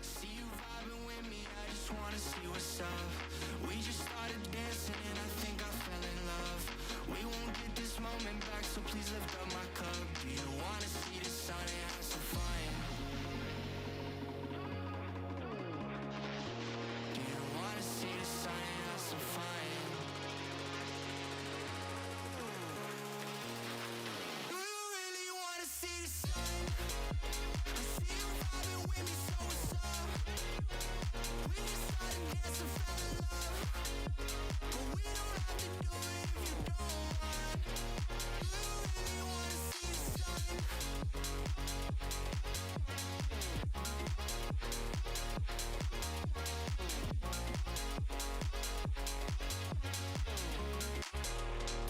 See you vibing with me, I just wanna see what's up. We just started dancing and I think I fell in love. We won't get this moment back, so please lift up my cup. Do you wanna see the sun and have some fun? Do you wanna see the sun and have some fun? Do you really wanna see the sun? I see you vibing with me, so what's up? We just started dancing, fell in love, but we don't have to do it if you don't want. Do you really wanna see the sun?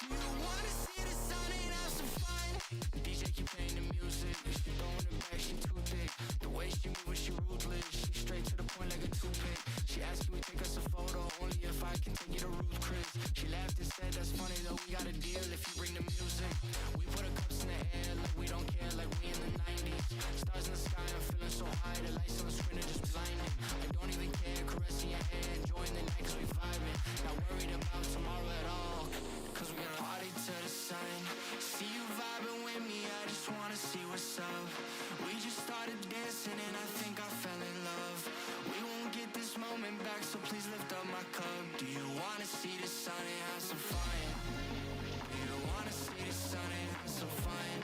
Do you wanna see the sun and have some fun? The DJ keep playing the music, she throwing it back, she too thick. The way she move, she ruthless, she straight to the point like a toothpick. She asked can we take us a photo, only if I can take you to Ruth Chris. She laughed and said that's funny though, we got a deal if you bring the music. We put our cups in the air like we don't care, like we in the 90s. Stars in the sky, I'm feeling so high, the lights on the screen are just blinding. I don't even care, caressing your hair, enjoying the night cause we vibing. Not worried about tomorrow at all, cause we gonna party to the sun. See you vibing with me, I just wanna see what's up. We just started dancing and I think I fell in love. We won't get this moment back, so please lift up my cup. Do you wanna see the sun and have some fun? Do you wanna see the sun and have some fun?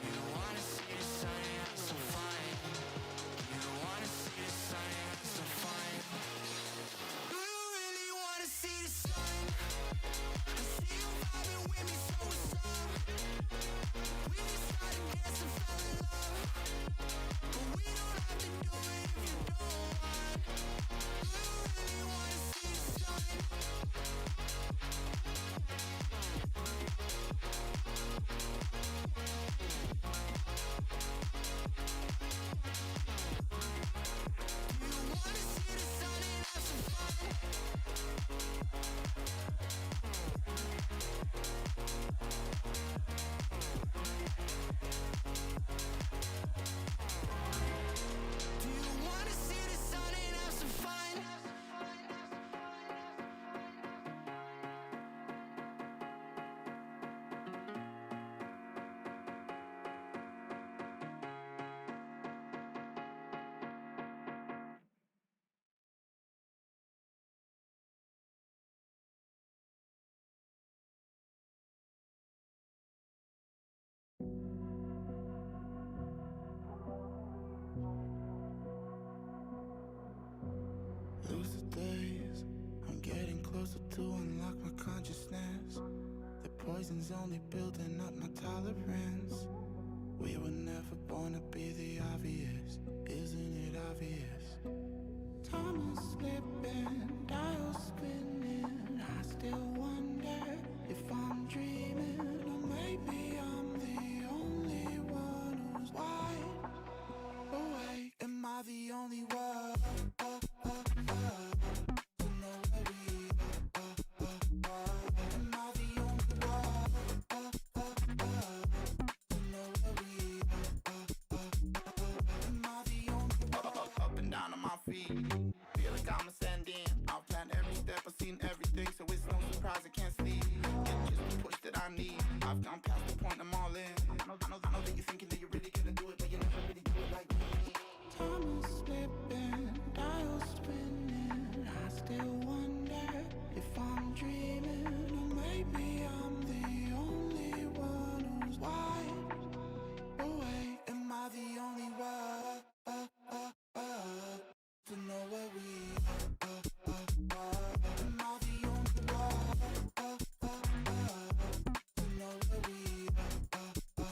Do you wanna see the sun and have some fun? Do you wanna see the sun and have some fun? Do you really wanna see the sun? I see you vibing with me, so what's up? We just started dancing, fell in love, but we don't have to do it if you don't want. Do you really wanna see the sun? Do you wanna see the sun and have some fun? Do you wanna see the sun and have some fun? Lucid days, I'm getting closer to unlock my consciousness. The poison's only building up my tolerance. We were never born to be the obvious, isn't it obvious? Time is slipping, dials spinning. I still wonder if I'm dreaming, or maybe I'm the only one who's wide awake. Am I the only one? To know where we are. Am I the only one? To know where we are. Am I the only one? Up and down on my feet, feel like I'm ascending. I've planned every step, I've seen everything, so it's no surprise I can't sleep. It's just the push that I need. I've gone past the point, I'm all in. I know that you're thinking that you're really gonna do it, but you never really do it like me. Time is slipping, dials spinning. I still wonder if I'm dreaming, or maybe I'm the only one who's wide awake. Am I the only one to know where we are? Am I the only one to know where we are?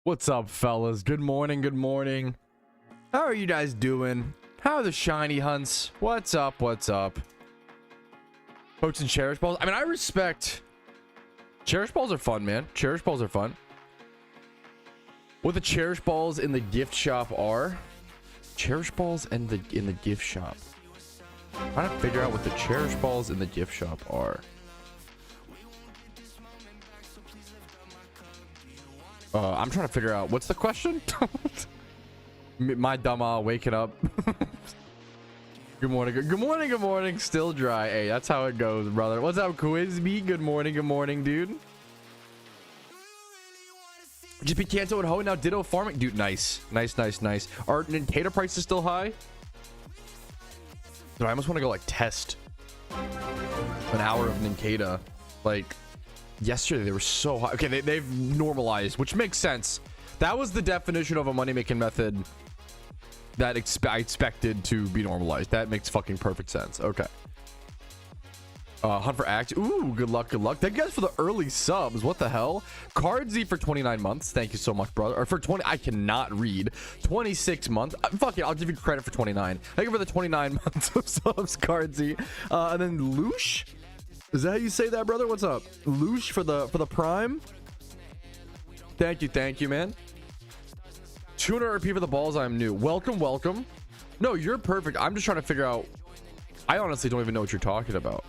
What's up, fellas? Good morning, good morning. How are you guys doing? How are the shiny hunts? What's up, what's up? Pokes and cherish balls. I mean, I respect... Cherish balls are fun, man. Cherish balls are fun. What the cherish balls in the gift shop are? Cherish balls in the gift shop. I'm trying to figure out what the cherish balls in the gift shop are. I'm trying to figure out what's the question. My dumb waking up. Good morning, good morning, good morning. Still dry. Hey, that's how it goes, brother. What's up, Quizby? Good morning, dude. Just be canceled with Ho now. Ditto farming, dude. Nice. Are Ninkata prices still high? Dude, I almost want to go like test an hour of Ninkata. Like yesterday they were so high. Okay, they've normalized, which makes sense. That was the definition of a money-making method that I expected to be normalized. That makes fucking perfect sense. Okay. Hunt for Axe. Ooh, good luck. Thank you guys for the early subs. What the hell? Cardsy for 29 months. Thank you so much, brother. Or for 20, I cannot read. 26 months. Fuck it, I'll give you credit for 29. Thank you for the 29 months of subs, Cardsy. And then Loosh. Is that how you say that, brother? What's up? Loosh for the prime. Thank you, man. 200 RP for the balls. I'm new. Welcome. No, you're perfect. I'm just trying to figure out. I honestly don't even know what you're talking about.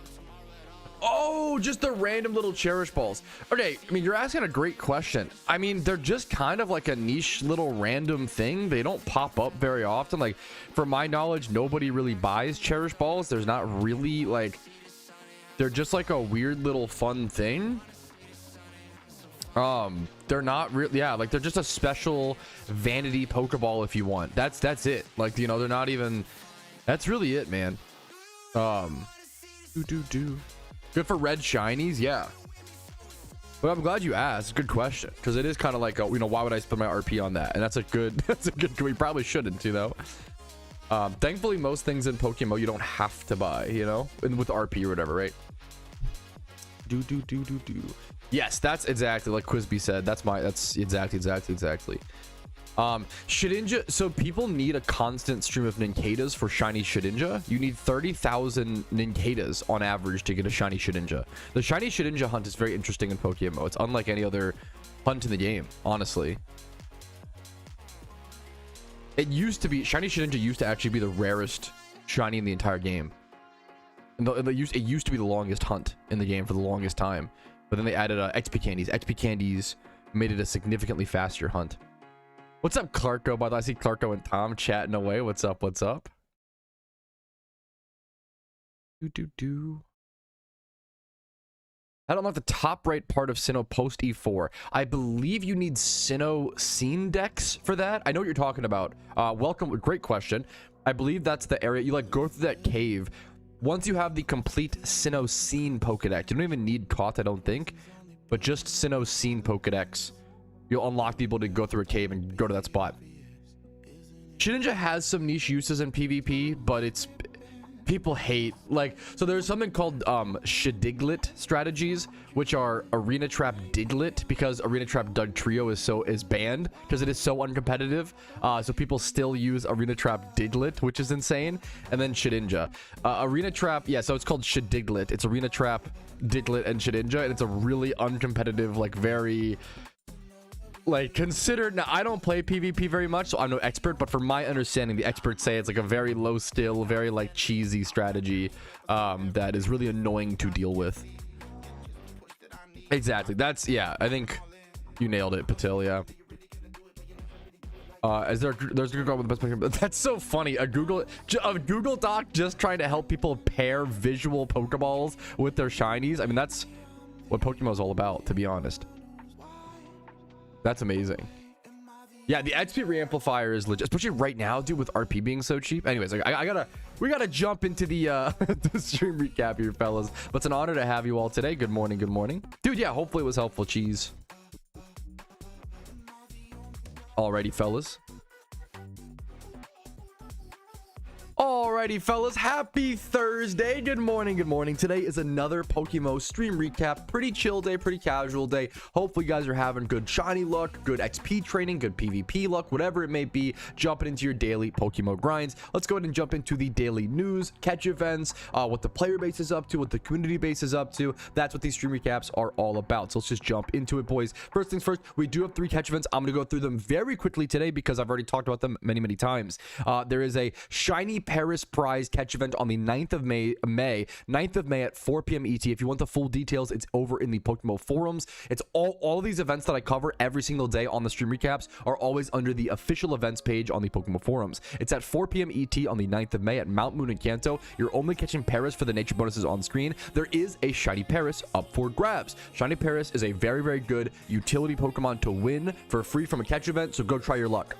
Oh, just the random little cherish balls. Okay, I mean, you're asking a great question. I mean, they're just kind of like a niche little random thing. They don't pop up very often. Like, from my knowledge, nobody really buys cherish balls. There's not really like, they're just like a weird little fun thing. They're not really, yeah, like they're just a special vanity Pokeball if you want. That's it. Like, you know, they're not even, that's really it, man. Good for red shinies, yeah. But I'm glad you asked. Good question, because it is kind of like, you know, why would I spend my RP on that? And that's a good, we probably shouldn't, you know. Thankfully, most things in PokeMMO you don't have to buy, you know, and with RP or whatever, right? Yes, that's exactly like Quizby said. That's exactly. Shedinja. So people need a constant stream of Ninkatas for shiny Shedinja. You need 30,000 Ninkatas on average to get a shiny Shedinja. The shiny Shedinja hunt is very interesting in PokeMMO. It's unlike any other hunt in the game, honestly. It used to be, shiny Shedinja used to actually be the rarest shiny in the entire game. And it used to be the longest hunt in the game for the longest time. But then they added XP candies. XP candies made it a significantly faster hunt. What's up, Clarko? By the way, I see Clarko and Tom chatting away. What's up? I don't know the top right part of Sinnoh post E4. I believe you need Sinnoh scene decks for that. I know what you're talking about. Welcome. Great question. I believe that's the area. You like go through that cave. Once you have the complete Sinnoh scene Pokedex, you don't even need caught, I don't think. But just Sinnoh scene Pokedex, you'll unlock people to go through a cave and go to that spot. Shedinja has some niche uses in PvP, but people hate, like, so there's something called Shadiglet strategies, which are Arena Trap Diglett, because Arena Trap Doug Trio is banned because it is so uncompetitive. So people still use Arena Trap Diglett, which is insane. And then Shedinja. Arena Trap, yeah, so it's called Shadiglet. It's Arena Trap, Diglett, and Shedinja, and it's a really uncompetitive, like, very, like, considered. Now, I don't play PvP very much, so I'm no expert, but from my understanding, the experts say it's like a very low skill, very, like, cheesy strategy that is really annoying to deal with. Exactly. That's, yeah, I think you nailed it, Patil. Yeah. There's a Google with the best Pokemon. That's so funny. A Google Doc just trying to help people pair visual Pokeballs with their shinies. I mean, that's what Pokemon is all about, to be honest. That's amazing. Yeah, the XP reamplifier is legit, especially right now, dude, with RP being so cheap. Anyways, we gotta jump into the the stream recap here, fellas. But it's an honor to have you all today. Good morning, dude. Yeah, hopefully it was helpful. Cheese. Alrighty, fellas. Alrighty, fellas, happy Thursday. Good morning. Today is another PokeMMO stream recap. Pretty chill day, pretty casual day. Hopefully you guys are having good shiny luck, good XP training, good PvP luck, whatever it may be, jumping into your daily PokeMMO grinds. Let's go ahead and jump into the daily news, catch events, what the player base is up to, what the community base is up to. That's what these stream recaps are all about. So let's just jump into it, boys. First things first, we do have 3 catch events. I'm gonna go through them very quickly today because I've already talked about them many times. There is a shiny Paris prize catch event on the 9th of May at 4 p.m. ET. If you want the full details, it's over in the PokeMMO forums. It's all of these events that I cover every single day on the stream recaps are always under the official events page on the PokeMMO forums. It's at 4 p.m. ET on the 9th of May at Mount Moon in Kanto. You're only catching Paris for the nature bonuses on screen. There is a shiny Paris up for grabs. Shiny Paris is a very good utility Pokemon to win for free from a catch event, so go try your luck.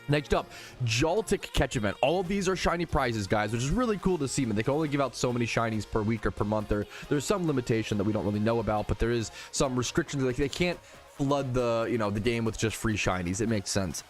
Next up, Joltik catch event. All of these are shiny prizes, guys, which is really cool to see. Man, they can only give out so many shinies per week or per month. There's some limitation that we don't really know about, but there is some restrictions. Like, they can't flood the game with just free shinies. It makes sense.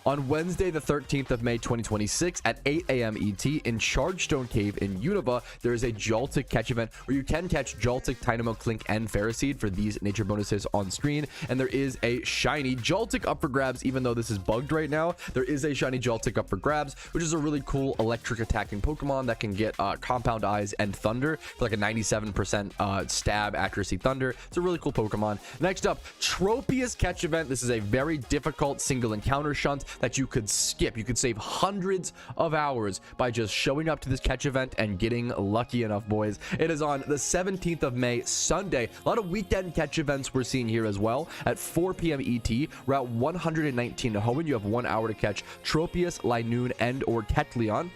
On Wednesday, the 13th of May, 2026, at 8 a.m. ET in Chargestone Cave in Unova, there is a Joltik catch event where you can catch Joltik, Tynamo, Klink, and Ferroseed for these nature bonuses on screen. And there is a shiny Joltik up for grabs, even though this is bugged right now. There is a shiny Joltik up for grabs, which is a really cool electric attacking Pokemon that can get Compound Eyes and Thunder for like a 97% stab accuracy Thunder. It's a really cool Pokemon. Next up, Tropius catch event. This is a very difficult single encounter shunt that you could skip. You could save hundreds of hours by just showing up to this catch event and getting lucky enough, boys. It is on the 17th of May, Sunday. A lot of weekend catch events we're seeing here as well. At 4 p.m. ET, Route 119 to Hoenn, you have 1 hour to catch Tropius, Linoon, and or Kecleon.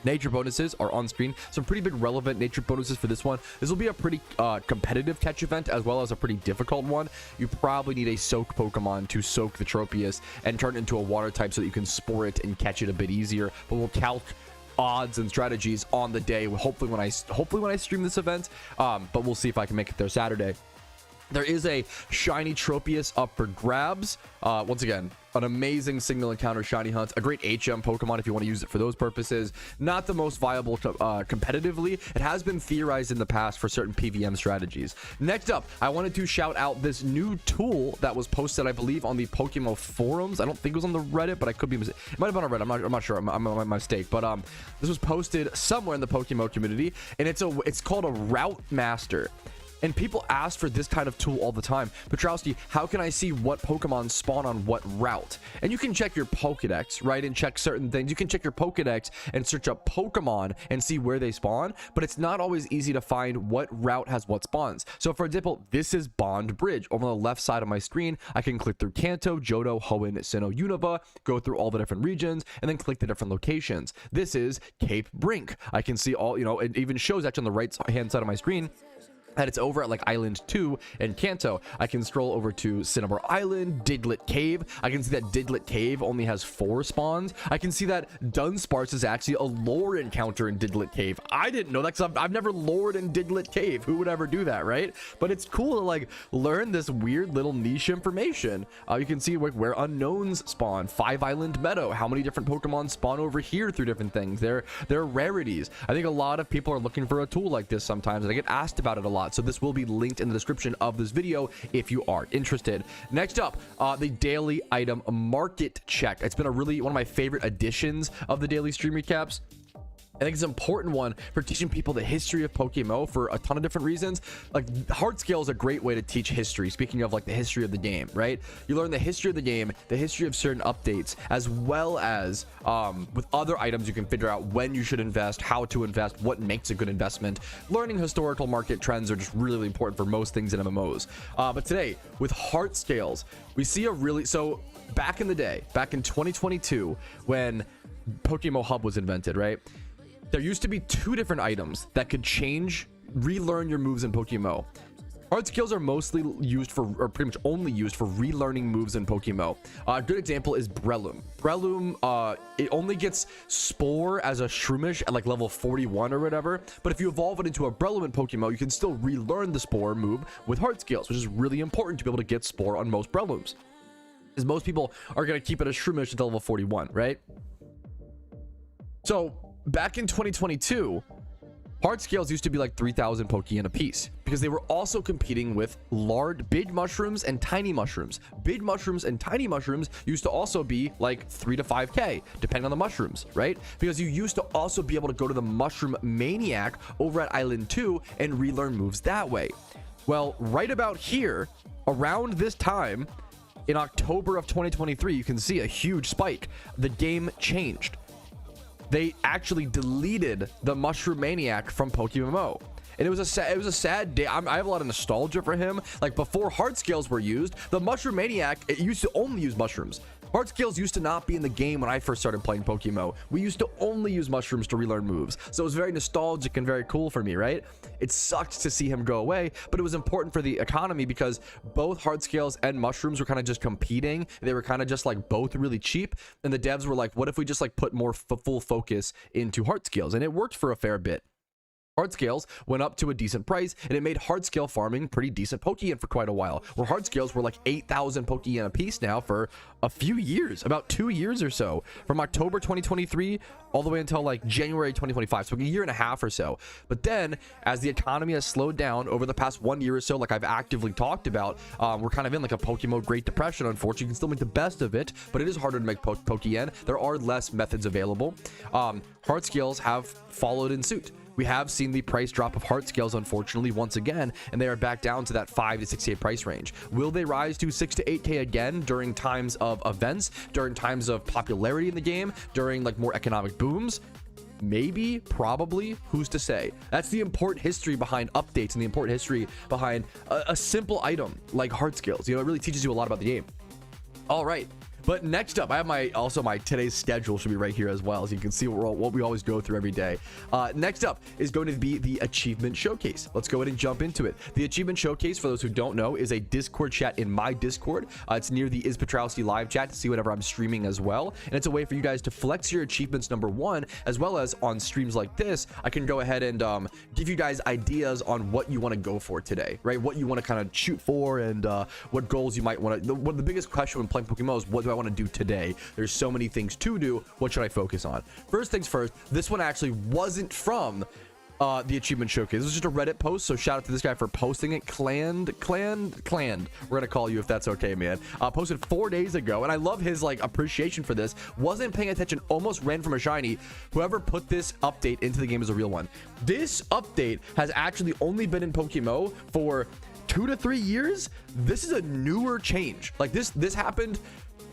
Nature bonuses are on screen. Some pretty big relevant nature bonuses for this one. This will be a pretty competitive catch event as well as a pretty difficult one. You probably need a soak Pokemon to soak the Tropius and turn it into a water type so that you can spore it and catch it a bit easier. But we'll calc odds and strategies on the day, hopefully when I stream this event. But we'll see if I can make it there Saturday. There is a shiny Tropius up for grabs. Once again, an amazing single encounter shiny hunt, a great HM Pokemon if you want to use it for those purposes. Not the most viable competitively. It has been theorized in the past for certain PVM strategies. Next up, I wanted to shout out this new tool that was posted, I believe, on the PokeMMO forums. I don't think it was on the Reddit, but I could be it might have been on Reddit. I'm not sure. I'm my mistake. But this was posted somewhere in the PokeMMO community, and it's called a Route Master. And people ask for this kind of tool all the time. Patrouski, how can I see what Pokemon spawn on what route? And you can check your Pokedex, right? And check certain things. You can check your Pokedex and search up Pokemon and see where they spawn. But it's not always easy to find what route has what spawns. So for example, this is Bond Bridge. Over on the left side of my screen, I can click through Kanto, Johto, Hoenn, Sinnoh, Unova, go through all the different regions, and then click the different locations. This is Cape Brink. I can see all, it even shows actually on the right hand side of my screen and it's over at like Island 2 and Kanto. I can scroll over to Cinnabar Island, Diglett Cave. I can see that Diglett Cave only has 4 spawns. I can see that Dunsparce is actually a lore encounter in Diglett Cave. I didn't know that because I've never lored in Diglett Cave. Who would ever do that, right? But it's cool to like learn this weird little niche information. You can see where unknowns spawn, 5 Island Meadow, how many different Pokemon spawn over here through different things. They're rarities. I think a lot of people are looking for a tool like this sometimes, and I get asked about it a lot. So this will be linked in the description of this video if you are interested. Next up, the daily item market check. It's been one of my favorite additions of the daily stream recaps. I think it's an important one for teaching people the history of PokeMMO for a ton of different reasons. Like, hard scale is a great way to teach history. Speaking of like the history of the game, right? You learn the history of the game, the history of certain updates, as well as with other items you can figure out when you should invest, how to invest, what makes a good investment. Learning historical market trends are just really important for most things in MMOs. But today, with heart scales, we see so back in the day, back in 2022, when PokeMMO Hub was invented, right? There used to be 2 different items that could relearn your moves in PokeMMO. Hard skills are mostly used for, or pretty much only used for relearning moves in PokeMMO. A good example is Breloom. Breloom, it only gets Spore as a Shroomish at like level 41 or whatever. But if you evolve it into a Breloom in PokeMMO, you can still relearn the Spore move with hard skills, which is really important to be able to get Spore on most Brelooms. Because most people are going to keep it as Shroomish until level 41, right? So back in 2022, hard scales used to be like 3,000 Pokeyen a piece because they were also competing with big mushrooms and tiny mushrooms. Big mushrooms and tiny mushrooms used to also be like 3 to 5k depending on the mushrooms, right? Because you used to also be able to go to the Mushroom Maniac over at Island 2 and relearn moves that way. Well, right about here, around this time in October of 2023, you can see a huge spike. The game changed. They actually deleted the Mushroom Maniac from PokeMMO. And it was a sad day. I have a lot of nostalgia for him. Like, before hard scales were used, the Mushroom Maniac, it used to only use mushrooms. Hard skills used to not be in the game when I first started playing PokeMMO. We used to only use mushrooms to relearn moves. So it was very nostalgic and very cool for me, right? It sucked to see him go away, but it was important for the economy because both hard scales and mushrooms were kind of just competing. They were kind of just like both really cheap. And the devs were like, what if we just like put more full focus into hard scales? And it worked for a fair bit. Hard scales went up to a decent price, and it made hard scale farming pretty decent Pokeyen for quite a while, where hard scales were like 8,000 Pokeyen a piece now for a few years, about 2 years or so, from October 2023 all the way until like January 2025, so a year and a half or so. But then as the economy has slowed down over the past 1 year or so, like I've actively talked about, we're kind of in like a PokeMMO Great Depression. Unfortunately, you can still make the best of it, but it is harder to make Pokeyen. There are less methods available. Hard scales have followed in suit. We have seen the price drop of hard scales, unfortunately, once again, and they are back down to that 5 to 6k price range. Will they rise to 6 to 8k again during times of events, during times of popularity in the game, during like more economic booms? Maybe, probably, who's to say? That's the important history behind updates and the important history behind a simple item like hard skills. You know, it really teaches you a lot about the game. All right. But next up, I have my today's schedule should be right here as well, as you can see what we always go through every day. Next up is going to be the Achievement Showcase. Let's go ahead and jump into it. The Achievement Showcase, for those who don't know, is a Discord chat in my Discord. It's near the Patrouski live chat to see whatever I'm streaming as well. And it's a way for you guys to flex your achievements, number one, as well as on streams like this, I can go ahead and give you guys ideas on what you want to go for today, right? What you want to kind of shoot for and what goals you might want to. The biggest question when playing PokeMMO is, what do I want to do today? There's so many things to do. What should I focus on? First things first, this one actually wasn't from the Achievement Showcase. This was just a Reddit post, so shout out to this guy for posting it. Cland, we're gonna call you if that's okay, man. Posted 4 days ago, and I love his like appreciation for this. Wasn't paying attention, almost ran from a shiny. Whoever put this update into the game is a real one. This update has actually only been in PokeMMO for 2 to 3 years. This is a newer change. Like this happened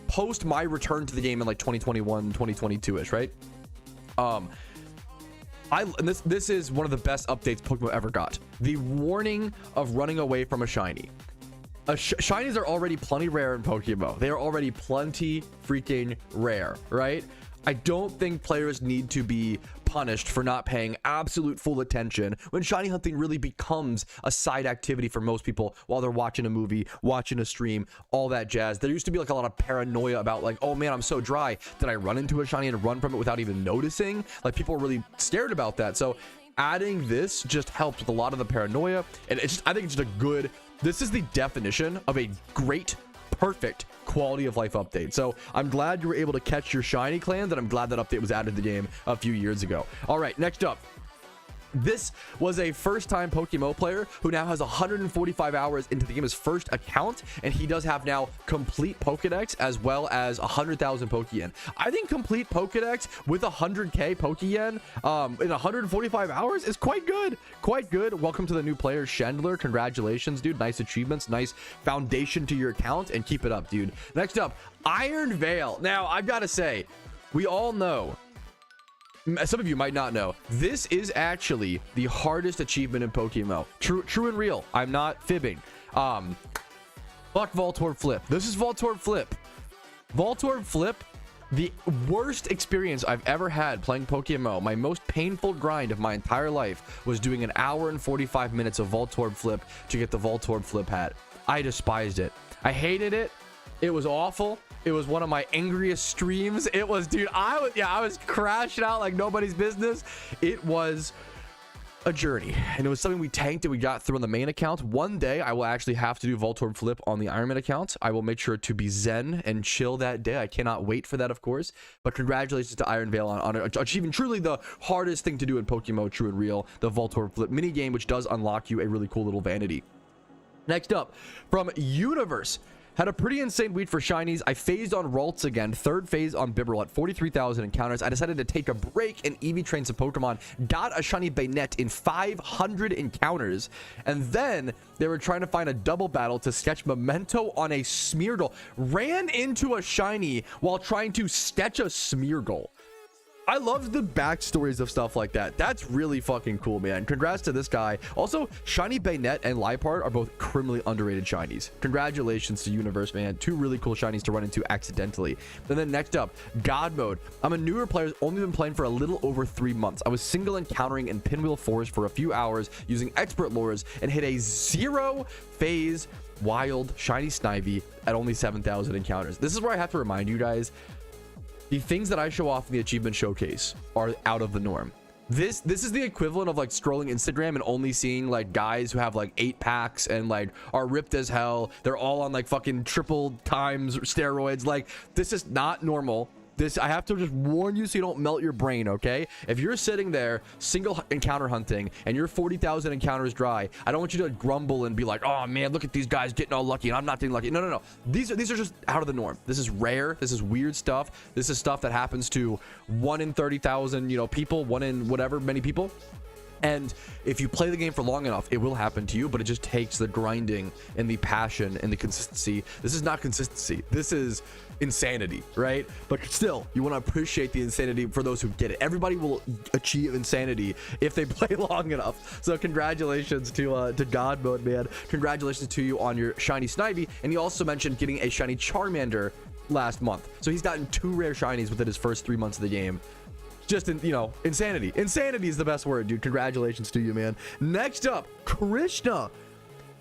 post my return to the game in like 2021, 2022-ish, right? This is one of the best updates PokeMMO ever got. The warning of running away from a shiny. Shinies are already plenty rare in PokeMMO. They are already plenty freaking rare, right? I don't think players need to be punished for not paying absolute full attention when shiny hunting really becomes a side activity for most people while they're watching a movie, watching a stream, all that jazz. There used to be like a lot of paranoia about like, oh man, I'm so dry, did I run into a shiny and run from it without even noticing? Like, people were really scared about that. So adding this just helps with a lot of the paranoia, and it's just, I think it's just a good, this is the definition of a great, perfect quality of life update. So I'm glad you were able to catch your shiny clan, and I'm glad that update was added to the game a few years ago. All right, next up, this was a first-time PokeMMO player who now has 145 hours into the game's first account, and he does have now complete Pokedex as well as 100,000 Pokeyen. I think complete Pokedex with 100k Pokeyen in 145 hours is quite good. Quite good. Welcome to the new player, Chandler. Congratulations, dude. Nice achievements, nice foundation to your account, and keep it up, dude. Next up, Iron Veil. Now, I've got to say, we all know, some of you might not know, this is actually the hardest achievement in PokeMMO. True and real. I'm not fibbing. Fuck Voltorb Flip. This is Voltorb Flip. Voltorb Flip, the worst experience I've ever had playing PokeMMO. My most painful grind of my entire life was doing an hour and 45 minutes of Voltorb Flip to get the Voltorb Flip hat. I despised it. I hated it. It was awful. It was one of my angriest streams. It was, dude, I was crashing out like nobody's business. It was a journey, and it was something we tanked and we got through on the main account. One day I will actually have to do Voltorb Flip on the IronMan account. I will make sure to be zen and chill that day. I cannot wait for that, of course. But congratulations to Iron Veil on achieving truly the hardest thing to do in PokeMMO, true and real, the Voltorb Flip mini game, which does unlock you a really cool little vanity. Next up, from Universe. Had a pretty insane week for shinies. I phased on Ralts again, third phase on Bibarel at 43,000 encounters. I decided to take a break and EV train some Pokemon. Got a shiny Bayonet in 500 encounters. And then they were trying to find a double battle to sketch Memento on a Smeargle. Ran into a shiny while trying to sketch a Smeargle. I love the backstories of stuff like that. That's really fucking cool, man. Congrats to this guy. Also, shiny Bayonet and Liepard are both criminally underrated shinies. Congratulations to Universe, man. Two really cool shinies to run into accidentally. And then next up, God Mode. I'm a newer player who's only been playing for a little over 3 months. I was single encountering in Pinwheel Forest for a few hours using expert lures and hit a 0 phase wild shiny Snivy at only 7,000 encounters. This is where I have to remind you guys, the things that I show off in the achievement showcase are out of the norm. This is the equivalent of like scrolling Instagram and only seeing like guys who have like 8 packs and like are ripped as hell. They're all on like fucking triple times steroids. Like, this is not normal. This, I have to just warn you so you don't melt your brain, okay? If you're sitting there single encounter hunting and you're 40,000 encounters dry, I don't want you to grumble and be like, oh man, look at these guys getting all lucky and I'm not getting lucky. No. These are just out of the norm. This is rare. This is weird stuff. This is stuff that happens to 1 in 30,000, you know, people, 1 in whatever many people. And if you play the game for long enough, it will happen to you, but it just takes the grinding and the passion and the consistency. This is not consistency. This is insanity, right? But still, you want to appreciate the insanity for those who get it. Everybody will achieve insanity if they play long enough. So congratulations to God Mode, man. Congratulations to you on your shiny Snivy. And he also mentioned getting a shiny Charmander last month. So he's gotten 2 rare shinies within his first 3 months of the game. Just, you know, insanity. Insanity is the best word, dude. Congratulations to you, man. Next up, Krishna.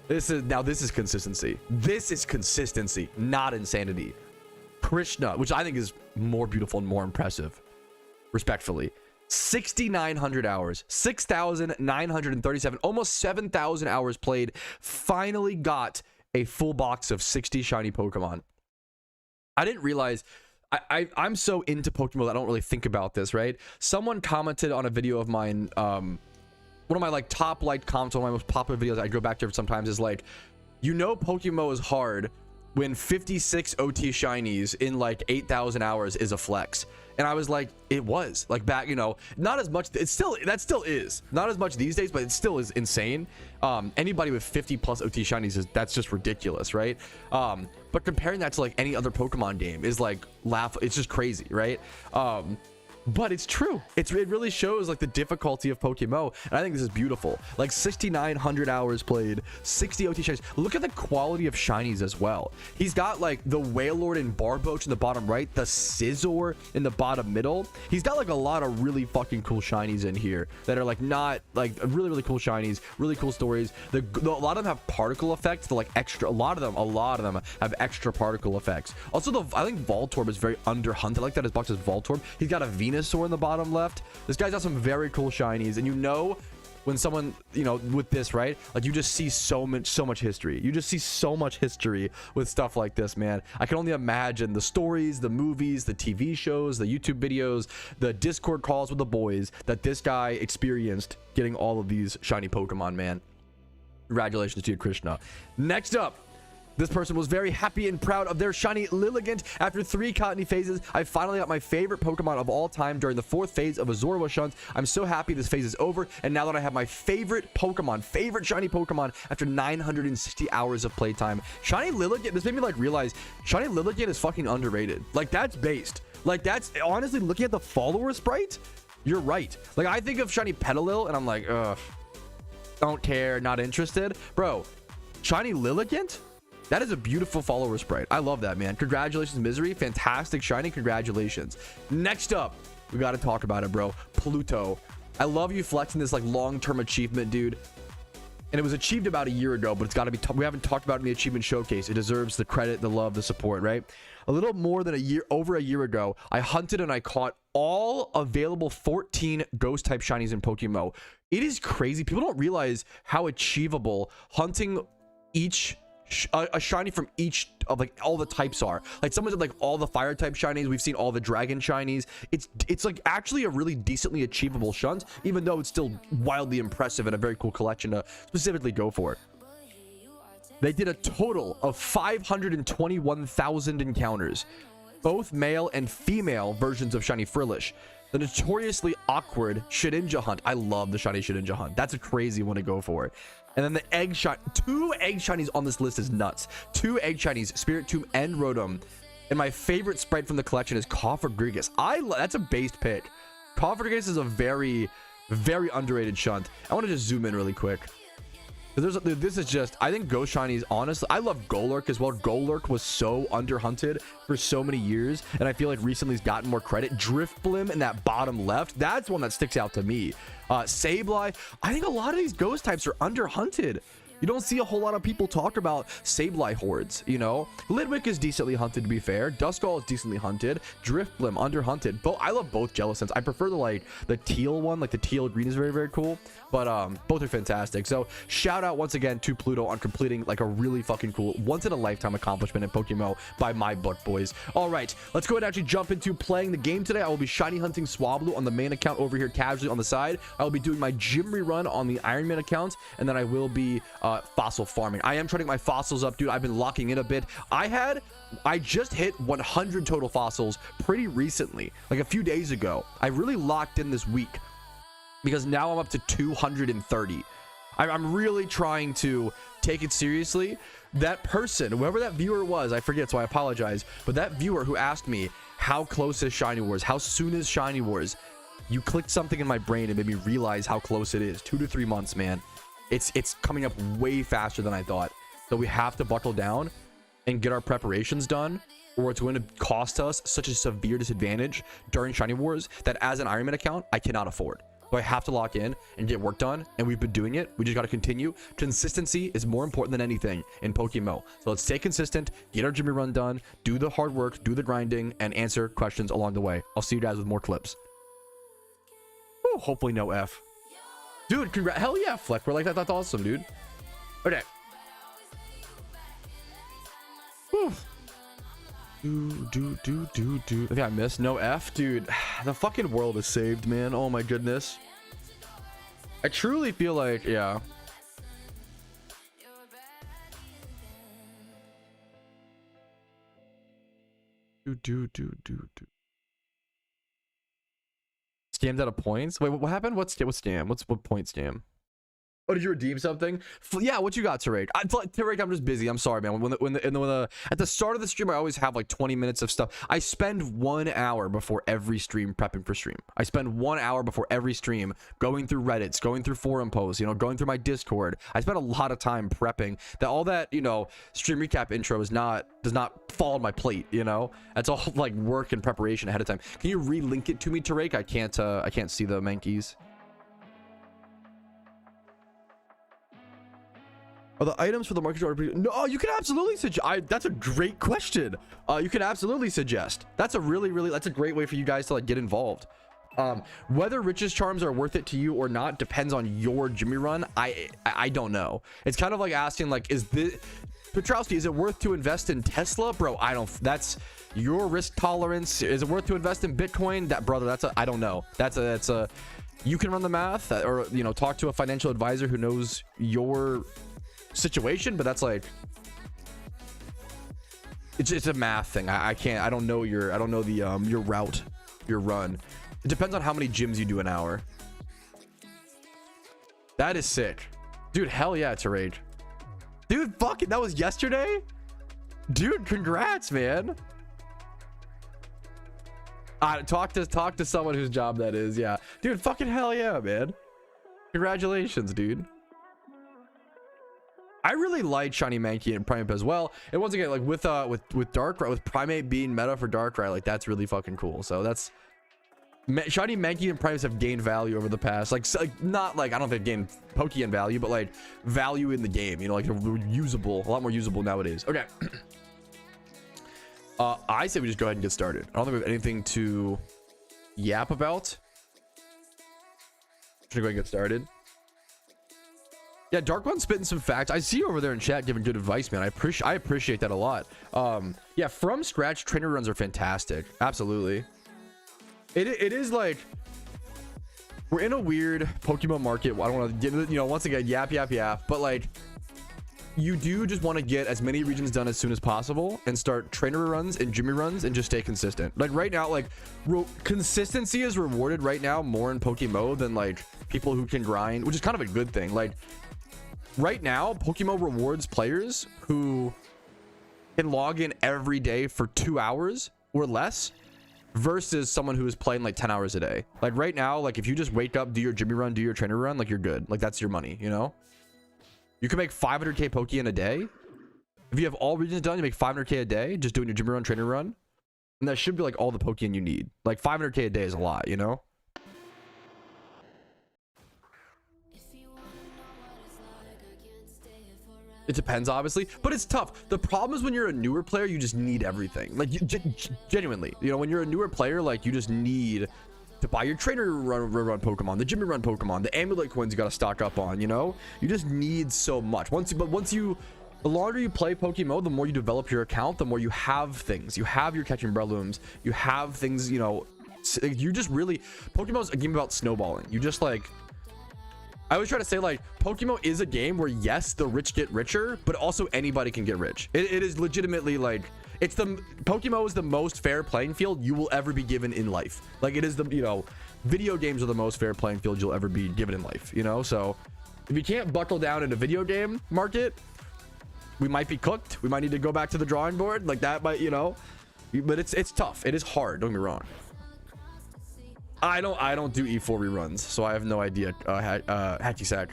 This is consistency. This is consistency, not insanity. Krishna, which I think is more beautiful and more impressive, respectfully. 6,900 hours, 6,937, almost 7,000 hours played. Finally got a full box of 60 shiny Pokemon. I didn't realize... I'm so into Pokemon that I don't really think about this, right? Someone commented on a video of mine, one of my like top liked comments, one of my most popular videos I go back to sometimes is like, you know, Pokemon is hard when 56 OT shinies in like 8,000 hours is a flex. And I was like, it was like back, you know, not as much. That still is not as much these days, but it still is insane. Anybody with 50 plus OT shinies that's just ridiculous, right? But comparing that to like any other Pokemon game is like it's just crazy, right? but it's true. It really shows like the difficulty of PokeMMO, and I think this is beautiful. Like 6,900 hours played, 60 OT shinies. Look at the quality of shinies as well. He's got like the Wailord and Barboach in the bottom right, the Scizor in the bottom middle. He's got like a lot of really fucking cool shinies in here that are like not like really cool shinies, really cool stories. A lot of them have particle effects. The like extra, a lot of them have extra particle effects. Also, I think Voltorb is very underhunted. I like that his box is Voltorb. He's got a Venusaur in the bottom left. This guy's got some very cool shinies, and you know when someone, you know, with this, right, like you just see so much history. You just see so much history with stuff like this, man. I can only imagine the stories, the movies, the TV shows, the YouTube videos, the Discord calls with the boys that this guy experienced getting all of these shiny Pokemon, man. Congratulations to you, Krishna. Next up, this person was very happy and proud of their shiny Lilligant. After 3 Cottony phases, I finally got my favorite Pokemon of all time during the 4th phase of Azoriwa Shunt. I'm so happy this phase is over, and now that I have my favorite shiny Pokemon after 960 hours of playtime. Shiny Lilligant, this made me like realize shiny Lilligant is fucking underrated. Like that's based. Like that's honestly, looking at the follower sprite, you're right. Like I think of shiny Petalil and I'm like, ugh, don't care, not interested. Bro, shiny Lilligant? That is a beautiful follower sprite. I love that, man. Congratulations, Misery. Fantastic shiny. Congratulations. Next up, we got to talk about it, bro. Pluto. I love you flexing this like long-term achievement, dude. And it was achieved about a year ago, but it's got to be, we haven't talked about it in the achievement showcase. It deserves the credit, the love, the support, right? A little more than over a year ago, I hunted and I caught all available 14 ghost type shinies in PokeMMO. It is crazy. People don't realize how achievable hunting a shiny from each of like all the types are. Like someone did like all the fire type shinies. We've seen all the dragon shinies. It's like actually a really decently achievable shunt, even though it's still wildly impressive and a very cool collection to specifically go for. They did a total of 521,000 encounters, both male and female versions of shiny Frillish. The notoriously awkward Shedinja hunt. I love the shiny Shedinja hunt. That's a crazy one to go for. And then the egg shot, 2 egg shinies on this list is nuts. 2 egg shinies, Spirit Tomb and Rotom. And my favorite sprite from the collection is Cofagrigus. That's a based pick. Cofagrigus is a very, very underrated shunt. I want to just zoom in really quick. This is just, I think Ghost Shinies, honestly, I love Golurk as well. Golurk was so underhunted for so many years, and I feel like recently he's gotten more credit. Drifblim in that bottom left, that's one that sticks out to me. Sableye, I think a lot of these ghost types are underhunted. You don't see a whole lot of people talk about Sableye hordes, you know? Lidwick is decently hunted, to be fair. Duskull is decently hunted. Drifblim, underhunted. I love both Jellicents. I prefer the teal one. Like the teal green is very, very cool. But both are fantastic. So shout out once again to Pluto on completing like a really fucking cool once in a lifetime accomplishment in PokeMMO by my book, boys. All right, let's go ahead and actually jump into playing the game today. I will be shiny hunting Swablu on the main account over here casually on the side. I will be doing my gym rerun on the IronMan account, and then I will be fossil farming. I am trying to get my fossils up, dude. I've been locking in a bit. I just hit 100 total fossils pretty recently, like a few days ago. I really locked in this week because now I'm up to 230. I'm really trying to take it seriously. That person, whoever that viewer was, I forget, so I apologize, but that viewer who asked me how close is Shiny Wars, how soon is Shiny Wars, you clicked something in my brain and made me realize how close it is. 2 to 3 months, man. It's coming up way faster than I thought. So we have to buckle down and get our preparations done, or it's going to cost us such a severe disadvantage during Shiny Wars that as an IronMan account, I cannot afford. So I have to lock in and get work done, and we've been doing it. We just got to continue. Consistency is more important than anything in PokeMMO. So let's stay consistent, get our Jimmy run done, do the hard work, do the grinding, and answer questions along the way. I'll see you guys with more clips. Ooh, hopefully no F. Dude, congrats. Hell yeah, Fleck. We're like, that's awesome, dude. Okay. Whew. I think I missed. No F, dude. The fucking world is saved, man. Oh my goodness. I truly feel like, yeah. Scammed out of points. Wait, what happened? What scam? What point scam? Oh, did you redeem something? Yeah, what you got, Tarek? Tarek, I'm just busy. I'm sorry, man. At the start of the stream, I always have like 20 minutes of stuff. I spend 1 hour before every stream prepping for stream. I spend 1 hour before every stream going through Reddits, going through forum posts, you know, going through my Discord. I spend a lot of time prepping. That all that, you know, stream recap intro does not fall on my plate, you know? That's all like work and preparation ahead of time. Can you relink it to me, Tarek? I can't see the mankeys. Are the items for the market order? No, you can absolutely suggest. That's a great question. You can absolutely suggest. That's a that's a great way for you guys to like get involved. Whether riches charms are worth it to you or not depends on your Jimmy run. I don't know. It's kind of like asking like, is this Patrouski, is it worth to invest in Tesla? Bro, I don't. That's your risk tolerance. Is it worth to invest in Bitcoin? That, brother, that's a, I don't know. That's a you can run the math, or you know, talk to a financial advisor who knows your situation, but that's like, it's a math thing. I don't know your route, your run. It depends on how many gyms you do an hour. That is sick, dude. Hell yeah, it's a rage, dude. Fuck it, that was yesterday, dude. Congrats, man. Talk to someone whose job that is. Yeah, dude. Fucking hell yeah, man. Congratulations, dude. I really like Shiny Mankey and Primate as well. And once again, like with Darkrai, with Primate being meta for Darkrai, like that's really fucking cool. So that's Shiny Mankey and Primates have gained value over the past, like not like, I don't think gained Pokeyen value, but like value in the game. You know, like they're usable, a lot more usable nowadays. Okay. I say we just go ahead and get started. I don't think we have anything to yap about. Just gonna go ahead and get started. Yeah, Dark One's spitting some facts. I see you over there in chat giving good advice, man. I appreciate that a lot. Yeah, from scratch trainer runs are fantastic. Absolutely. It is like, we're in a weird Pokemon market. I don't want to get, you know, once again, yap, but like, you do just want to get as many regions done as soon as possible and start trainer runs and Jimmy runs and just stay consistent. Like right now, like consistency is rewarded right now more in PokeMMO than like people who can grind, which is kind of a good thing. Like right now, PokeMMO rewards players who can log in every day for 2 hours or less versus someone who is playing like 10 hours a day. Like right now, like if you just wake up, do your Jimmy run, do your trainer run, like you're good. Like that's your money, you know? You can make 500k Pokeyen a day. If you have all regions done, you make 500k a day just doing your Jimmy run, trainer run. And that should be like all the Pokeyen you need. Like 500k a day is a lot, you know? It depends, obviously, but it's tough. The problem is when you're a newer player, you just need everything. Like, genuinely, you know, when you're a newer player, like, you just need to buy your trainer run Pokemon, the Jimmy run Pokemon, the amulet coins you got to stock up on, you know? You just need so much. The longer you play PokeMMO, the more you develop your account, the more you have things. You have your catching Breadlooms, you have things, you know, you just really, PokeMMO's a game about snowballing. You just like, I always try to say like PokeMMO is a game where yes, the rich get richer, but also anybody can get rich. It is legitimately like, it's PokeMMO is the most fair playing field you will ever be given in life. Like it is the, you know, video games are the most fair playing field you'll ever be given in life, you know? So if you can't buckle down in a video game market, we might be cooked. We might need to go back to the drawing board. Like that might, you know, but it's tough. It is hard. Don't get me wrong. I don't do E4 reruns, so I have no idea. Hacky sack.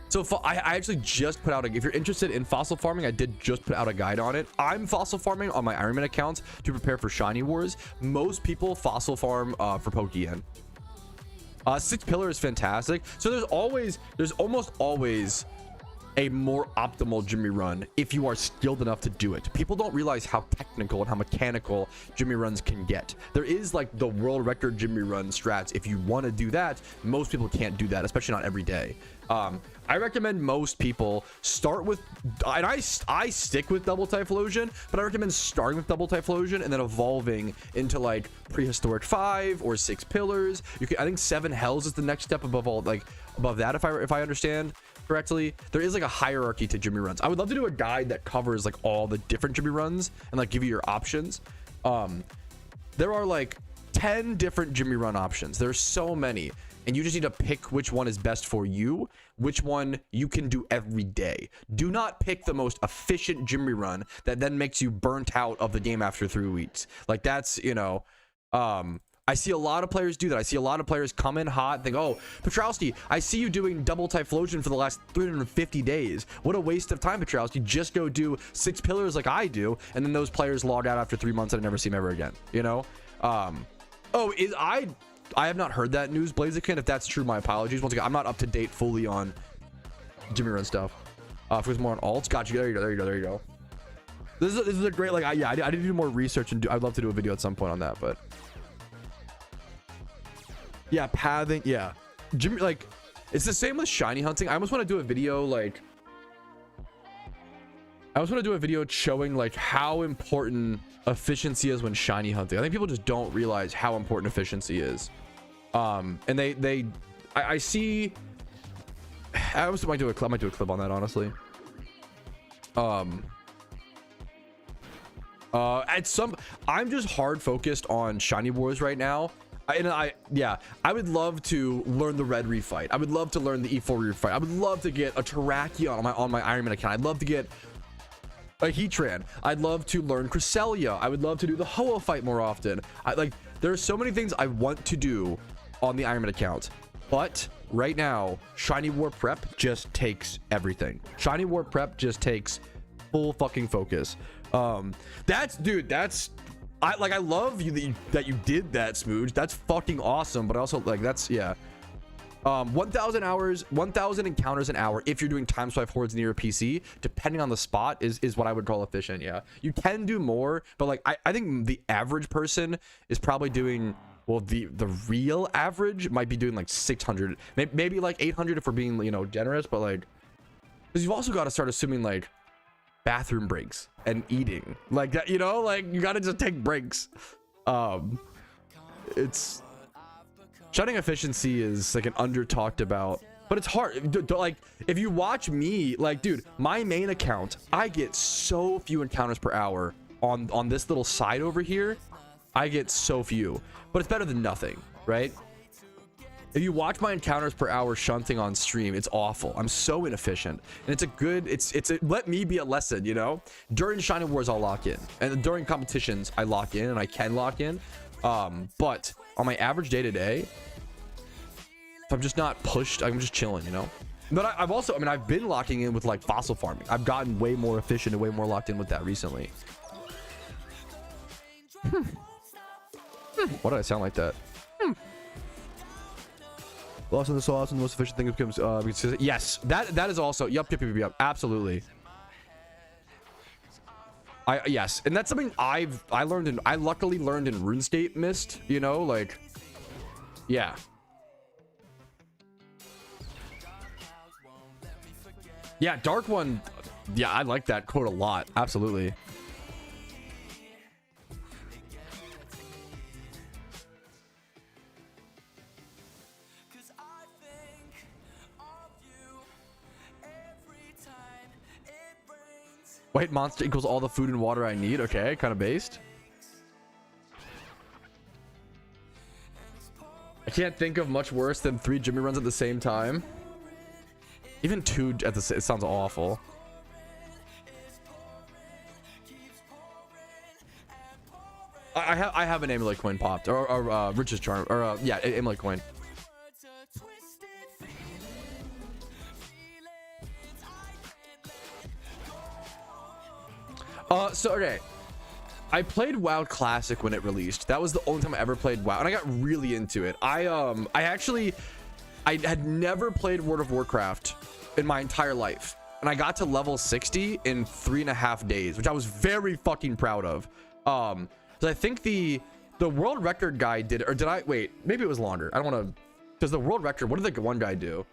So I actually just put out if you're interested in fossil farming, I did just put out a guide on it. I'm fossil farming on my IronMan account to prepare for shiny wars. Most people fossil farm for Pokeyen. 6 pillar is fantastic. So there's almost always a more optimal Jimmy run if you are skilled enough to do it. People don't realize how technical and how mechanical Jimmy runs can get. There is like the world record Jimmy run strats. If you want to do that, most people can't do that, especially not every day. I recommend most people start with, and I stick with double Typhlosion, but I recommend starting with double Typhlosion and then evolving into like prehistoric 5 or 6 pillars. You can, I think 7 hells is the next step above all, like above that, if I understand correctly. There is like a hierarchy to Jimmy runs. I would love to do a guide that covers like all the different Jimmy runs and like give you your options. There are like 10 different Jimmy run options. There's so many. and you just need to pick which one is best for you, which one you can do every day. Do not pick the most efficient gym rerun that then makes you burnt out of the game after 3 weeks. Like that's, you know, I see a lot of players do that. I see a lot of players come in hot and think, oh, Patrouski, I see you doing double Typhlosion for the last 350 days. What a waste of time, Patrouski. Just go do 6 pillars like I do, and then those players log out after 3 months and I never see them ever again, you know? I have not heard that news, Blaziken. If that's true, my apologies. Once again, I'm not up to date fully on Jimmy Run stuff. If it's more on alts, got you. There you go. This is a great, like, I need to do more research, and I'd love to do a video at some point on that, but yeah, pathing, yeah. Jimmy, like, it's the same with shiny hunting. I almost want to do a video, like, showing like how important efficiency is when shiny hunting. I think people just don't realize how important efficiency is. And I see. I also might do a clip on that, honestly. I'm just hard focused on shiny wars right now. I would love to learn the red refight. I would love to learn the E4 refight. I would love to get a Terrakion on my IronMan account. I'd love to get a Heatran. I'd love to learn Cresselia. I would love to do the Hoa fight more often. There are so many things I want to do on the IronMan account, but right now, shiny war prep just takes everything. Shiny war prep just takes full fucking focus. I love you that you did that, Smooge. That's fucking awesome. But also, like, that's, yeah. 1,000 hours, 1,000 encounters an hour if you're doing time swipe hordes near a PC, depending on the spot, is what I would call efficient. Yeah, you can do more, but like I think the average person is probably doing, well, the real average might be doing like 600, maybe like 800 if we're being, you know, generous. But like, because you've also got to start assuming like bathroom breaks and eating like that, you know, like you got to just take breaks. It's shutting efficiency is like an under talked about, but it's hard. Like if you watch me, like, dude, my main account, I get so few encounters per hour. On this little side over here, I get so few, but it's better than nothing, right? If you watch my encounters per hour shunting on stream, it's awful. I'm so inefficient, and let me be a lesson, you know. During shiny wars, I'll lock in, and during competitions, I lock in, and I can lock in. But on my average day to day, if I'm just not pushed, I'm just chilling, you know. But I've been locking in with like fossil farming. I've gotten way more efficient and way more locked in with that recently. Why did I sound like that? Lost in the sauce and the most efficient thing becomes yes, that is also yep, absolutely. Yes, and that's something I luckily learned in RuneScape Mist, you know, like, yeah. Yeah, Dark One, yeah, I like that quote a lot, absolutely. White monster equals all the food and water I need. Okay, kind of based. I can't think of much worse than 3 Jimmy runs at the same time. Even 2 at the same, it sounds awful. I have an amulet coin popped, or Rich's charm, or yeah, amulet coin. So okay, I played WoW Classic when it released. That was the only time I ever played WoW, and I got really into it. I had never played World of Warcraft in my entire life, and I got to level 60 in 3.5 days, which I was very fucking proud of. So I think the world record guy did, or did I wait? Maybe it was longer. I don't want to, because the world record. What did the one guy do?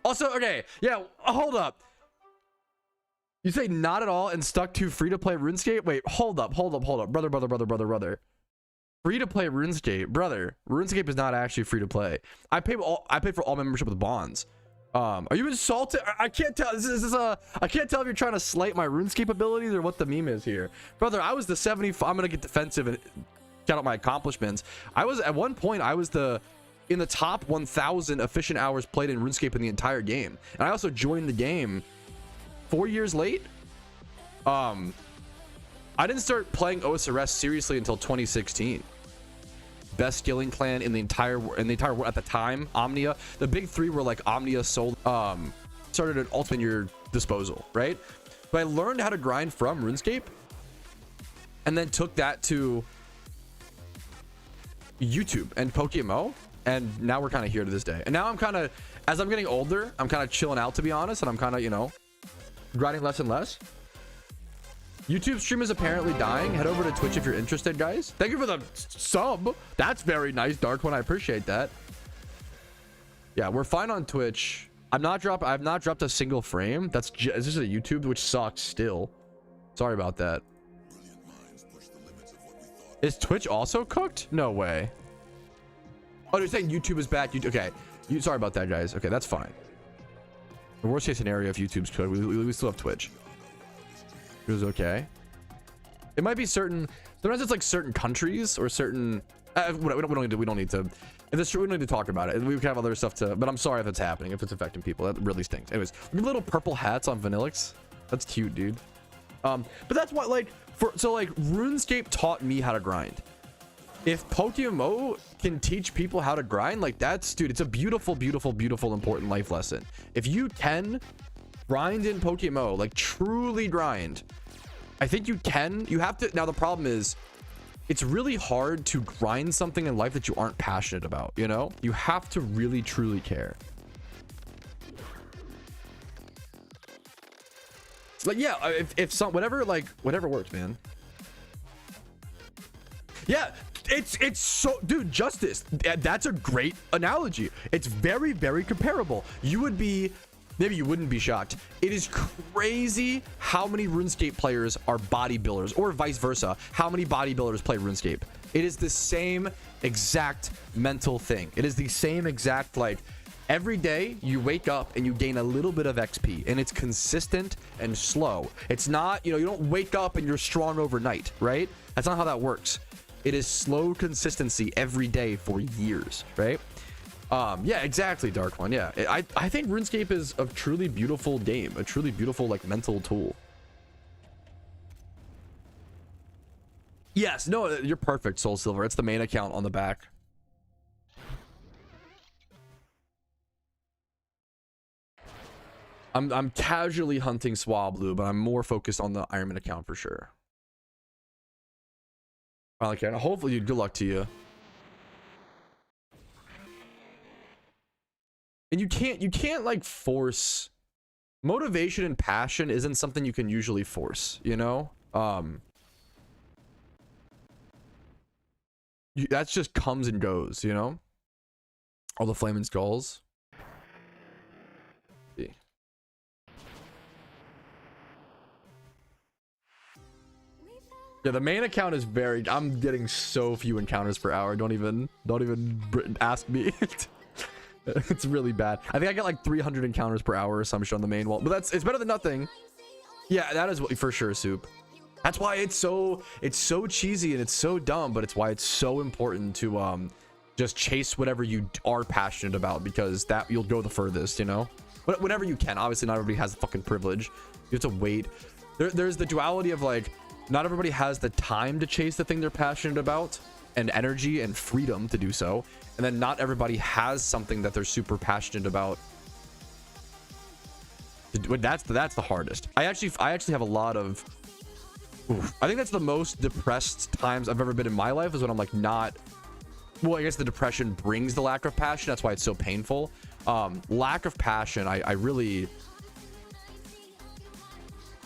Also, okay, yeah, hold up. You say not at all and stuck to free-to-play RuneScape? Wait, hold up. Brother. Free-to-play RuneScape. Brother, RuneScape is not actually free-to-play. I pay for all membership with bonds. Are you insulted? I can't tell. I can't tell if you're trying to slight my RuneScape abilities or what the meme is here. Brother, I was the 70. I'm going to get defensive and count out my accomplishments. At one point, I was the in the top 1,000 efficient hours played in RuneScape in the entire game. And I also joined the game 4 years late. I didn't start playing OSRS seriously until 2016. Best skilling clan in the entire world at the time. Omnia, the big three were like Omnia, Soul, started an ultimate in your disposal, right? But I learned how to grind from RuneScape, and then took that to YouTube and PokeMMO, and now we're kind of here to this day. And now I'm kind of, as I'm getting older, I'm kind of chilling out, to be honest, and I'm kind of, you know, grinding less and less. YouTube stream is apparently dying. Head over to Twitch if you're interested, guys. Thank you for the sub. That's very nice, Dark One. I appreciate that. Yeah, we're fine on Twitch. I've not dropped a single frame. This is a YouTube, which sucks still. Sorry about that. Is Twitch also cooked? No way. Oh, you're saying YouTube is back. Okay. Sorry about that, guys. Okay, that's fine. The worst case scenario if YouTube's cooked, we still have Twitch. It was okay. It might be certain. Sometimes it's like certain countries or certain. We don't need to. If it's true, we don't need to talk about it. We can have other stuff to. But I'm sorry if it's happening. If it's affecting people, that really stinks. Anyways, little purple hats on Vanillix. That's cute, dude. But that's what like like RuneScape taught me how to grind. If PokeMMO can teach people how to grind, like that's, dude, it's a beautiful, beautiful, beautiful, important life lesson. If you can grind in PokeMMO, like truly grind, I think you can. You have to. Now the problem is, it's really hard to grind something in life that you aren't passionate about. You know, you have to really truly care. It's like, yeah, if some whatever works, man. Yeah, it's so, dude, justice. That's a great analogy. It's very, very comparable. You would be, maybe you wouldn't be shocked. It is crazy how many RuneScape players are bodybuilders, or vice versa. How many bodybuilders play RuneScape? It is the same exact mental thing. It is the same exact, like, every day you wake up and you gain a little bit of XP, and it's consistent and slow. It's not, you know, you don't wake up and you're strong overnight, right? That's not how that works. It is slow consistency every day for years, right? Yeah, exactly, Dark One. Yeah, I think RuneScape is a truly beautiful game, a truly beautiful, like, mental tool. Yes, no, you're perfect, Soul Silver. It's the main account on the back. I'm casually hunting Swablu, but I'm more focused on the IronMan account for sure. Okay, hopefully, dude, good luck to you. And you can't like force. Motivation and passion isn't something you can usually force, you know? That just comes and goes, you know? All the flaming skulls. See. Yeah, the main account is very, I'm getting so few encounters per hour. Don't even ask me. It's really bad. I think I get like 300 encounters per hour or some shit on the main wall, but it's better than nothing. Yeah, that is for sure, Soup. That's why it's so cheesy and it's so dumb, but it's why it's so important to just chase whatever you are passionate about, because that you'll go the furthest, you know? But whenever you can. Obviously not everybody has the fucking privilege. You have to wait. There's the duality of like, not everybody has the time to chase the thing they're passionate about, and energy and freedom to do so, and then not everybody has something that they're super passionate about. That's the hardest. I actually have a lot of, I think that's the most depressed times I've ever been in my life, is when I'm like not, well, I guess the depression brings the lack of passion. That's why it's so painful. Lack of passion,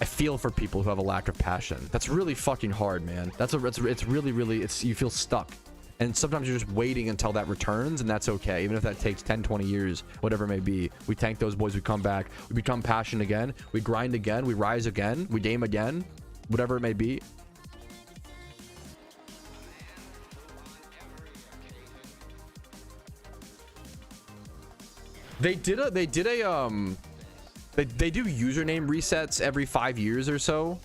I feel for people who have a lack of passion. That's really fucking hard, man. It's really, you feel stuck. And sometimes you're just waiting until that returns, and that's okay. Even if that takes 10, 20 years, whatever it may be. We tank those boys, we come back, we become passionate again, we grind again, we rise again, we game again, whatever it may be. They do username resets every 5 years or so.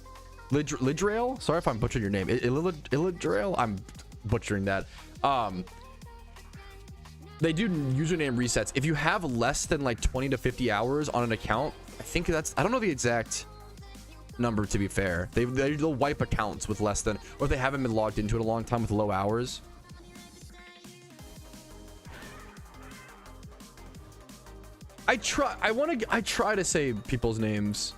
Lidrail? Sorry if I'm butchering your name. Illidrail? I'm butchering that. they do username resets. If you have less than like 20 to 50 hours on an account, I think that's, I don't know the exact number, to be fair. They'll wipe accounts with less than, or if they haven't been logged into it a long time with low hours. I try to say people's names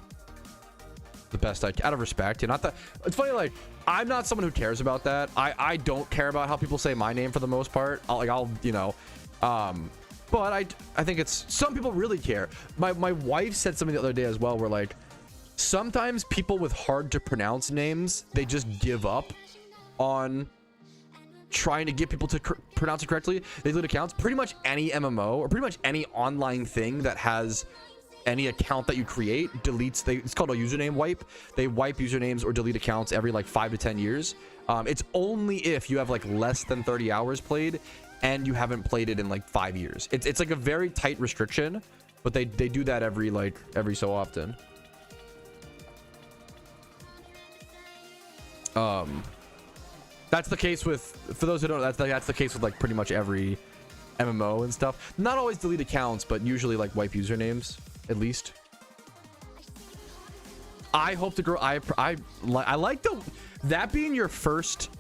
the best I can, out of respect. Not that it's funny, like I'm not someone who cares about that. I don't care about how people say my name for the most part. I'll you know, but I think it's, some people really care. My wife said something the other day as well, where like sometimes people with hard to pronounce names, they just give up on trying to get people to pronounce it correctly. They delete accounts. Pretty much any MMO or pretty much any online thing that has any account that you create deletes. It's called a username wipe. They wipe usernames or delete accounts every like 5 to 10 years. It's only if you have like less than 30 hours played and you haven't played it in like 5 years. It's like a very tight restriction, but they do that every so often. That's the case with, for those who don't know, that's the case with like pretty much every MMO and stuff. Not always delete accounts, but usually like wipe usernames at least. I hope to grow. I like that being your first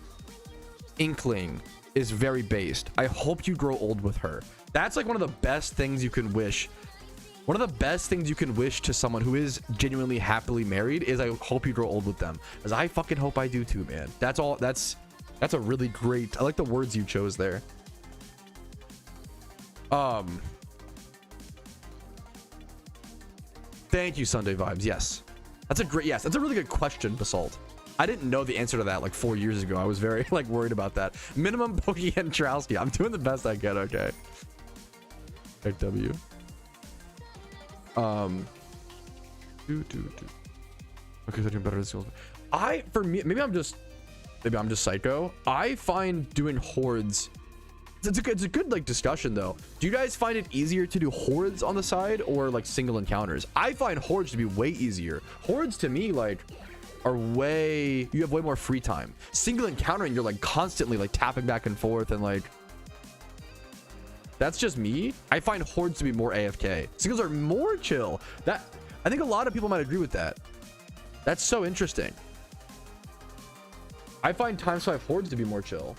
inkling is very based. I hope you grow old with her. That's like one of the best things you can wish. One of the best things you can wish to someone who is genuinely happily married is I hope you grow old with them. As I fucking hope I do too, man. That's all. That's a really great. I like the words you chose there. Thank you, Sunday Vibes. Yes. That's a great, yes, that's a really good question, Basalt. I didn't know the answer to that like 4 years ago. I was very like worried about that. Minimum Pokeyen Patrouski. I'm doing the best I can, okay. W. Okay, they're doing better than skills. For me, maybe I'm just psycho. I find doing hordes, it's a good like discussion though. Do you guys find it easier to do hordes on the side or like single encounters? I find hordes to be way easier. Hordes to me like are you have way more free time. Single encountering, you're like constantly like tapping back and forth, and like that's just me. I find hordes to be more AFK. Singles are more chill. That, I think a lot of people might agree with that. That's so interesting. I find times 5 hordes to be more chill.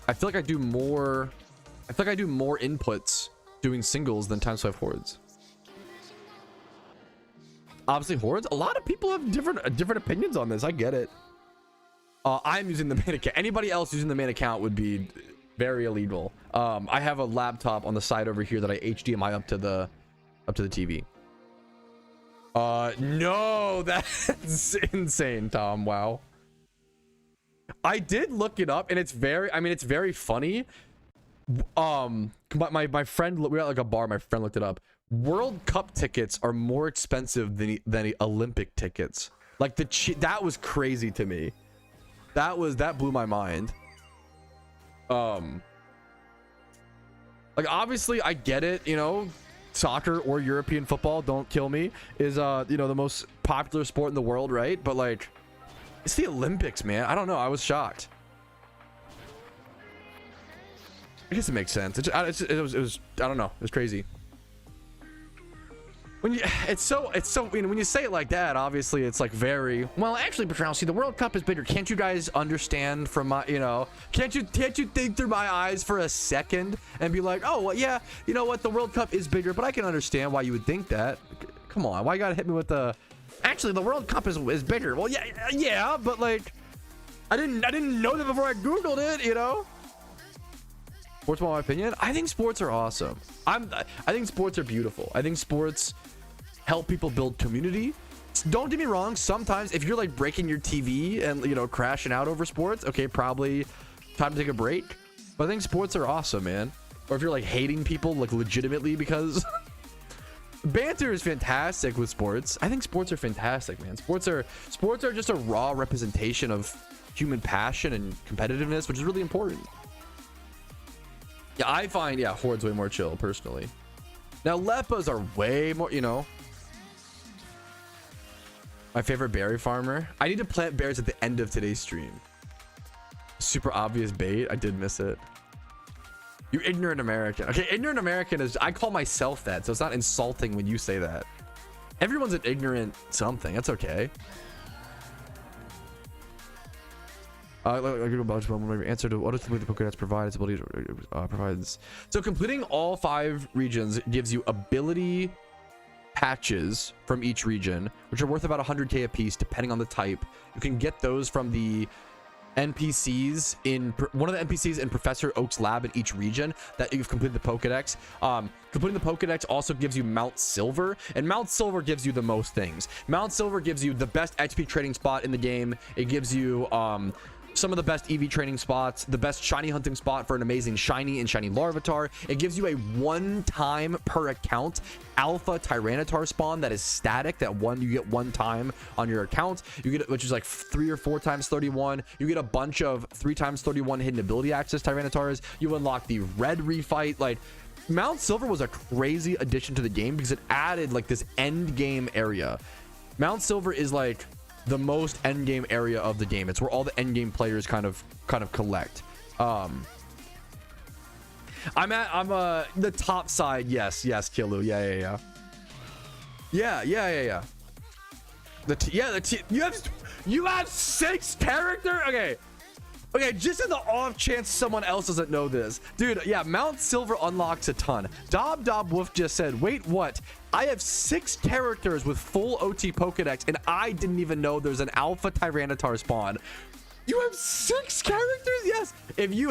I feel like I do more inputs doing singles than times 5 hordes. Obviously hordes, a lot of people have different opinions on this. I get it. I'm using the main account. Anybody else using the main account would be very illegal. I have a laptop on the side over here that I HDMI up to the TV. No, that's insane, Tom. Wow. I did look it up, and it's very funny. My friend, we were at like a bar, my friend looked it up. World Cup tickets are more expensive than the Olympic tickets. Like that was crazy to me. That blew my mind. Like obviously I get it, you know, soccer or European football, don't kill me, is you know, the most popular sport in the world, right? But like it's the Olympics, man. I don't know, I was shocked. I guess it makes sense. It was I don't know, it was crazy. It's so you know, when you say it like that, obviously it's like very well. Actually, Patrouski, the World Cup is bigger. Can't you guys understand from my, you know? Can't you think through my eyes for a second and be like, oh well, yeah, you know what? The World Cup is bigger, but I can understand why you would think that. Come on, why you gotta hit me with the? Actually, the World Cup is bigger. Well, yeah, but like, I didn't know that before I Googled it, you know. Sports, my opinion. I think sports are awesome. I think sports are beautiful. I think sports help people build community. Don't get me wrong, sometimes if you're like breaking your TV and, you know, crashing out over sports, okay, probably time to take a break. But I think sports are awesome, man. Or if you're like hating people like legitimately, because banter is fantastic with sports. I think sports are fantastic, man. Sports are just a raw representation of human passion and competitiveness, which is really important. Yeah, I find hordes way more chill personally. Now Leppas are way more, you know. My favorite berry farmer. I need to plant berries at the end of today's stream. Super obvious bait. I did miss it. You ignorant American. Okay, ignorant American is, I call myself that, so it's not insulting when you say that. Everyone's an ignorant something. That's okay. Answer to what does the Pokedex provide? Its ability to provides. So completing all 5 regions gives you ability patches from each region, which are worth about 100k a piece, depending on the type. You can get those from the NPCs in one of the NPCs in Professor Oak's lab in each region that you've completed the Pokedex. Completing the Pokedex also gives you Mount Silver, and Mount Silver gives you the most things. Mount Silver gives you the best XP trading spot in the game. It gives you some of the best EV training spots, the best shiny hunting spot for an amazing shiny and shiny Larvitar. It gives you a 1 time per account alpha Tyranitar spawn that is static, that you get 1 time on your account. You get, which is like 3 or 4 times 31. You get a bunch of 3 times 31 hidden ability access Tyranitars. You unlock the red refight. Like, Mount Silver was a crazy addition to the game because it added like this end game area. Mount Silver is like the most end game area of the game. It's where all the end game players kind of collect. I'm the top side. Yes, Kilu. Yeah. You have 6 character. Okay, just in the off chance someone else doesn't know this, dude. Yeah, Mount Silver unlocks a ton. Dob Wolf just said, wait, what? I have 6 characters with full OT Pokedex, and I didn't even know there's an alpha Tyranitar spawn. You have 6 characters? Yes. If you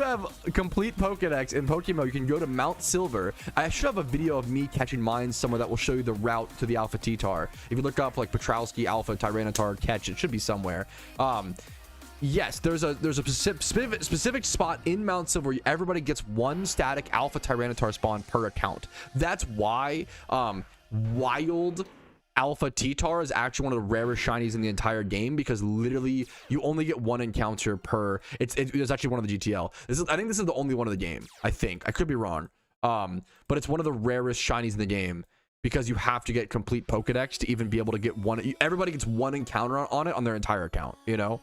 have complete Pokedex in PokeMMO, you can go to Mount Silver. I should have a video of me catching mines somewhere that will show you the route to the Alpha T-Tar. If you look up like Patrouski Alpha Tyranitar catch, it should be somewhere. Yes, there's a specific spot in Mount Silver where everybody gets 1 static alpha Tyranitar spawn per account. That's why wild alpha T-Tar is actually one of the rarest shinies in the entire game, because literally you only get 1 encounter per. It's actually one of the GTL. I think this is the only one of the game. I could be wrong. But it's one of the rarest shinies in the game, because you have to get complete Pokedex to even be able to get 1. Everybody gets 1 encounter on it on their entire account, you know.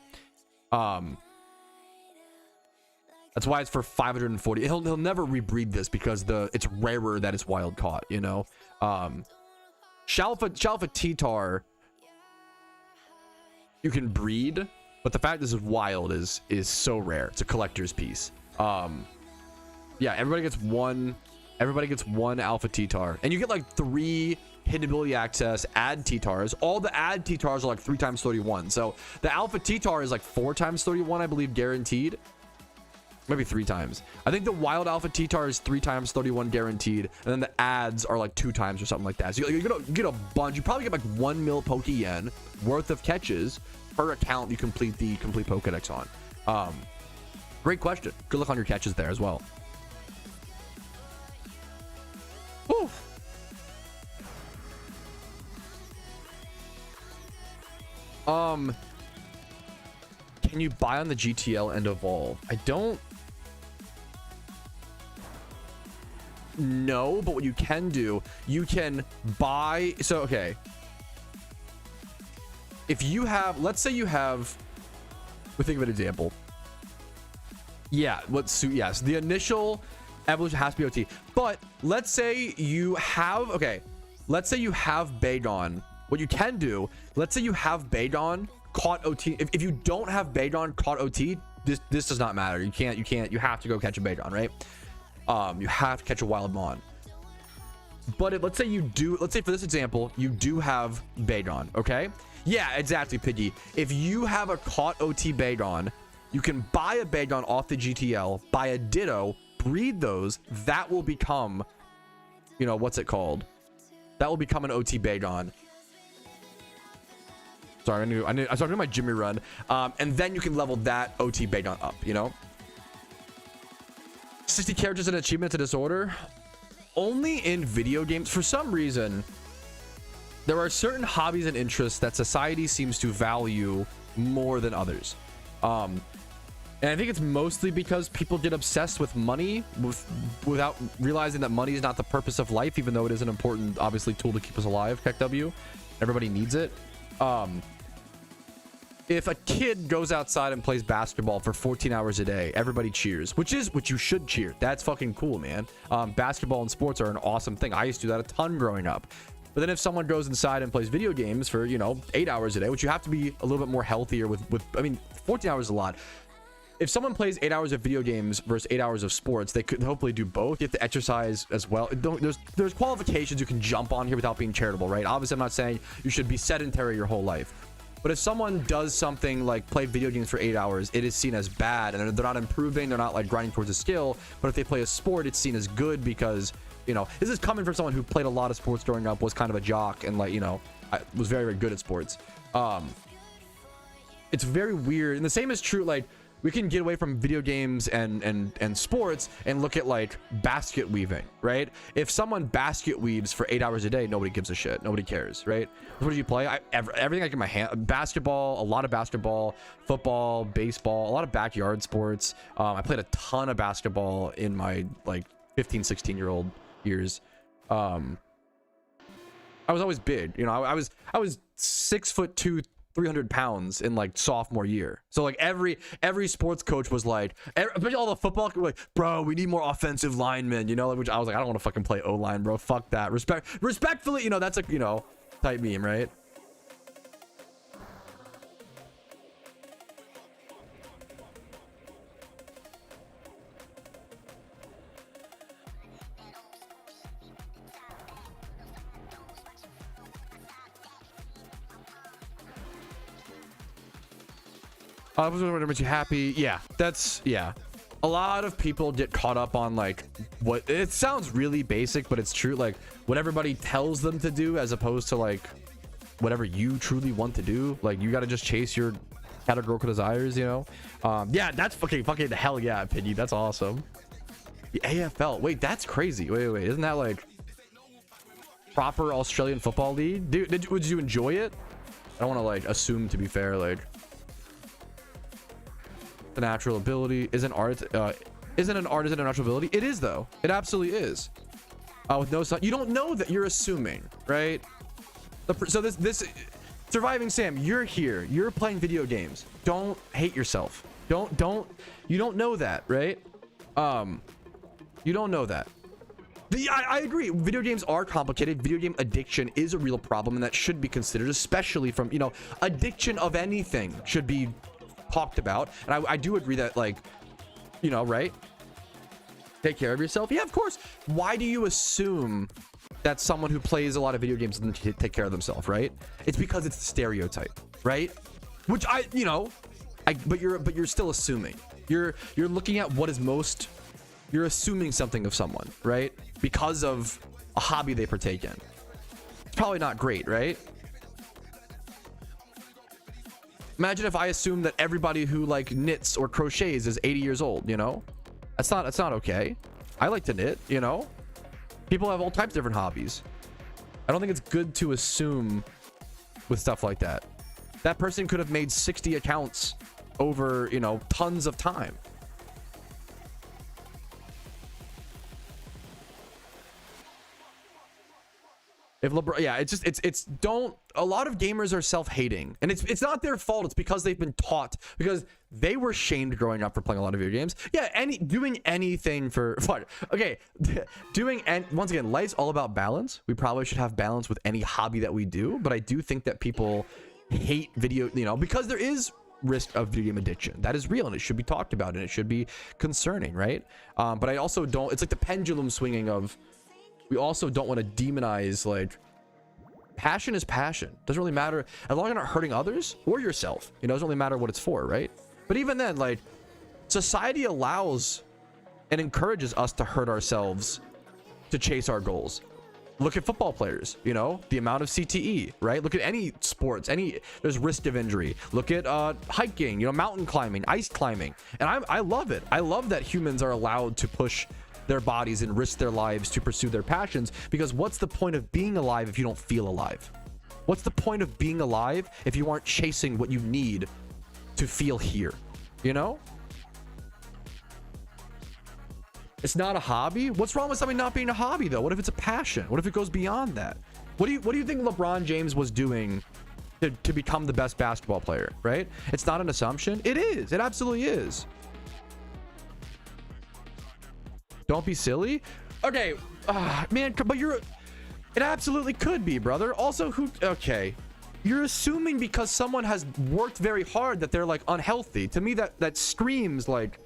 That's why it's for 540. He'll never rebreed this because it's rarer that it's wild caught, you know. Shalfa T-Tar you can breed, but the fact this is wild is so rare. It's a collector's piece. Yeah, everybody gets one alpha T-Tar, and you get like 3 hidden ability access add T-Tars. All the add T-Tars are like 3 times 31. So the alpha T-Tar is like 4 times 31, I believe, guaranteed. Maybe 3 times. I think the wild alpha T-Tar is 3 times 31 guaranteed, and then the adds are like 2 times or something like that. So you get a bunch. You probably get like 1 mil Pokeyen worth of catches per account you complete the complete Pokedex on. Great question. Good luck on your catches there as well. Whew. Can you buy on the GTL and evolve? I don't know, but what you can do, you can buy. So okay, if you have, let's say you have, we'll think of an example. Yeah, yes, the initial evolution has to be OT, but let's say you have, okay, let's say you have Bagon. What you can do, let's say you have Bagon caught OT. If you don't have Bagon caught OT, this does not matter. You have to go catch a Bagon, right? You have to catch a wild Mon. But let's say you do, let's say for this example, you do have Bagon, okay? Yeah, exactly, Piggy. If you have a caught OT Bagon, you can buy a Bagon off the GTL, buy a Ditto, breed those. That will become, you know, what's it called? That will become an OT Bagon. Sorry, I started doing my Jimmy run. And then you can level that OT Bagon up, you know? 60 characters in achievement to disorder. Only in video games. For some reason, there are certain hobbies and interests that society seems to value more than others. And I think it's mostly because people get obsessed with money without realizing that money is not the purpose of life, even though it is an important, obviously, tool to keep us alive. KW, everybody needs it. if a kid goes outside and plays basketball for 14 hours a day, everybody cheers, which you should cheer. That's fucking cool, man. Basketball and sports are an awesome thing. I used to do that a ton growing up. But then if someone goes inside and plays video games for, you know, 8 hours a day, which you have to be a little bit more healthier with I mean, 14 hours is a lot. If someone plays 8 hours of video games versus 8 hours of sports, they could hopefully do both. You have to exercise as well. There's qualifications you can jump on here without being charitable, right? Obviously, I'm not saying you should be sedentary your whole life. But if someone does something like play video games for 8 hours, it is seen as bad, and they're not improving. They're not like grinding towards a skill. But if they play a sport, it's seen as good because, you know, this is coming from someone who played a lot of sports growing up, was kind of a jock, and like, you know, I was very, very good at sports. It's very weird. And the same is true, like, we can get away from video games and sports and look at like basket weaving, right? If someone basket weaves for 8 hours a day, nobody gives a shit. Nobody cares, right? What do you play? Everything I get in my hand. Basketball, a lot of basketball, football, baseball, a lot of backyard sports. I played a ton of basketball in my like 15, 16-year-old years. I was always big, you know. I was 6'2", 300 pounds in like sophomore year. So like every sports coach was like, especially all the football, like, bro, we need more offensive linemen, you know, which I was like, I don't want to fucking play O-line, bro. Fuck that. Respectfully, you know, that's a, you know, type meme, right? What makes you happy? Yeah, yeah. A lot of people get caught up on like what it sounds really basic, but it's true. Like what everybody tells them to do, as opposed to like whatever you truly want to do. Like you got to just chase your categorical desires, you know. Yeah, that's fucking hell yeah, opinion. That's awesome. The AFL. Wait, that's crazy. Wait. Isn't that like proper Australian football league? Dude, would you enjoy it? I don't want to like assume, to be fair, like. The natural ability isn't art. Isn't an art? Isn't a natural ability? It is, though. It absolutely is. With no sun, you don't know that. You're assuming, right? So this surviving Sam, you're here. You're playing video games. Don't hate yourself. You don't know that, right? You don't know that. I agree. Video games are complicated. Video game addiction is a real problem, and that should be considered, especially from, you know, addiction of anything should be talked about. And I do agree that, like, you know, right, take care of yourself. Yeah, of course. Why do you assume that someone who plays a lot of video games doesn't take care of themselves, right? It's because it's the stereotype, right? Which but you're still assuming. You're looking at what is most, you're assuming something of someone, right? Because of a hobby they partake in. It's probably not great, right? Imagine if I assume that everybody who like knits or crochets is 80 years old, you know? That's not okay. I like to knit, you know? People have all types of different hobbies. I don't think it's good to assume with stuff like that. That person could have made 60 accounts over, you know, tons of time. If LeBron, yeah, it's don't. A lot of gamers are self-hating, and it's not their fault. It's because they've been taught, because they were shamed growing up for playing a lot of video games. Yeah, doing anything for fun. Okay, once again, life's all about balance. We probably should have balance with any hobby that we do, but I do think that people hate video, you know, because there is risk of video game addiction. That is real, and it should be talked about, and it should be concerning, right? But I also don't. It's like the pendulum swinging of. We also don't want to demonize, like, passion is passion. Doesn't really matter as long as you're not hurting others or yourself. You know, it doesn't really matter what it's for, right? But even then, like, society allows and encourages us to hurt ourselves to chase our goals. Look at football players, you know, the amount of CTE, right? Look at any sports, there's risk of injury. Look at hiking, you know, mountain climbing, ice climbing. And I love it. I love that humans are allowed to push their bodies and risk their lives to pursue their passions, because what's the point of being alive if you don't feel alive? What's the point of being alive if you aren't chasing what you need to feel here? You know, it's not a hobby. What's wrong with something not being a hobby, though? What if it's a passion? What if it goes beyond that? What do you think LeBron James was doing to become the best basketball player, right? It's not an assumption. It is. It absolutely is. Don't be silly. Okay, man, but it absolutely could be, brother. Also, okay, you're assuming because someone has worked very hard that they're like unhealthy. To me, that screams like,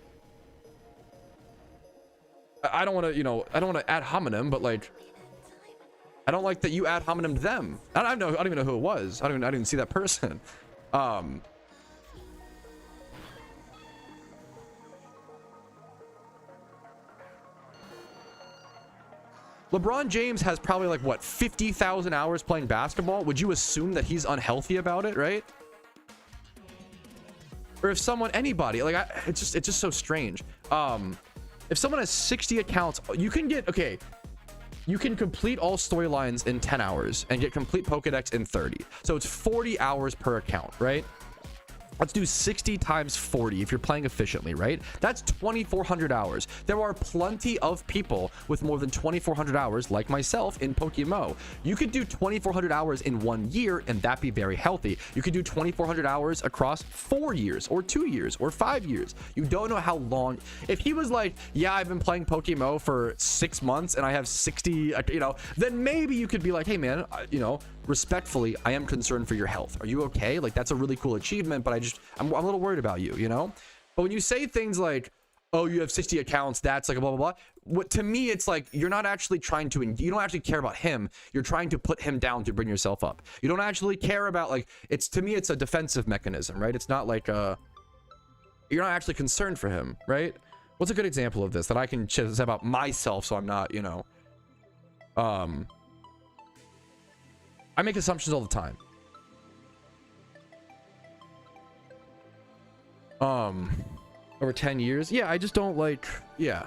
I don't want to, I don't want to ad hominem, but like, I don't like that you ad hominem to them. I don't even know who it was. I didn't even see that person. LeBron James has probably like what 50,000 hours playing basketball. Would you assume that he's unhealthy about it, right? Or if anybody like, it's just so strange. If someone has 60 accounts, you can complete all storylines in 10 hours and get complete Pokedex in 30. So it's 40 hours per account, right? Let's do 60 times 40 if you're playing efficiently, right? That's 2,400 hours. There are plenty of people with more than 2,400 hours, like myself, in PokeMMO. You could do 2,400 hours in 1 year, and that be very healthy. You could do 2,400 hours across 4 years, or 2 years, or 5 years. You don't know how long. If he was like, yeah, I've been playing PokeMMO for 6 months, and I have 60, then maybe you could be like, hey, man, respectfully, I am concerned for your health. Are you okay? Like, that's a really cool achievement, but I'm a little worried about you, But when you say things like, oh, you have 60 accounts, that's like a blah, blah, blah. To me, it's like, you're not actually you don't actually care about him. You're trying to put him down to bring yourself up. You don't actually care about, like, to me, it's a defensive mechanism, right? It's not like, you're not actually concerned for him, right? What's a good example of this that I can say about myself so I'm not, I make assumptions all the time. Over 10 years. Yeah, I just don't like, yeah.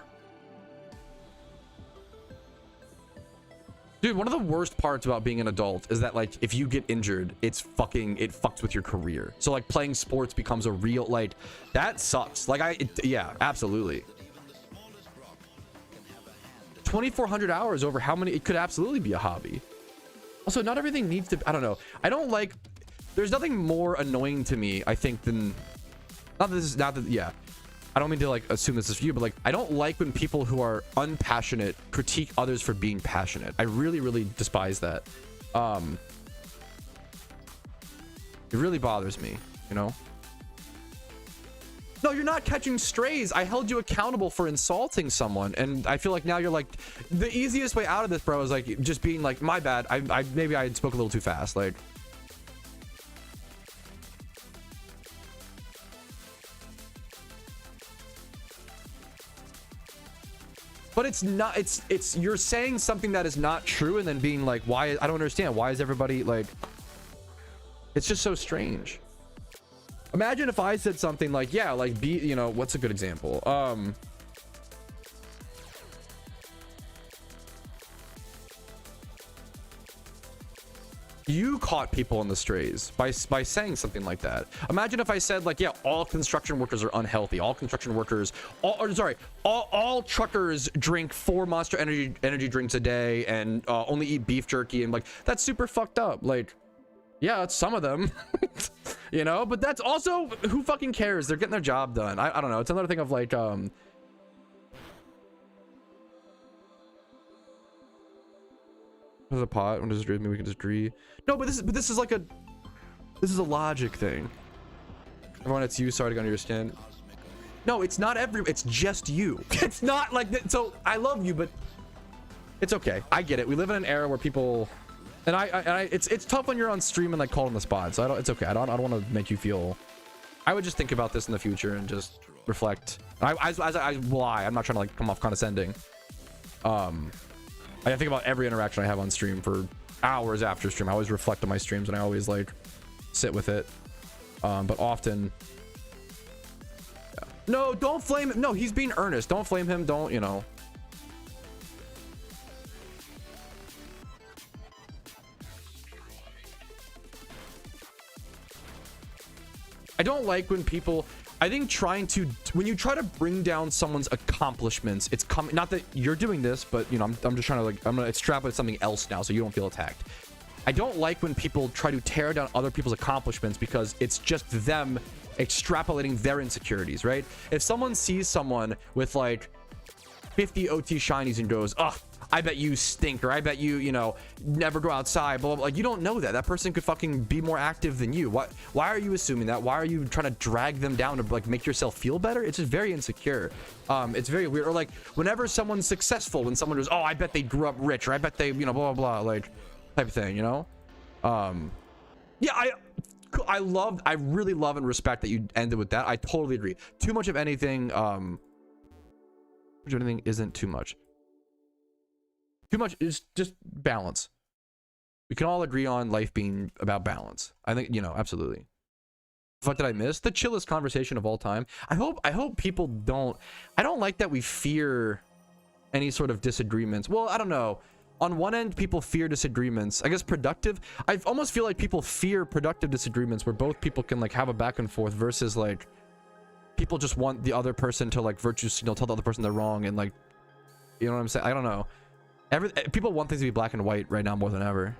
Dude, one of the worst parts about being an adult is that, like, if you get injured, it fucks with your career. So, like, playing sports becomes a real, like, that sucks. Like, yeah, absolutely. 2,400 hours over how many, it could absolutely be a hobby. Also, not everything needs to, I don't know. There's nothing more annoying to me, I think, than, yeah. I don't mean to, like, assume this is for you, but, like, I don't like when people who are unpassionate critique others for being passionate. I really, really despise that. It really bothers me, No, you're not catching strays. I held you accountable for insulting someone, and I feel like now you're like, the easiest way out of this, bro, is like just being like, my bad. Maybe I spoke a little too fast. Like, but it's not. It's you're saying something that is not true, and then being like, why? I don't understand. Why is everybody like? It's just so strange. Imagine if I said something like, yeah, like, what's a good example? You caught people in the strays by saying something like that. Imagine if I said, like, yeah, all construction workers are unhealthy. All construction workers, all truckers drink 4 Monster energy drinks a day and only eat beef jerky, and like, that's super fucked up. Like, yeah, it's some of them, but that's also, who fucking cares? They're getting their job done. I don't know. It's another thing of like, there's a pot. When does maybe we can just agree. No, but this is like this is a logic thing. Everyone, it's you. Sorry to go under your skin. No, it's not it's just you. It's not like that. So I love you, but it's okay. I get it. We live in an era where people, and it's tough when you're on stream and like called on the spot. So it's okay. I don't want to make you feel. I would just think about this in the future and just reflect. I lie. I'm not trying to like come off condescending. I think about every interaction I have on stream for hours after stream. I always reflect on my streams and I always like sit with it. But often, yeah. No, don't flame him. No, he's being earnest. Don't flame him. Don't, I don't like when people, I think when you try to bring down someone's accomplishments, it's coming, not that you're doing this, but I'm just trying to like, I'm gonna extrapolate something else now so you don't feel attacked. I don't like when people try to tear down other people's accomplishments because it's just them extrapolating their insecurities, right? If someone sees someone with like 50 OT shinies and goes, oh, I bet you stink, or I bet you, you know, never go outside, blah, blah, blah. Like, you don't know that. That person could fucking be more active than you. Why are you assuming that? Why are you trying to drag them down to like make yourself feel better? It's just very insecure. It's very weird. Or like whenever someone's successful, when someone goes, oh, I bet they grew up rich, or I bet they, you know, blah, blah, blah, like type of thing, you know? Yeah, I really love and respect that you ended with that. I totally agree. Too much of anything, isn't too much. Too much is just balance. We can all agree on life being about balance. I think, you know, absolutely. What did I miss? The chillest conversation of all time. I hope people don't. I don't like that we fear any sort of disagreements. Well, I don't know. On one end, people fear disagreements. I guess productive. I almost feel like people fear productive disagreements where both people can like have a back and forth versus like people just want the other person to like virtue signal, tell the other person they're wrong, and like, you know what I'm saying? I don't know. People want things to be black and white right now more than ever.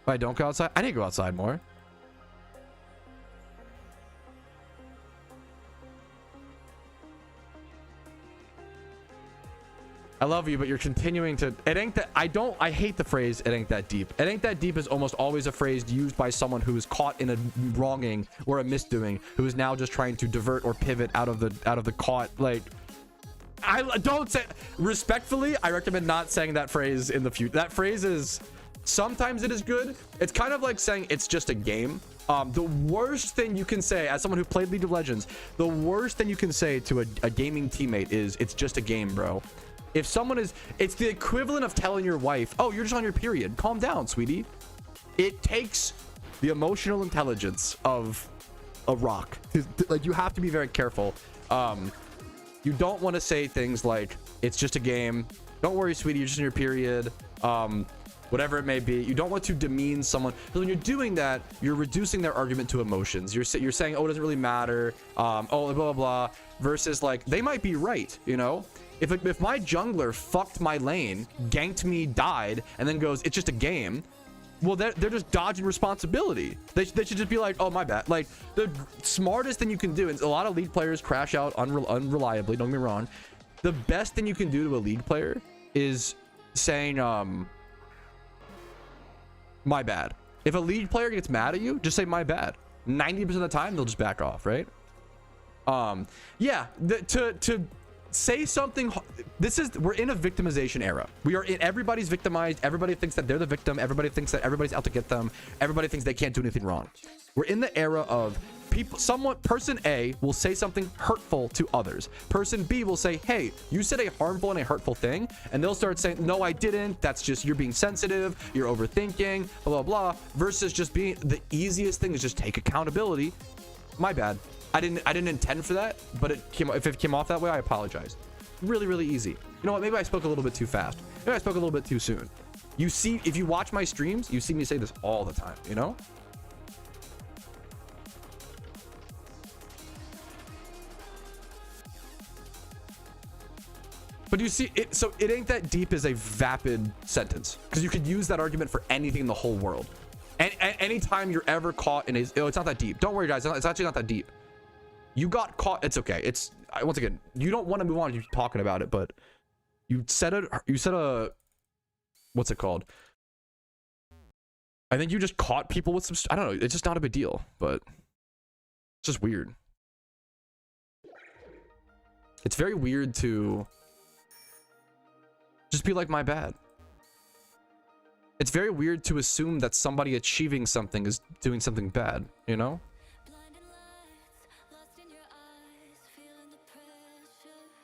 If I don't go outside, I need to go outside more. I love you, but you're continuing to. It ain't that. I hate the phrase, it ain't that deep. It ain't that deep is almost always a phrase used by someone who is caught in a wronging or a misdoing, who is now just trying to divert or pivot out of the caught. Like, I don't say, respectfully, I recommend not saying that phrase in the future. That phrase is, sometimes it is good. It's kind of like saying it's just a game. The worst thing you can say, as someone who played League of Legends, the worst thing you can say to a gaming teammate is, it's just a game, bro. If someone is, it's the equivalent of telling your wife, oh, you're just on your period. Calm down, sweetie. It takes the emotional intelligence of a rock. Like, you have to be very careful. You don't want to say things like, it's just a game. Don't worry, sweetie, you're just in your period. Whatever it may be. You don't want to demean someone. Because when you're doing that, you're reducing their argument to emotions. You're saying, oh, it doesn't really matter. Oh, blah, blah, blah. Versus, like, they might be right, you know? If my jungler fucked my lane, ganked me, died, and then goes, it's just a game, well, they're just dodging responsibility. They should just be like, oh, my bad. Like, the smartest thing you can do, and a lot of League players crash out unreliably, don't get me wrong. The best thing you can do to a League player is saying, my bad. If a League player gets mad at you, just say my bad. 90% of the time, they'll just back off, right? Yeah, to say something. We're in a victimization era. Everybody's victimized. Everybody thinks that they're the victim. Everybody thinks that everybody's out to get them. Everybody thinks they can't do anything wrong. We're in the era of person A will say something hurtful to others. Person B will say, hey, you said a harmful and a hurtful thing, and they'll start saying, no, I didn't. That's just, you're being sensitive, you're overthinking, blah, blah, blah. Versus just being, the easiest thing is just take accountability. My bad. I didn't intend for that, but if it came off that way, I apologize. Really, really easy. You know what? Maybe I spoke a little bit too fast. Maybe I spoke a little bit too soon. You see, if you watch my streams, you see me say this all the time, you know? But you see, so it ain't that deep is a vapid sentence, because you could use that argument for anything in the whole world. And anytime you're ever caught in it's not that deep. Don't worry, guys. It's actually not that deep. You got caught. It's okay. Once again, you don't want to move on. You're talking about it, but you said a, what's it called? I think you just caught people with some, I don't know. It's just not a big deal, but it's just weird. It's very weird to just be like, my bad. It's very weird to assume that somebody achieving something is doing something bad, you know?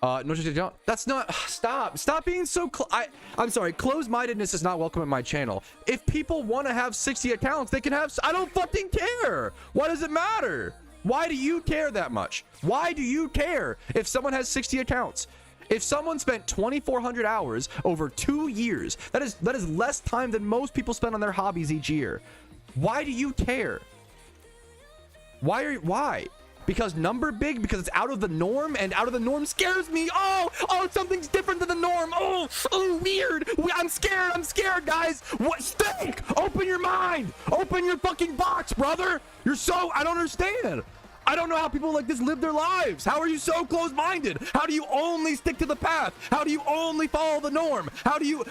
No, that's not, stop being so, I'm sorry, closed-mindedness is not welcome in my channel. If people want to have 60 accounts, they can have, I don't fucking care. Why does it matter? Why do you care that much? Why do you care if someone has 60 accounts? If someone spent 2,400 hours over 2 years, that is less time than most people spend on their hobbies each year. Why do you care? Why? because number big, because it's out of the norm, and out of the norm scares me. Oh, something's different than the norm. Oh, weird. I'm scared, guys. What? Think. Open your mind. Open your fucking box, brother. I don't understand. I don't know how people like this live their lives. How are you so close-minded? How do you only stick to the path? How do you only follow the norm? How do you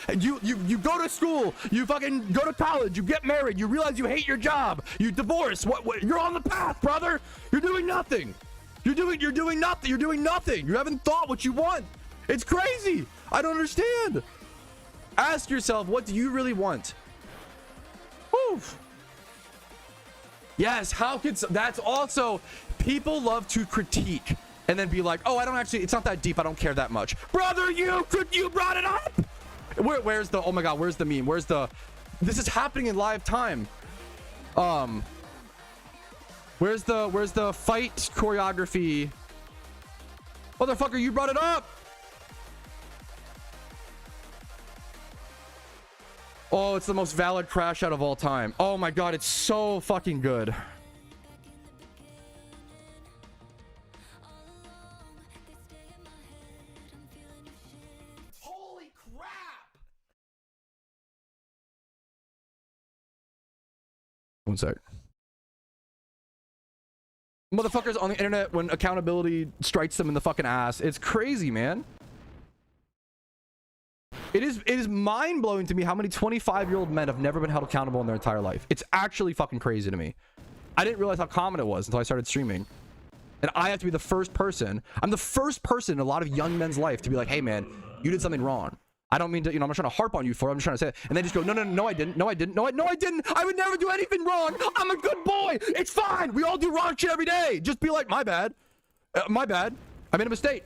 go to school, you fucking go to college, you get married, you realize you hate your job, you divorce. What you're on the path, brother. You're doing nothing. You're doing nothing. You're doing nothing. You haven't thought what you want. It's crazy. I don't understand. Ask yourself, what do you really want? Whew. Yes, how could that's also people love to critique and then be like, oh, it's not that deep, I don't care that much. Brother, you brought it up. Where's the, oh my god, where's the meme? This is happening in live time. Where's the fight choreography? Motherfucker, you brought it up. Oh, it's the most valid crash out of all time. Oh my god, it's so fucking good. Holy crap! One sec. Motherfuckers on the internet when accountability strikes them in the fucking ass. It's crazy, man. It is mind-blowing to me how many 25-year-old men have never been held accountable in their entire life. It's actually fucking crazy to me. I didn't realize how common it was until I started streaming. And I have to be the first person. I'm the first person in a lot of young men's life to be like, hey man, you did something wrong. I don't mean to, I'm not trying to harp on you for it. I'm just trying to say it. And they just go, no, I didn't. No, I didn't. No, I didn't. I would never do anything wrong. I'm a good boy. It's fine. We all do wrong shit every day. Just be like, my bad. My bad. I made a mistake.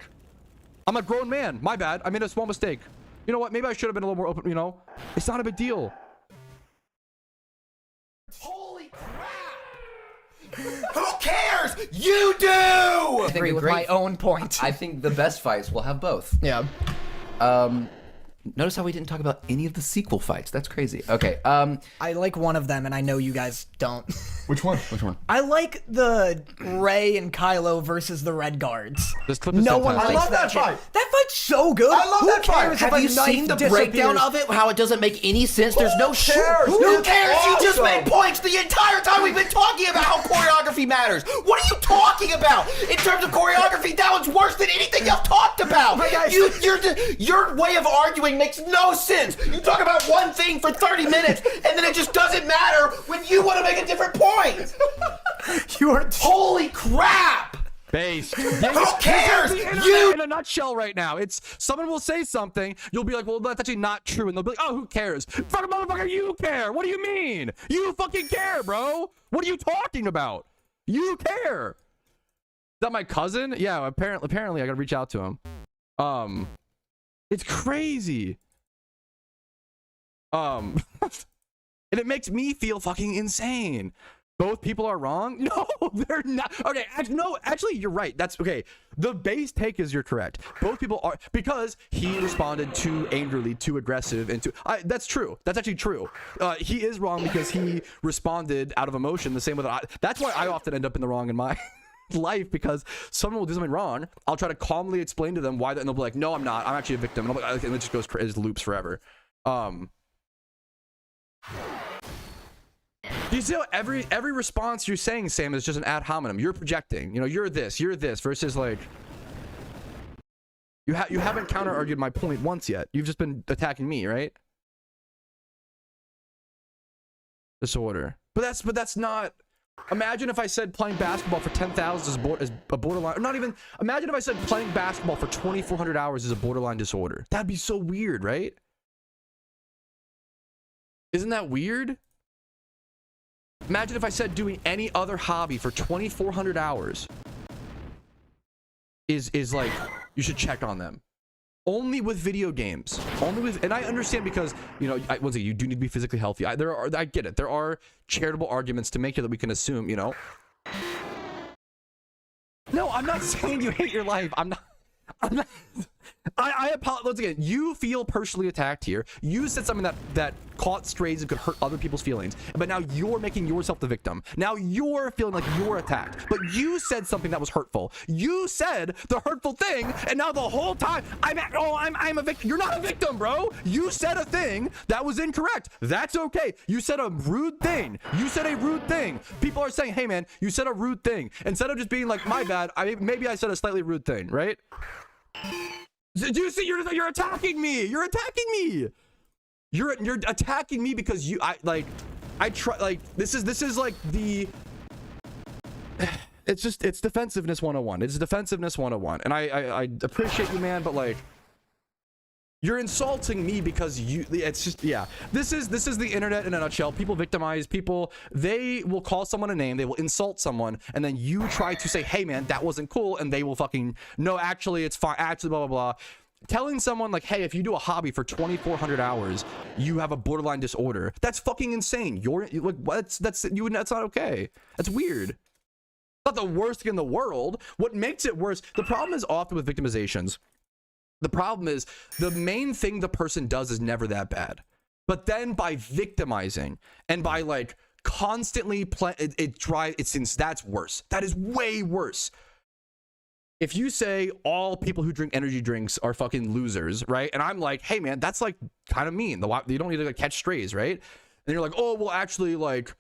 I'm a grown man. My bad. I made a small mistake. You know what? Maybe I should have been a little more open, It's not a big deal. Holy crap! Who cares? You do! I Agree with my own point. I think the best fights will have both. Yeah. Notice how we didn't talk about any of the sequel fights. That's crazy. Okay. I like one of them, and I know you guys don't. Which one? I like the Ray and Kylo versus the Red Guards. This clip is No one fantastic. likes I love that shit. fight. That fight's so good. I love Who that fight. cares if have a you knife seen the breakdown disappears? of it? How it doesn't make any sense? There's no shoot. Who cares? You just Awesome. made points the entire time we've been talking about how choreography matters. What are you talking about? In terms of choreography, that one's worse than anything you've talked about. But guys- Your way of arguing makes no sense. You talk about one thing for 30 minutes, and then it just doesn't matter when you want to make a different point. You are Holy crap! Based. Who cares? You in a nutshell right now. It's someone will say something, you'll be like, well, that's actually not true, and they'll be like, oh, who cares? Fucking motherfucker, you care. What do you mean? You fucking care, bro. What are you talking about? You care. Is that my cousin? Yeah, apparently I gotta reach out to him. It's crazy. And it makes me feel fucking insane. Both people are wrong? No, they're not. Okay, actually, you're right. That's okay. The base take is you're correct. Both people are, because he responded too angrily, too aggressive, and that's true. That's actually true. He is wrong because he responded out of emotion the same way that that's why I often end up in the wrong in my life, because someone will do something wrong. I'll try to calmly explain to them why that, and they'll be like, no, I'm not. I'm actually a victim. And I'm like, and it just goes, it just loops forever. Do you see how every response you're saying, Sam, is just an ad hominem? You're projecting. You're this versus like you haven't counter argued my point once yet. You've just been attacking me, right? Disorder. But that's not. Imagine if I said playing basketball for 10,000 is a borderline. Or not even. Imagine if I said playing basketball for 2,400 hours is a borderline disorder. That'd be so weird, right? Isn't that weird? Imagine if I said doing any other hobby for 2,400 hours is like, you should check on them. Only with video games. Only with, and I understand because, once again, you do need to be physically healthy. I get it. There are charitable arguments to make here that we can assume, No, I'm not saying you hate your life. I'm not. I apologize once again. You feel personally attacked here. You said something that caught strays and could hurt other people's feelings, but now you're making yourself the victim. Now you're feeling like you're attacked, but you said something that was hurtful. You said the hurtful thing, and now the whole time I'm a victim. You're not a victim, bro. You said a thing that was incorrect. That's okay. You said a rude thing. You said a rude thing. People are saying, hey man, you said a rude thing. Instead of just being like, my bad, maybe I said a slightly rude thing, right? Do you see? You're attacking me. You're attacking me. You're attacking me because this is like the. It's defensiveness 101. It's defensiveness 101, and I appreciate you, man, but like. You're insulting me because it's just, yeah. This is the internet in a nutshell. People victimize people. They will call someone a name. They will insult someone. And then you try to say, hey man, that wasn't cool. And they will fucking, no, actually it's fine. Actually, blah, blah, blah. Telling someone like, hey, if you do a hobby for 2,400 hours, you have a borderline disorder. That's fucking insane. You're like, that's not okay. That's weird. Not the worst thing in the world. What makes it worse, the problem is often with victimizations. The problem is the main thing the person does is never that bad. But then by victimizing and by like constantly that's worse. That is way worse. If you say all people who drink energy drinks are fucking losers, right? And I'm like, hey man, that's like kind of mean. You don't need to like catch strays, right? And you're like, oh, well, actually, like,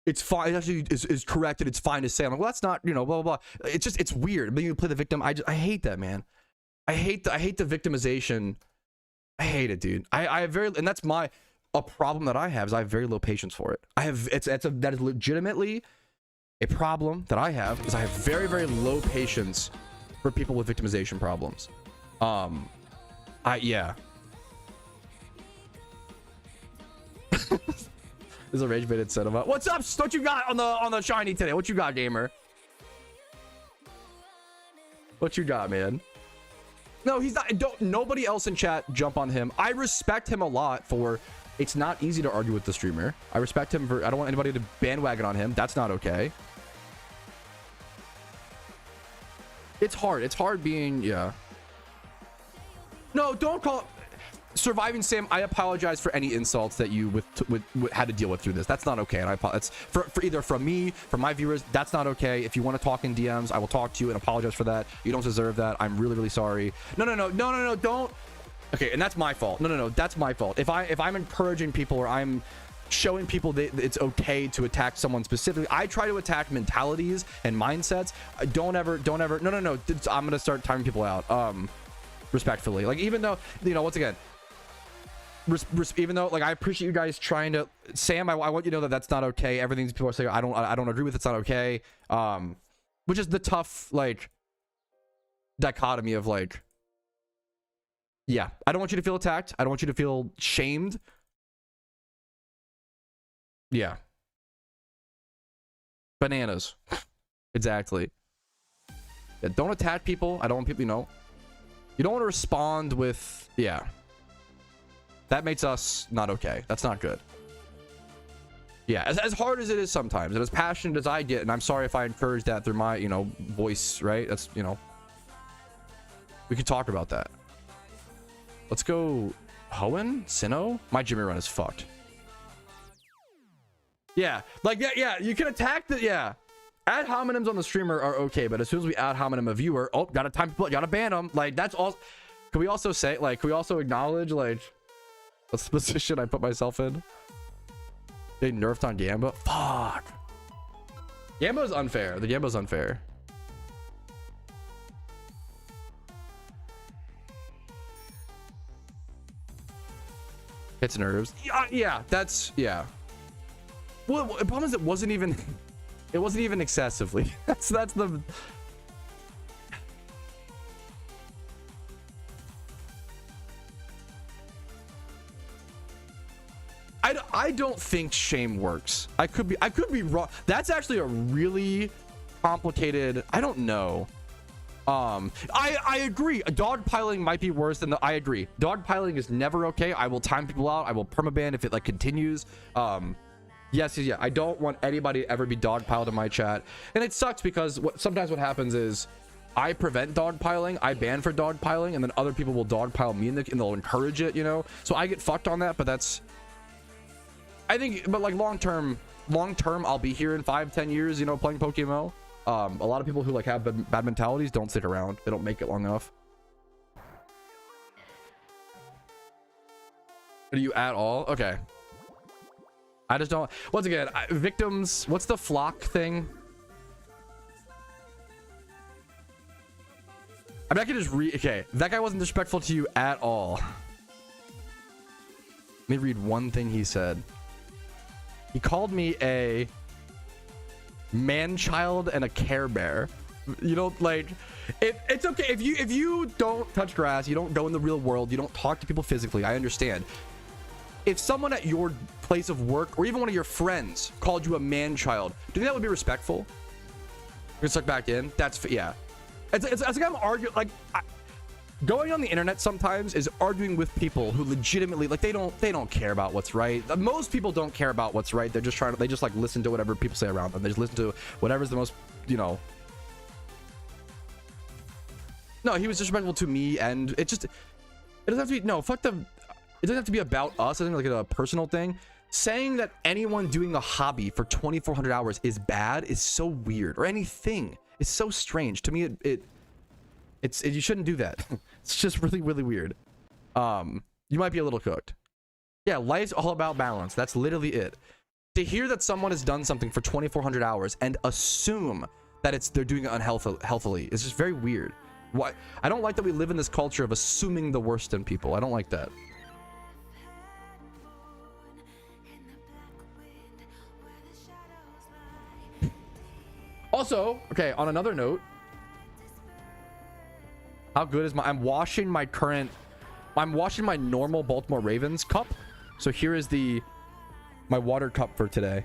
it's fine. It actually is correct and it's fine to say. I'm like, well, that's not, you know, blah, blah, blah. It's weird. But you play the victim. I hate that, man. I hate the victimization. I hate it, dude. I have and that's a problem that I have is I have very low patience for it. That is legitimately a problem that I have is I have very, very low patience for people with victimization problems. Yeah. This is a rage baited cinema. What's up? What you got on the shiny today? What you got, gamer? What you got, man? No, he's not. Nobody else in chat jump on him. I respect him a lot for. It's not easy to argue with the streamer. I respect him for. I don't want anybody to bandwagon on him. That's not okay. It's hard. It's hard being. Yeah. No, don't call. Surviving Sam, I apologize for any insults that you had to deal with through this. That's not okay, and I apologize for either from me, from my viewers. That's not okay. If you want to talk in DMs, I will talk to you and apologize for that. You don't deserve that. I'm really, really sorry. No, don't. Okay, and that's my fault. No, that's my fault. If I'm encouraging people or I'm showing people that it's okay to attack someone specifically, I try to attack mentalities and mindsets. Don't ever. No. I'm gonna start timing people out. Respectfully, like even though once again. Even though like I appreciate you guys trying to Sam, I want you to know that that's not okay. Everything people are saying I don't agree with. It's not okay. Which is the tough like dichotomy of like, yeah, I don't want you to feel attacked. I don't want you to feel shamed. Yeah, bananas. Exactly. Yeah, don't attack people. I don't want people, you don't want to respond with, yeah. That makes us not okay. That's not good. Yeah, as hard as it is sometimes, and as passionate as I get, and I'm sorry if I encourage that through my, voice, right? That's, we could talk about that. Let's go Hoenn? Sinnoh? My Jimmy run is fucked. Yeah, like, yeah, you can attack the, yeah. Ad hominems on the streamer are okay, but as soon as we ad hominem a viewer, oh, gotta ban them. Like, that's all. Can we also say, like, can we also acknowledge, like, what's the position I put myself in? They nerfed on Gamba? Fuck. Gamba's unfair. The Gamba's unfair. Hits nerves. Yeah, that's, yeah. Well, the problem is it wasn't even excessively. That's the... I don't think shame works. I could be wrong. That's actually a really complicated, I don't know. I agree. Dogpiling might be worse than I agree. Dogpiling is never okay. I will time people out. I will permaban if it like continues. Yes, yeah. I don't want anybody to ever be dogpiled in my chat. And it sucks because sometimes what happens is I prevent dogpiling, I ban for dogpiling, and then other people will dogpile me and they'll encourage it, you know? So I get fucked on that, but that's, I think, but like long term, I'll be here in 5-10 years, you know, playing PokeMMO. A lot of people who like have bad mentalities don't stick around. They don't make it long enough. Are you at all? Okay. I just don't, once again, victims, what's the flock thing? I mean, I can just read, okay, that guy wasn't disrespectful to you at all. Let me read one thing he said. He called me a man-child and a Care Bear. You know, like, it's okay if you don't touch grass, you don't go in the real world, you don't talk to people physically, I understand. If someone at your place of work or even one of your friends called you a man-child, do you think that would be respectful? You're stuck back in? That's, yeah. It's like I'm arguing, like, going on the internet sometimes is arguing with people who legitimately, like, they don't care about what's right. Most people don't care about what's right. They're just trying to, they just like listen to whatever people say around them. They just listen to whatever's the most, you know. No, he was disrespectful to me, and it doesn't have to be, no, fuck the, it doesn't have to be about us. I think like a personal thing. Saying that anyone doing a hobby for 2,400 hours is bad is so weird, or anything. It's so strange to me. You shouldn't do that. It's just really weird. You might be a little cooked. Yeah, life's all about balance. That's literally it. To hear that someone has done something for 2,400 hours and assume that they're doing it unhealthily is just very weird. Why? I don't like that we live in this culture of assuming the worst in people. I don't like that. Also, okay, on another note, how good is I'm washing my normal Baltimore Ravens cup. So here is my water cup for today.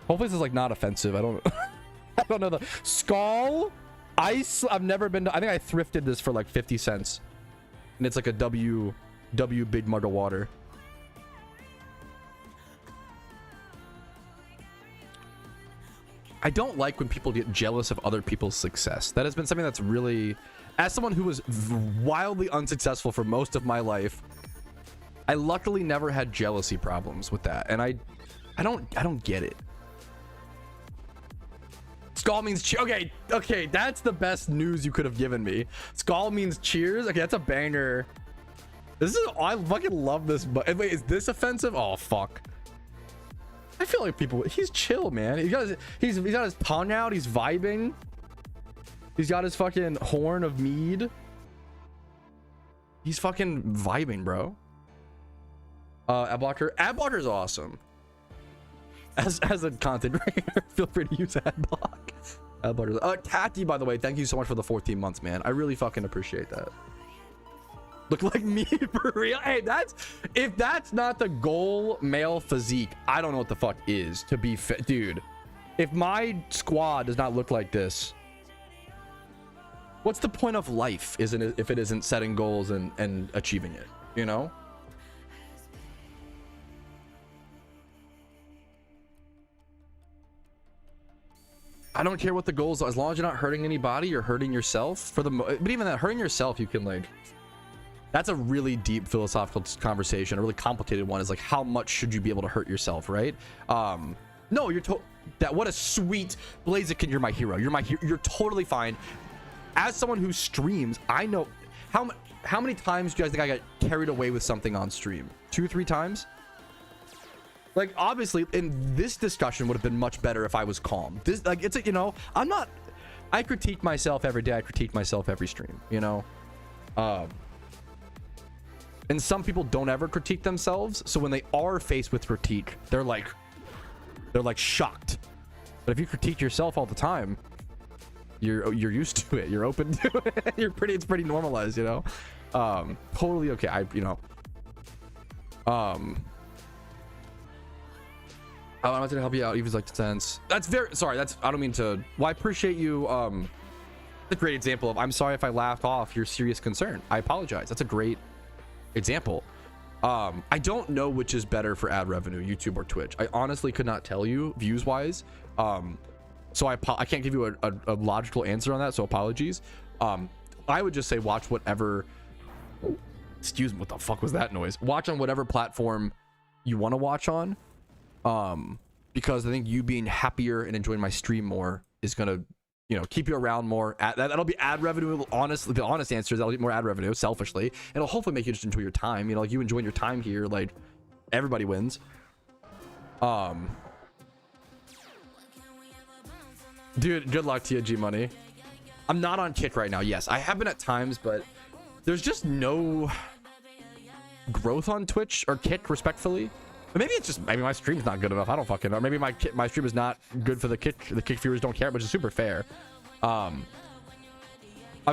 Hopefully this is like not offensive. I don't know the Skull Ice. I've never been to, I think I thrifted this for like 50 cents. And it's like a W big mug of water. I don't like when people get jealous of other people's success. That has been something that's really, as someone who was wildly unsuccessful for most of my life, I luckily never had jealousy problems with that, and I don't get it. Skull means cheer. Okay, that's the best news you could have given me. Skull means cheers. Okay, that's a banger. I fucking love this. But wait, is this offensive? Oh fuck. I feel like he's chill, man. He's got his tongue out. He's vibing. He's got his fucking horn of mead. He's fucking vibing, bro. Adblocker is awesome. As a content creator, feel free to use Adblocker. Tati, by the way, thank you so much for the 14 months, man. I really fucking appreciate that. Look like me for real. Hey, if that's not the goal male physique, I don't know what the fuck is, to be fit, dude. If my squad does not look like this, what's the point of life? If it isn't setting goals and achieving it, you know? I don't care what the goals are, as long as you're not hurting anybody, you're hurting yourself. But even that, hurting yourself, you can like. That's a really deep philosophical conversation. A really complicated one is like, how much should you be able to hurt yourself, right? No, what a sweet Blaziken, you're my hero. You're totally fine. As someone who streams, I know how many times do you guys think I got carried away with something on stream? 2-3 times? Like, obviously, in this discussion would have been much better if I was calm. This, like, it's a, you know, I critique myself every day. I critique myself every stream, you know? And some people don't ever critique themselves, so when they are faced with critique, they're like shocked. But if you critique yourself all the time, you're used to it. You're open to it. It's pretty normalized, you know. Totally okay. I wanted to help you out. He was like, sense. That's very sorry. I don't mean to. Well, I appreciate you. A great example of I'm sorry if I laughed off your serious concern. I apologize. That's a great example. I don't know which is better for ad revenue, YouTube or Twitch. I honestly could not tell you views wise. So I can't give you a logical answer on that, so apologies. I would just say watch whatever, excuse me, what the fuck was that noise? Watch on whatever platform you want to watch on, because I think you being happier and enjoying my stream more is gonna, you know, keep you around more. That'll be ad revenue. Honestly, the honest answer is that'll be more ad revenue, selfishly. It'll hopefully make you just enjoy your time, you know, like you enjoying your time here, like everybody wins. Dude, good luck to you, G Money. I'm not on Kick right now. Yes, I have been at times, but there's just no growth on Twitch or Kick, respectfully. But maybe it's just, maybe my stream's not good enough. I don't fucking know. Maybe my stream is not good for the Kick viewers don't care, which is super fair. I've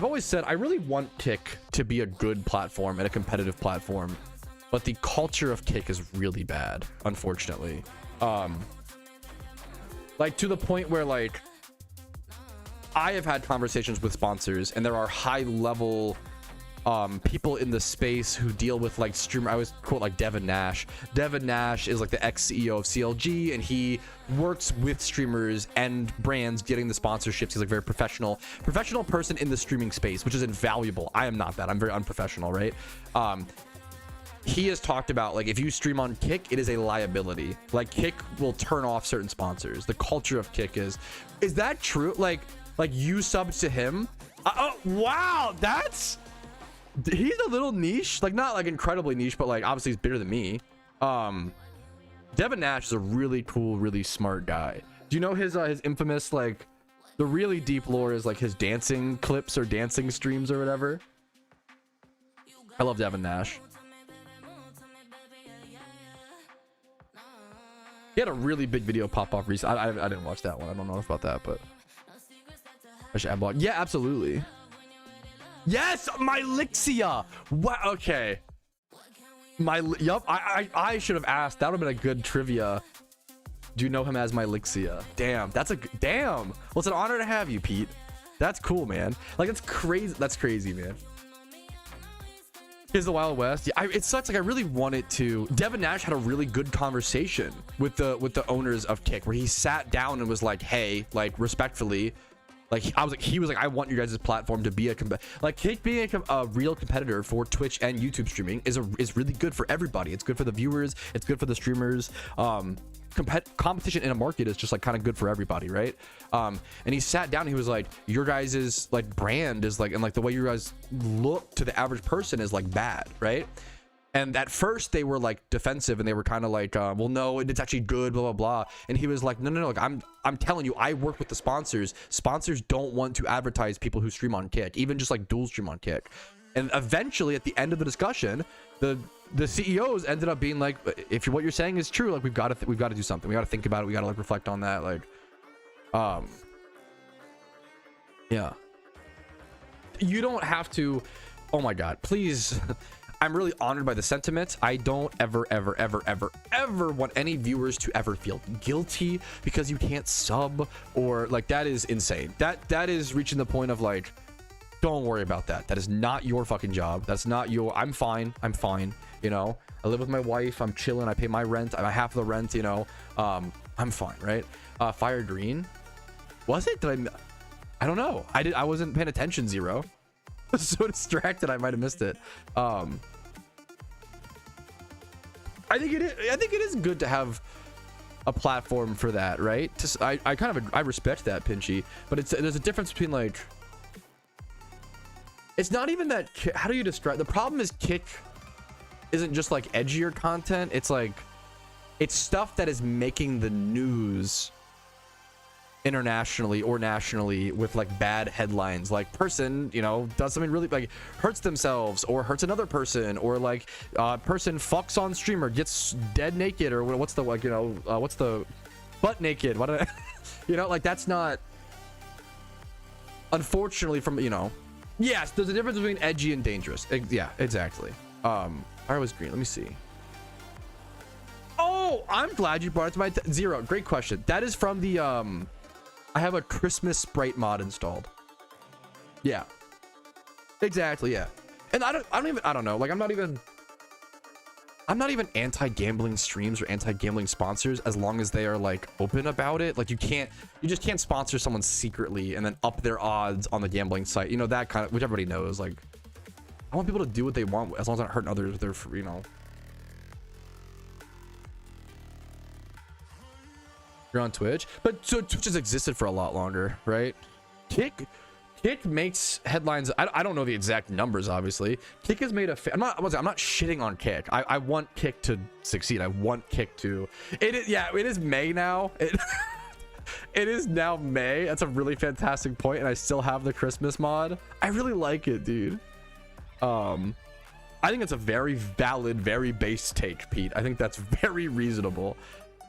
always said I really want Kick to be a good platform and a competitive platform, but the culture of Kick is really bad, unfortunately. Like to the point where like I have had conversations with sponsors, and there are high level people in the space who deal with like streamer. I always quote like Devin Nash. Devin Nash is like the ex-CEO of CLG, and he works with streamers and brands getting the sponsorships. He's like very professional person in the streaming space, which is invaluable. I am not that. I'm very unprofessional, right? He has talked about like if you stream on Kick, it is a liability. Like Kick will turn off certain sponsors. The culture of Kick is that true? Like you subbed to him? Oh wow, he's a little niche, like not like incredibly niche, but like obviously he's bigger than me. Devin Nash is a really cool, really smart guy. Do you know his infamous, like the really deep lore is like his dancing clips or dancing streams or whatever? I love Devin Nash. He had a really big video pop off recently. I didn't watch that one. I don't know about that, but I should ad block. Yeah, absolutely. Yes, my Lixia. Wow. Okay. Yup. I should have asked. That would have been a good trivia. Do you know him as my Lixia? Damn. Damn. Well, it's an honor to have you, Pete. That's cool, man. Like it's crazy. That's crazy, man. Here's the Wild West. Yeah, it sucks. Like I really wanted to. Devin Nash had a really good conversation with the owners of Kick, where he sat down and was like, "Hey, like respectfully." Like he was like, I want your guys' platform to be like Kick being a real competitor for Twitch and YouTube streaming is really good for everybody. It's good for the viewers. It's good for the streamers. Competition in a market is just like kind of good for everybody, right? And he sat down and he was like, your guys' like brand is like, and like the way you guys look to the average person is like bad, right? And at first they were like defensive and they were kind of like, well, no, it's actually good, blah, blah, blah. And he was like, no, like I'm telling you, I work with the sponsors. Sponsors don't want to advertise people who stream on Kick, even just like dual stream on Kick. And eventually at the end of the discussion, the CEOs ended up being like, if what you're saying is true, like we've got to do something. We got to think about it. We got to like reflect on that. Like, yeah, you don't have to. Oh my God, please. I'm really honored by the sentiment. I don't ever want any viewers to ever feel guilty because you can't sub, or like that is insane. That is reaching the point of like, don't worry about that. That is not your fucking job. That's not your. I'm fine. You know, I live with my wife. I'm chilling. I pay my rent. I half the rent. You know, I'm fine, right? Fire Green, was it? I don't know. I wasn't paying attention. Zero. So distracted I might have missed it. I think it is good to have a platform for that, right? I respect that, Pinchy, but there's a difference between like, it's not even that. How do you describe the problem? Is Kick isn't just like edgier content. It's like it's stuff that is making the news internationally or nationally with like bad headlines, like person, you know, does something really like hurts themselves or hurts another person, or like person fucks on streamer, gets dead naked, or what's the like, you know, what's the butt naked, what did I, you know, like that's not, unfortunately, from, you know, yes, there's a difference between edgy and dangerous. Yeah, exactly. I was green. Let me see. Oh, I'm glad you brought it to my Zero. Great question. That is from the I have a Christmas Sprite mod installed. Yeah, exactly. Yeah, and I don't know. Like I'm not even. I'm not even anti-gambling streams or anti-gambling sponsors as long as they are like open about it. Like you just can't sponsor someone secretly and then up their odds on the gambling site. You know, that kind of, which everybody knows. Like, I want people to do what they want as long as they're not hurting others. They're, you know. You're on Twitch, but so Twitch has existed for a lot longer, right? Kick makes headlines. I don't know the exact numbers, obviously. Kick has made I'm not shitting on Kick. I want Kick to succeed. I want Kick to. It is May now. It is now May. That's a really fantastic point, and I still have the Christmas mod. I really like it, dude. I think it's a very valid, very base take, Pete. I think that's very reasonable.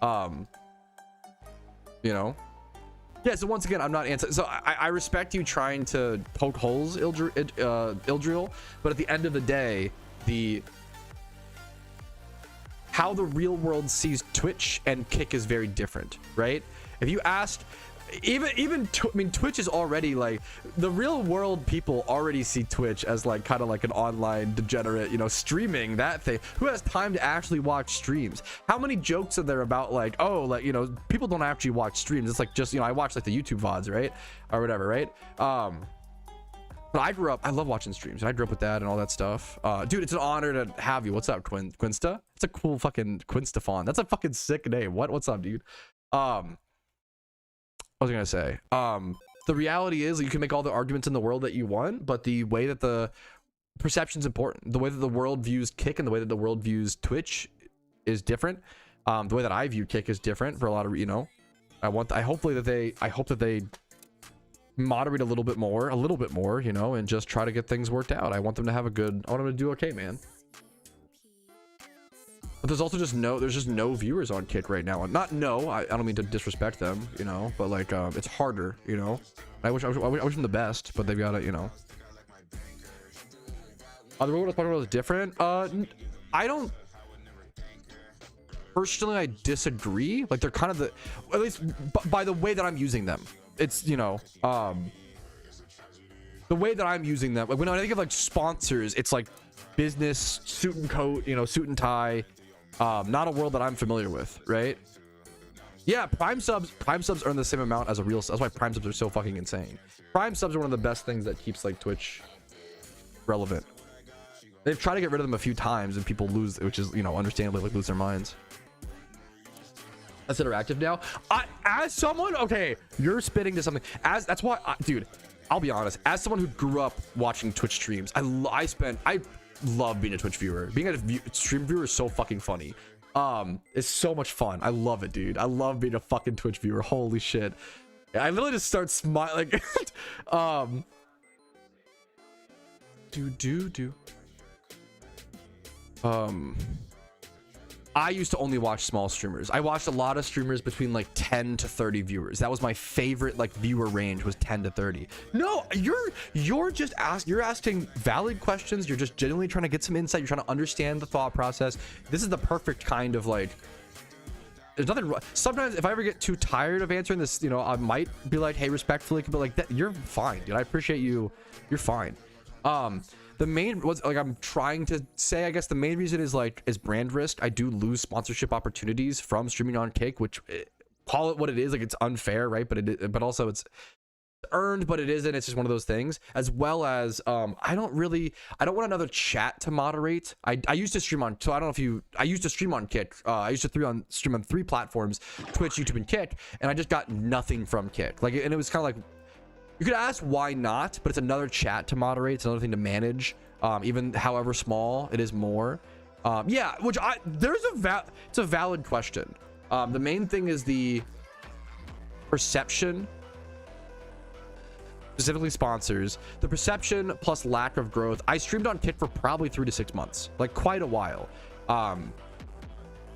You know. Yeah, so once again, I'm not anti. So I respect you trying to poke holes, Ildril, but at the end of the day, how the real world sees Twitch and Kick is very different, right? If you asked, Twitch is already like, the real world people already see Twitch as like kind of like an online degenerate, you know, streaming that thing. Who has time to actually watch streams? How many jokes are there about like, oh, like, you know, people don't actually watch streams. It's like, just, you know, I watch like the YouTube VODs, right? Or whatever, right? But I love watching streams, and I grew up with that and all that stuff. Dude, it's an honor to have you. What's up, Quinsta? It's a cool fucking Quinsta font. That's a fucking sick name. What's up, dude? I was gonna say, the reality is you can make all the arguments in the world that you want, but the way that the perception's important. The way that the world views Kick and the way that the world views Twitch is different. The way that I view Kick is different for a lot of, you know. I hope that they moderate a little bit more, you know, and just try to get things worked out. I want them to do okay, man. But there's also just no viewers on Kick right now. I don't mean to disrespect them, you know, but like it's harder, you know. I wish them the best, but they've got to, you know. The way what PokeMMO is different. I don't personally. I disagree. Like they're kind of at least by the way that I'm using them. It's, you know, the way that I'm using them. Like when I think of like sponsors, it's like business, suit and coat, you know, suit and tie. Not a world that I'm familiar with, right? Yeah, prime subs earn the same amount as a real. That's why prime subs are so fucking insane. Prime subs are one of the best things that keeps like Twitch relevant. They've tried to get rid of them a few times and people lose, which is, you know, understandably like lose their minds. That's interactive now. As someone, okay, you're spitting to something. That's why, dude, I'll be honest. As someone who grew up watching Twitch streams, I love being a Twitch viewer. Being a stream viewer is so fucking funny. It's so much fun. I love it, dude. I love being a fucking Twitch viewer. Holy shit. I literally just start smiling. I used to only watch small streamers. I watched a lot of streamers between like 10 to 30 viewers. That was my favorite like viewer range, was 10 to 30. No, you're just asking valid questions. You're just genuinely trying to get some insight. You're trying to understand the thought process. This is the perfect kind of like, there's nothing wrong. Sometimes if I ever get too tired of answering this, you know, I might be like, hey, respectfully, but like that, you're fine, dude. I appreciate you. You're fine. The main was like, I'm trying to say, I guess the main reason is like, is brand risk. I do lose sponsorship opportunities from streaming on Kick, which, call it what it is. Like it's unfair, right? But also it's earned, but it isn't. It's just one of those things. As well as I don't want another chat to moderate. I used to stream on, so I don't know if you, I used to stream on Kick. I used to stream on 3 platforms, Twitch, YouTube, and Kick, and I just got nothing from Kick. Like, and it was kind of like, you could ask why not, but it's another chat to moderate. It's another thing to manage. Even however small it is more. Yeah, which it's a valid question. The main thing is the perception, specifically sponsors, the perception plus lack of growth. I streamed on Kick for probably 3 to 6 months, like quite a while.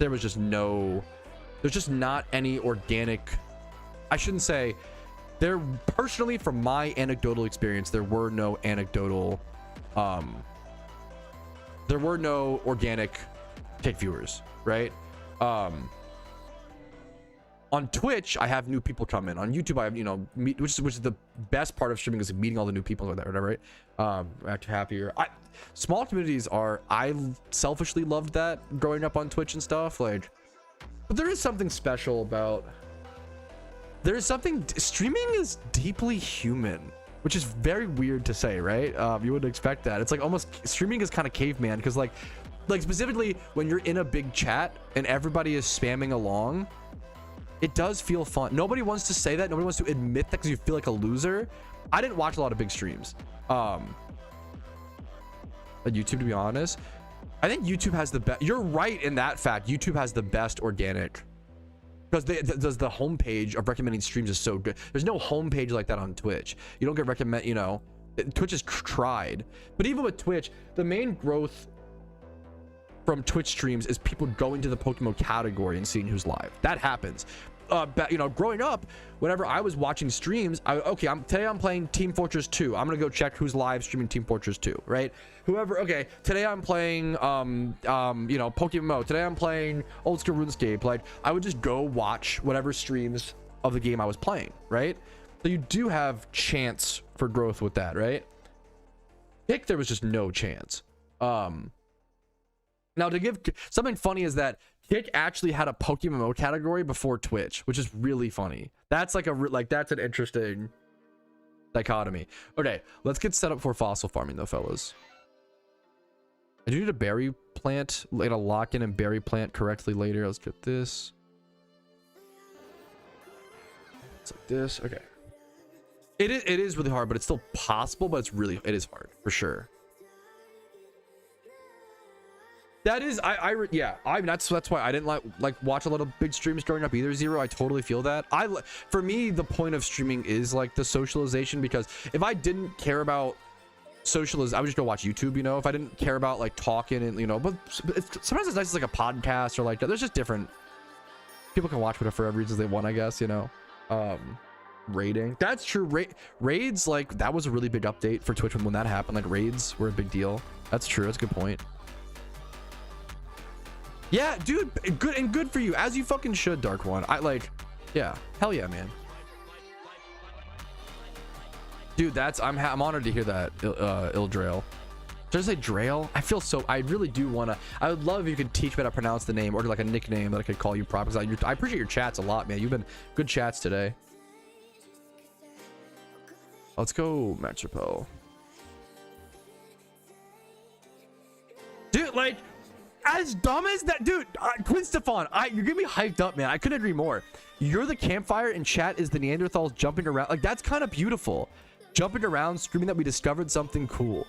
There's just not any organic, I shouldn't say, there personally, from my anecdotal experience, there were no organic Kick viewers, right? On Twitch, I have new people come in. On YouTube, I have, you know, which is the best part of streaming, is meeting all the new people like that, whatever, right? Act happier. Small communities are, I selfishly loved that growing up on Twitch and stuff, like, but there is something special about, streaming is deeply human, which is very weird to say, right? You wouldn't expect that. It's like almost, streaming is kind of caveman, because like specifically when you're in a big chat and everybody is spamming along, it does feel fun. Nobody wants to say that. Nobody wants to admit that because you feel like a loser. I didn't watch a lot of big streams on YouTube, to be honest. I think YouTube has the best. You're right in that fact. YouTube has the best organic, because the homepage of recommending streams is so good. There's no homepage like that on Twitch. You don't get recommend, you know, Twitch is tried. But even with Twitch, the main growth from Twitch streams is people going to the PokeMMO category and seeing who's live. That happens. You know, growing up, whenever I was watching streams, today I'm playing Team Fortress 2. I'm gonna go check who's live streaming Team Fortress 2, right? Whoever, okay, today I'm playing you know, PokeMMO. Today I'm playing old school RuneScape. Like, I would just go watch whatever streams of the game I was playing, right? So you do have chance for growth with that, right? There was just no chance. Now, to give something funny is that Kick actually had a PokeMMO category before Twitch, which is really funny. That's like that's an interesting dichotomy. Okay, let's get set up for fossil farming though, fellas. I do need a berry plant, like a lock in and berry plant correctly later. Let's get this. It's like this. Okay. It is really hard, but it's still possible, but it is hard for sure. That is, yeah, that's why I didn't like watch a lot of big streams growing up either, Zero. I totally feel that. For me, the point of streaming is like the socialization, because if I didn't care about socialization, I would just go watch YouTube, you know. If I didn't care about like talking and, you know, but sometimes it's nice, it's like a podcast or like, there's just different, people can watch whatever for whatever reasons they want, I guess, you know. Raiding, that's true. Raids, like that was a really big update for Twitch when that happened. Like raids were a big deal. That's true. That's a good point. Yeah, dude, good for you, as you fucking should, Dark One. Yeah, hell yeah, man. Dude, I'm honored to hear that, Ildrail. Should I say Drail? I really do want to. I would love if you could teach me how to pronounce the name, or like a nickname that I could call you properly. I appreciate your chats a lot, man. You've been good chats today. Let's go, Metropole. Dude, like, as dumb as that, dude, Quinn Stefan, you're gonna be hyped up, man. I couldn't agree more. You're the campfire and chat is the Neanderthals jumping around. Like, that's kind of beautiful. Jumping around, screaming that we discovered something cool.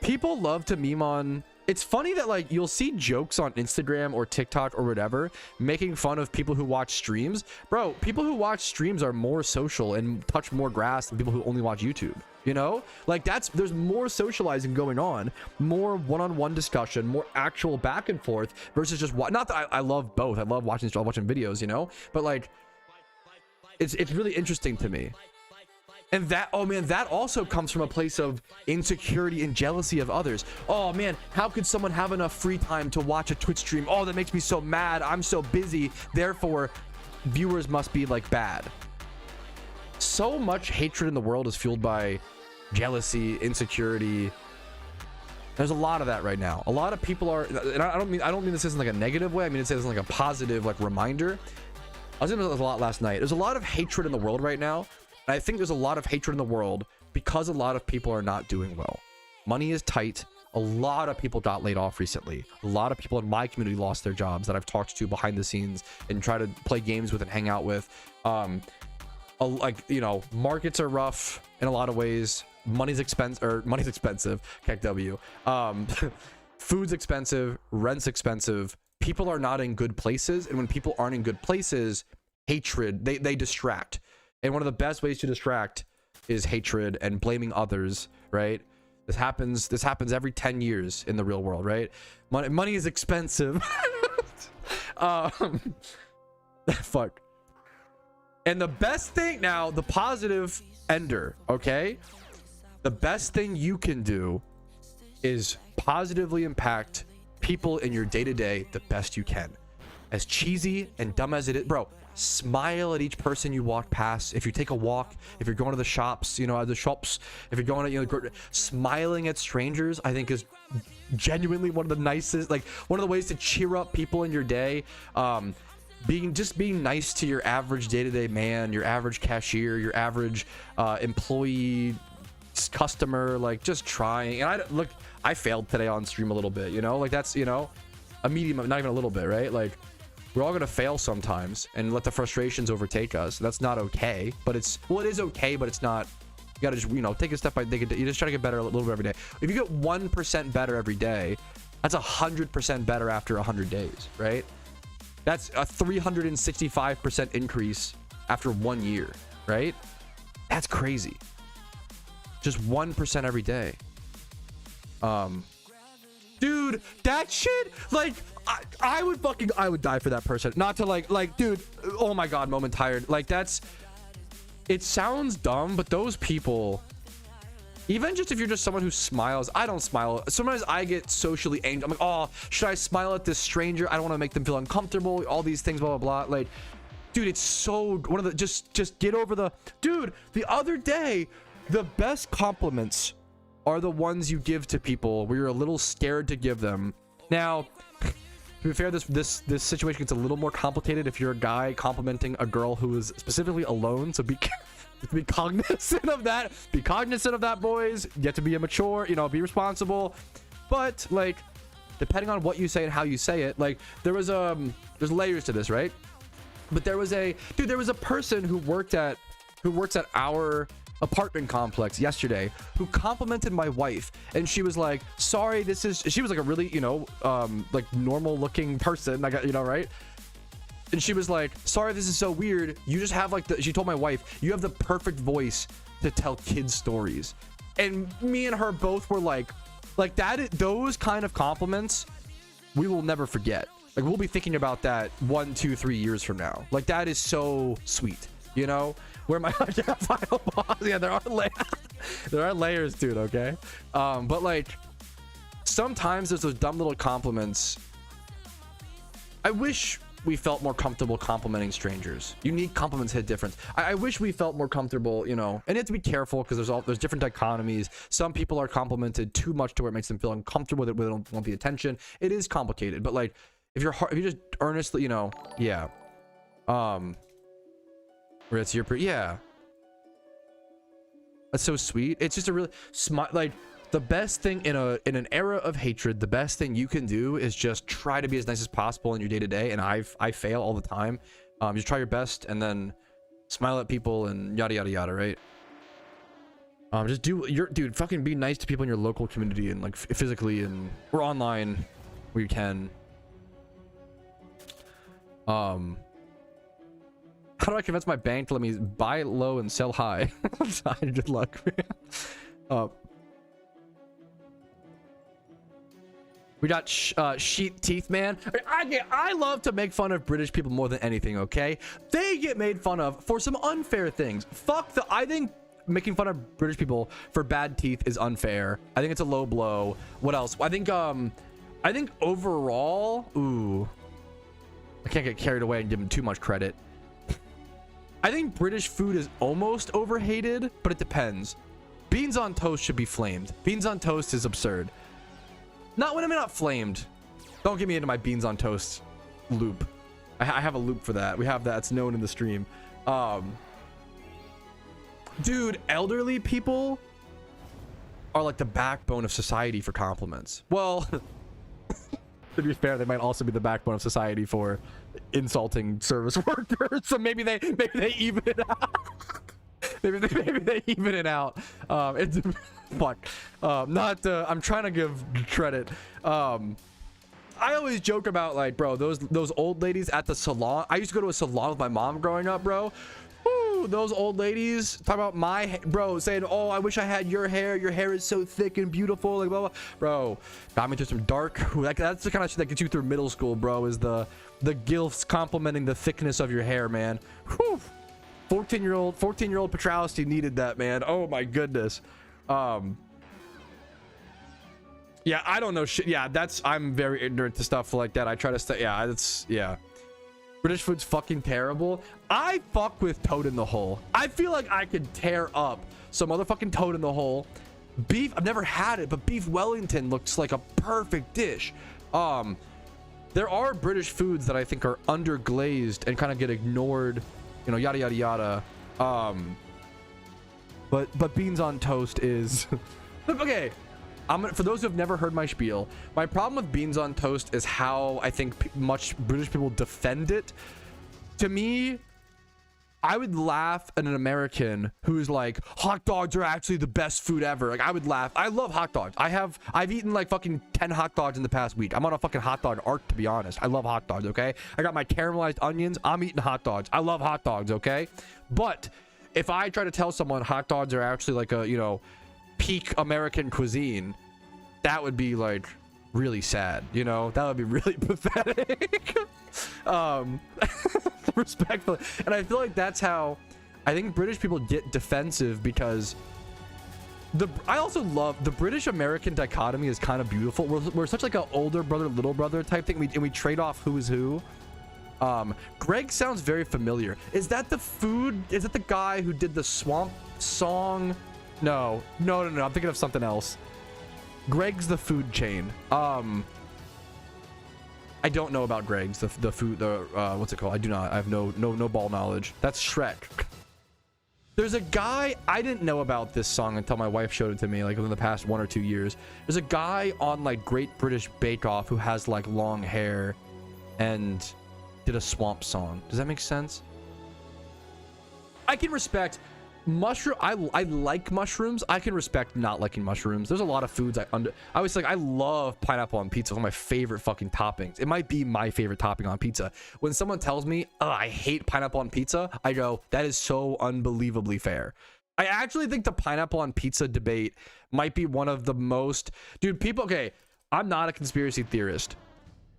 People love to meme on. It's funny that like you'll see jokes on Instagram or TikTok or whatever making fun of people who watch streams. Bro, people who watch streams are more social and touch more grass than people who only watch YouTube. You know, like there's more socializing going on, more one-on-one discussion, more actual back and forth versus just not that I love both. I love watching videos, you know, but like it's really interesting to me. And that, oh man, that also comes from a place of insecurity and jealousy of others. Oh man, how could someone have enough free time to watch a Twitch stream? Oh, that makes me so mad. I'm so busy. Therefore, viewers must be like bad. So much hatred in the world is fueled by jealousy, insecurity. There's a lot of that right now. A lot of people are, and I don't mean this in like a negative way. I mean it says like a positive like reminder. I was thinking about this a lot last night. There's a lot of hatred in the world right now. And I think there's a lot of hatred in the world because a lot of people are not doing well. Money is tight. A lot of people got laid off recently. A lot of people in my community lost their jobs that I've talked to behind the scenes and try to play games with and hang out with. Like, you know, markets are rough in a lot of ways. Money's expensive. KW. Food's expensive. Rent's expensive. People are not in good places. And when people aren't in good places, hatred, they distract. And one of the best ways to distract is hatred and blaming others, right? This happens every 10 years in the real world, right? Money is expensive. Fuck. And the best thing now, the positive ender, okay? The best thing you can do is positively impact people in your day-to-day the best you can. as cheesy and dumb as it is, bro, smile at each person you walk past. If you take a walk, if you're going to the shops, you know, the shops, if you're going to, you know, smiling at strangers, I think is genuinely one of the nicest, like one of the ways to cheer up people in your day. Being nice to your average day-to-day man, your average cashier, your average employee, customer, like just trying. And I failed today on stream a little bit, you know, like that's, you know, a medium, not even a little bit, right? Like we're all gonna fail sometimes and let the frustrations overtake us. That's not okay, but it is okay, but it's not. You gotta just, you know, take a step by you just try to get better a little bit every day. If you get 1% better every day, that's 100% better after 100 days, right? That's a 365% increase after 1 year, right? That's crazy. Just 1% every day. Dude, that shit, like, I would die for that person. Not to like, dude, oh my God, moment tired. Like, it sounds dumb, but those people, even just if you're just someone who smiles, I don't smile. Sometimes I get socially angry. I'm like, oh, should I smile at this stranger? I don't want to make them feel uncomfortable. All these things, blah, blah, blah. Like, dude, it's so, one of the, just get over the, dude, the other day, the best compliments are the ones you give to people where you're a little scared to give them. Now, to be fair, this situation gets a little more complicated if you're a guy complimenting a girl who is specifically alone. So be cognizant of that. Be cognizant of that, boys. Get to be immature, you know, be responsible. But like, depending on what you say and how you say it, like there's layers to this, right? But there was a person who works at our apartment complex yesterday who complimented my wife, and she was like, sorry, she was like a really, you know, like normal looking person, I got, you know, right? And she was like, sorry, this is so weird, you just have like she told my wife, you have the perfect voice to tell kids stories. And me and her both were like that, those kind of compliments we will never forget. Like we'll be thinking about that 1, 2, 3 years from now. Like that is so sweet, you know? Where my final boss, yeah, there are layers to it, okay? But like sometimes there's those dumb little compliments. I wish we felt more comfortable complimenting strangers. Unique compliments hit different. I wish we felt more comfortable, you know, and you have to be careful because there's different dichotomies. Some people are complimented too much to where it makes them feel uncomfortable with it, they don't want the attention. It is complicated, but like if you just earnestly, you know, yeah. Where it's your yeah, that's so sweet. It's just a really smart, like the best thing in an era of hatred, the best thing you can do is just try to be as nice as possible in your day-to-day. And I fail all the time. Just try your best and then smile at people and yada yada yada, right? Just dude, fucking be nice to people in your local community and like physically and or online where you can. How do I convince my bank to let me buy low and sell high? Good luck, man. We got sheet teeth, man. I love to make fun of British people more than anything, okay? They get made fun of for some unfair things. I think making fun of British people for bad teeth is unfair. I think it's a low blow. What else? I think overall, ooh, I can't get carried away and give them too much credit. I think British food is almost overhated, but it depends. Beans on toast should be flamed. Beans on toast is absurd. Not flamed. Don't get me into my beans on toast loop. I have a loop for that. We have that. It's known in the stream. Dude, elderly people are like the backbone of society for compliments. Well, to be fair, they might also be the backbone of society for insulting service workers. So maybe they even it out. maybe they even it out. It's fuck. I'm trying to give credit. I always joke about like, bro, those old ladies at the salon. I used to go to a salon with my mom growing up, bro. Woo, those old ladies talk about my bro saying, oh, I wish I had your hair. Your hair is so thick and beautiful. Like, blah, blah. Bro, got me through some dark. That's the kind of shit that gets you through middle school, bro. Is the gilfs complimenting the thickness of your hair, man. Whew. 14-year-old Patrouski needed that, man. Oh my goodness. Yeah, I don't know shit. Yeah, I'm very ignorant to stuff like that. I try to stay. Yeah, British food's fucking terrible. I fuck with toad in the hole. I feel like I could tear up some motherfucking toad in the hole. Beef, I've never had it, but beef Wellington looks like a perfect dish. There are British foods that I think are underglazed and kind of get ignored, you know, yada yada yada. But beans on toast is okay. For those who have never heard my spiel, my problem with beans on toast is how I think much British people defend it. To me, I would laugh at an American who's like, hot dogs are actually the best food ever. Like, I would laugh. I love hot dogs. I've eaten like fucking 10 hot dogs in the past week. I'm on a fucking hot dog arc, to be honest. I love hot dogs, okay? I got my caramelized onions. I'm eating hot dogs. I love hot dogs, okay? But if I try to tell someone hot dogs are actually like a, you know, peak American cuisine, that would be like really sad, you know? That would be really pathetic. Respectfully. And I feel like that's how I think British people get defensive, because I also love the British American dichotomy is kind of beautiful. We're such like an older brother, little brother type thing. And we trade off who is who. Greg sounds very familiar. Is that the food? Is it the guy who did the swamp song? No. I'm thinking of something else. Greg's the food chain. I don't know about Greg's, the food, what's it called? I do not. I have no ball knowledge. That's Shrek. There's a guy, I didn't know about this song until my wife showed it to me, like within the past 1 or 2 years. There's a guy on like Great British Bake Off who has like long hair and did a swamp song. Does that make sense? I can respect mushroom. I like mushrooms. I can respect not liking mushrooms. There's a lot of foods I was like, I love pineapple on pizza. One of my favorite fucking toppings. It might be my favorite topping on pizza. When someone tells me, oh, I hate pineapple on pizza, I go, that is so unbelievably fair. I actually think the pineapple on pizza debate might be one of the most, dude, people, okay, I'm not a conspiracy theorist,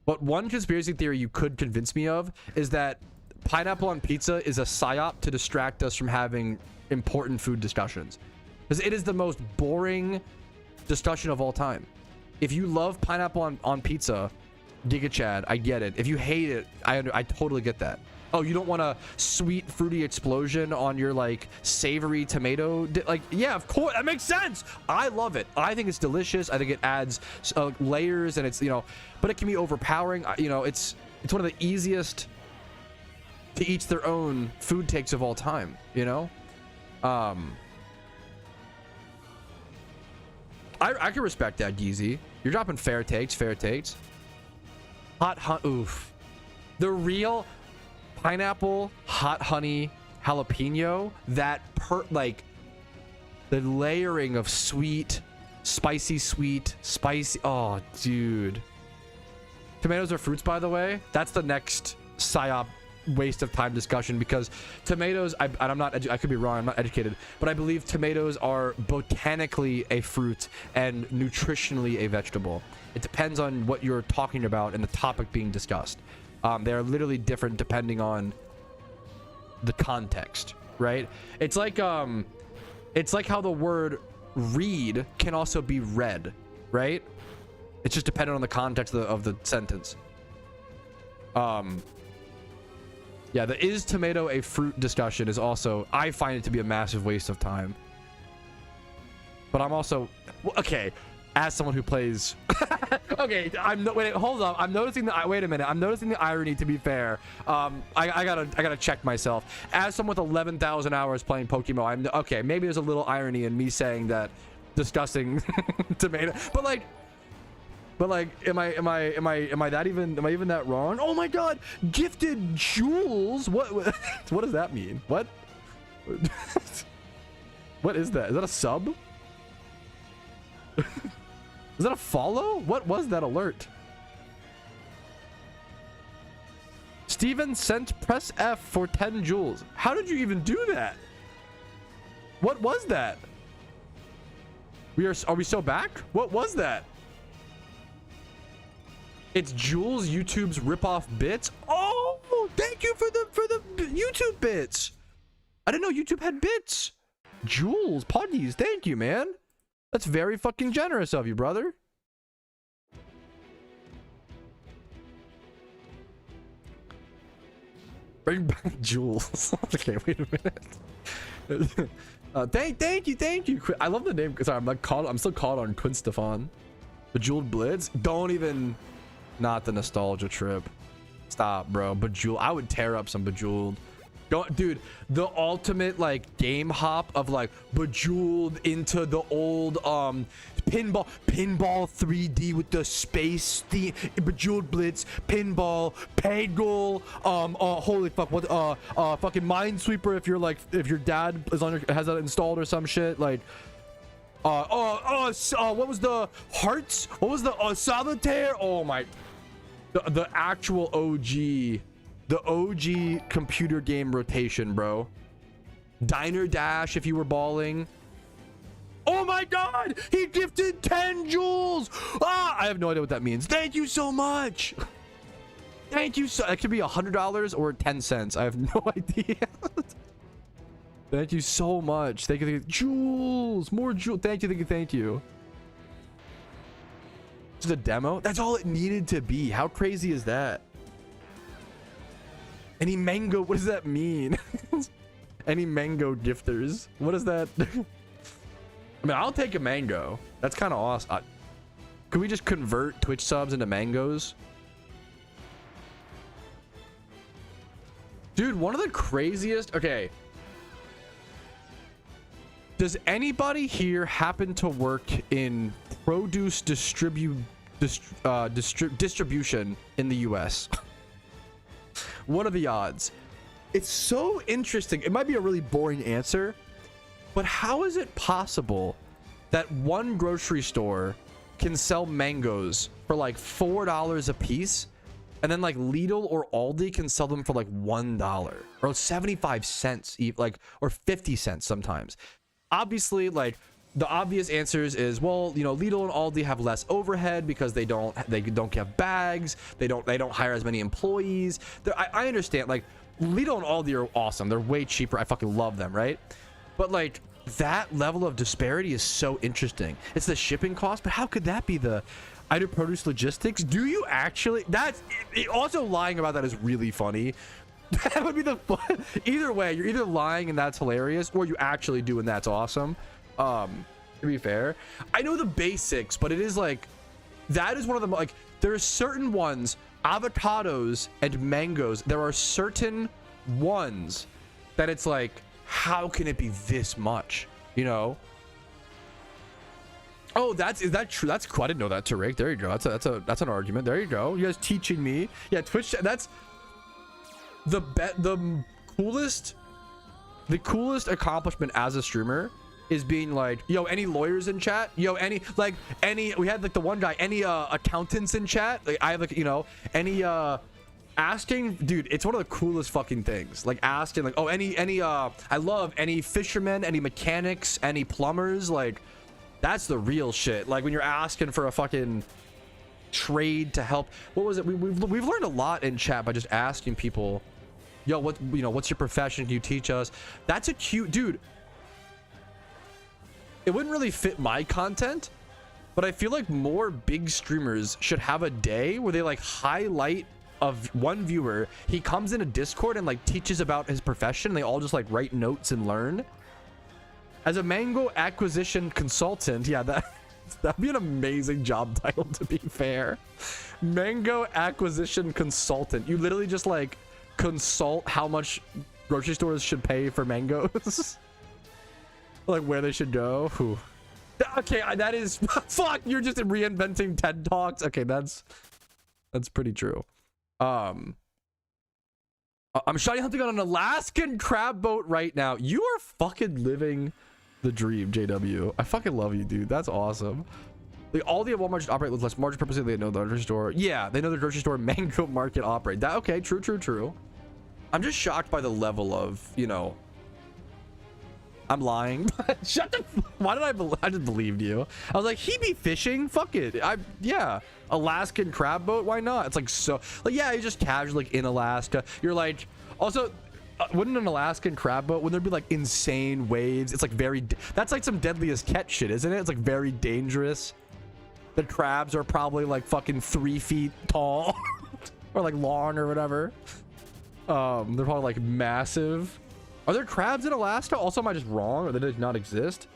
but one conspiracy theory you could convince me of is that pineapple on pizza is a psyop to distract us from having important food discussions, because it is the most boring discussion of all time. If you love pineapple on pizza, Giga Chad, I get it. If you hate it, I totally get that. Oh, you don't want a sweet fruity explosion on your like savory tomato like, yeah, of course, that makes sense. I love it. I think it's delicious. I think it adds layers, and it's, you know, but it can be overpowering. You know, it's one of the easiest to each their own food takes of all time, you know. I can respect that, Geezy. You're dropping fair takes. Oof. The real pineapple hot honey jalapeno, like the layering of sweet, spicy. Oh, dude. Tomatoes are fruits, by the way. That's the next psyop waste of time discussion, because tomatoes, I could be wrong, I'm not educated, but I believe tomatoes are botanically a fruit and nutritionally a vegetable. It depends on what you're talking about and the topic being discussed. They are literally different depending on the context, right? It's like how the word read can also be read, right? It's just dependent on the context of the sentence. Yeah, the is tomato a fruit discussion is also, I find it to be a massive waste of time. But I'm also, okay, as someone who plays, okay, wait, hold on. I'm noticing wait a minute. I'm noticing the irony, to be fair. I gotta check myself. As someone with 11,000 hours playing PokeMMO, okay, maybe there's a little irony in me saying that discussing tomato, but like, am I even that wrong? Oh my god, gifted jewels. What does that mean? What is that? Is that a sub? Is that a follow? What was that alert? Steven sent press F for 10 jewels. How did you even do that? What was that? Are we still back? What was that? It's Jules, YouTube's ripoff bits. Oh, thank you for the YouTube bits. I didn't know YouTube had bits. Jules, Puggies, thank you, man. That's very fucking generous of you, brother. Bring back Jules. Okay, wait a minute. Thank you. I love the name. Sorry, I'm still caught on Quinn Stefan. Bejeweled Blitz. Don't even. Not the nostalgia trip. Stop, bro. Bejeweled. I would tear up some Bejeweled. Don't, dude. The ultimate like game hop of like Bejeweled into the old pinball 3D with the space theme. Bejeweled Blitz, pinball, Peggle. Holy fuck! What? Fucking Minesweeper. If your dad is has that installed or some shit like. What was the Hearts? What was the Solitaire? Oh my. The actual OG. The OG computer game rotation, bro. Diner Dash if you were balling. Oh my god! He gifted 10 jewels! I have no idea what that means. Thank you so much! Thank you so... It could be $100 or 10 cents. I have no idea. Thank you so much. Thank you. Jewels! More jewels. Thank you. Thank you. Just a demo? That's all it needed to be. How crazy is that? Any mango? What does that mean? Any mango gifters? What is that? I mean, I'll take a mango. That's kind of awesome. Could we just convert Twitch subs into mangoes? Dude, one of the craziest... Okay. Does anybody here happen to work in produce distribution in the US? What are the odds? It's so interesting. It might be a really boring answer, but how is it possible that one grocery store can sell mangoes for like $4 a piece, and then like Lidl or Aldi can sell them for like $1 or 75 cents, like, or 50 cents sometimes? Obviously, like, the obvious answers is, well, you know, Lidl and Aldi have less overhead because they don't get bags, they don't hire as many employees. I understand, like, Lidl and Aldi are awesome, they're way cheaper, I fucking love them, right? But like, that level of disparity is so interesting. It's the shipping cost, but how could that be the either produce logistics? Do you actually? That's also, lying about that is really funny. That would be the fun. Either way, you're either lying and that's hilarious, or you actually do and that's awesome. To be fair, I know the basics, but it is like, that is one of the, like, there are certain ones, avocados and mangoes, there are certain ones that it's like, how can it be this much, you know? Oh, is that true? That's cool. I didn't know that, Tariq. There you go. That's an argument. There you go. You guys teaching me. Yeah, Twitch. That's the coolest accomplishment as a streamer is being like, yo, any lawyers in chat? Yo, any we had like the one guy, any accountants in chat? Like, I have, like, you know, any asking, dude, it's one of the coolest fucking things. Like, asking, like, oh, any I love any fishermen, any mechanics, any plumbers. Like, that's the real shit. Like, when you're asking for a fucking trade to help. What was it? We've learned a lot in chat by just asking people, yo, what, you know, what's your profession? Can you teach us? That's a cute, dude. It wouldn't really fit my content, but I feel like more big streamers should have a day where they like highlight of one viewer. He comes in a Discord and like teaches about his profession. They all just like write notes and learn. As a mango acquisition consultant, yeah, that'd be an amazing job title, to be fair. Mango acquisition consultant. You literally just like consult how much grocery stores should pay for mangoes. Like, where they should go. Ooh. Okay, that is fuck. You're just reinventing TED Talks. Okay, that's pretty true. I'm shiny hunting on an Alaskan crab boat right now. You are fucking living the dream, JW. I fucking love you, dude. That's awesome. Like, all the Walmart just operate with less margin purposes. They know the grocery store. Yeah, they know the grocery store mango market operate. That okay? True. I'm just shocked by the level of, you know. I'm lying. Shut the. Why did I just believed you? I was like, he be fishing. Fuck it. Yeah. Alaskan crab boat. Why not? It's like, so like, yeah, you just casually like in Alaska. You're like, also, wouldn't an Alaskan crab boat, wouldn't there be like insane waves? It's like that's like some Deadliest Catch shit, isn't it? It's like very dangerous. The crabs are probably like fucking 3 feet tall or like long or whatever. They're probably like massive. Are there crabs in Alaska? Also, am I just wrong, or they did not exist?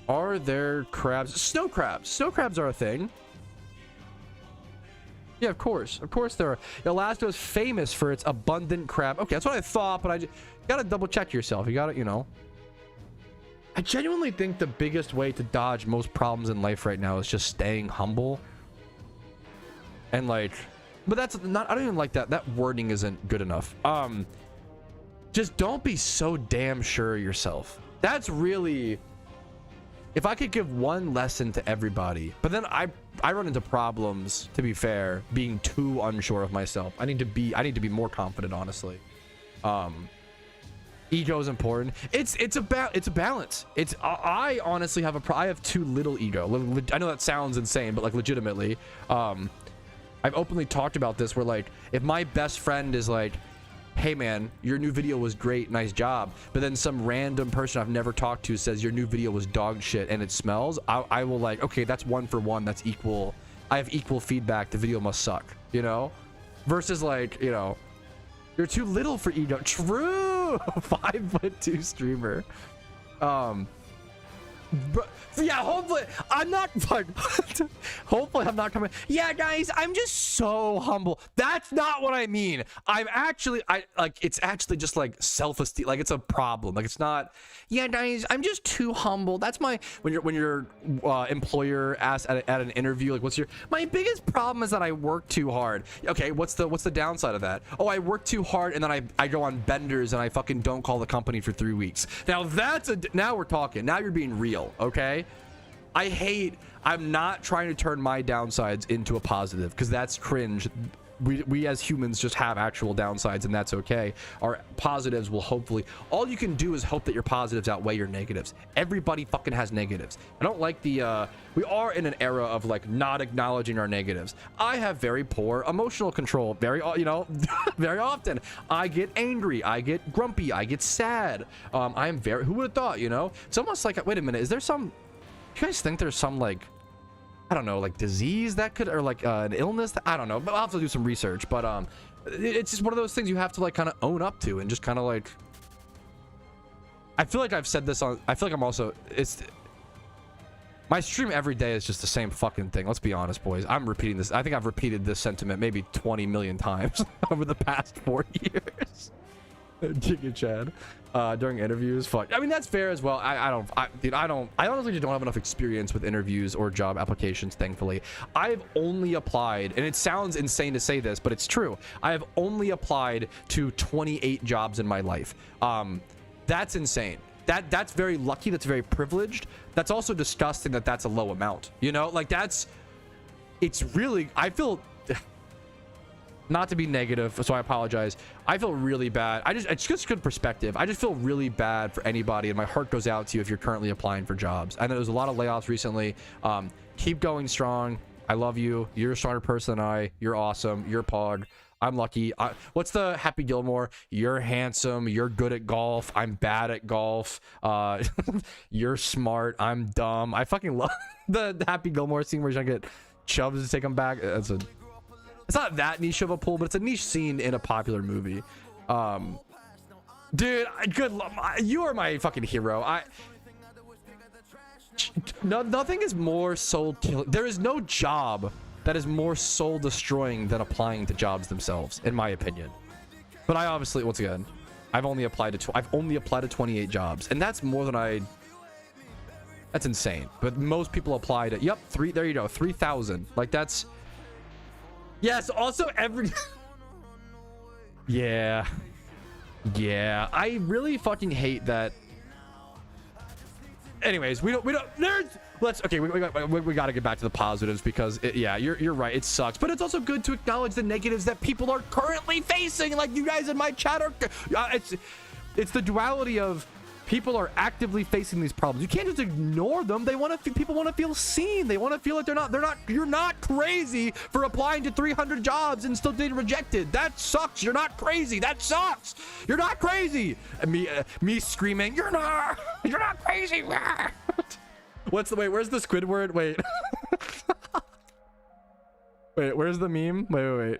Are there crabs? Snow crabs. Snow crabs are a thing. Yeah, of course there are. Alaska is famous for its abundant crab. Okay, that's what I thought, but you gotta double check yourself. You gotta, you know. I genuinely think the biggest way to dodge most problems in life right now is just staying humble. And like, but that's not, I don't even like that. That wording isn't good enough. Just don't be so damn sure of yourself. That's really, if I could give one lesson to everybody, but then I run into problems, to be fair, being too unsure of myself. I need to be more confident, honestly. Ego is important. It's a balance. I honestly have I have too little ego. I know that sounds insane, but like legitimately, I've openly talked about this where like if my best friend is like, hey man, your new video was great, nice job, but then some random person I've never talked to says your new video was dog shit and it smells, I will like, okay, that's 1 for 1, that's equal. I have equal feedback, the video must suck, you know, versus like, you know, you're too little for ego. True. 5'2" streamer. But yeah, hopefully I'm not hopefully I'm not coming. Yeah guys, I'm just so humble. That's not what I mean. It's actually just like self-esteem. Like it's a problem. Like it's not, yeah guys, I'm just too humble. That's my, when your employer asks at an interview, like what's my biggest problem is that I work too hard. Okay, what's the downside of that? Oh, I work too hard and then I go on benders and I fucking don't call the company for 3 weeks. Now now we're talking. Now you're being real. Okay, I'm not trying to turn my downsides into a positive because that's cringe. We as humans just have actual downsides and that's okay. Our positives will hopefully, all you can do is hope that your positives outweigh your negatives. Everybody fucking has negatives. I don't like we are in an era of like not acknowledging our negatives. I have very poor emotional control, very often. I get angry, I get grumpy, I get sad. I am who would have thought, you know? It's almost like, wait a minute, is there some, you guys think there's some like, I don't know, like disease that could, or like an illness that, I don't know, but I'll have to do some research. But it's just one of those things you have to like kind of own up to and just kind of like, I feel like I've said this on, I feel like I'm also, my stream every day is just the same fucking thing. Let's be honest, boys. I'm repeating this. I think I've repeated this sentiment maybe 20 million times over the past 4 years. Jiggy Chad during interviews. Fuck. I mean, that's fair as well. I honestly just don't have enough experience with interviews or job applications, thankfully. I've only applied, and it sounds insane to say this, but it's true. I have only applied to 28 jobs in my life. That's insane. That's very lucky. That's very privileged. That's also disgusting that that's a low amount. You know, like it's really, I feel, not to be negative, so I apologize. I feel really bad. It's just good perspective. I just feel really bad for anybody, and my heart goes out to you if you're currently applying for jobs. I know there's a lot of layoffs recently. Keep going strong. I love you. You're a stronger person than I. You're awesome. You're pog. I'm lucky. What's the Happy Gilmore? You're handsome. You're good at golf. I'm bad at golf. You're smart. I'm dumb. I fucking love the Happy Gilmore scene where he's trying to get Chubbs to take him back. It's not that niche of a pull, but it's a niche scene in a popular movie. Dude, you are my fucking hero. Nothing is more soul killing. There is no job that is more soul destroying than applying to jobs themselves, in my opinion. But I obviously, once again, I've only applied to 28 jobs, and that's more than that's insane. But most people apply to, yep, there you go, 3,000. Like that's, yes, also yeah, I really fucking hate that. Anyways, we don't okay, we got to get back to the positives because yeah, you're right, it sucks, but it's also good to acknowledge the negatives that people are currently facing, like you guys in my chat are. It's the duality of people are actively facing these problems. You can't just ignore them. People want to feel seen. They want to feel like you're not crazy for applying to 300 jobs and still getting rejected. That sucks. You're not crazy. That sucks. You're not crazy. And me screaming, you're not crazy. Where's the Squidward? Wait. Wait, where's the meme? Wait.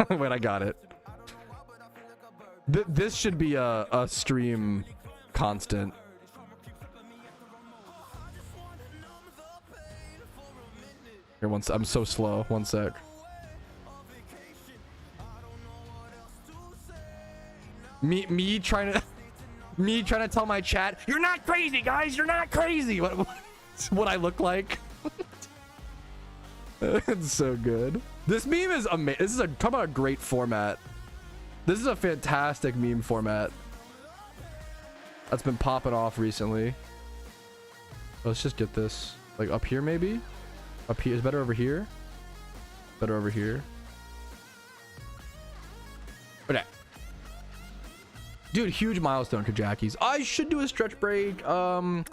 Wait, I got it. This should be a stream constant. Here, I'm so slow. One sec. Me trying to tell my chat, you're not crazy, guys. You're not crazy. What I look like. It's so good. This meme is amazing. This is talk about a great format. This is a fantastic meme format that's been popping off recently. Let's just get this like up here, maybe. Up here is better over here. Better over here. Okay. Dude, huge milestone, Kajakis. I should do a stretch break. Ooh,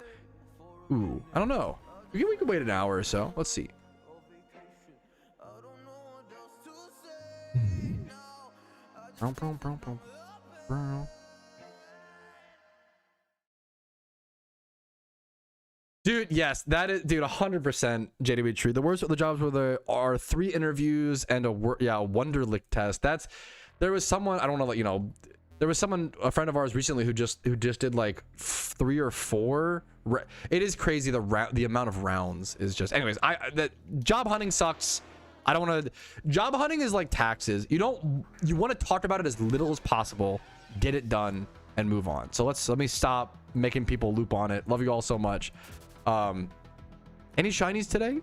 I don't know. We can wait an hour or so. Let's see. Dude, yes, that is, dude, 100% JDB true. The worst of the jobs where there are 3 interviews and a Wonderlic test. There was someone, I don't know, you know, there was someone, a friend of ours recently who just did like 3 or 4. It is crazy. The amount of rounds is just, anyways, that job hunting sucks. I don't want to. Job hunting is like taxes. You want to talk about it as little as possible, get it done, and move on. So let me stop making people loop on it. Love you all so much. Any shinies today?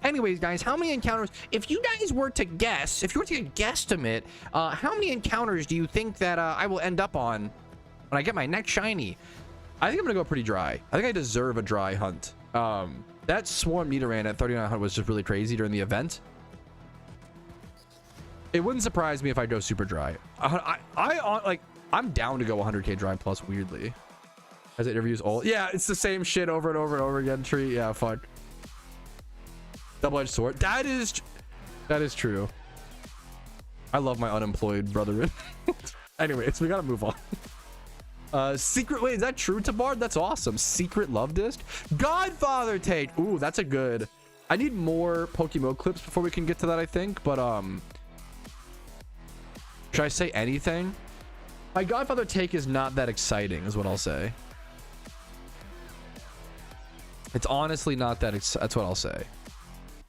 Anyways, guys, how many encounters? If you guys were to guess, if you were to guesstimate, how many encounters do you think that I will end up on when I get my next shiny? I think I'm gonna go pretty dry. I think I deserve a dry hunt. That swarm meter ran at 3900 was just really crazy during the event. It wouldn't surprise me if I go super dry. I'm down to go 100k dry plus, weirdly. As it interviews all. Yeah, it's the same shit over and over and over again. Tree. Yeah, fuck. Double-edged sword. That is true. I love my unemployed brethren. Anyways, we gotta move on. Secret, wait, is that true, Tabard? That's awesome. Secret love disc. Godfather take. Ooh, that's a good. I need more PokeMMO clips before we can get to that, I think. But should I say anything? My Godfather take is not that exciting, is what I'll say. It's honestly not that that's what I'll say.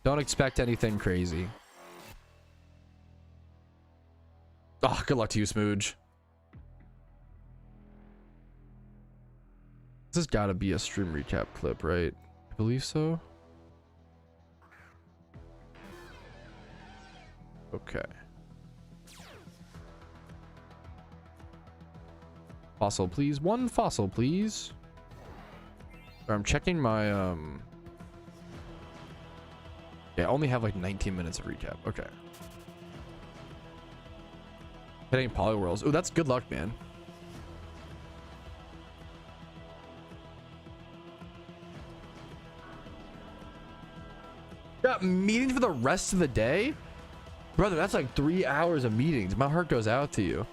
Don't expect anything crazy. Oh, good luck to you, Smooge. This has got to be a stream recap clip, right? I believe so. Okay. Fossil, please. 1 fossil, please. I'm checking my yeah, I only have like 19 minutes of recap. Okay. Hitting Poliwhirls. Oh, that's good luck, man. Got meetings for the rest of the day? Brother, that's like 3 hours of meetings. My heart goes out to you.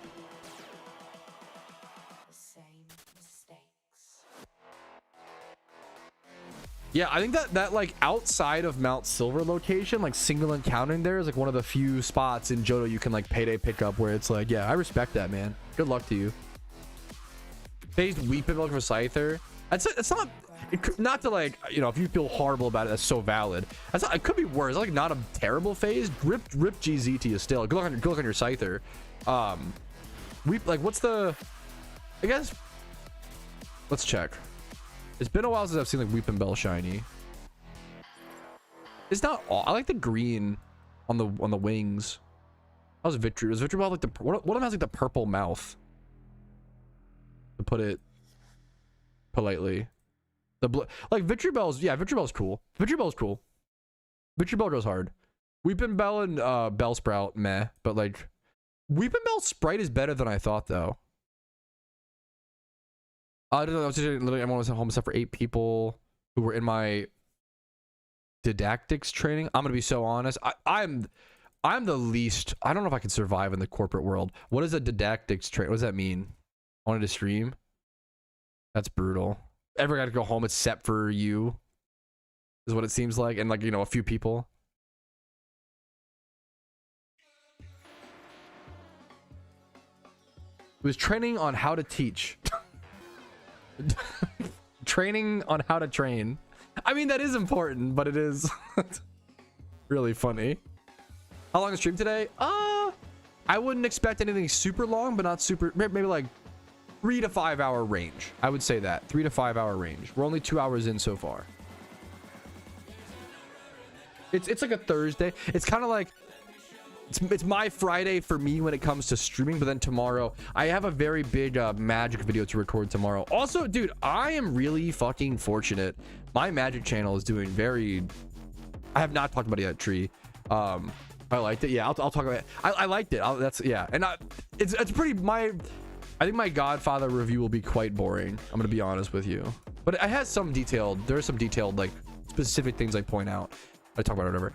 Yeah, I think that like outside of Mount Silver location, like single encountering there is like one of the few spots in Johto you can like payday pick up where it's like, yeah, I respect that, man. Good luck to you. Phased Weepin' Milk for Scyther. It's not, not to like, you know, if you feel horrible about it, that's so valid. That's not, it could be worse. It's like not a terrible phase. Rip GZ to you still. Good luck on your Scyther. Like what's the, I guess, let's check. It's been a while since I've seen like Weepin' Bell shiny. It's not all. I like the green on the wings. How's Victory? Does Victory Bell like the one of them has like the purple mouth? To put it politely. The blue, like Victory Bell's, yeah, Victory Bell's cool. Victory Bell's cool. Victory Bell goes hard. Weepin' Bell and Bellsprout, meh. But like Weepin' Bell Sprite is better than I thought though. I don't know. I was literally everyone was at home except for 8 people who were in my didactics training. I'm gonna be so honest. I'm the least. I don't know if I can survive in the corporate world. What is a didactics train? What does that mean? I wanted to stream. That's brutal. Everyone got to go home except for you. Is what it seems like, and like, you know, a few people. was training on how to teach. Training on how to train. I mean, that is important, but it is really funny. How long is stream today? I wouldn't expect anything super long, but not super, maybe like 3 to 5 hour range. I would say that 3 to 5 hour range. We're only 2 hours in so far. It's like a Thursday. It's kind of like it's my Friday for me when it comes to streaming, but then tomorrow I have a very big magic video to record tomorrow. Also, dude, I am really fucking fortunate. My magic channel is doing very, I have not talked about it yet, Tree. I liked it. Yeah, I'll talk about it. I liked it. That's, yeah. And it's pretty, I think my Godfather review will be quite boring. I'm going to be honest with you. But it has some detailed, there are some detailed, like, specific things I point out. I talk about it, whatever.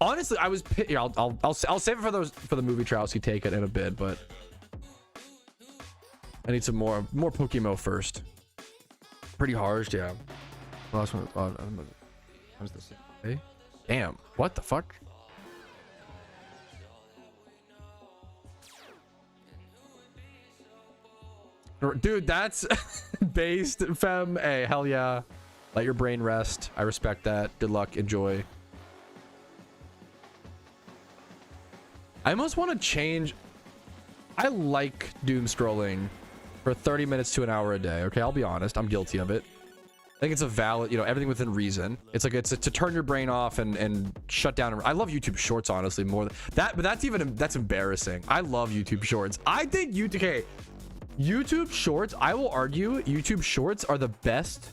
Honestly, I was, yeah, I'll save it for the movie Patrouski take it in a bit, but I need some more PokeMMO first. Pretty harsh, yeah. Last one, what's this? Hey, damn, what the fuck? Dude, that's based, fem. Hey, hell yeah. Let your brain rest. I respect that. Good luck. Enjoy. I almost want to change. I like doom scrolling for 30 minutes to an hour a day. Okay, I'll be honest. I'm guilty of it. I think it's a valid, everything within reason. It's like, it's to turn your brain off and shut down. I love YouTube Shorts, honestly, more than that, but that's embarrassing. I love YouTube Shorts. I think YouTube Shorts, I will argue YouTube Shorts are the best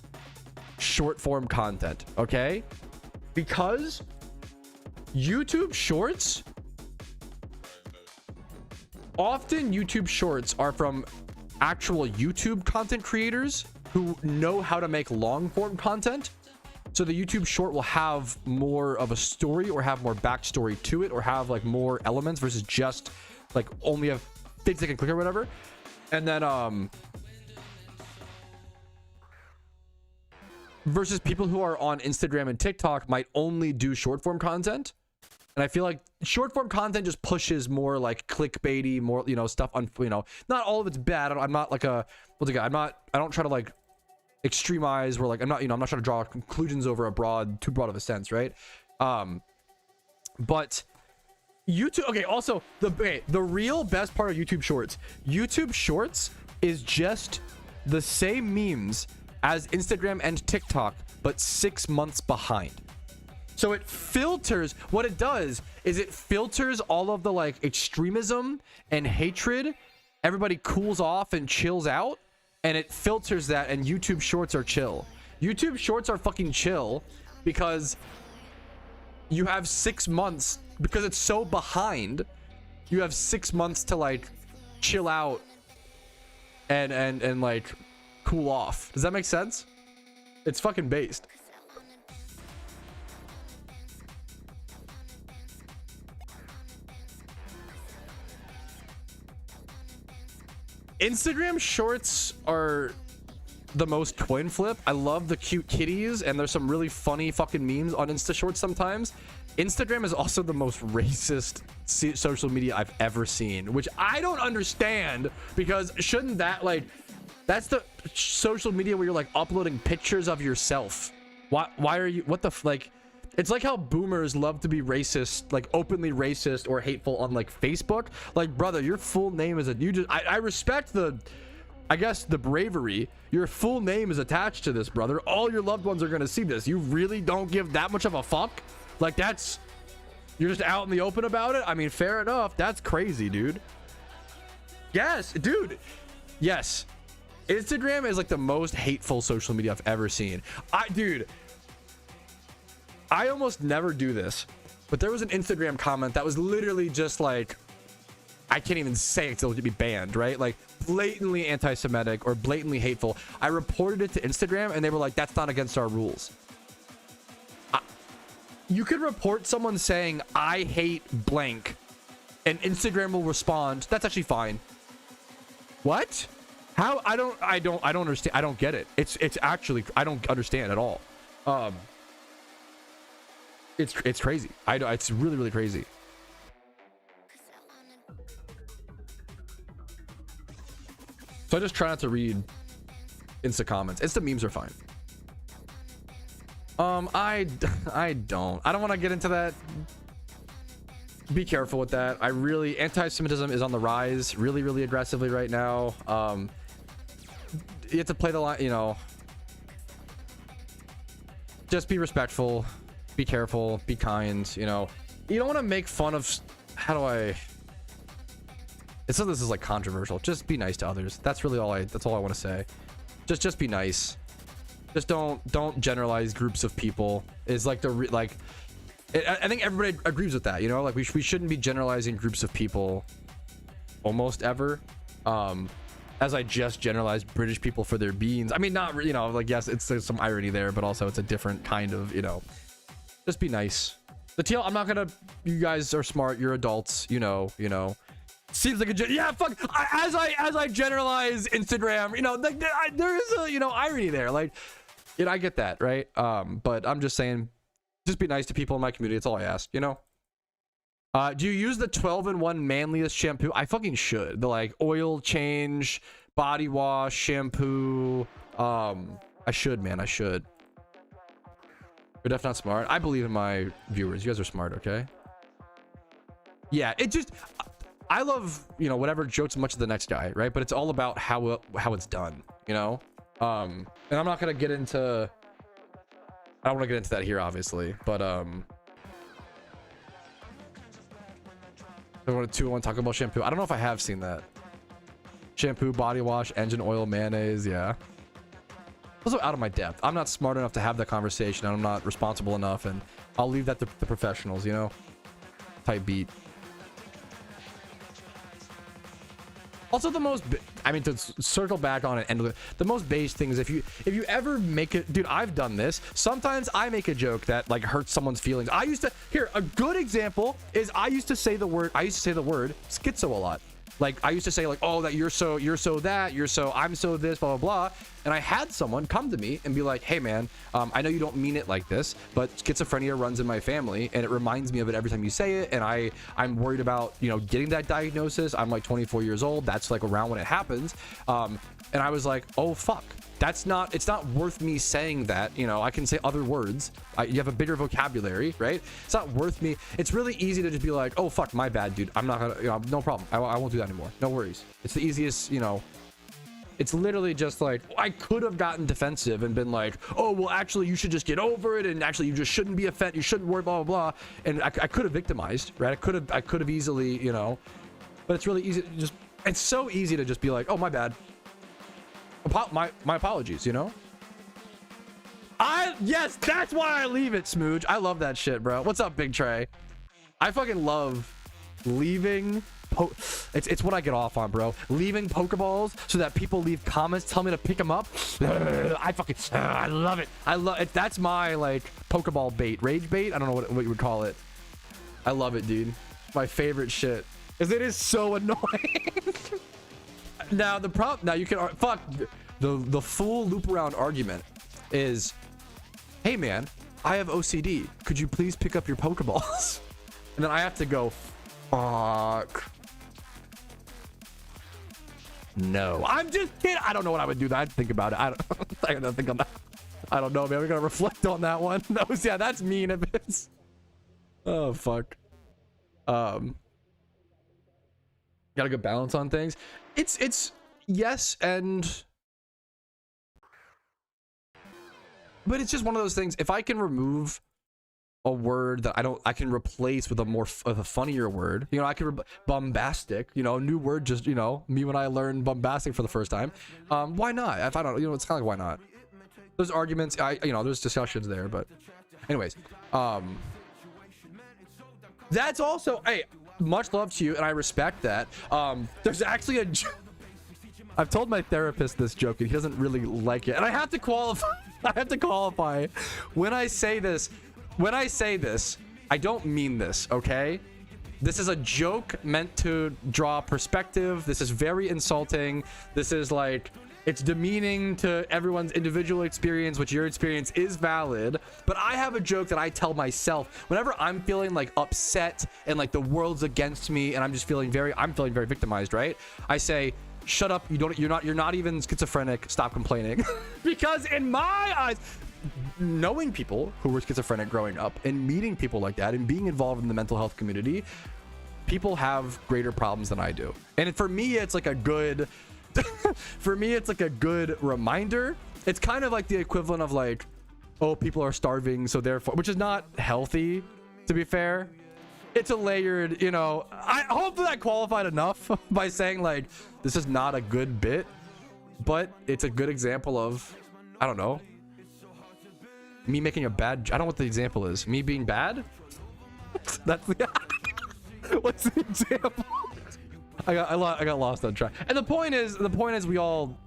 short form content, okay? Because YouTube Shorts, often YouTube Shorts are from actual YouTube content creators who know how to make long form content. So the YouTube short will have more of a story or have more backstory to it or have like more elements versus just like only a 50-second click or whatever. And then versus people who are on Instagram and TikTok might only do short form content. And I feel like short form content just pushes more like clickbaity, more, stuff on, not all of it's bad. I'm not like I don't try to like extremize where like I'm not trying to draw conclusions over too broad of a sense, right? But YouTube, okay, also the real best part of YouTube Shorts is just the same memes as Instagram and TikTok, but 6 months behind. So it filters, what it does is it filters all of the like extremism and hatred. Everybody cools off and chills out, and it filters that, and YouTube Shorts are chill. YouTube Shorts are fucking chill because you have 6 months, because it's so behind, you have 6 months to like chill out and like cool off. Does that make sense? It's fucking based. Instagram Shorts are the most coin flip. I love the cute kitties, and there's some really funny fucking memes on Insta Shorts sometimes. Instagram is also the most racist social media I've ever seen, which I don't understand, because shouldn't that, like, that's the social media where you're like uploading pictures of yourself. Why are you, what the like, it's like how boomers love to be racist, like openly racist or hateful on like Facebook. Like, brother, your full name is I respect I guess the bravery. Your full name is attached to this, brother. All your loved ones are gonna see this. You really don't give that much of a fuck? Like, you're just out in the open about it? I mean, fair enough. That's crazy, dude. Yes, dude. Yes. Instagram is like the most hateful social media I've ever seen. Dude, I almost never do this, but there was an Instagram comment that was literally just like, I can't even say it till it be banned, right? Like blatantly anti-Semitic or blatantly hateful. I reported it to Instagram and they were like, that's not against our rules. You could report someone saying, I hate blank, and Instagram will respond, that's actually fine. What? How? I don't understand. I don't get it. It's actually, I don't understand at all. It's crazy. It's really, really crazy. So I just try not to read Insta comments. Insta memes are fine. I don't want to get into that. Be careful with that. I really, anti-Semitism is on the rise really, really aggressively right now. You have to play the line, you know, just be respectful, be careful, be kind, you know. You don't want to make fun of, how do I, it's not this is like controversial. Just be nice to others. That's really all that's all I want to say. Just be nice. Just don't generalize groups of people. Is like I think everybody agrees with that, you know, like we shouldn't be generalizing groups of people almost ever. As I just generalized British people for their beans. I mean, not, you know, like, yes, there's some irony there, but also it's a different kind of, you know, just be nice. The TL, I'm not gonna, you guys are smart, you're adults, you know, seems like a, yeah, fuck, as I generalize Instagram, you know, like, there is a, you know, irony there, like, you know, I get that, right? But I'm just saying, just be nice to people in my community. That's all I ask, you know. Do you use the 12-in-1 manliest shampoo? I fucking should. The like oil change, body wash, shampoo. I should, man. I should. You're definitely not smart. I believe in my viewers. You guys are smart, okay? Yeah, it just, I love, you know, whatever jokes much of the next guy, right? But it's all about how it's done, you know. And I'm not gonna get into. I don't want to get into that here, obviously, but I want a 2-in-1 Taco Bell shampoo. I don't know if I have seen that. Shampoo, body wash, engine oil, mayonnaise. Yeah. Also out of my depth. I'm not smart enough to have that conversation. I'm not responsible enough, and I'll leave that to the professionals, you know. Type beat. Also, the most, I mean, to circle back on it, and the most base thing is if you ever make it, dude, I've done this. Sometimes I make a joke that like hurts someone's feelings. I used to, here, a good example is I used to say the word schizo a lot. Like I used to say like, oh, that you're so that, I'm so this, blah, blah, blah. And I had someone come to me and be like, hey man, I know you don't mean it like this, but schizophrenia runs in my family and it reminds me of it every time you say it. And I'm worried about, you know, getting that diagnosis. I'm like 24 years old. That's like around when it happens. And I was like, oh fuck. It's not worth me saying that, you know. I can say other words. You have a bigger vocabulary, right? It's not worth me. It's really easy to just be like, oh fuck, my bad, dude. I'm not gonna, you know, no problem. I won't do that anymore. No worries. It's the easiest, you know. It's literally just like, I could have gotten defensive and been like, oh well, actually you should just get over it, and actually you just shouldn't be offended, you shouldn't worry, blah blah blah. And I could have victimized, right? I could have easily, you know. But it's really easy to just, it's so easy to just be like, oh my bad. My apologies, you know. Yes, that's why I leave it, Smooge. I love that shit, bro. What's up, Big Trey? I fucking love leaving. It's what I get off on, bro. Leaving Pokeballs so that people leave comments, tell me to pick them up. I love it. I love it. That's my like Pokeball bait, rage bait. I don't know what you would call it. I love it, dude. My favorite shit. Is it is so annoying. Now the problem, now you can fuck the full loop around argument is, hey man, I have OCD, could you please pick up your Pokeballs? And then I have to go, fuck no, I'm just kidding. I don't know what I would do. I'd think about it. I gotta think on that. I don't know, man. We're gonna reflect on that one. That was, yeah, that's mean if it's, oh fuck. Got a good balance on things. It's yes, and but it's just one of those things. If I can remove a word that I can replace with a funnier word, you know, I can bombastic, you know, new word, just, you know, me when I learned bombastic for the first time. Why not? If I don't, you know, it's kind of like, why not? There's arguments, you know, there's discussions there, but anyways, that's also, hey, much love to you, and I respect that. There's actually a I've told my therapist this joke and he doesn't really like it, and I have to qualify when I say this, I don't mean this, okay? This is a joke meant to draw perspective. This is very insulting. This is like, it's demeaning to everyone's individual experience, which your experience is valid. But I have a joke that I tell myself whenever I'm feeling like upset and like the world's against me and I'm feeling very victimized, right? I say, shut up. You're not even schizophrenic. Stop complaining. Because in my eyes, knowing people who were schizophrenic growing up and meeting people like that and being involved in the mental health community, people have greater problems than I do. And for me, it's like a good for me, it's like a good reminder. It's kind of like the equivalent of like, oh, people are starving, so therefore, which is not healthy, to be fair. It's a layered, you know, I hopefully I qualified enough by saying like, this is not a good bit, but it's a good example of, I don't know, me making a bad, I don't know what the example is. Me being bad? That's the, what's the example? I got lost on track. And the point is we all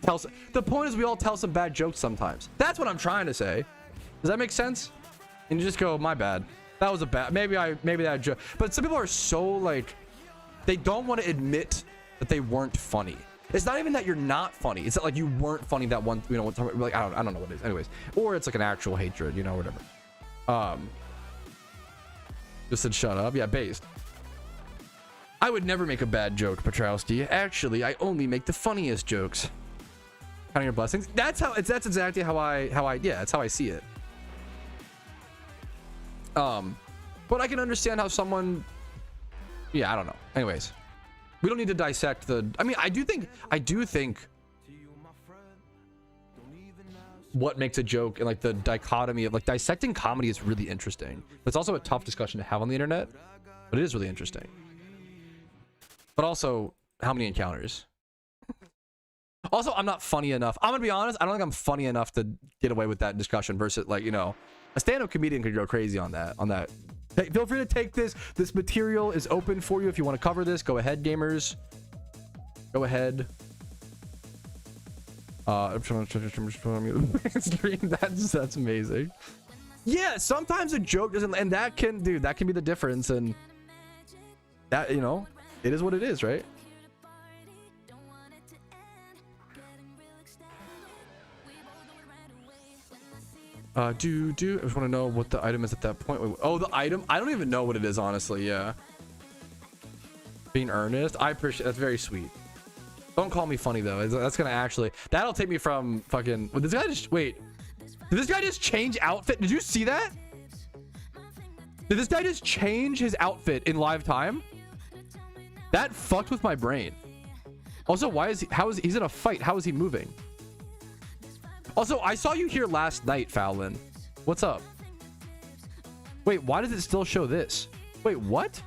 tell some bad jokes sometimes. That's what I'm trying to say. Does that make sense? And you just go, my bad. That was a bad, maybe that joke. But some people are so like, they don't want to admit that they weren't funny. It's not even that you're not funny. It's that like you weren't funny that one, you know, one time. Like I don't know what it is. Anyways, or it's like an actual hatred, you know, whatever. Just said shut up. Yeah, based. I would never make a bad joke, Patrouski. Actually, I only make the funniest jokes. Counting your blessings. That's exactly how I yeah, that's how I see it. But I can understand how someone, yeah, I don't know. Anyways, we don't need to dissect the, I mean, I do think what makes a joke and like the dichotomy of like dissecting comedy is really interesting. It's also a tough discussion to have on the internet, but it is really interesting. But also, how many encounters? Also, I'm not funny enough. I'm gonna be honest, I don't think I'm funny enough to get away with that discussion versus like, you know, a stand-up comedian could go crazy on that. Hey, feel free to take this. This material is open for you if you want to cover this. Go ahead, gamers. Go ahead. That's amazing. Yeah, sometimes a joke doesn't, and that can be the difference, and that, you know, it is what it is, right? I just want to know what the item is at that point. Oh, the item, I don't even know what it is, honestly. Yeah, being earnest, I appreciate, that's very sweet. Don't call me funny though. That's gonna actually, that'll take me from fucking, this guy just, wait, did this guy just change outfit? Did you see that? Did this guy just change his outfit in live time? That fucked with my brain. Also, why is he, he's in a fight, how is he moving? Also, I saw you here last night, Fallon. What's up? Wait, why does it still show this? Wait, what?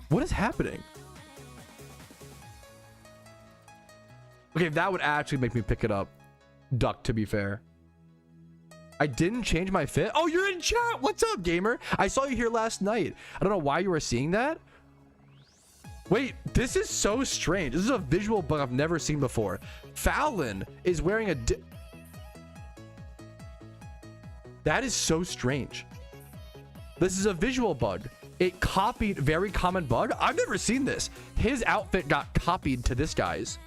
What is happening? Okay, that would actually make me pick it up. Duck, to be fair. I didn't change my fit. Oh, you're in chat. What's up, gamer? I saw you here last night. I don't know why you were seeing that. Wait, this is so strange. This is a visual bug I've never seen before. Fallon is wearing a... That is so strange. This is a visual bug. It copied, very common bug. I've never seen this. His outfit got copied to this guy's.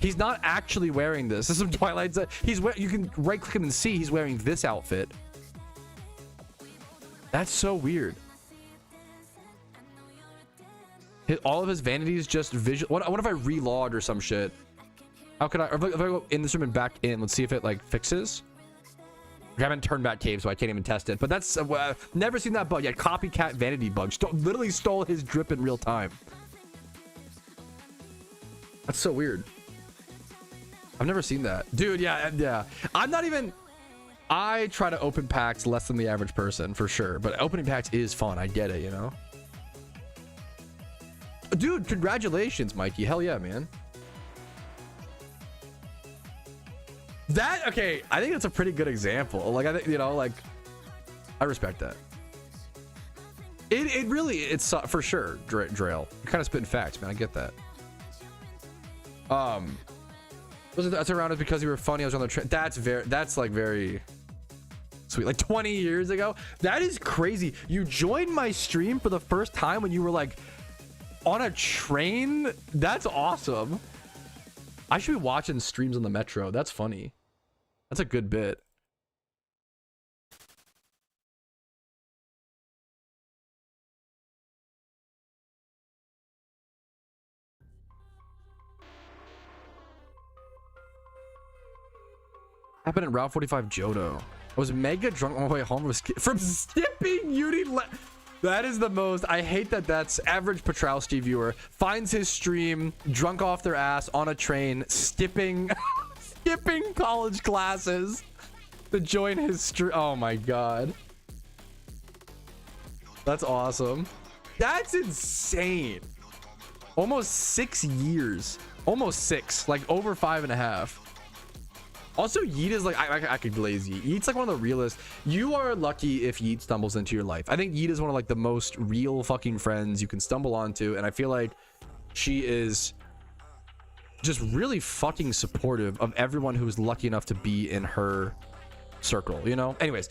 He's not actually wearing this. This is some Twilight. He's wearing, you can right click him and see he's wearing this outfit. That's so weird. All of his vanities just visual. What if I relog or some shit? How could I? If I go in this room and back in, let's see if it like fixes. I haven't turned back cave, so I can't even test it. But that's never seen that bug yet. Copycat vanity bug. Literally stole his drip in real time. That's so weird. I've never seen that, dude. Yeah. I'm not even. I try to open packs less than the average person for sure, but opening packs is fun. I get it, you know. Dude, congratulations, Mikey. Hell yeah, man. That, okay, I think that's a pretty good example. Like, I think, you know, like, I respect that. It really, it's for sure, Drail. You're kind of spitting facts, man. I get that. That's around is because you were funny. I was on the train. That's like very sweet. Like 20 years ago. That is crazy. You joined my stream for the first time when you were like, on a train? That's awesome. I should be watching streams on the metro. That's funny. That's a good bit. Happened in Route 45 Johto. I was mega drunk on my way home from skipping Uni. That is the most. I hate that. That's average Patrouski viewer finds his stream drunk off their ass on a train, skipping college classes to join his stream. Oh my god, that's awesome. That's insane. Almost 6 years. Almost 6. Like over 5.5. Also, Yeet is like, I could glaze Yeet. Yeet's like one of the realest. You are lucky if Yeet stumbles into your life. I think Yeet is one of like the most real fucking friends you can stumble onto. And I feel like she is just really fucking supportive of everyone who's lucky enough to be in her circle, you know? Anyways,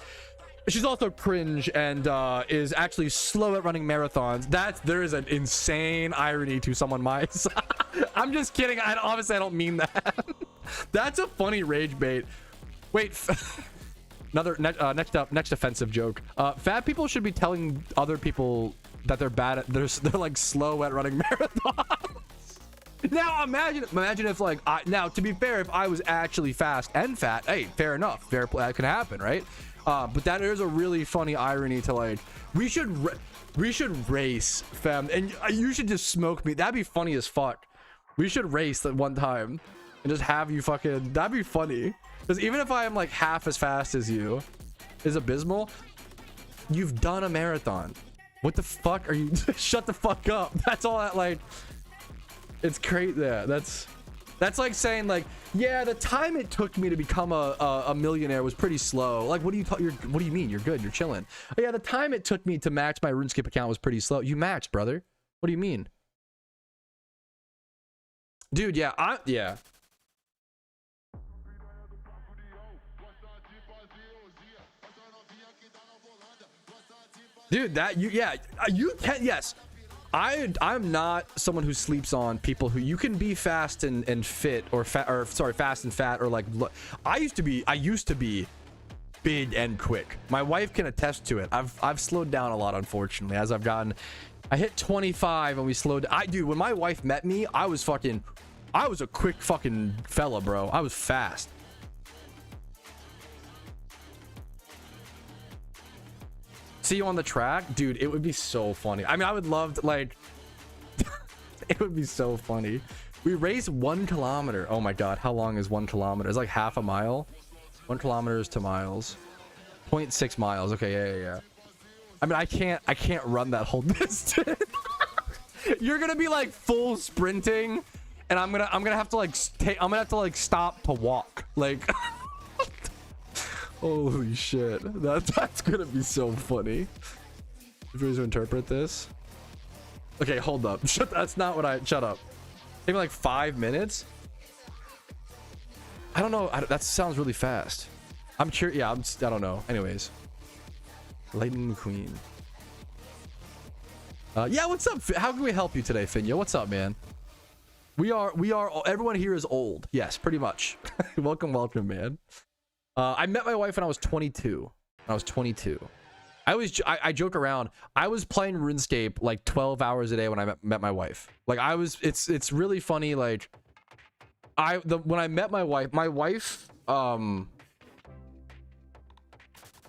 she's also cringe and is actually slow at running marathons. There is an insane irony to someone my size. I'm just kidding. Obviously I don't mean that. That's a funny rage bait. Wait, next offensive joke. Fat people should be telling other people that they're bad at, they're like slow at running marathons. Now imagine if like now, to be fair, if I was actually fast and fat, hey, fair enough, fair play, that can happen, right? But that is a really funny irony to like, we should race, fam, and you should just smoke me. That'd be funny as fuck. We should race that one time and just have you fucking, that'd be funny. Because even if I am like half as fast as you, is abysmal. You've done a marathon. What the fuck are you? Shut the fuck up. That's all that like. It's crazy. Yeah, that's like saying like, yeah, the time it took me to become a millionaire was pretty slow. Like, what do you mean? You're good. You're chilling. Oh, yeah, the time it took me to max my RuneScape account was pretty slow. You maxed, brother. What do you mean? Dude, yeah, yeah. Dude, you can, yes. I'm not someone who sleeps on people who you can be fast and fit or fast and fat or like I used to be big and quick. My wife can attest to it. I've slowed down a lot, unfortunately, as I hit 25 and we slowed. Dude, when my wife met me, I was a quick fucking fella, bro. I was fast. See you on the track, dude. It would be so funny. I mean, I would love to, like it would be so funny. We race 1 kilometer. Oh my god, how long is 1 kilometer? It's like half a mile. 1 kilometer is 2 miles. 0.6 miles. Okay, yeah. I mean, I can't run that whole distance. You're gonna be like full sprinting, and I'm gonna have to like stop to walk. Like holy shit, that's gonna be so funny. If you to interpret this, okay, hold up. That's not what shut up. Maybe like 5 minutes. I don't know. That sounds really fast. I'm curious. Yeah, I don't know. Anyways, Lightning McQueen. Yeah, what's up? How can we help you today, Finyo? What's up, man? We are. Everyone here is old. Yes, pretty much. welcome, man. I met my wife when I was 22. I joke around. I was playing RuneScape like 12 hours a day when I met my wife. Like it's really funny. Like when I met my wife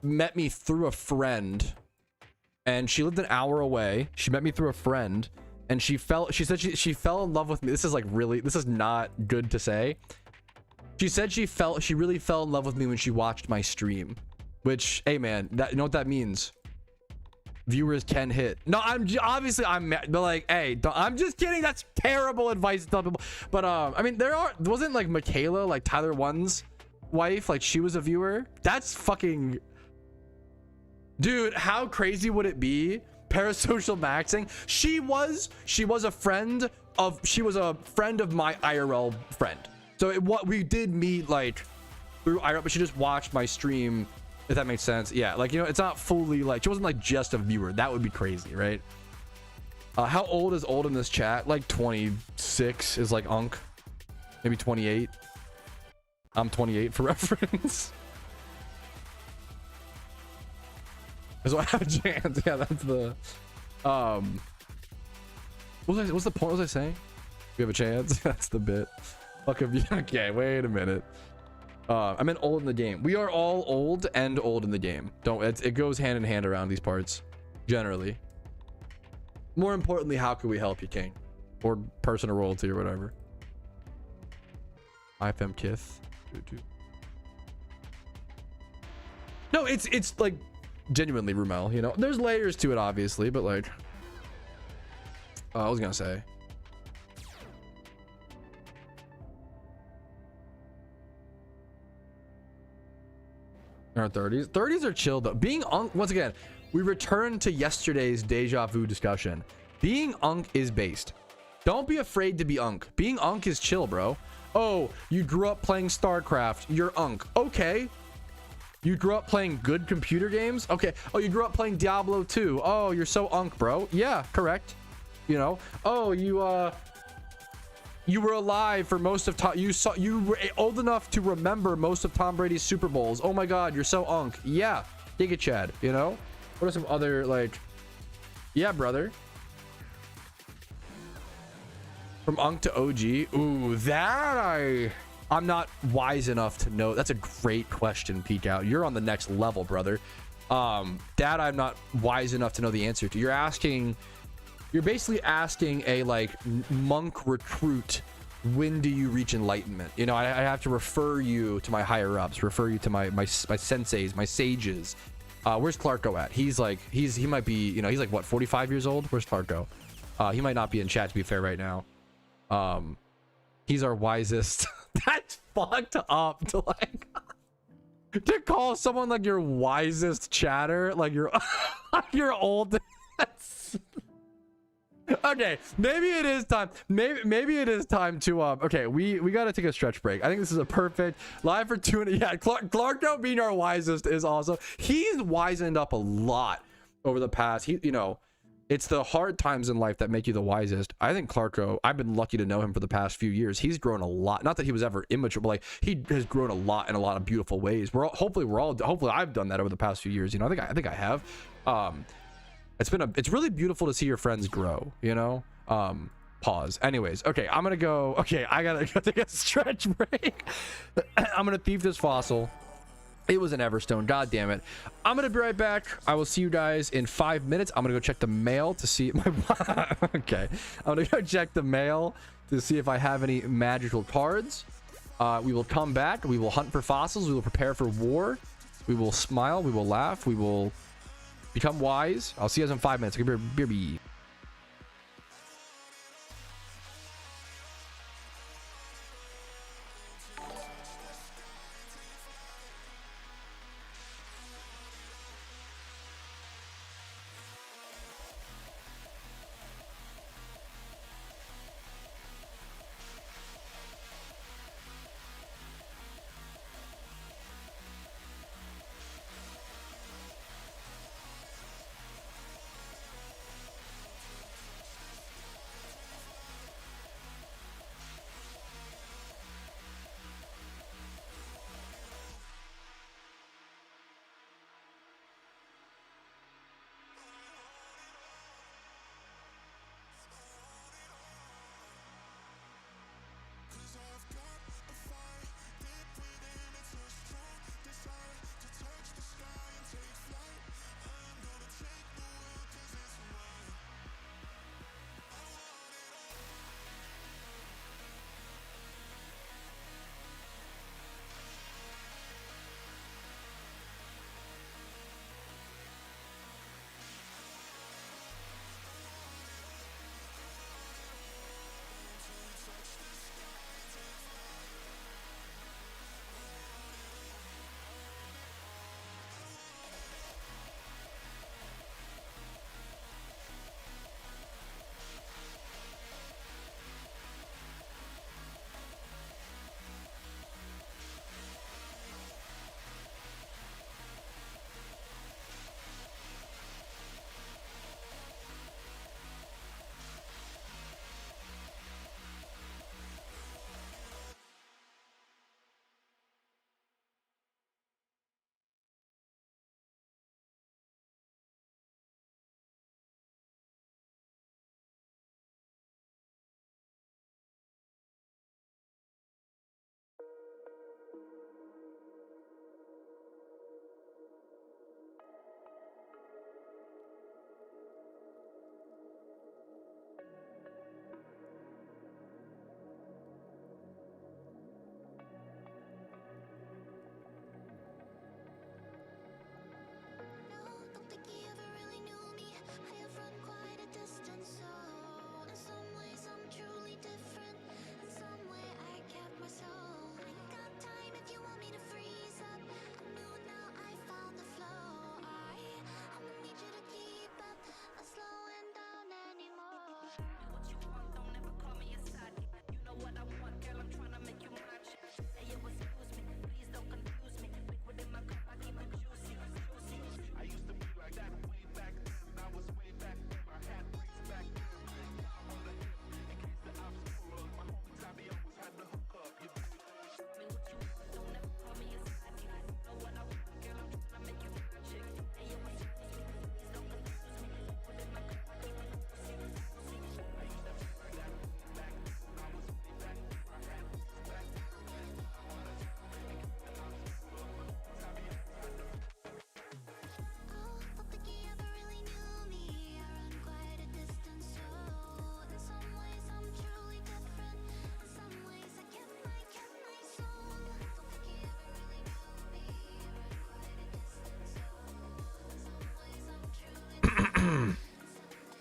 met me through a friend, and she lived an hour away. She met me through a friend, and she said she fell in love with me. This is not good to say. She said she really fell in love with me when she watched my stream, which, hey man, you know what that means? Viewers can hit. No, I'm like, hey, I'm just kidding. That's terrible advice to tell people. But I mean, wasn't like Michaela, like Tyler One's wife, like she was a viewer? That's fucking, dude, how crazy would it be? Parasocial maxing. She was a friend of my IRL friend. So we did meet like through IRL, but she just watched my stream, if that makes sense. Yeah, like, you know, it's not fully like, she wasn't like just a viewer. That would be crazy, right? How old is old in this chat? Like 26 is like Unk. Maybe 28. I'm 28 for reference. So I have a chance. Yeah, that's the what's the point? What was I saying? We have a chance. That's the bit. Fuck of you. Okay, wait a minute. I meant old in the game. We are all old and old in the game. It goes hand in hand around these parts, generally. More importantly, how can we help you, King? Or person of royalty or whatever. IFM Kith. No, it's like genuinely Rumel, you know. There's layers to it, obviously, but like, I was gonna say. In our 30s. 30s are chill though. Being Unk, once again, we return to yesterday's deja vu discussion. Being Unk is based. Don't be afraid to be Unk. Being Unk is chill, bro. Oh, you grew up playing StarCraft. You're Unk. Okay. You grew up playing good computer games? Okay. Oh, you grew up playing Diablo 2. Oh, you're so Unk, bro. Yeah, correct. You know. Oh, you were alive for most of you were old enough to remember most of Tom Brady's Super Bowls. Oh my god, you're so Unk. Yeah. Dig it, Chad, you know? What are some other like, yeah, brother. From Unk to OG. Ooh, that I'm not wise enough to know. That's a great question, Peek Out. You're on the next level, brother. That I'm not wise enough to know the answer to. You're basically asking a like monk recruit, when do you reach enlightenment? You know, I have to refer you to my higher ups, refer you to my senseis, my sages. Where's Clarko at? He might be, you know, he's like what, 45 years old? Where's Clarko? He might not be in chat, to be fair, right now. He's our wisest. That's fucked up to like to call someone like your wisest chatter, like your old. Okay, maybe it is time. Maybe it is time to okay, we gotta take a stretch break. I think this is a perfect live for 2 and yeah. Clarko being our wisest is awesome. He's wizened up a lot over the past. You know, it's the hard times in life that make you the wisest. I think Clarko, I've been lucky to know him for the past few years. He's grown a lot. Not that he was ever immature, but like he has grown a lot in a lot of beautiful ways. Hopefully I've done that over the past few years. You know, I think I have. It's really beautiful to see your friends grow, you know. Pause. Anyways, okay, I'm gonna go. Okay, I gotta take a stretch break. I'm gonna thief this fossil. It was an Everstone. God damn it. I'm gonna be right back. I will see you guys in 5 minutes. I'm gonna go check the mail to see my. Okay, I'm gonna go check the mail to see if I have any magical cards. We will come back. We will hunt for fossils. We will prepare for war. We will smile. We will laugh. We will become wise. I'll see you guys in 5 minutes. Beer.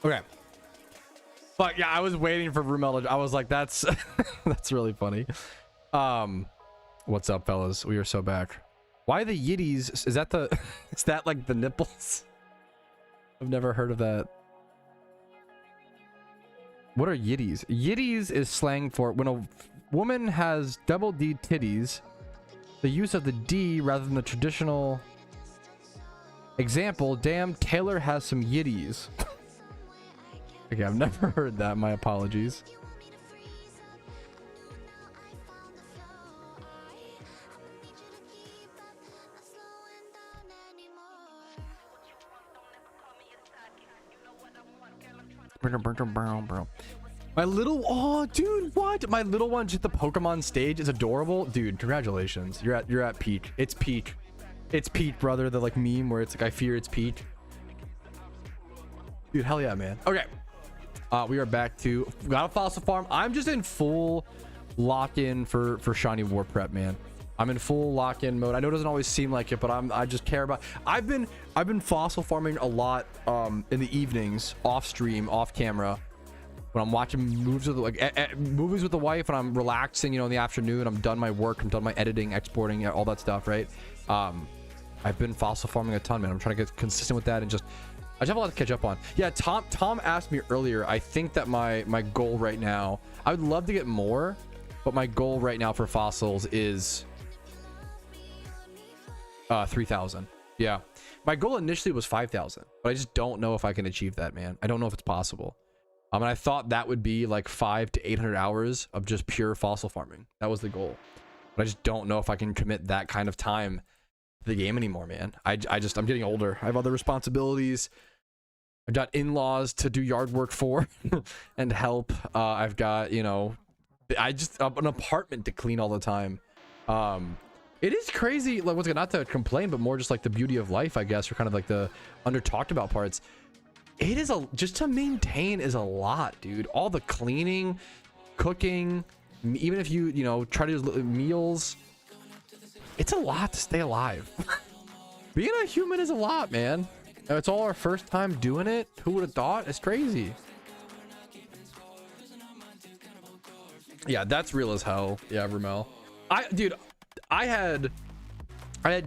Okay. But yeah, I was waiting for Rumel. I was like, that's that's really funny. What's up, fellas? We are so back. Why the yitties? Is that the is that like the nipples? I've never heard of that. What are yitties? Yitties is slang for when a woman has double D titties. The use of the D rather than the traditional example. Damn, Taylor has some yitties. Okay, I've never heard that. My apologies. My little, oh dude, what? My little one just the Pokemon stage is adorable. Dude, congratulations. You're at peak. It's peak. It's peak, brother. The like meme where it's like I fear it's peak. Dude, hell yeah, man. Okay. We are back to got a fossil farm. I'm just in full lock-in for shiny war prep, man. I'm in full lock-in mode. I know it doesn't always seem like it, but I just care about. I've been fossil farming a lot in the evenings, off stream, off camera, when I'm watching movies with movies with the wife, and I'm relaxing, you know, in the afternoon. I'm done my work, I'm done my editing, exporting, all that stuff, right? I've been fossil farming a ton, man. I'm trying to get consistent with that and just I just have a lot to catch up on. Yeah, Tom asked me earlier. I think that my goal right now, I would love to get more, but my goal right now for fossils is 3,000. Yeah, my goal initially was 5,000, but I just don't know if I can achieve that, man. I don't know if it's possible. And I thought that would be like 500 to 800 hours of just pure fossil farming. That was the goal, but I just don't know if I can commit that kind of time to the game anymore, man. I'm getting older. I have other responsibilities. I've got in-laws to do yard work for and help. I've got, you know, an apartment to clean all the time. It is crazy, like, what's not to complain, but more just like the beauty of life, I guess, or kind of like the under talked about parts. It is just to maintain is a lot, dude. All the cleaning, cooking, even if you know, try to do meals, it's a lot to stay alive. Being a human is a lot, man. It's all our first time doing it. Who would have thought? It's crazy. Yeah, that's real as hell. Yeah, Ramel. I had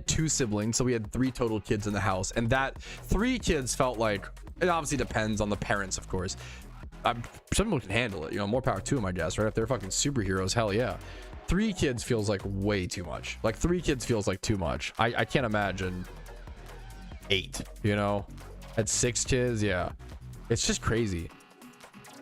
2 siblings, so we had 3 total kids in the house, and that 3 kids felt like, it obviously depends on the parents, of course. Some people can handle it, you know, more power to them, I guess, right? If they're fucking superheroes, hell yeah. 3 kids feels like way too much. Like 3 kids feels like too much. I can't imagine 8, you know. Had 6 kids, yeah. It's just crazy.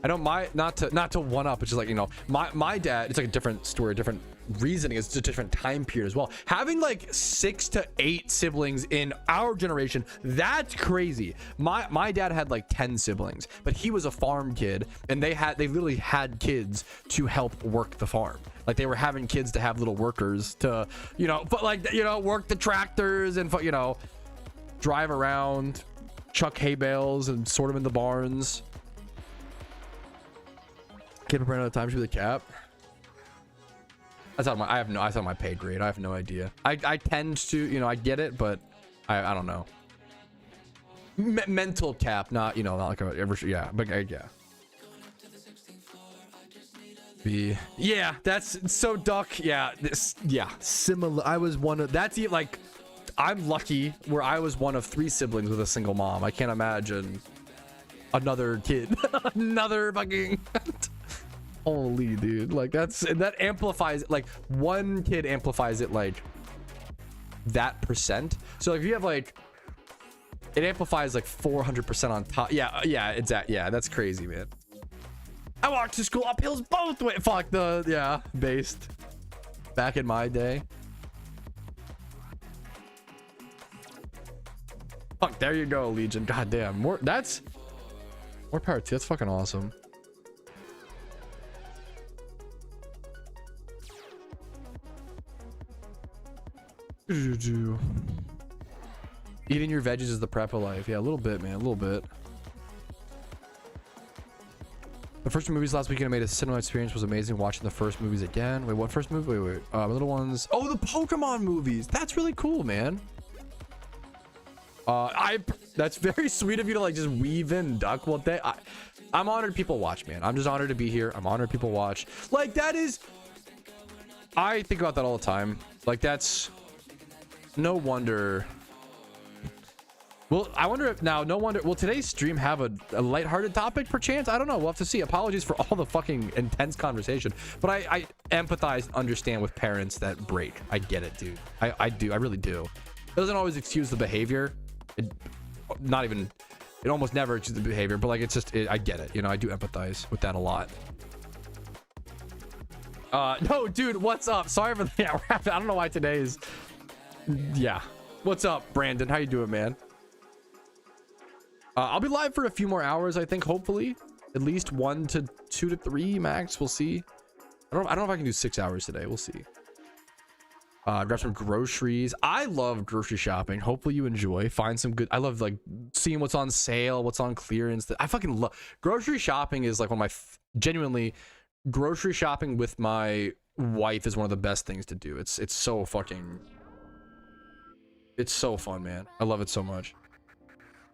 I don't mind, not to one up, it's just like, you know, my dad, it's like a different story, a different reasoning, it's a different time period as well. Having like 6 to 8 siblings in our generation, that's crazy. My dad had like 10 siblings, but he was a farm kid, and they literally had kids to help work the farm. Like they were having kids to have little workers to, you know, but like, you know, work the tractors and, you know, drive around, chuck hay bales and sort them in the barns. Can't prepare another time to be the cap. That's not my pay grade. I have no idea. I tend to, you know, I get it, but I don't know. Mental cap, not, you know, not like yeah, but yeah. Yeah, that's so duck. Yeah, similar. I was one of, that's like, I'm lucky where I was one of 3 siblings with a single mom. I can't imagine another kid, another fucking. Holy dude, like that amplifies, like one kid amplifies it like that percent. So if you have like, it amplifies like 400% on top. Yeah, exactly. Yeah, that's crazy, man. I walked to school up hills both ways. Fuck the, yeah, based. Back in my day. Fuck, there you go, Legion. God damn, more power to you. That's fucking awesome. Eating your veggies is the prep of life. Yeah, a little bit, man, a little bit. The first two movies last weekend I made a cinema experience was amazing. Watching the first movies again. Wait, what first movie? Wait. Little ones. Oh, the Pokemon movies. That's really cool, man. That's very sweet of you to like just weave in duck. Well, I'm honored people watch, man. I'm just honored to be here. I'm honored people watch. Like that is, I think about that all the time. Like that's no wonder. Well, I wonder if now, no wonder, will today's stream have a lighthearted topic perchance? I don't know. We'll have to see. Apologies for all the fucking intense conversation. But I empathize and understand with parents that break. I get it, dude. I do. I really do. It doesn't always excuse the behavior. It almost never excuses the behavior. But like, it's just, I get it. You know, I do empathize with that a lot. No, dude, what's up? Sorry for the, yeah, I don't know why today's, yeah. What's up, Brandon? How you doing, man? I'll be live for a few more hours, I think, hopefully. At least 1 to 2 to 3 max. We'll see. I don't know if I can do 6 hours today. We'll see. Grab some groceries. I love grocery shopping. Hopefully you enjoy. Find some good. I love like seeing what's on sale, what's on clearance. I fucking love grocery shopping. Is like one of my genuinely, grocery shopping with my wife is one of the best things to do. It's so fucking, it's so fun, man. I love it so much.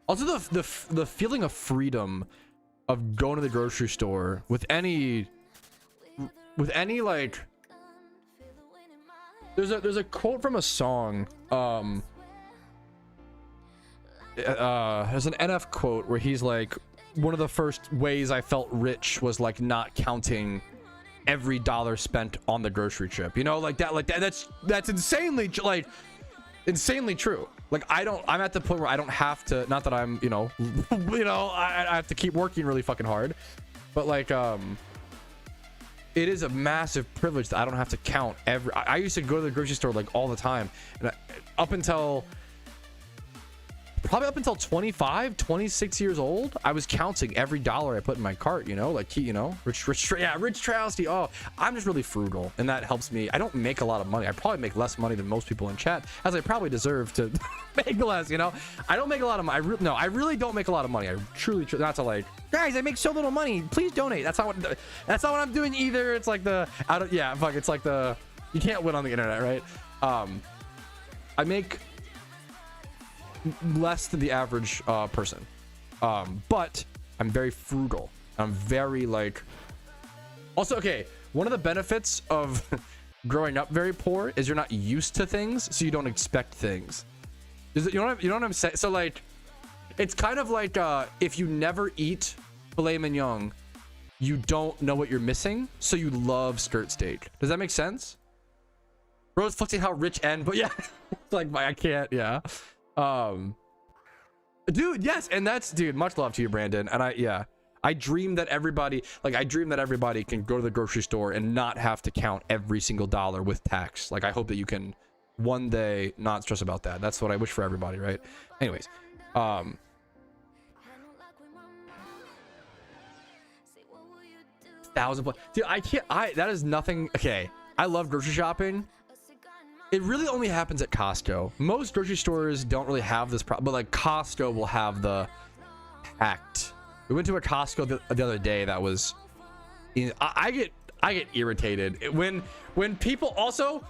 Also, the feeling of freedom of going to the grocery store with any like, there's a quote from a song. There's an NF quote where he's like, one of the first ways I felt rich was like not counting every dollar spent on the grocery trip. You know, like that. That's insanely like insanely true. Like I'm at the point where I don't have to, not that I'm, I have to keep working really fucking hard, but like, it is a massive privilege that I don't have to count every, I used to go to the grocery store like all the time. And probably up until 25, 26 years old, I was counting every dollar I put in my cart, like, Rich Patrouski. Oh, I'm just really frugal, and that helps me. I don't make a lot of money. I probably make less money than most people in chat, as I probably deserve to make less, I don't make a lot of money. I really don't make a lot of money. I truly, not to like, guys, I make so little money, please donate. That's not what I'm doing either. It's like it's like you can't win on the internet, right? I make less than the average person, but I'm very frugal. I'm very like, also, okay, one of the benefits of growing up very poor is you're not used to things, so you don't expect things. You know what I'm saying? So like, it's kind of like if you never eat filet mignon, you don't know what you're missing, so you love skirt steak. Does that make sense? Bro's flexing how rich and, but yeah, like I can't, yeah. Dude, yes, and that's, dude, much love to you, Brandon. And I dream that everybody can go to the grocery store and not have to count every single dollar with tax. Like, I hope that you can one day not stress about that. That's what I wish for everybody, right? Anyways, 1,000+. Dude, that is nothing. Okay, I love grocery shopping. It really only happens at Costco. Most grocery stores don't really have this problem, but like Costco will have the packed. We went to a Costco the other day that was, I get irritated when people also,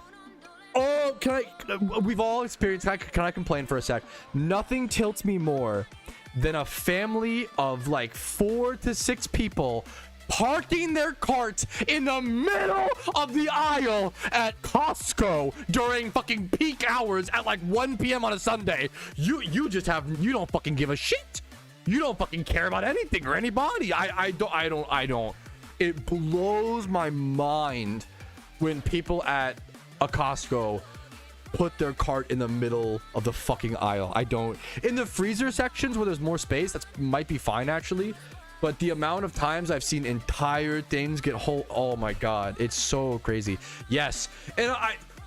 we've all experienced, can I complain for a sec? Nothing tilts me more than a family of like 4 to 6 people parking their carts in the middle of the aisle at Costco during fucking peak hours at like 1 p.m. on a Sunday. You don't fucking give a shit. You don't fucking care about anything or anybody. I don't. it blows my mind when people at a Costco put their cart in the middle of the fucking aisle. I don't. In the freezer sections where there's more space, that might be fine actually. But the amount of times I've seen entire things get whole, oh my god, it's so crazy. Yes, and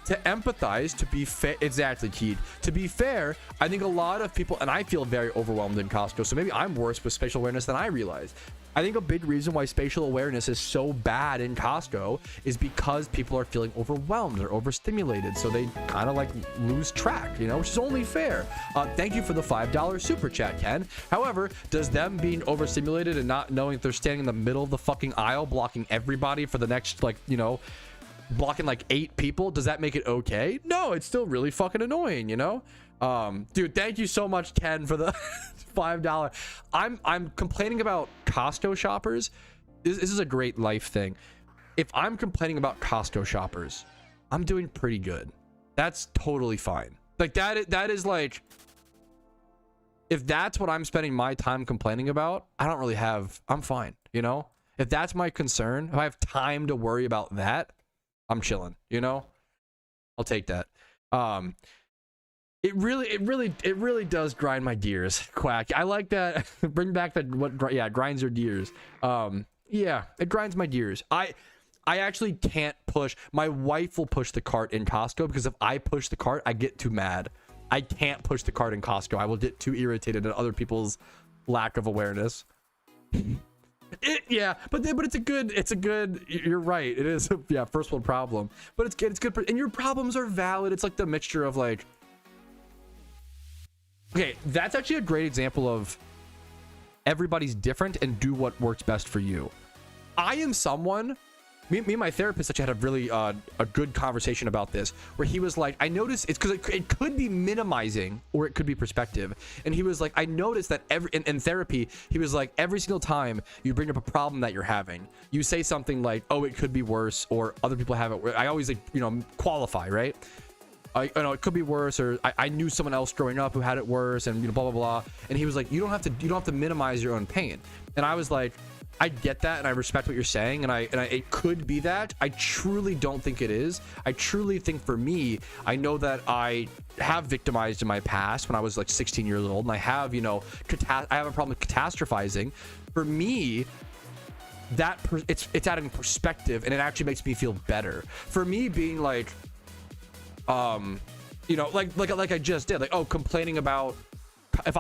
to empathize, to be fair, exactly, Keed. To be fair, I think a lot of people, and I feel very overwhelmed in Costco, so maybe I'm worse with spatial awareness than I realized. I think a big reason why spatial awareness is so bad in Costco is because people are feeling overwhelmed or overstimulated, so they kind of like lose track, you know, which is only fair. Thank you for the $5 super chat, Ken. However, does them being overstimulated and not knowing if they're standing in the middle of the fucking aisle blocking everybody for the next, like, you know, blocking like 8 people, does that make it okay? No, it's still really fucking annoying, you know? Dude, thank you so much, Ken, for the $5. I'm complaining about Costco shoppers. This is a great life thing. If I'm complaining about Costco shoppers, I'm doing pretty good. That's totally fine. Like that is like, if that's what I'm spending my time complaining about, I don't really have, I'm fine, you know? If that's my concern, if I have time to worry about that, I'm chilling, you know? I'll take that. It really does grind my gears. Quack. I like that. Bring back that, yeah, grinds your gears. Yeah, it grinds my gears. I actually can't push. My wife will push the cart in Costco because if I push the cart, I get too mad. I can't push the cart in Costco. I will get too irritated at other people's lack of awareness. Yeah, but it's a good, you're right, it is, yeah, first world problem, but it's good, and your problems are valid. It's like the mixture of like, okay, that's actually a great example of everybody's different and do what works best for you. I am someone, me and my therapist actually had a really a good conversation about this, where he was like, I noticed it's because it could be minimizing or it could be perspective, and he was like, I noticed that in therapy, he was like, every single time you bring up a problem that you're having, you say something like, oh, it could be worse, or other people have it. I always, like, you know, qualify, right? I know it could be worse, or I knew someone else growing up who had it worse, and, you know, blah blah blah. And he was like, you don't have to minimize your own pain. And I was like, I get that, and I respect what you're saying, and it could be that. I truly don't think it is. I truly think, for me, I know that I have victimized in my past when I was like 16 years old, and I have, you know, I have a problem with catastrophizing. For me, that it's adding perspective, and it actually makes me feel better. For me, being like, you know, like I just did, like, oh, complaining about, if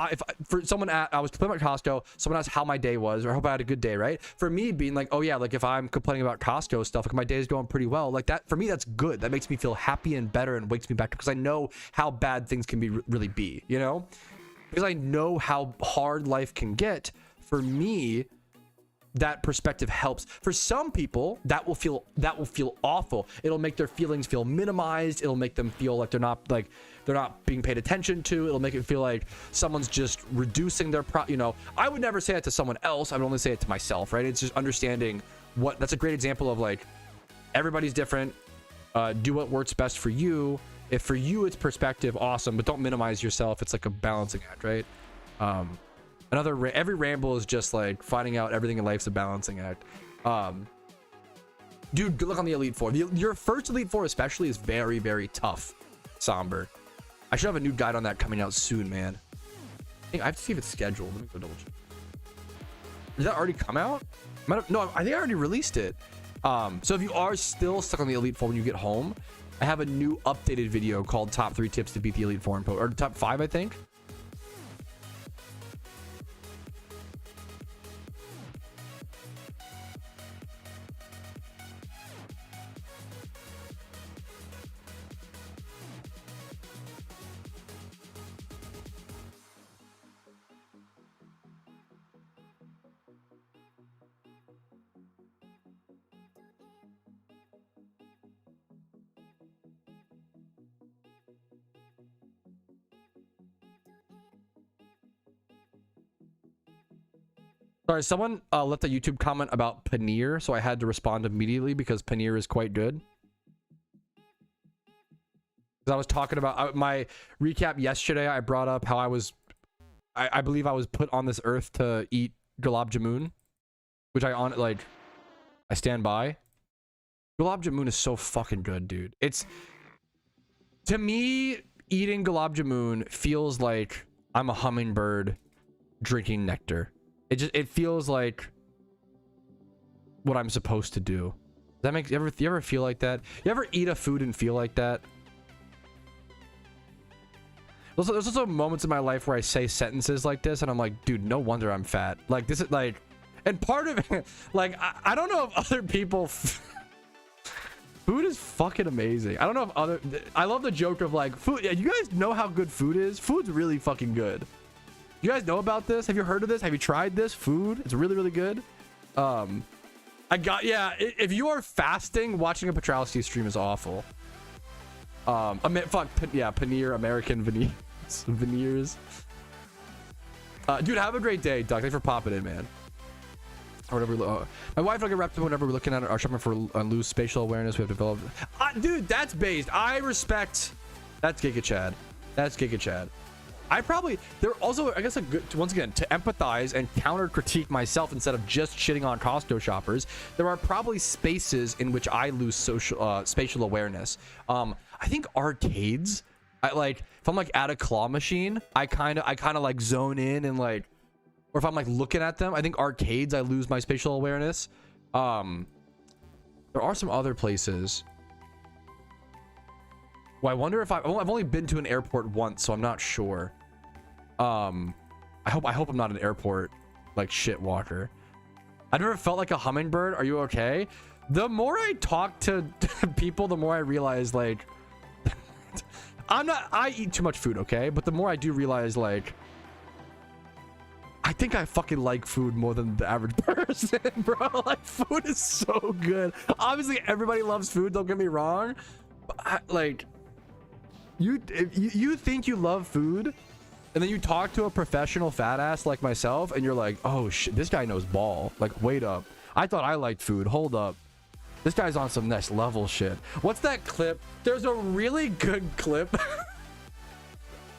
for someone I was complaining about Costco, someone asked how my day was, or I hope I had a good day, right? For me, being like, oh yeah, like if I'm complaining about Costco stuff, like my day is going pretty well, like that, for me, that's good. That makes me feel happy and better and wakes me back, because I know how bad things can be really be, you know, because I know how hard life can get. For me, that perspective helps. For some people, that will feel awful. It'll make their feelings feel minimized. It'll make them feel like they're not being paid attention to. It'll make it feel like someone's just reducing their you know, I would never say it to someone else. I would only say it to myself, right? It's just understanding what, that's a great example of like, everybody's different. Do what works best for you. If for you it's perspective, awesome, but don't minimize yourself. It's like a balancing act, right? Every ramble is just like finding out everything in life's a balancing act. Dude, good luck on the Elite Four. Your first Elite Four especially is very, very tough, Somber. I should have a new guide on that coming out soon, man. I have to see if it's scheduled. Let me go double check. Did that already come out? No, I think I already released it. So if you are still stuck on the Elite Four when you get home, I have a new updated video called Top 3 Tips to Beat the Elite Four, or Top 5, I think. Sorry, someone left a YouTube comment about Paneer, so I had to respond immediately because Paneer is quite good. Because I was talking about my recap yesterday, I brought up how I believe I was put on this earth to eat gulab jamun, which I stand by. Gulab Jamun is so fucking good, dude. It's, to me, eating Gulab Jamun feels like I'm a hummingbird drinking nectar. It feels like what I'm supposed to do. Does that make, you ever feel like that? You ever eat a food and feel like that? There's also moments in my life where I say sentences like this and I'm like, dude, no wonder I'm fat. Like, this is like, and part of it, like, I don't know if other people, food is fucking amazing. I don't know if other, I love the joke of like, food, yeah, you guys know how good food is? Food's really fucking good. You guys know about this? Have you heard of this? Have you tried this? Food, it's really, really good. Yeah, if you are fasting, watching a Patrouski stream is awful. Paneer, American veneers. Dude, have a great day, Doc. Thanks for popping in, man. Or whatever. My wife and I get wrapped up whenever we're looking at our shopping for loose spatial awareness we have developed. Dude, that's based. I respect. That's Giga Chad. That's Giga Chad. I probably, there also, I guess, a good, once again, to empathize and counter critique myself instead of just shitting on Costco shoppers, there are probably spaces in which I lose spatial awareness. I think arcades, if I'm like at a claw machine, I kind of like zone in and like, or if I'm like looking at them, I think arcades, I lose my spatial awareness. There are some other places. Well, I wonder if I've only been to an airport once, so I'm not sure. I hope I'm not an airport like shit walker. I never felt like a hummingbird. Are you okay? The more I talk to people, the more I realize like I eat too much food, okay? But the more I do realize like I think I fucking like food more than the average person, bro. Like, food is so good. Obviously, everybody loves food, don't get me wrong. But you think you love food, and then you talk to a professional fat ass like myself, and you're like, oh shit, this guy knows ball. Like, wait up. I thought I liked food. Hold up. This guy's on some next level shit. What's that clip? There's a really good clip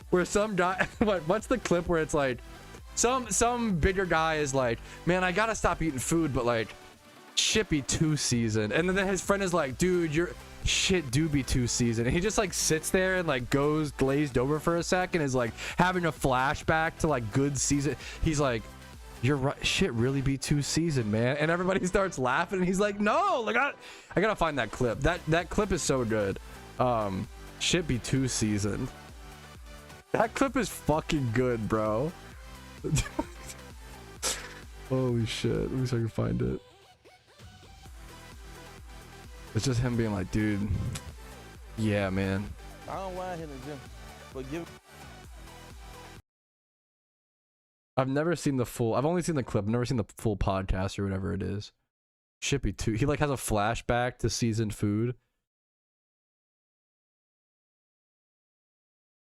where some guy, what's the clip where it's like, some bigger guy is like, man, I gotta stop eating food, but like, shit be too seasoned. And then his friend is like, dude, your shit do be too seasoned. And he just like sits there and like goes glazed over for a second, is like having a flashback to like good season. He's like, you're right, shit really be too seasoned, man. And everybody starts laughing, and he's like, no, like I gotta find that clip. That clip is so good. Shit be too seasoned. That clip is fucking good, bro. Holy shit, let me see if I can find it. It's just him being like, dude, yeah, man. I don't mind hitting the gym, but give. I've never seen the full, I've only seen the clip, I've never seen the full podcast or whatever it is. Shippy too. He like has a flashback to seasoned food.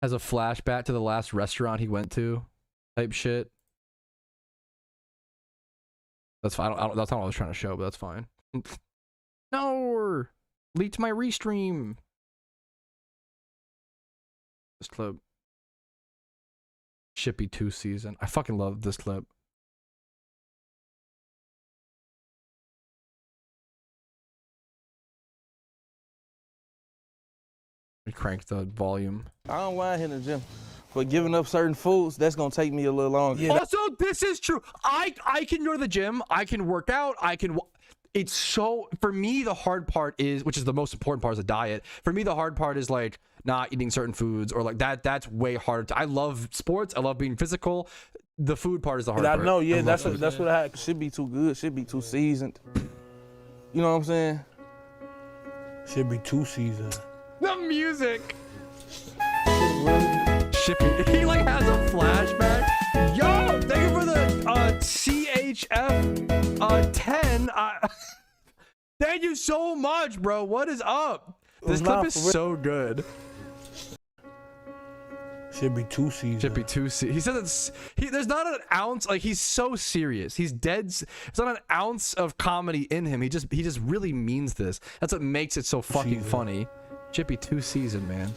Has a flashback to the last restaurant he went to, type shit. That's fine. That's not what I was trying to show, but that's fine. No, leaked my restream. This clip. Shippy 2 season. I fucking love this clip. Crank the volume. I don't mind hitting the gym, but giving up certain foods, that's gonna take me a little longer. Yeah. Also, this is true. I can go to the gym. I can work out. It's so, for me, the hard part is, which is the most important part, is the diet. For me, the hard part is like not eating certain foods or like that. That's way harder. I love sports. I love being physical. The food part is the hard part. I know, yeah, that's what I had. Should be too good. Should be too seasoned. You know what I'm saying? Should be too seasoned. The music. Shippy. He like has a flashback. Yo, thank you for the CHF 10. Thank you so much, bro. What is up? This clip is so good. Should be too seasoned. Should be too seasoned. He said it's there's not an ounce, like he's so serious. He's dead. There's not an ounce of comedy in him. He just really means this. That's what makes it so fucking funny. Chippy 2 seasoned, man.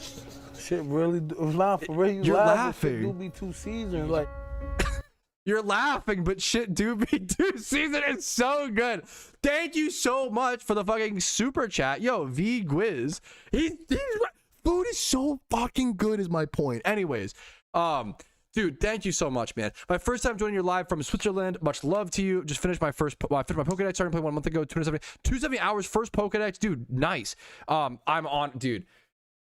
Shit really, not for real. You're laughing. Shit do be too seasoned, like. You're laughing, but shit, Doobie 2 season is so good. Thank you so much for the fucking super chat. Yo, V Gwiz. Food is so fucking good is my point. Anyways, dude, thank you so much, man. My first time joining your live from Switzerland. Much love to you. Just finished my first, I finished my Pokedex. Started playing 1 month ago. 270 hours, first Pokedex. Dude, nice. I'm on, dude.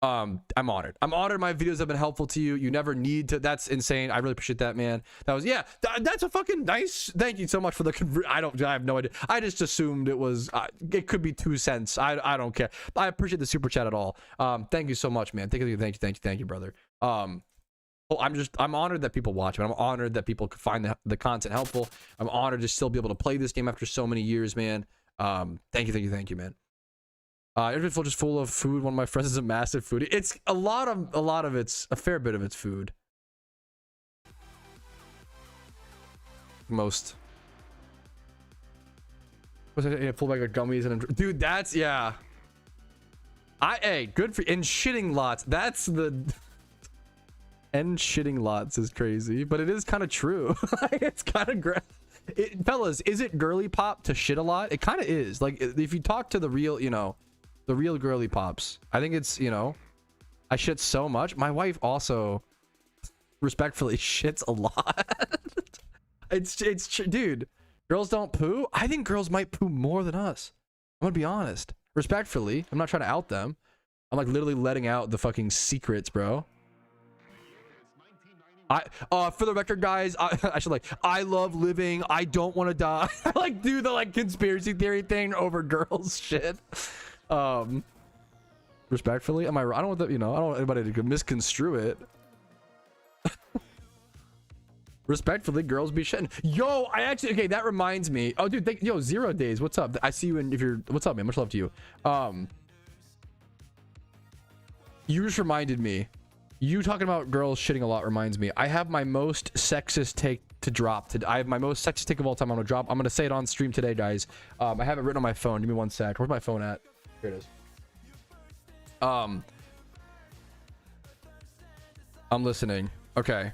I'm honored. I'm honored my videos have been helpful to you. You never need to. That's insane. I really appreciate that, man. That was, yeah, that's a fucking nice. Thank you so much for the, I have no idea. I just assumed it was, it could be 2 cents. I don't care. I appreciate the super chat at all. Thank you so much, man. Thank you, brother. Well, I'm honored that people watch it. I'm honored that people find the content helpful. I'm honored to still be able to play this game after so many years, man. Thank you, man. It's just full of food. One of my friends is a massive foodie. It's a lot of it's a fair bit of it's food. Most. Was it a full bag of gummies and dude? That's yeah. Hey, good for in shitting lots. That's the. And shitting lots is crazy, but it is kind of true. It's kind of fellas, is it girly pop to shit a lot? It kind of is. Like if you talk to the real, the real girly pops, I think it's, I shit so much. My wife also respectfully shits a lot. it's dude, girls don't poo. I think girls might poo more than us. I'm gonna be honest, respectfully. I'm not trying to out them. I'm like literally letting out the fucking secrets, bro. For the record, guys, I should I love living. I don't want to die. I do the conspiracy theory thing over girls shit. Respectfully, am I? I don't want that. I don't want anybody to misconstrue it. Respectfully, girls be shitting. Yo, okay, that reminds me. Oh, dude, yo, 0 days. What's up? I see you what's up, man? Much love to you. You just reminded me. You talking about girls shitting a lot reminds me. I have my most sexist take to drop. I have my most sexist take of all time. I'm gonna drop. I'm gonna say it on stream today, guys. I have it written on my phone. Give me 1 sec. Where's my phone at? Here it is. I'm listening. Okay.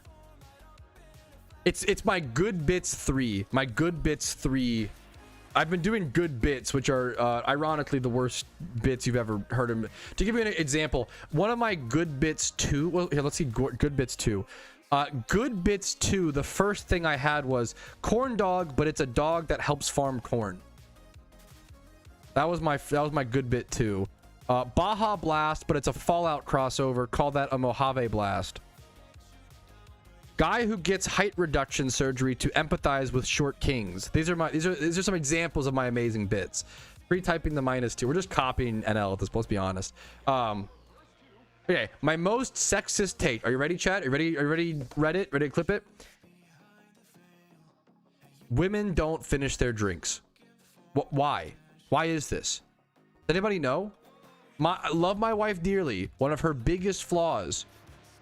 It's my good bits 3. My good bits 3. I've been doing good bits, which are ironically the worst bits you've ever heard of. To give you an example, one of my good bits 2. Well, here, let's see. Good bits 2. Good bits 2. The first thing I had was corn dog, but it's a dog that helps farm corn. That was my good bit 2. Baja Blast, but it's a Fallout crossover. Call that a Mojave Blast. Guy who gets height reduction surgery to empathize with short kings. These are some examples of my amazing bits. Retyping the -2. We're just copying NL at this point, let's be honest. Okay, my most sexist take. Are you ready, chat? Are you ready, Reddit? Ready to clip it? Women don't finish their drinks. Why? Why is this? Does anybody know? I love my wife dearly. One of her biggest flaws,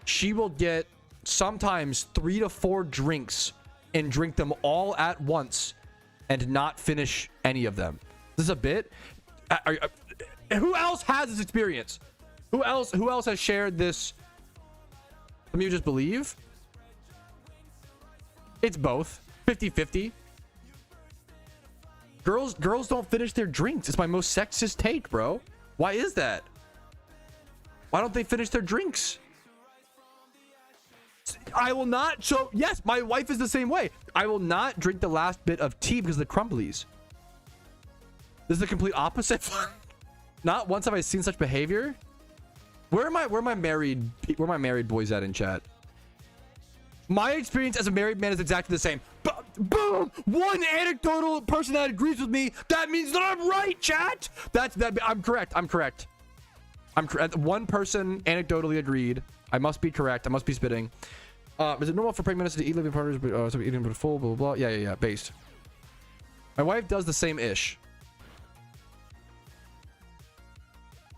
she will get sometimes 3 to 4 drinks and drink them all at once and not finish any of them. This is a bit. Who else has this experience? Who else has shared this? Some of you just believe it's both 50-50. Girls don't finish their drinks. It's my most sexist take, bro. Why is that? Why don't they finish their drinks? I will not. So yes, my wife is the same way. I will not drink the last bit of tea because of the crumblies. This is the complete opposite. Not once have I seen such behavior. Where are my married boys at in chat? My experience as a married man is exactly the same. Boom! One anecdotal person that agrees with me. That means that I'm right, chat. I'm correct. I'm correct. One person anecdotally agreed. I must be correct. I must be spitting. Is it normal for pregnant to eat living partners, but eating but full, blah, blah, blah? Yeah. Based. My wife does the same ish.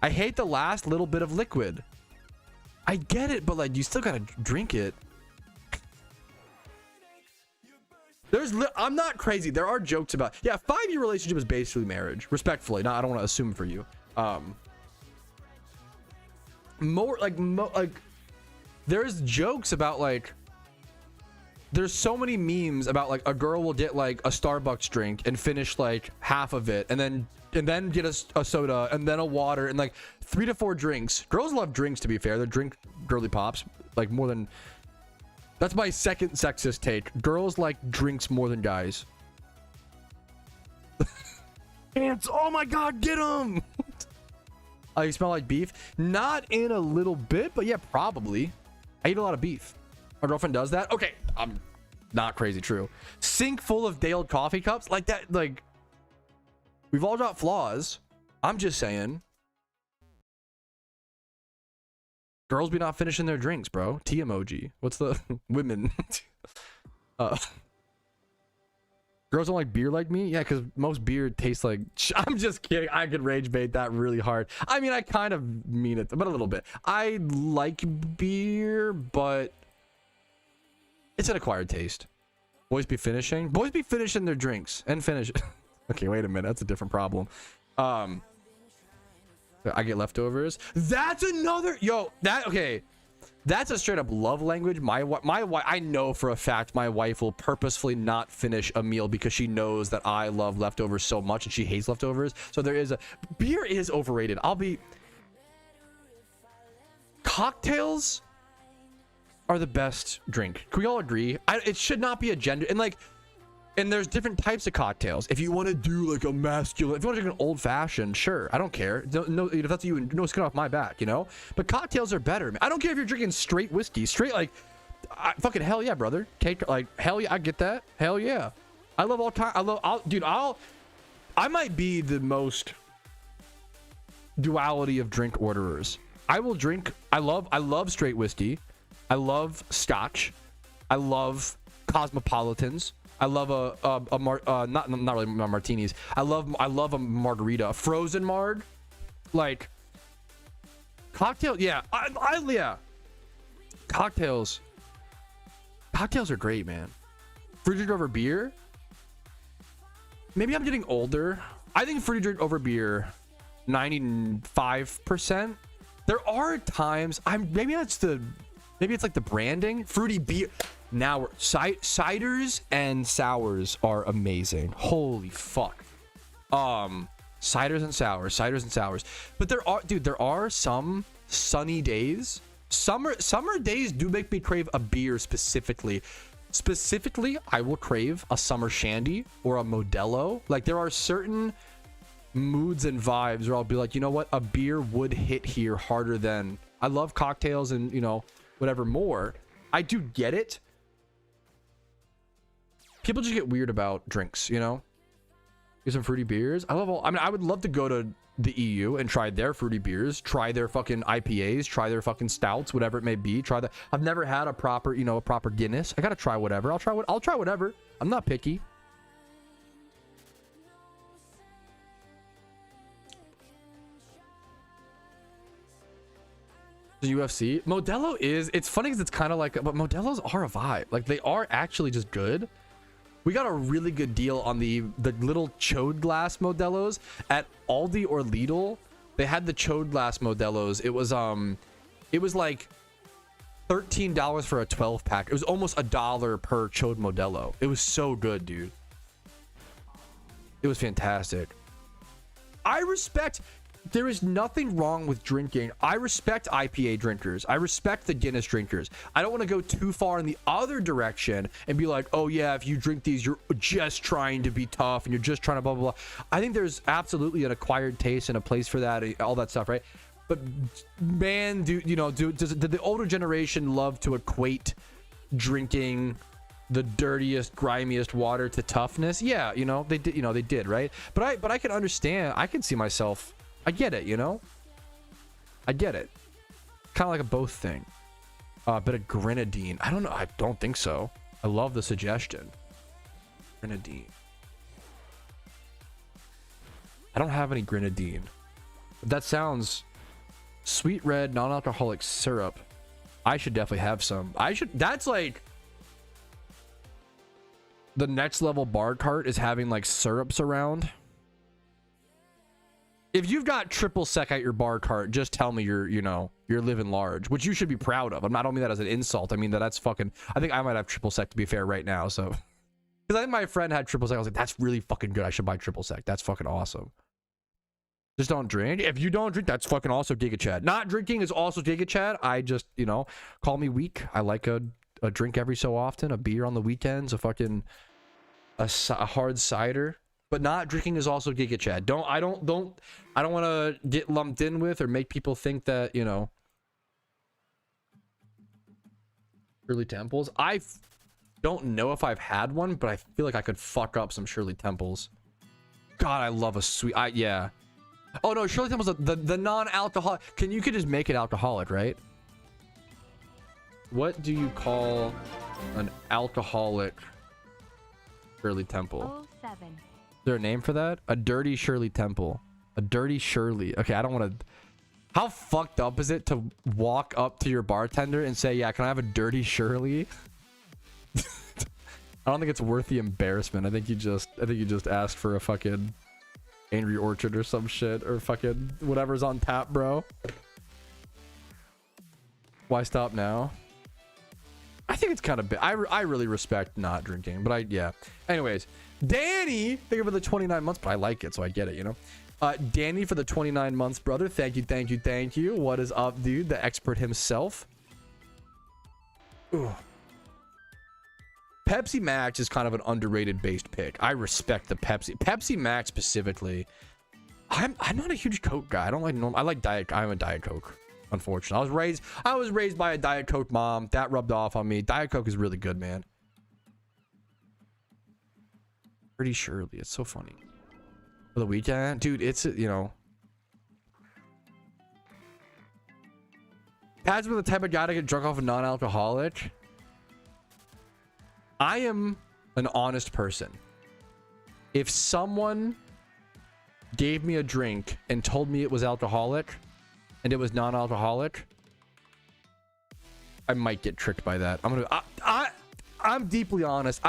I hate the last little bit of liquid. I get it, but you still gotta drink it. I'm not crazy. There are jokes about, 5-year relationship is basically marriage. Respectfully. I don't want to assume for you. There's jokes about there's so many memes about like a girl will get like a Starbucks drink and finish like half of it and then get a soda and then a water and like 3 to 4 drinks. Girls love drinks, to be fair. They drink girly pops like more than. That's my second sexist take. Girls like drinks more than guys. Ants, oh my god, get them. You smell like beef? Not in a little bit, but yeah, probably. I eat a lot of beef. My girlfriend does that. Okay, I'm not crazy true. Sink full of day-old coffee cups like that. Like, we've all got flaws. I'm just saying. Girls be not finishing their drinks, bro. T emoji. What's the women? Girls don't like beer like me? Yeah, because most beer tastes like. I'm just kidding. I could rage bait that really hard. I mean, I kind of mean it, but a little bit. I like beer, but it's an acquired taste. Boys be finishing their drinks and finish. Okay, wait a minute. That's a different problem. I get leftovers. That's another. Yo, that okay. That's a straight up love language. My wife, I know for a fact my wife will purposefully not finish a meal because she knows that I love leftovers so much and she hates leftovers. So there is a beer is overrated. Cocktails are the best drink. Can we all agree? It should not be a gender and there's different types of cocktails. If you want to do like a masculine, if you want to drink an old fashioned, sure, I don't care. No, if that's you, no skin off my back, you know. But cocktails are better. I don't care if you're drinking straight whiskey, straight like, fucking hell yeah, brother. Take like hell yeah, I get that. Hell yeah, I love all time. I might be the most duality of drink orderers. I will drink. I love straight whiskey. I love scotch. I love cosmopolitans. I love not really martinis. I love a margarita, a frozen marg, like cocktail. Yeah, yeah. Cocktails are great, man. Fruity drink over beer. Maybe I'm getting older. I think fruity drink over beer, 95%. There are times maybe it's like the branding. Fruity beer. Now ciders and sours are amazing. Holy fuck. Ciders and sours. But there are some sunny days. Summer days do make me crave a beer specifically. Specifically, I will crave a summer shandy or a Modelo. Like there are certain moods and vibes where I'll be like, you know what? A beer would hit here harder than. I love cocktails and, you know, whatever more. I do get it. People just get weird about drinks, you know. Get some fruity beers. I would love to go to the EU and try their fruity beers, try their fucking IPAs, try their fucking stouts, whatever it may be. I've never had a proper Guinness. I gotta try whatever. I'll try whatever. I'm not picky. The UFC Modelo it's funny because it's kind of like, but Modelos are a vibe. Like they are actually just good. We got a really good deal on the little chode glass Modelos at Aldi or Lidl. They had the chode glass Modelos. It was like $13 for a 12 pack. It was almost $1 per chode Modelo. It was so good, dude. It was fantastic. There is nothing wrong with drinking. I respect IPA drinkers. I respect the Guinness drinkers. I don't want to go too far in the other direction and be like, oh yeah, if you drink these, you're just trying to be tough and you're just trying to blah, blah, blah. I think there's absolutely an acquired taste and a place for that, all that stuff, right? But man, did the older generation love to equate drinking the dirtiest, grimiest water to toughness? Yeah, they did, right? But I can understand. I can see myself. I get it, I get it. Kind of like a both thing. But a grenadine. I don't know. I don't think so. I love the suggestion. Grenadine. I don't have any grenadine. That sounds sweet red non-alcoholic syrup. I should definitely have some. That's like the next level bar cart is having like syrups around. If you've got triple sec at your bar cart, just tell me you're You're living large, which you should be proud of. I don't mean that as an insult. I mean that's fucking. I think I might have triple sec to be fair right now. So, because I think my friend had triple sec, I was like, that's really fucking good. I should buy triple sec. That's fucking awesome. Just don't drink. If you don't drink, that's fucking also Giga Chad. Not drinking is also Giga Chad. I just, you know, call me weak. I like a drink every so often, a beer on the weekends, a fucking a hard cider. But not drinking is also Giga Chad. I don't want to get lumped in with or make people think that, you know, Shirley Temples. I don't know if I've had one, but I feel like I could fuck up some Shirley Temples. God, I love a sweet. Yeah. Oh no, Shirley Temples, the non-alcoholic. You could just make it alcoholic, right? What do you call an alcoholic Shirley Temple? 07. Is there a name for that? A dirty Shirley Temple. A dirty Shirley. Okay, I don't want to. How fucked up is it to walk up to your bartender and say, "Yeah, can I have a dirty Shirley?" I don't think it's worth the embarrassment. I think you just asked for a fucking Angry Orchard or some shit, or fucking whatever's on tap, bro. Why stop now? I think it's kind of big. I really respect not drinking, but yeah. Anyways, Danny, thank you for the 29 months, but I like it, so I get it, you know. Danny for the 29 months, brother. Thank you. What is up, dude? The expert himself. Ooh. Pepsi Max is kind of an underrated based pick. I respect the Pepsi Max specifically. I'm not a huge Coke guy. I don't like normal. I like Diet. I'm a Diet Coke. Unfortunately, I was raised by a Diet Coke mom. That rubbed off on me. Diet Coke is really good, man. Pretty surely, it's so funny. For the weekend, dude, it's, you know. Pat's been the type of guy to get drunk off a non-alcoholic. I am an honest person. If someone gave me a drink and told me it was alcoholic and it was non-alcoholic, I might get tricked by that. I'm deeply honest.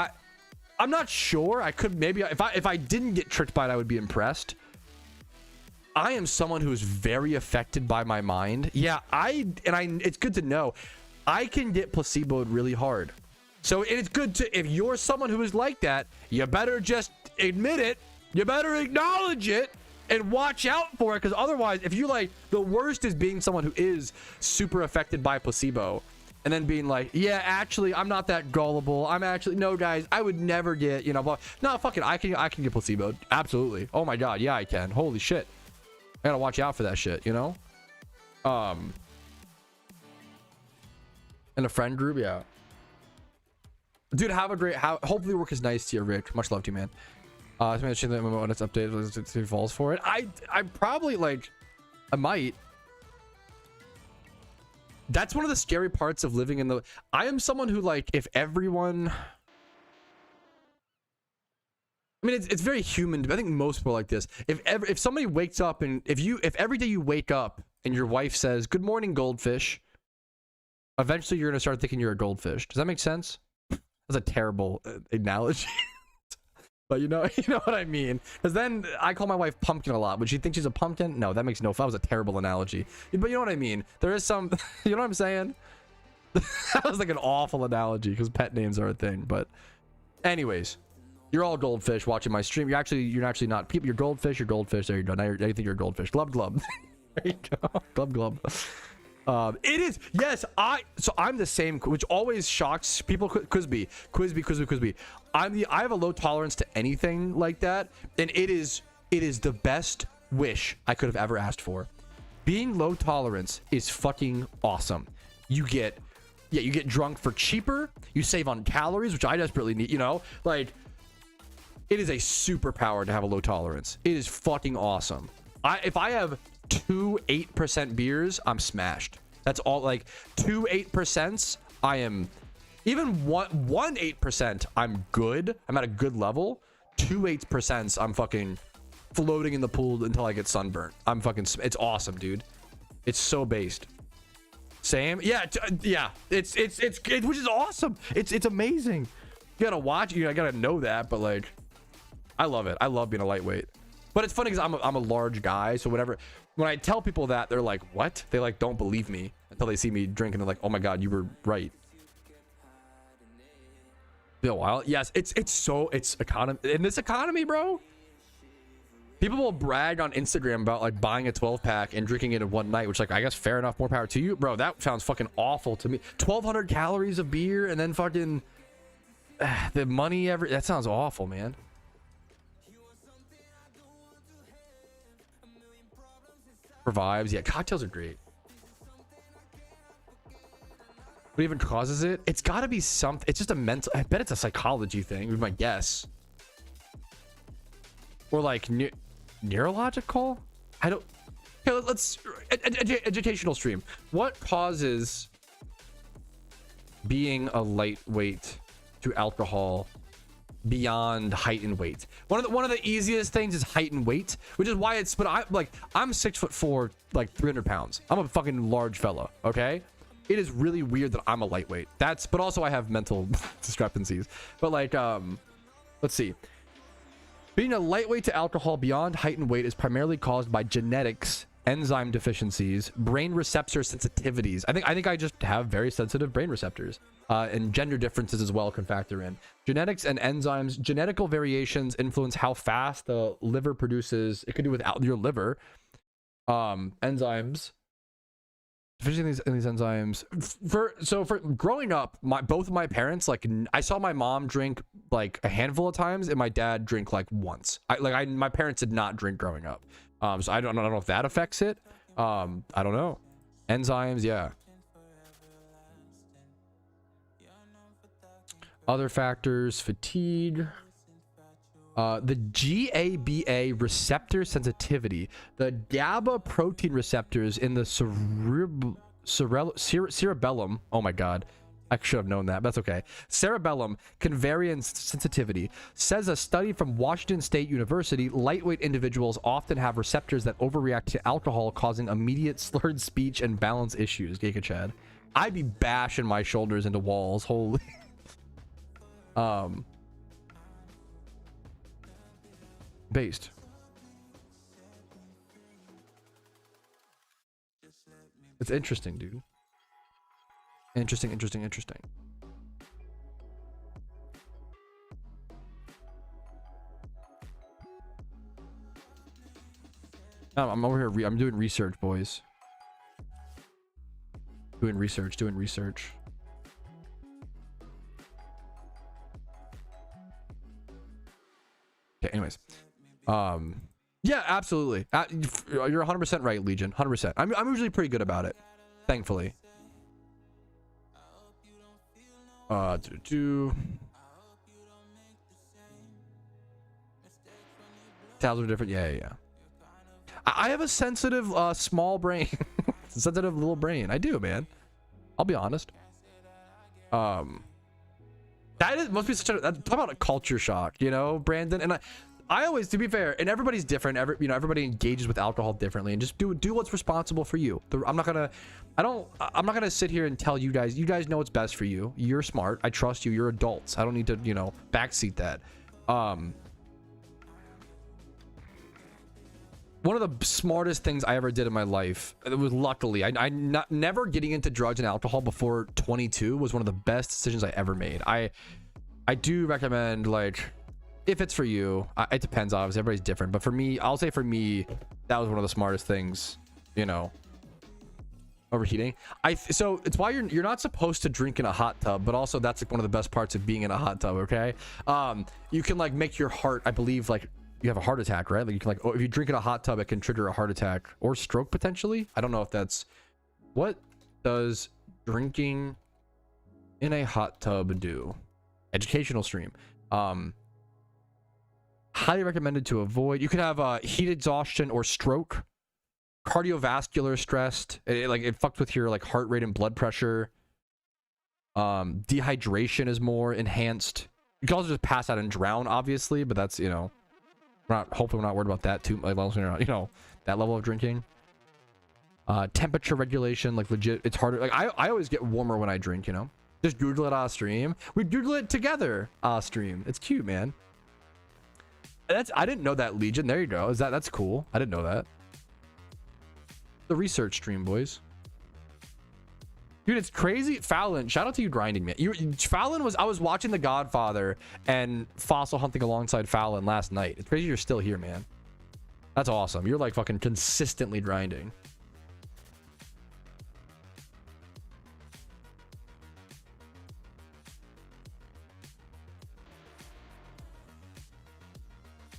I'm not sure. I could maybe, if I didn't get tricked by it, I would be impressed. I am someone who is very affected by my mind. Yeah, it's good to know I can get placeboed really hard. So it's good to, if you're someone who is like that, you better just admit it. You better acknowledge it and watch out for it. Because otherwise, if you like, the worst is being someone who is super affected by placebo and then being like, yeah, actually, I'm not that gullible. I'm actually, no, guys, I would never get, you know, blah. No, fuck it. I can get placeboed. Absolutely. Oh my God. Yeah, I can. Holy shit. I gotta watch out for that shit, you know? In a friend group, yeah. Dude, have a great, hopefully work is nice to you, Rick. Much love to you, man. Somebody should that when it's updated, it falls for it. I probably, like, I might. That's one of the scary parts of living in the, I am someone who, like, if everyone, I mean, it's very human. I think most people are like this. If somebody wakes up and if every day you wake up and your wife says, "Good morning, goldfish," eventually you're going to start thinking you're a goldfish. Does that make sense? That's a terrible analogy. But you know what I mean. Because then I call my wife Pumpkin a lot. Would she think she's a pumpkin? No, that makes no, that was a terrible analogy. But you know what I mean. There is some, you know what I'm saying? That was like an awful analogy because pet names are a thing. But anyways, you're all goldfish watching my stream. You're actually not people. You're goldfish. You're goldfish. There you go. Now you think you're a goldfish. Glub glub. There you go. Glub glub. It is, yes, so I'm the same, which always shocks people. Quizby. I have a low tolerance to anything like that, and it is the best wish I could have ever asked for. Being low tolerance is fucking awesome. You get drunk for cheaper, you save on calories, which I desperately need, you know, like, it is a superpower to have a low tolerance. It is fucking awesome. If I have 2 8% beers, I'm smashed. That's all. Like 2 8%, I am, even one 8%, I'm good. I'm at a good level. 2 8%, I'm fucking floating in the pool until I get sunburnt. I'm fucking, it's awesome, dude. It's so based. Same. Yeah. Yeah. It's which is awesome. It's amazing. You gotta watch, I gotta know that, but like, I love it. I love being a lightweight. But it's funny because I'm a large guy, so whatever. When I tell people that, they're like, "What?" They like don't believe me until they see me drink, and they're like, "Oh my god, you were right." Bill Wild, yes, it's economy in this economy, bro. People will brag on Instagram about like buying a 12-pack and drinking it in one night, which like I guess fair enough, more power to you, bro. That sounds fucking awful to me. 1,200 calories of beer and then fucking the money that sounds awful, man. For vibes, yeah, cocktails are great. What even causes it? It's got to be something. It's just a mental. I bet it's a psychology thing. Would be my guess. Or like neurological. I don't. Okay, let's educational stream. What causes being a lightweight to alcohol beyond height and weight? One of the easiest things is height and weight, which is why it's. But I'm 6'4", like 300 pounds. I'm a fucking large fella. Okay, it is really weird that I'm a lightweight. But also I have mental discrepancies. But like, let's see. Being a lightweight to alcohol beyond height and weight is primarily caused by genetics, enzyme deficiencies, brain receptor sensitivities. I think I just have very sensitive brain receptors. And gender differences as well can factor in. Genetics and enzymes, genetical variations influence how fast the liver produces. It could do without your liver. Enzymes. Deficiency in these enzymes. For growing up, both of my parents, like I saw my mom drink like a handful of times, and my dad drink like once. My parents did not drink growing up. So I don't know if that affects it. I don't know. Enzymes, yeah. Other factors, fatigue. The GABA receptor sensitivity, the GABA protein receptors in the cerebellum. Oh my god, I should have known that, but that's okay. Cerebellum can vary in sensitivity. Says a study from Washington State University, lightweight individuals often have receptors that overreact to alcohol, causing immediate slurred speech and balance issues. Giga Chad, I'd be bashing my shoulders into walls. Holy. Based. It's interesting, dude. Interesting. I'm over here. I'm doing research, boys. Doing research. Okay, anyways. Yeah, absolutely. You're 100% right, Legion. 100%. I'm usually pretty good about it, thankfully. Thousands of different. Yeah. I have a sensitive, small brain. Sensitive little brain. I do, man. I'll be honest. Must be such a talk about a culture shock, you know, Brandon. And I always, to be fair, and everybody's different. Everybody engages with alcohol differently, and just do what's responsible for you. I'm not gonna sit here and tell you guys. You guys know what's best for you. You're smart. I trust you. You're adults. I don't need to, backseat that. One of the smartest things I ever did in my life, it was luckily, never getting into drugs and alcohol before 22 was one of the best decisions I ever made. I do recommend, like, if it's for you, it depends, obviously, everybody's different, but for me, I'll say for me, that was one of the smartest things, overheating. So it's why you're not supposed to drink in a hot tub, but also that's like one of the best parts of being in a hot tub, okay? You can like make your heart, I believe, like, you have a heart attack, right? Like you can if you drink in a hot tub, it can trigger a heart attack or stroke potentially. I don't know if that's. What does drinking in a hot tub do? Educational stream. Highly recommended to avoid. You can have heat exhaustion or stroke, cardiovascular stress. It fucks with your like heart rate and blood pressure. Dehydration is more enhanced. You can also just pass out and drown, obviously, but that's hopefully we're not worried about that too, like, that level of drinking. Temperature regulation, like legit, it's harder. Like I always get warmer when I drink, just Google it on stream. We Google it together on stream. It's cute, man. I didn't know that, Legion. There you go. That's cool. I didn't know that. The research stream, boys. Dude, it's crazy. Fallon, shout out to you grinding, man. Fallon was, I was watching The Godfather and fossil hunting alongside Fallon last night. It's crazy you're still here, man. That's awesome. You're like fucking consistently grinding.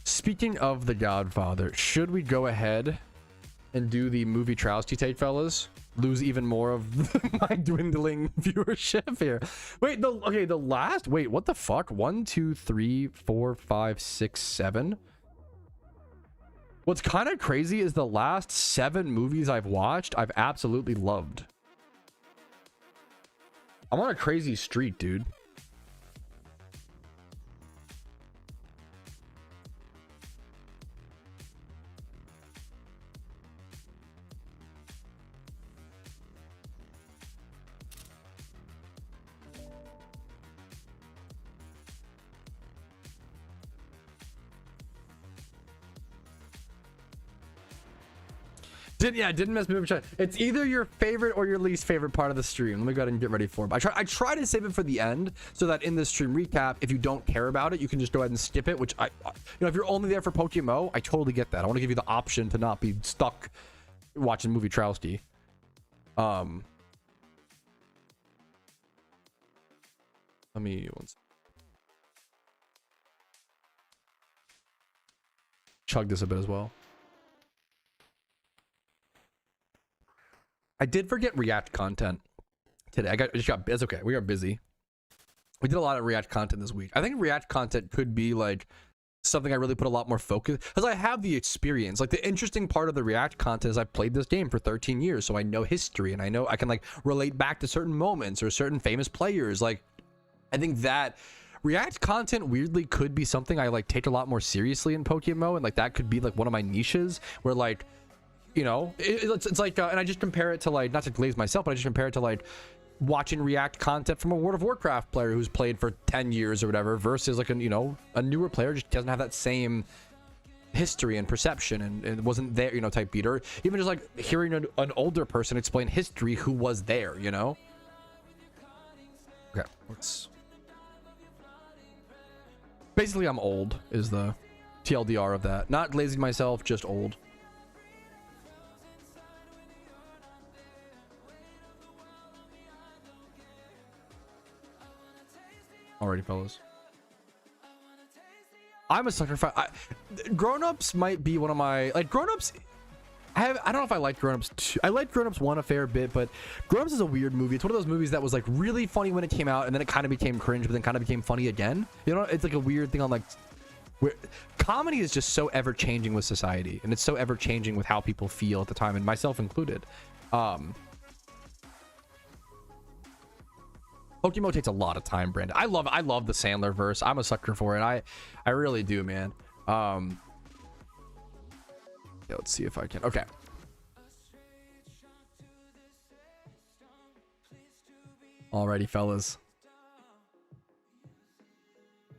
Speaking of The Godfather, should we go ahead and do the movie Patrouski take, fellas? Lose even more of my dwindling viewership here. Wait, the last, wait, what the fuck? 1, 2, 3, 4, 5, 6, 7. What's kind of crazy is the last 7 movies I've watched, I've absolutely loved. I'm on a crazy streak, dude. Didn't miss movie chat. It's either your favorite or your least favorite part of the stream. Let me go ahead and get ready for it. I try to save it for the end so that in the stream recap, if you don't care about it, you can just go ahead and skip it, which if you're only there for PokeMMO, I totally get that. I want to give you the option to not be stuck watching movie Patrouski. Let me chug this a bit as well. I did forget React content today. It's okay. We are busy. We did a lot of React content this week. I think React content could be like something I really put a lot more focus, because I have the experience. Like, the interesting part of the React content is I've played this game for 13 years, so I know history, and I know I can like relate back to certain moments or certain famous players. Like, I think that React content weirdly could be something I like take a lot more seriously in PokeMMO, and like that could be like one of my niches where like, you know, it's like, and I just compare it to like, not to glaze myself, but I just compare it to like watching React content from a World of Warcraft player who's played for 10 years or whatever versus like a newer player just doesn't have that same history and perception and it wasn't there, type beat. Or even just like hearing an older person explain history who was there, Okay, basically I'm old is the TLDR of that. Not glazing myself, just old. Alrighty, fellas. I'm a sucker for grown-ups. Might be one of my grown-ups. I don't know if I like grown-ups too. I like grown-ups 1 a fair bit, but grown-ups is a weird movie. It's one of those movies that was like really funny when it came out, and then it kind of became cringe, but then kind of became funny again. It's like a weird thing on like where comedy is just so ever-changing with society, and it's so ever-changing with how people feel at the time, and myself included. PokeMMO takes a lot of time, Brandon. I love the Sandler verse. I'm a sucker for it. I really do, man. Yeah, let's see if I can. Okay. Alrighty, fellas.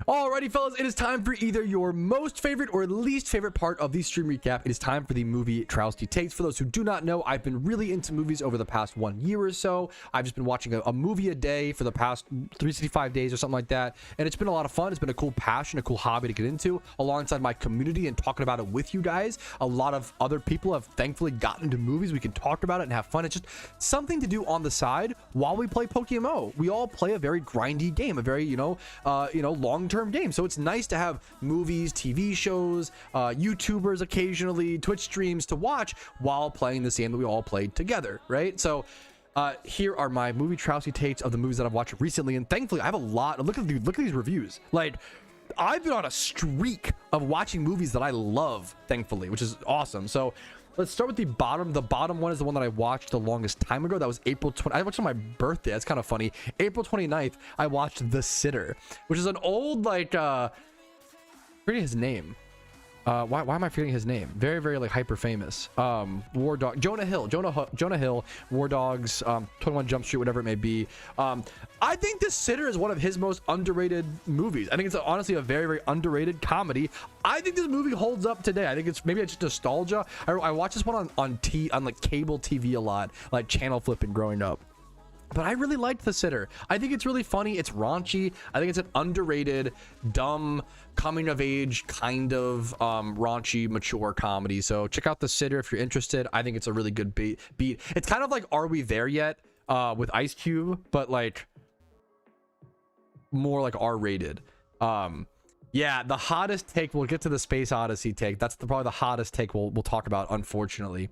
Alrighty, fellas, it is time for either your most favorite or least favorite part of the stream recap. It is time for the movie Patrouski Takes. For those who do not know, I've been really into movies over the past 1 year or so. I've just been watching a movie a day for the past 365 days or something like that. And it's been a lot of fun. It's been a cool passion, a cool hobby to get into alongside my community and talking about it with you guys. A lot of other people have thankfully gotten into movies. We can talk about it and have fun. It's just something to do on the side while we play PokeMMO. We all play a very grindy game, a very, long-term game, so it's nice to have movies, TV shows, YouTubers occasionally, Twitch streams to watch while playing this game that we all played together, right? So here are my movie Patrouski takes of the movies that I've watched recently, and thankfully I have a lot. Look at these reviews. Like, I've been on a streak of watching movies that I love, thankfully, which is awesome. So let's start with the bottom. The bottom one is the one that I watched the longest time ago. That was April 20. I watched on my birthday. That's kind of funny. April 29th, I watched The Sitter, which is an old, forget his name. why am I forgetting his name? Very, very like hyper famous. War Dog, Jonah Hill, Jonah Hill, War Dogs, 21 Jump Street, whatever it may be. I think The Sitter is one of his most underrated movies. I think it's honestly a very, very underrated comedy. I think this movie holds up today. I think it's just nostalgia. I watched this one on like cable TV a lot, like channel flipping growing up. But I really liked The Sitter. I think it's really funny. It's raunchy. I think it's an underrated, dumb, coming of age kind of raunchy, mature comedy. So check out The Sitter if you're interested. I think it's a really good beat. It's kind of like Are We There Yet with Ice Cube, but like more like R-rated. Yeah, the hottest take. We'll get to the Space Odyssey take. That's probably the hottest take we'll talk about, unfortunately.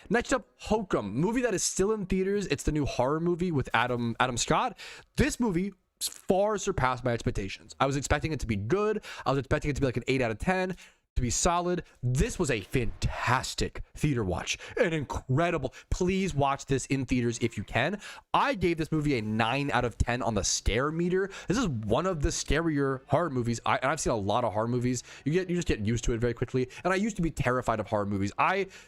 Next up, Hokum, movie that is still in theaters. It's the new horror movie with Adam Scott. This movie far surpassed my expectations. I was expecting it to be good. I was expecting it to be like an 8 out of 10, to be solid. This was a fantastic theater watch, an incredible. Please watch this in theaters if you can. I gave this movie a 9 out of 10 on the scare meter. This is one of the scarier horror movies. And I've seen a lot of horror movies. You just get used to it very quickly. And I used to be terrified of horror movies.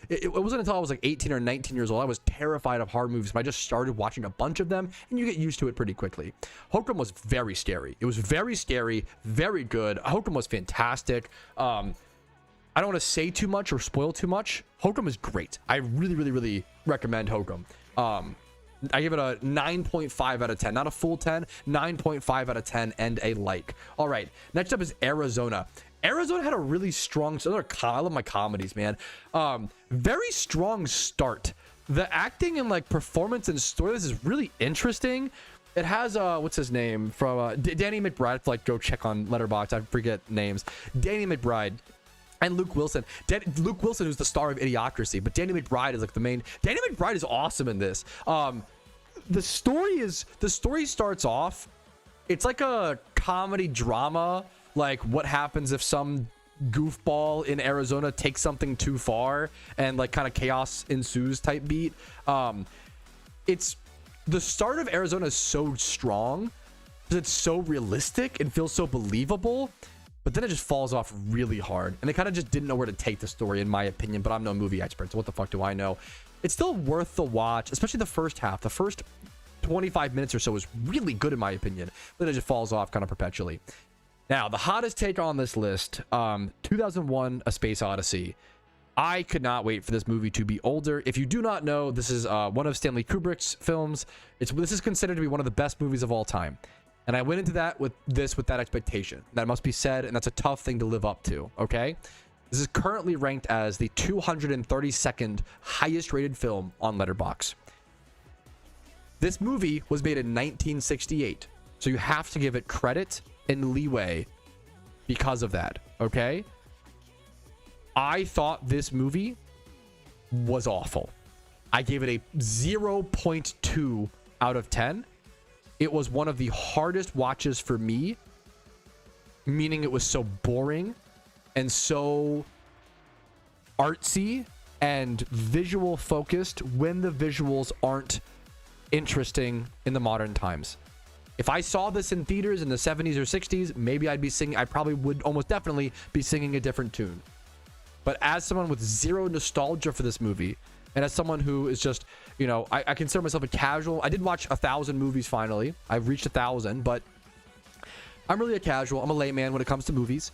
It wasn't until I was like 18 or 19 years old I was terrified of horror movies. But I just started watching a bunch of them, and you get used to it pretty quickly. Hokum was very scary. It was very scary, very good. Hokum was fantastic. I don't want to say too much or spoil too much. Hokum is great. I really, really, really recommend Hokum. I give it a 9.5 out of 10. Not a full 10, 9.5 out of 10 and a like. All right, next up is Arizona. Arizona had a really strong, I love my comedies, man. Very strong start. The acting and like performance and story, this is really interesting. It has what's his name from Danny McBride. Like, go check on Letterboxd. I forget names. Danny McBride and Luke Wilson. Luke Wilson, who's the star of Idiocracy, but Danny McBride is like the main. Danny McBride is awesome in this. The story starts off, it's like a comedy drama, like what happens if some goofball in Arizona takes something too far and like kind of chaos ensues type beat. It's the start of Arizona is so strong because it's so realistic and feels so believable. But then it just falls off really hard. And they kind of just didn't know where to take the story, in my opinion. But I'm no movie expert, so what the fuck do I know? It's still worth the watch, especially the first half. The first 25 minutes or so is really good, in my opinion. But then it just falls off kind of perpetually. Now, the hottest take on this list, 2001 A Space Odyssey. I could not wait for this movie to be older. If you do not know, this is one of Stanley Kubrick's films. This is considered to be one of the best movies of all time. And I went into that with that expectation. That must be said, and that's a tough thing to live up to, okay? This is currently ranked as the 232nd highest rated film on Letterboxd. This movie was made in 1968, so you have to give it credit and leeway because of that, okay? I thought this movie was awful. I gave it a 0.2 out of 10. It was one of the hardest watches for me, meaning it was so boring and so artsy and visual focused when the visuals aren't interesting in the modern times. If I saw this in theaters in the 70s or 60s, maybe I'd be singing. I probably would almost definitely be singing a different tune. But as someone with zero nostalgia for this movie, and as someone who is just, you know, I consider myself a casual. I did watch 1,000 movies finally. I've reached 1,000, but I'm really a casual. I'm a layman when it comes to movies.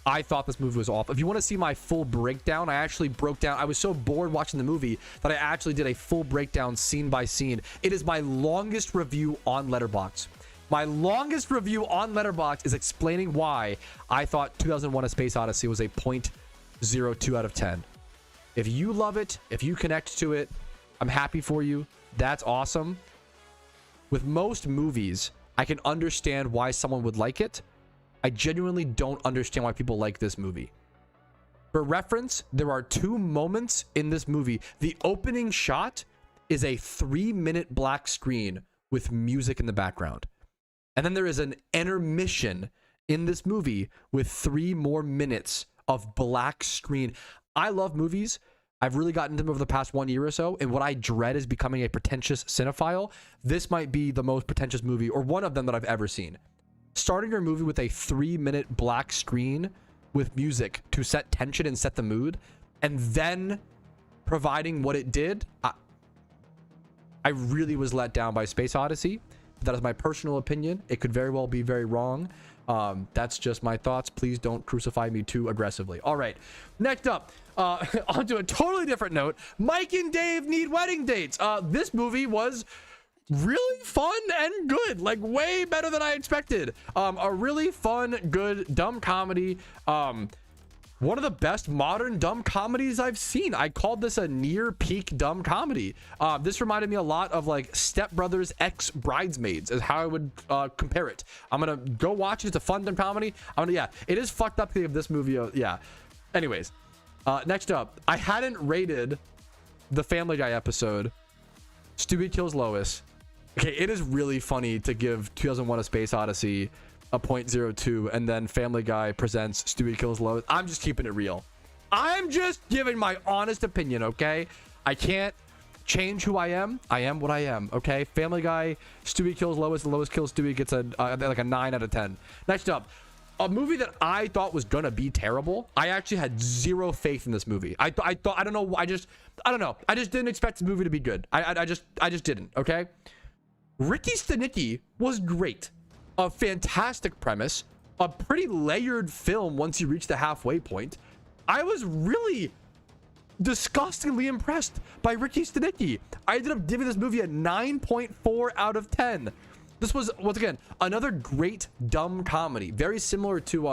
I thought this movie was awful. If you want to see my full breakdown, I actually broke down. I was so bored watching the movie that I actually did a full breakdown scene by scene. It is my longest review on Letterboxd. My longest review on Letterboxd is explaining why I thought 2001 A Space Odyssey was a 0.02 out of 10. If you love it, if you connect to it, I'm happy for you. That's awesome. With most movies, I can understand why someone would like it. I genuinely don't understand why people like this movie. For reference, there are 2 moments in this movie. The opening shot is a 3-minute black screen with music in the background. And then there is an intermission in this movie with 3 more minutes of black screen. I love movies. I've really gotten into them over the past 1 year or so, and what I dread is becoming a pretentious cinephile. This might be the most pretentious movie, or one of them, that I've ever seen. Starting your movie with a 3-minute black screen with music to set tension and set the mood, and then providing what it did, I really was let down by Space Odyssey. That is my personal opinion. It could very well be very wrong. That's just my thoughts. Please don't crucify me too aggressively. All right, next up, onto a totally different note. Mike and Dave need wedding dates. This movie was really fun and good, like way better than I expected. A really fun, good, dumb comedy. One of the best modern dumb comedies I've seen. I called this a near peak dumb comedy. This reminded me a lot of like Step Brothers X Bridesmaids is how I would compare it. I'm gonna go watch it. It's a fun dumb comedy. Yeah, it is fucked up to think of this movie. Yeah. Anyways, next up, I hadn't rated the Family Guy episode, Stewie Kills Lois. Okay, it is really funny to give 2001: A Space Odyssey a 0.02 and then Family Guy presents Stewie Kills Lois. I'm just keeping it real. I'm just giving my honest opinion, okay? I can't change who I am. I am what I am, okay? Family Guy, Stewie Kills Lois, Lois Kills Stewie gets like a 9 out of 10. Next up, a movie that I thought was gonna be terrible. I actually had zero faith in this movie. I thought, I don't know. I don't know. I just didn't expect this movie to be good. I just didn't, okay? Ricky Stenicki was great. A fantastic premise, a pretty layered film once you reach the halfway point. I was really disgustingly impressed by Ricky Stenicki. I ended up giving this movie a 9.4 out of 10. This was, once again, another great dumb comedy, very similar to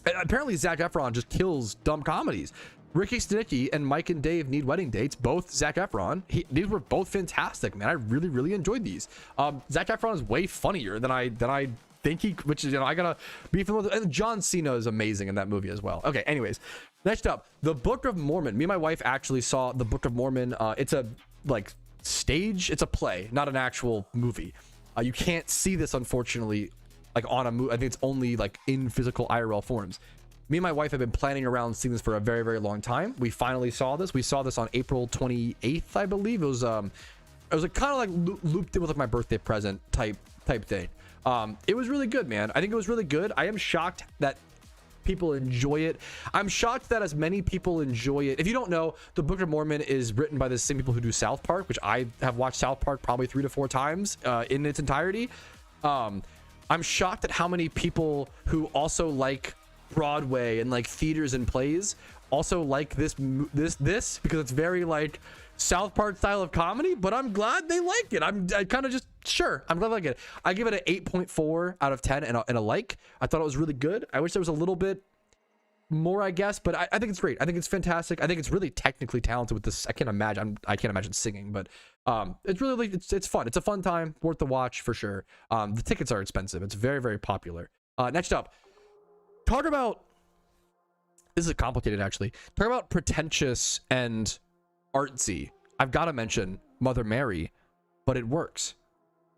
apparently Zac Efron just kills dumb comedies. Ricky Stenicki and Mike and Dave Need Wedding Dates, both Zac Efron. These were both fantastic, man. I really enjoyed these. Zac Efron is way funnier than I think he, which is, you know, I gotta be familiar with. And John Cena is amazing in that movie as well. Okay, anyways, next up, The Book of Mormon. Me and my wife actually saw The Book of Mormon. It's a like stage, it's a play, not an actual movie. You can't see this, unfortunately, like on a movie. I think it's only like in physical IRL forms. Me and my wife have been planning around seeing this for a very long time. We finally saw this. We saw this on April 28th, I believe. It was a kind of like looped in with like my birthday present type thing. It was really good, man. I think it was really good. I am shocked that people enjoy it. I'm shocked that as many people enjoy it. If you don't know, The Book of Mormon is written by the same people who do South Park, which I have watched South Park probably 3 to 4 times in its entirety. I'm shocked at how many people who also like Broadway and like theaters and plays also like this because it's very like South Park style of comedy, but I'm glad they like it. I kind of just, sure, I'm glad they like it. I give it an 8.4 out of 10 and a like. I thought it was really good. I wish there was a little bit more, I guess, but I think it's great. I think it's fantastic. I think it's really technically talented with this. I can't imagine singing, but it's really it's fun. It's a fun time, worth the watch for sure. The tickets are expensive. It's very popular. Next up, talk about, this is complicated actually. Talk about pretentious and artsy. I've got to mention Mother Mary, but it works.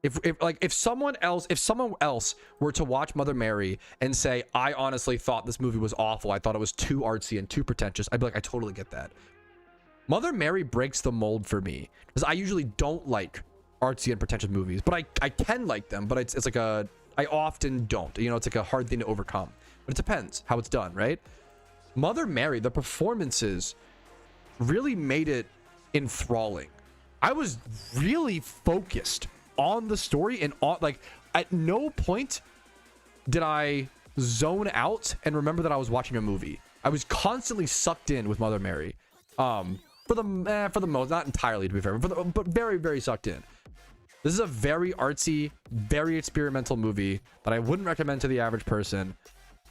If someone else were to watch Mother Mary and say, I honestly thought this movie was awful, I thought it was too artsy and too pretentious, I'd be like, I totally get that. Mother Mary breaks the mold for me because I usually don't like artsy and pretentious movies, but I can like them, but it's like I often don't, you know, it's like a hard thing to overcome, but it depends how it's done, right? Mother Mary, the performances really made it enthralling. I was really focused on the story and on, like, at no point did I zone out and remember that I was watching a movie. I was constantly sucked in with Mother Mary. For the most, not entirely to be fair, but very sucked in. This is a very artsy, very experimental movie that I wouldn't recommend to the average person,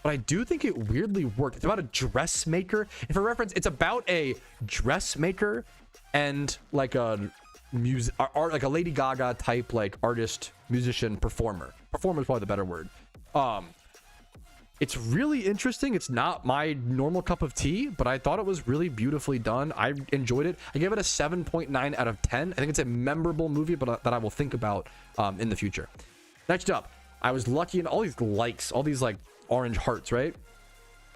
but I do think it weirdly worked. It's about a dressmaker. And for reference, it's about a dressmaker and like a music art, like a Lady Gaga type, like artist, musician, performer. Performer is probably the better word. It's really interesting. It's not my normal cup of tea, but I thought it was really beautifully done. I enjoyed it. I gave it a 7.9 out of 10. I think it's a memorable movie, but that I will think about in the future. Next up, I was lucky in all these likes, all these like orange hearts, right?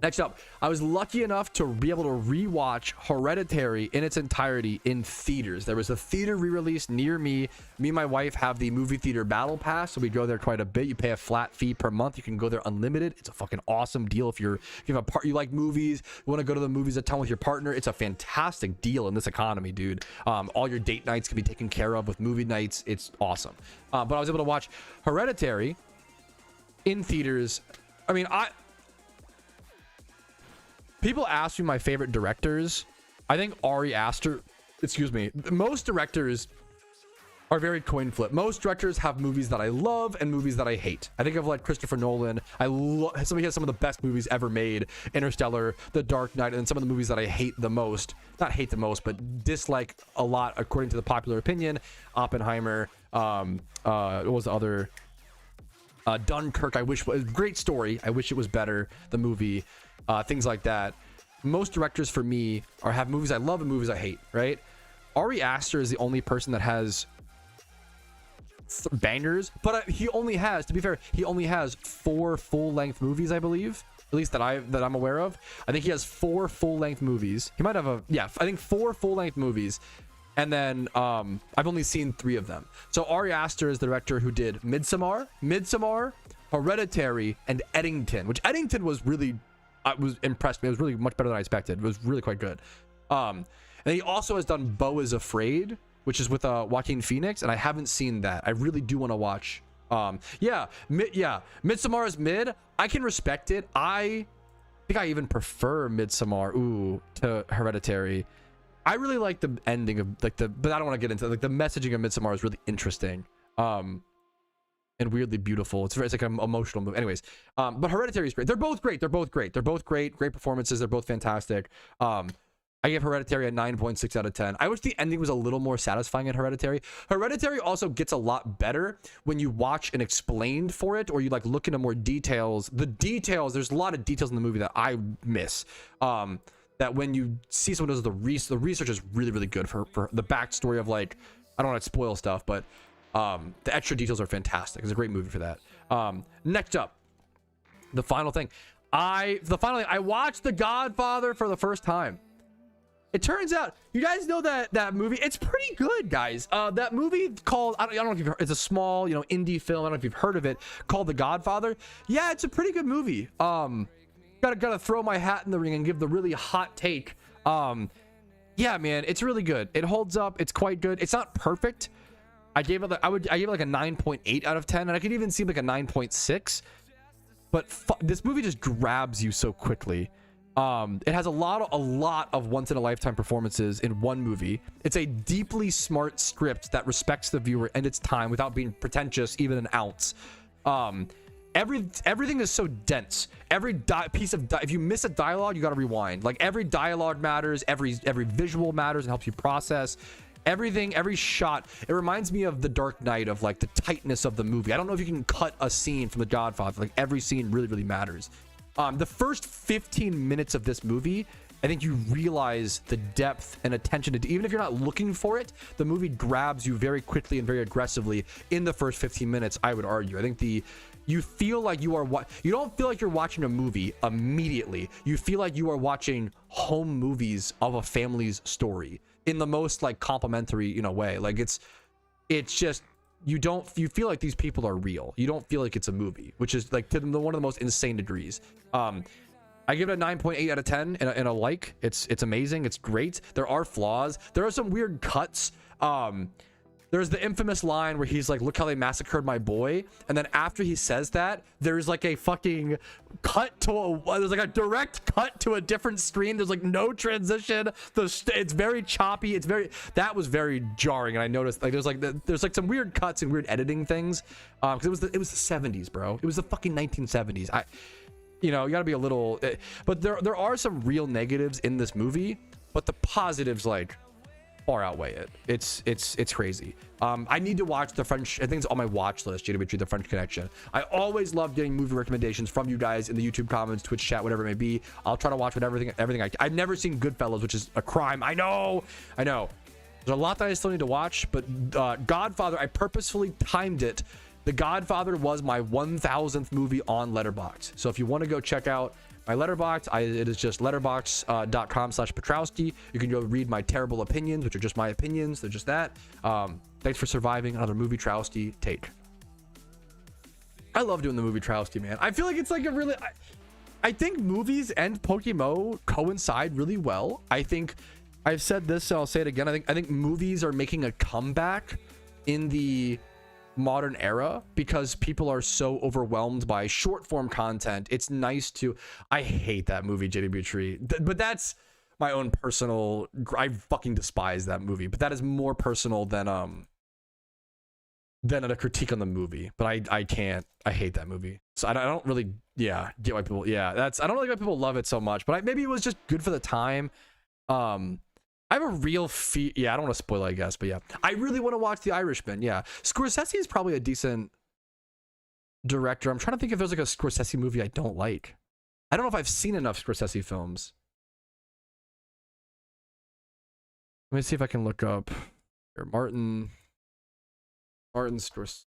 Next up, I was lucky enough to be able to rewatch Hereditary in its entirety in theaters. There was a theater re-release near me. Me and my wife have the movie theater battle pass, so we go there quite a bit. You pay a flat fee per month. You can go there unlimited. It's a fucking awesome deal if you have a part, you like movies, you want to go to the movies a ton with your partner. It's a fantastic deal in this economy, dude. All your date nights can be taken care of with movie nights. It's awesome. But I was able to watch Hereditary in theaters. I mean, people ask me my favorite directors. I think Ari Aster, excuse me, most directors are very coin flip. Most directors have movies that I love and movies that I hate. I think of like Christopher Nolan. Somebody has some of the best movies ever made. Interstellar, The Dark Knight, and then some of the movies that I hate the most. Not hate the most, but dislike a lot according to the popular opinion. Oppenheimer, what was the other? Dunkirk, I wish was great story. I wish it was better. The movie. Things like that. Most directors for me have movies I love and movies I hate, right? Ari Aster is the only person that has bangers, but he only has, to be fair, he only has 4 full-length movies, I believe, at least that I'm aware of. I think he has 4 full-length movies. He might have I think 4 full-length movies, and then I've only seen 3 of them. So Ari Aster is the director who did Midsommar, Hereditary, and Eddington, which Eddington was really, I was impressed. It was really much better than I expected. It was really quite good. And he also has done Beau is Afraid, which is with Joaquin Phoenix, and I haven't seen that. I really do want to watch. Midsommar is mid. I can respect it. I think I even prefer Midsommar to Hereditary. I really like the ending of but I don't want to get into it. Like the messaging of Midsommar is really interesting. And weirdly beautiful. It's like an emotional movie. Anyways, but Hereditary is great. They're both great. Great performances. They're both fantastic. I give Hereditary a 9.6 out of 10. I wish the ending was a little more satisfying in Hereditary. Hereditary also gets a lot better when you watch an explained for it, or you like look into more details. There's a lot of details in the movie that I miss. That when you see someone does the research is really, really good for the backstory of, like, I don't want to spoil stuff, but the extra details are fantastic. It's a great movie for that. Next up, the final thing. I watched The Godfather for the first time. It turns out, you guys know that movie. It's pretty good, guys. That movie called, I don't know if you've heard, it's a small, indie film. I don't know if you've heard of it, called The Godfather. Yeah, it's a pretty good movie. Gotta throw my hat in the ring and give the really hot take. Yeah, man, it's really good. It holds up. It's quite good. It's not perfect. I gave it like a 9.8 out of 10, and I could even see like a 9.6. But this movie just grabs you so quickly. It has a lot of once in a lifetime performances in one movie. It's a deeply smart script that respects the viewer and its time without being pretentious even an ounce. Everything is so dense. Every if you miss a dialogue, you got to rewind. Like every dialogue matters, every visual matters and helps you process. Everything, every shot, it reminds me of The Dark Knight, of like the tightness of the movie. I don't know if you can cut a scene from The Godfather. Like every scene really, really matters. The first 15 minutes of this movie, I think you realize the depth and attention to, even if you're not looking for it, the movie grabs you very quickly and very aggressively in the first 15 minutes, I would argue. I think you feel like you don't feel like you're watching a movie immediately. You feel like you are watching home movies of a family's story in the most like complimentary, way. Like it's just, you feel like these people are real. You don't feel like it's a movie, which is like to one of the most insane degrees. I give it a 9.8 out of 10 in a like. It's amazing. It's great. There are flaws. There are some weird cuts. There's the infamous line where he's like, look how they massacred my boy. And then after he says that, there's like a fucking cut to there's like a direct cut to a different screen. There's like no transition. It's very choppy. That was very jarring. And I noticed like there's like some weird cuts and weird editing things. Cause it was the 70s, bro. It was the fucking 1970s. You gotta be a little, but there are some real negatives in this movie, but the positives like far outweigh it. It's crazy. I need to watch the French. I think it's on my watch list. Geometry, The French Connection. I always love getting movie recommendations from you guys in the YouTube comments, Twitch chat, whatever it may be. I'll try to watch everything. I've never seen Goodfellas, which is a crime. I know. There's a lot that I still need to watch, but Godfather, I purposefully timed it The Godfather was my 1000th movie on Letterboxd. So if you want to go check out my Letterboxd, it is just letterboxd.com/Patrouski. You can go read my terrible opinions, which are just my opinions. They're just that. Thanks for surviving another movie Trousty take. I love doing the movie Trousty, man. I feel like it's like a really... I think movies and PokeMMO coincide really well. I think I've said this, so I'll say it again. I think movies are making a comeback in the modern era because people are so overwhelmed by short form content. It's nice to... I hate that movie, JW Tree, but that's my own personal... I fucking despise that movie, but that is more personal than a critique on the movie. But I can't... I hate that movie. So I don't really, get why people... I don't really get why people love it so much, but maybe it was just good for the time. I have a real I don't want to spoil it, I guess, but yeah. I really want to watch The Irishman, yeah. Scorsese is probably a decent director. I'm trying to think if there's like a Scorsese movie I don't like. I don't know if I've seen enough Scorsese films. Let me see if I can look up here. Martin Scorsese.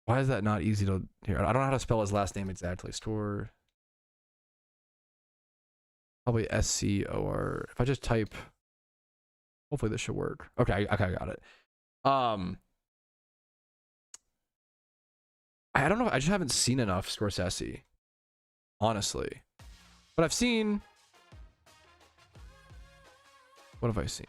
Why is that not easy to hear? I don't know how to spell his last name exactly. Probably SCOR. If I just type, hopefully this should work. Okay, I got it. I don't know. I just haven't seen enough Scorsese, honestly. But I've seen... What have I seen?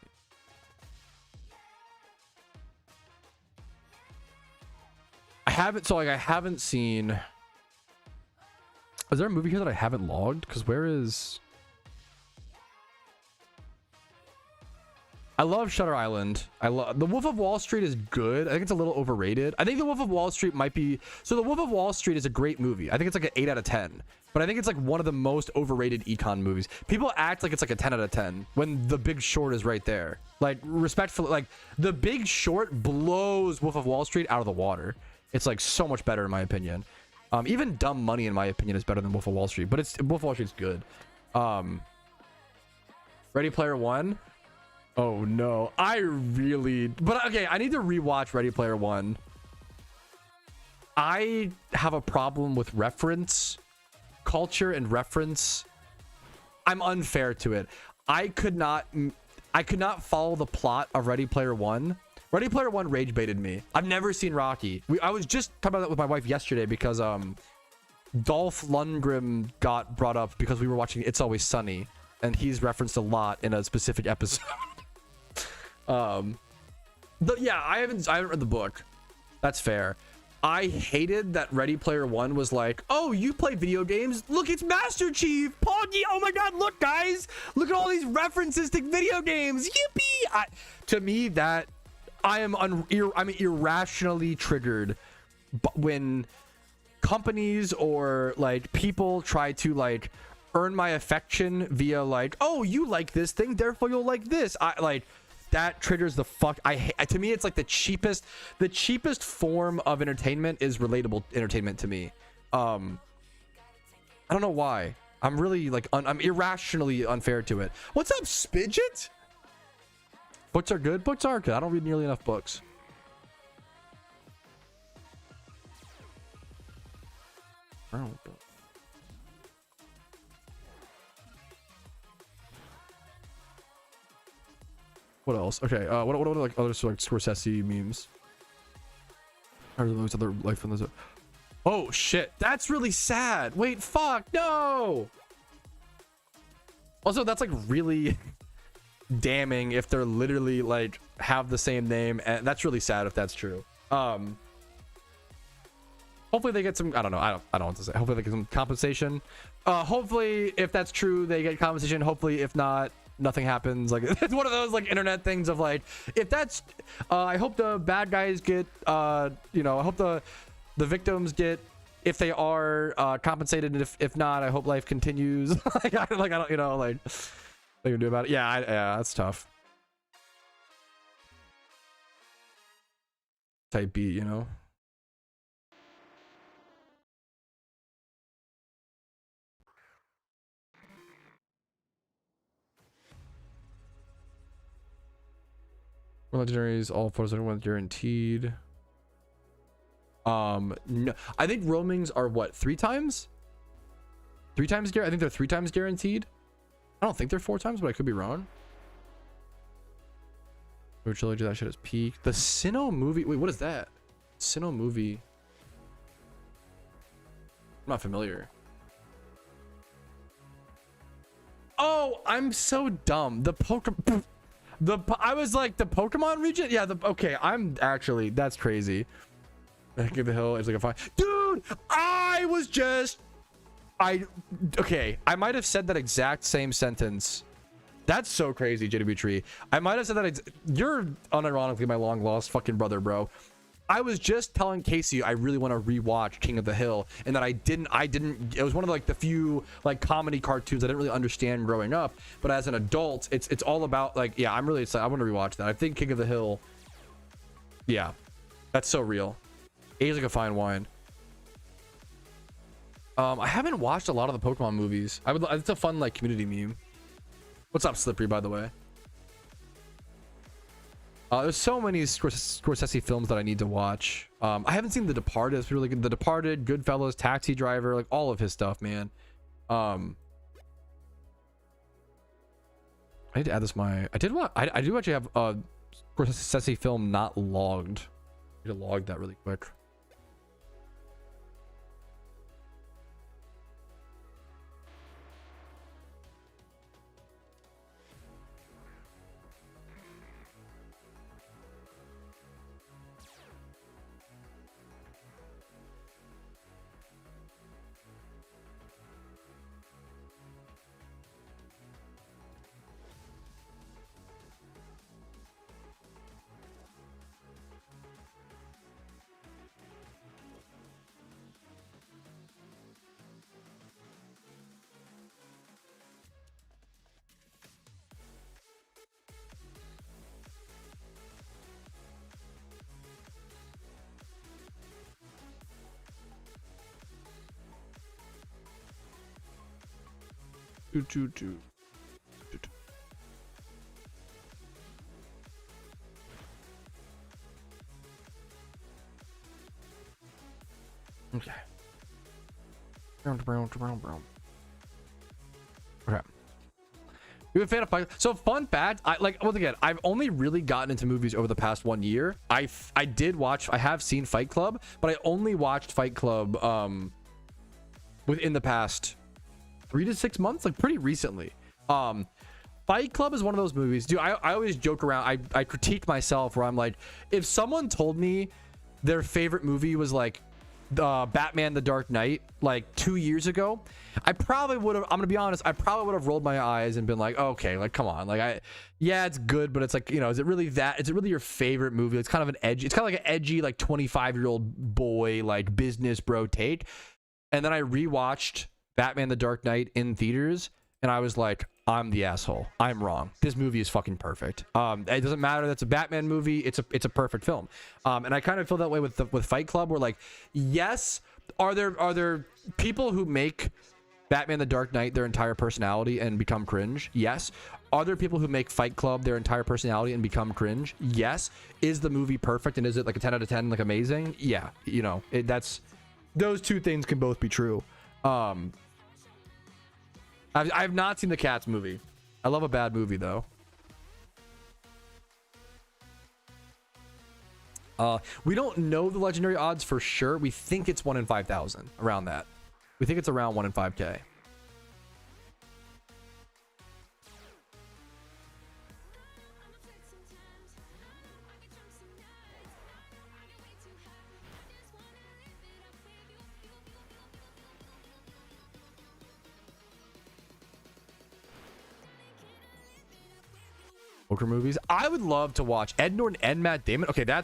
I haven't seen... Is there a movie here that I haven't logged? Because where is... I love Shutter Island. The Wolf of Wall Street is good. I think it's a little overrated. I think The Wolf of Wall Street might be... So The Wolf of Wall Street is a great movie. I think it's like an 8 out of 10. But I think it's like one of the most overrated econ movies. People act like it's like a 10 out of 10 when The Big Short is right there. Like, respectfully, like, The Big Short blows Wolf of Wall Street out of the water. It's like so much better in my opinion. Even Dumb Money in my opinion is better than Wolf of Wall Street. But Wolf of Wall Street's good. Ready Player One? Oh no, but okay, I need to rewatch Ready Player One. I have a problem with reference culture and reference. I'm unfair to it. I could not follow the plot of Ready Player One. Ready Player One rage baited me. I've never seen Rocky. I was just talking about that with my wife yesterday because Dolph Lundgren got brought up because we were watching It's Always Sunny, and he's referenced a lot in a specific episode. I haven't read the book. That's fair. I hated that Ready Player One was like, oh, you play video games? Look, it's Master Chief, Poggy. Oh my God, look, guys, look at all these references to video games. Yippee! To me, that I'm irrationally triggered when companies or like people try to like earn my affection via like, oh, you like this thing, therefore you'll like this. That triggers the fuck. To me, it's like the cheapest form of entertainment is relatable entertainment to me. I don't know why. I'm really like I'm irrationally unfair to it. What's up, Spidget? Books are good. Books are good. I don't read nearly enough books. What else? Okay, what are like other like Scorsese memes? Or those other like from those? Oh shit, that's really sad. Wait, fuck, no. Also, that's like really damning if they're literally like have the same name, and that's really sad if that's true. Hopefully they get some, I don't know, I don't know what to say. Hopefully they get some compensation. Hopefully if that's true they get compensation. Hopefully if not, nothing happens. Like, it's one of those like internet things of like, if that's I hope the bad guys get I hope the victims get, if they are compensated, and if not, I hope life continues. I don't like they can do about it. Yeah, that's tough. Type B, you know. Legendaries, all photos are guaranteed. No, I think roamings are what, 3 times? 3 times I think they're 3 times guaranteed. I don't think they're 4 times, but I could be wrong. Which trilogy that shit is peak. The Sinnoh movie. Wait, what is that? Sinnoh movie. I'm not familiar. Oh, I'm so dumb. The Pokemon. I was like the Pokemon region. Yeah. Okay. I'm actually. That's crazy. Back of the hill. It's like a fine. Dude, okay. I might have said that exact same sentence. That's so crazy, JW Tree. I might have said that. You're unironically my long lost fucking brother, bro. I was just telling Casey I really want to rewatch King of the Hill, and that I didn't. It was one of like the few like comedy cartoons I didn't really understand growing up. But as an adult, it's all about like, yeah, I'm really excited. I want to rewatch that. I think King of the Hill. Yeah, that's so real. Age like a fine wine. I haven't watched a lot of the Pokemon movies. It's a fun like community meme. What's up, Slippery, by the way? There's so many Scorsese films that I need to watch. I haven't seen The Departed. It's really good. The Departed, Goodfellas, Taxi Driver, like all of his stuff, man. I need to add this. I do actually have a Scorsese film not logged. I need to log that really quick. Okay. Okay. You're a fan of Fight. So fun fact, once again, I've only really gotten into movies over the past 1 year. I have seen Fight Club, but I only watched Fight Club within the past 3 to 6 months, like pretty recently. Fight Club is one of those movies, dude. I always joke around. I critique myself where I'm like, if someone told me their favorite movie was like Batman The Dark Knight like 2 years ago, I probably would have, I'm gonna be honest, I probably would have rolled my eyes and been like, okay, like come on, like yeah, it's good, but it's like, you know, is it really your favorite movie? It's kind of like an edgy like 25-year-old boy like business bro take. And then I rewatched Batman The Dark Knight in theaters, and I was like, I'm the asshole. I'm wrong. This movie is fucking perfect. It doesn't matter that's a Batman movie. It's a perfect film. And I kind of feel that way with Fight Club, where like, yes, are there people who make Batman The Dark Knight their entire personality and become cringe? Yes. Are there people who make Fight Club their entire personality and become cringe? Yes. Is the movie perfect, and is it like a 10 out of 10, like amazing? Yeah. You know, that's those two things can both be true. I've not seen the Cats movie. I love a bad movie though. We don't know the legendary odds for sure. We think it's 1 in 5,000, around that. We think it's around 1 in 5K. Poker movies. I would love to watch Ed Norton and Matt Damon. Okay, I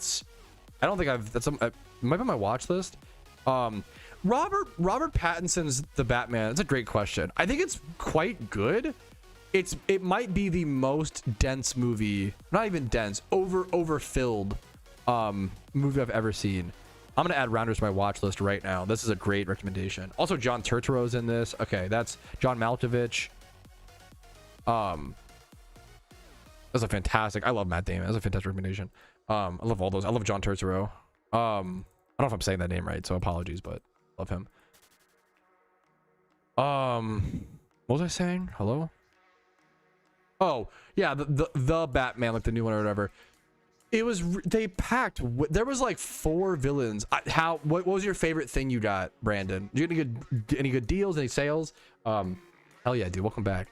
don't think it might be on my watch list. Robert Pattinson's The Batman. It's a great question. I think it's quite good. It might be the most dense movie, not even dense, overfilled movie I've ever seen. I'm gonna add Rounders to my watch list right now. This is a great recommendation. Also, John Turturro's in this. Okay, that's John Malkovich. That's a fantastic. I love Matt Damon. That's a fantastic recommendation. I love all those. I love John Turturro. I don't know if I'm saying that name right, so apologies, but love him. What was I saying? Hello? Oh, yeah, the Batman, like the new one or whatever. It was they packed. There was like 4 villains. What was your favorite thing you got, Brandon? Did you get any good deals, any sales? Hell yeah, dude. Welcome back.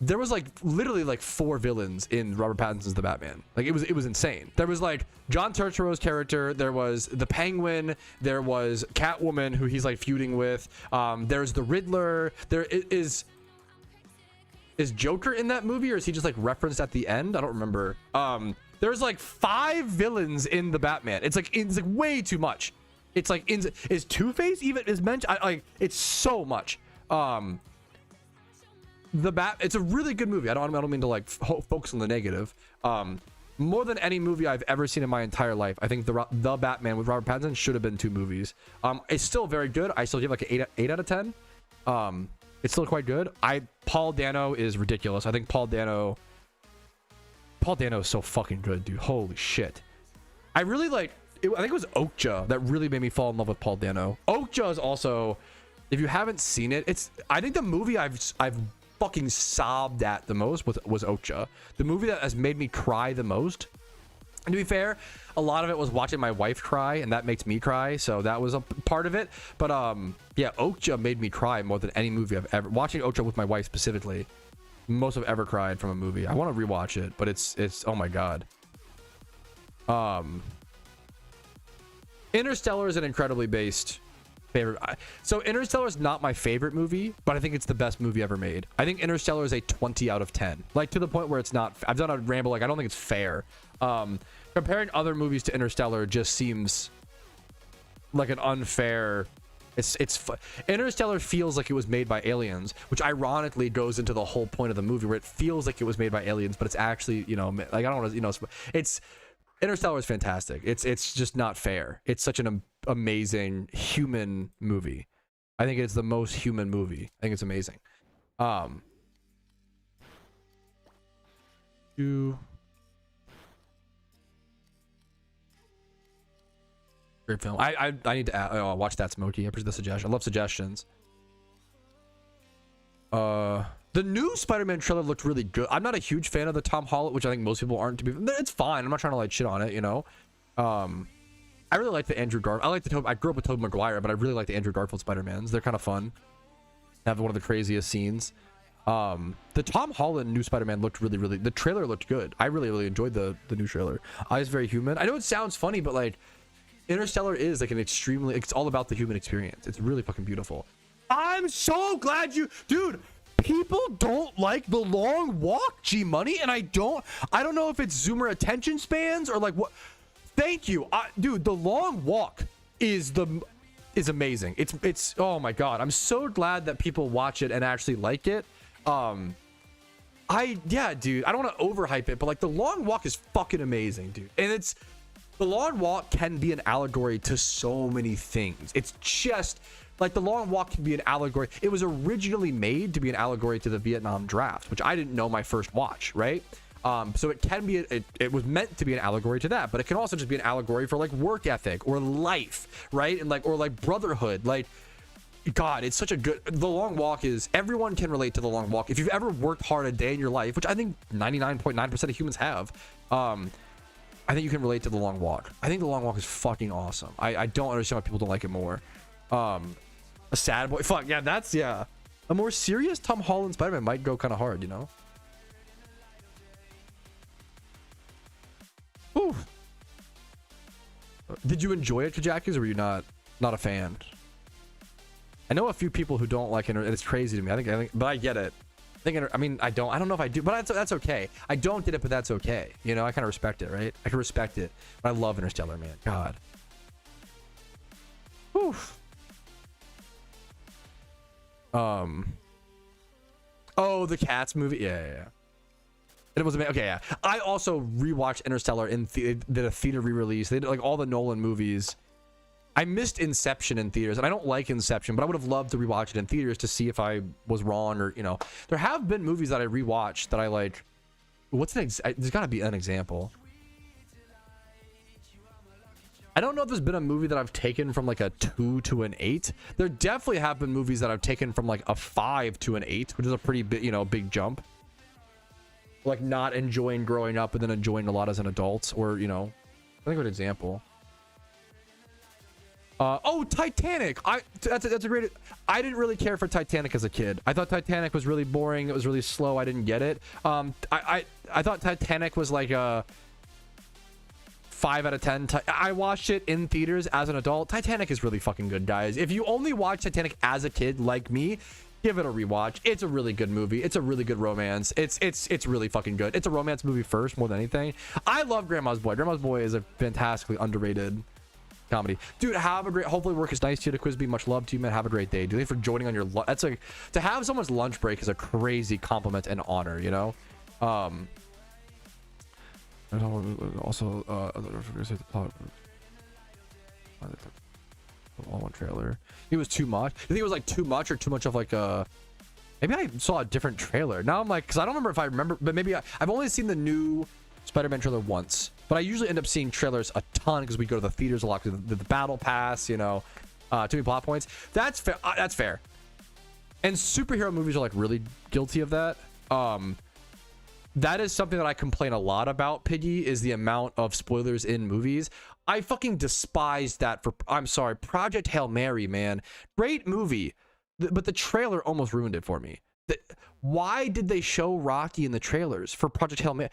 There was like literally like 4 villains in Robert Pattinson's The Batman. Like it was insane. There was like John Turturro's character. There was the Penguin. There was Catwoman, who he's like feuding with. There's the Riddler. There is Joker in that movie, or is he just like referenced at the end? I don't remember. There's like 5 villains in the Batman. It's like way too much. It's like is Two-Face even is mentioned? Like it's so much. It's a really good movie. I don't mean to like focus on the negative. More than any movie I've ever seen in my entire life, I think the Batman with Robert Pattinson should have been 2 movies. It's still very good. I still give like an 8 out of 10. It's still quite good. Paul Dano is ridiculous. I think Paul Dano is so fucking good, dude. Holy shit. I really like it. I think it was Okja that really made me fall in love with Paul Dano. Okja is also, if you haven't seen it, I think the movie I've fucking sobbed at the most was Okja. The movie that has made me cry the most. And to be fair, a lot of it was watching my wife cry, and that makes me cry, so that was a part of it. But yeah, Okja made me cry more than any movie I've ever watching. Okja with my wife specifically, most I've ever cried from a movie. I want to rewatch it, but it's oh my god. Interstellar is an incredibly based favorite. So Interstellar is not my favorite movie, but I think it's the best movie ever made. I think Interstellar is a 20 out of 10, like to the point where it's not. I've done a ramble, like I don't think it's fair. Comparing other movies to Interstellar just seems like an unfair. Interstellar feels like it was made by aliens, which ironically goes into the whole point of the movie, where it feels like it was made by aliens, but it's actually, you know, like I don't want to, you know, it's Interstellar is fantastic. It's just not fair. It's such an amazing human movie. I think it's the most human movie. I think it's amazing. Great film. I need to watch that, Smokey. I appreciate the suggestion. I love suggestions. The new Spider-Man trailer looked really good. I'm not a huge fan of the Tom Holland, which I think most people aren't. To be, it's fine. I'm not trying to like shit on it, you know. I really like the Andrew Garfield. I grew up with Tobey Maguire, but I really like the Andrew Garfield Spider-Mans. They're kind of fun. They have one of the craziest scenes. The Tom Holland new Spider-Man looked really. The trailer looked good. I really enjoyed the new trailer. It's very human. I know it sounds funny, but like Interstellar is like it's all about the human experience. It's really fucking beautiful. I'm so glad dude. People don't like The Long Walk, G Money, and I don't know if it's Zoomer attention spans or like what. Thank you, dude. The Long Walk is amazing. It's oh my god. I'm so glad that people watch it and actually like it. Yeah, dude. I don't want to overhype it, but like The Long Walk is fucking amazing, dude. And The Long Walk can be an allegory to so many things. It's just like The Long Walk can be an allegory. It was originally made to be an allegory to the Vietnam draft, which I didn't know my first watch, right? So it can be, it was meant to be an allegory to that, but it can also just be an allegory for like work ethic or life, right? And like, or like brotherhood. Like, God, it's such a good, The Long Walk is, everyone can relate to The Long Walk. If you've ever worked hard a day in your life, which I think 99.9% of humans have, I think you can relate to The Long Walk. I think The Long Walk is fucking awesome. I don't understand why people don't like it more. A sad boy, fuck yeah, that's, yeah. A more serious Tom Holland Spider-Man might go kind of hard, you know? Ooh. Did you enjoy it, Kajakis, or were you not a fan? I know a few people who don't like it, and it's crazy to me. I think, but I get it. I mean, I don't know if I do, but that's okay. I don't get it, but that's okay. You know, I kind of respect it, right? I can respect it, but I love Interstellar, man. God. Whew. Oh, the Cats movie. Yeah. It was amazing. Okay, yeah. I also rewatched Interstellar did a theater re-release. They did like all the Nolan movies. I missed Inception in theaters, and I don't like Inception, but I would have loved to rewatch it in theaters to see if I was wrong, or, you know, there have been movies that I rewatched that I like What's an there's got to be an example. I don't know if there's been a movie that I've taken from like a 2 to an 8. There definitely have been movies that I've taken from like a 5 to an 8, which is a pretty big, you know, big jump. Like not enjoying growing up and then enjoying a lot as an adult, or, you know, I think of an example. Oh, Titanic. That's a great. I didn't really care for Titanic as a kid. I thought Titanic was really boring. It was really slow. I didn't get it. I thought Titanic was like a 5 out of 10. I watched it in theaters as an adult. Titanic is really fucking good, guys. If you only watch Titanic as a kid like me, give it a rewatch. It's a really good movie. It's a really good romance. It's really fucking good. It's a romance movie first more than anything. I love Grandma's Boy. Grandma's Boy is a fantastically underrated comedy. Dude, have a great, hopefully work is nice to you to Quizby. Much love to you, man. Have a great day. Thank you for joining on your that's like, to have someone's lunch break is a crazy compliment and honor, you know. Also all one trailer. It was too much. You think it was like too much, or too much of like a, maybe I saw a different trailer. Now I'm like, because I don't remember if I remember, but maybe I've only seen the new Spider-Man trailer once, but I usually end up seeing trailers a ton because we go to the theaters a lot, because the battle pass, you know, too many plot points. That's fair. That's fair. And superhero movies are like really guilty of that. That is something that I complain a lot about, Piggy, is the amount of spoilers in movies. I fucking despise that for, I'm sorry, Project Hail Mary, man. Great movie, but the trailer almost ruined it for me. Why did they show Rocky in the trailers for Project Hail Mary?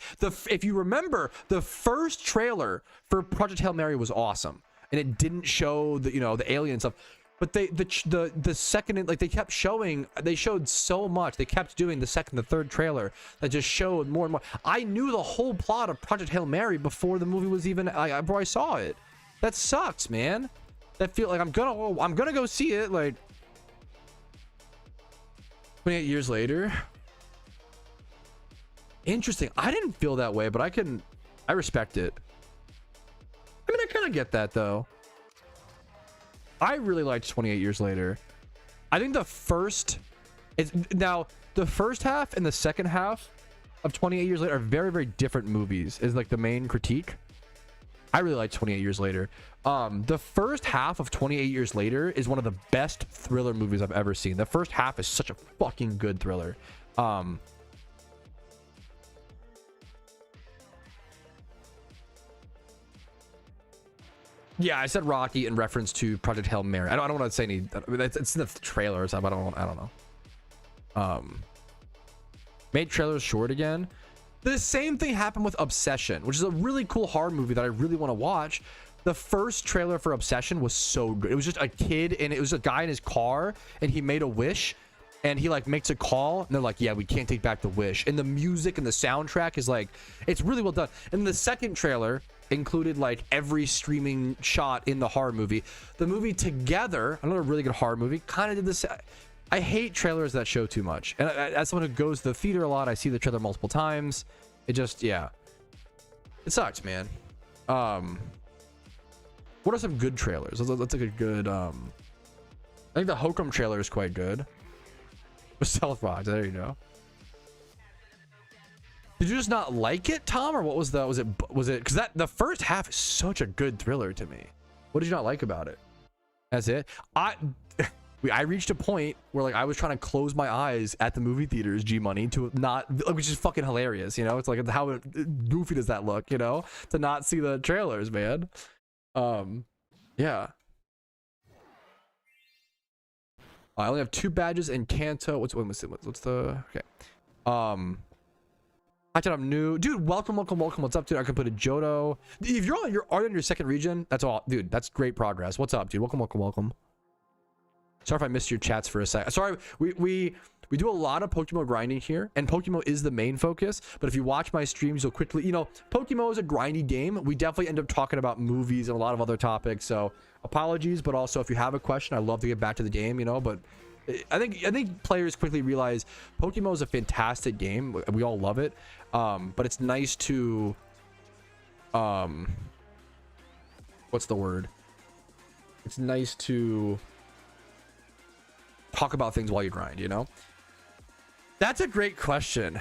If you remember, the first trailer for Project Hail Mary was awesome, and it didn't show the, you know, the alien stuff. But the second, like, they kept showing, they showed so much. They kept doing the second, the third trailer that just showed more and more. I knew the whole plot of Project Hail Mary before the movie was even, before I saw it. That sucks, man. That feel like I'm gonna go see it. Like 28 years later. Interesting. I didn't feel that way, but I respect it. I mean, I kind of get that though. I really liked 28 Years Later. I think the first half and the second half of 28 Years Later are very, very different movies, is like the main critique. I really like 28 Years Later. The first half of 28 Years Later is one of the best thriller movies I've ever seen. The first half is such a fucking good thriller. Yeah, I said Rocky in reference to Project Hail Mary. I don't want to say any. It's in the trailer or something. I don't know. Made trailers short again. The same thing happened with Obsession, which is a really cool horror movie that I really want to watch. The first trailer for Obsession was so good. It was just a kid, and it was a guy in his car, and he made a wish, and he like makes a call, and they're like, yeah, we can't take back the wish. And the music and the soundtrack is like, it's really well done. And the second trailer included like every streaming shot in the horror movie. The movie together, another really good horror movie, kind of did this. I hate trailers that show too much, and as someone who goes to the theater a lot, I see the trailer multiple times. It just, yeah, it sucks, man. What are some good trailers? Let's take a good, I think the Hokum trailer is quite good. With Stealth Rocks, there you go. Did you just not like it, Tom, or what was the, was it because that the first half is such a good thriller to me? What did you not like about it? That's it. I reached a point where like I was trying to close my eyes at the movie theaters, G Money, to not, which is fucking hilarious, you know? It's like, how goofy does that look, you know, to not see the trailers, man. Yeah. I only have 2 badges in Kanto. What's the, okay. I'm new, dude. Welcome. What's up, dude? I can put a Johto. If you're on your second region, that's all, dude. That's great progress. What's up, dude? Welcome. Sorry if I missed your chats for a sec. Sorry, we do a lot of PokeMMO grinding here, and PokeMMO is the main focus. But if you watch my streams, you'll quickly, you know, PokeMMO is a grindy game. We definitely end up talking about movies and a lot of other topics. So apologies, but also if you have a question, I'd love to get back to the game, you know. But I think players quickly realize PokeMMO is a fantastic game. We all love it, but it's nice to, what's the word? It's nice to talk about things while you grind, you know. That's a great question.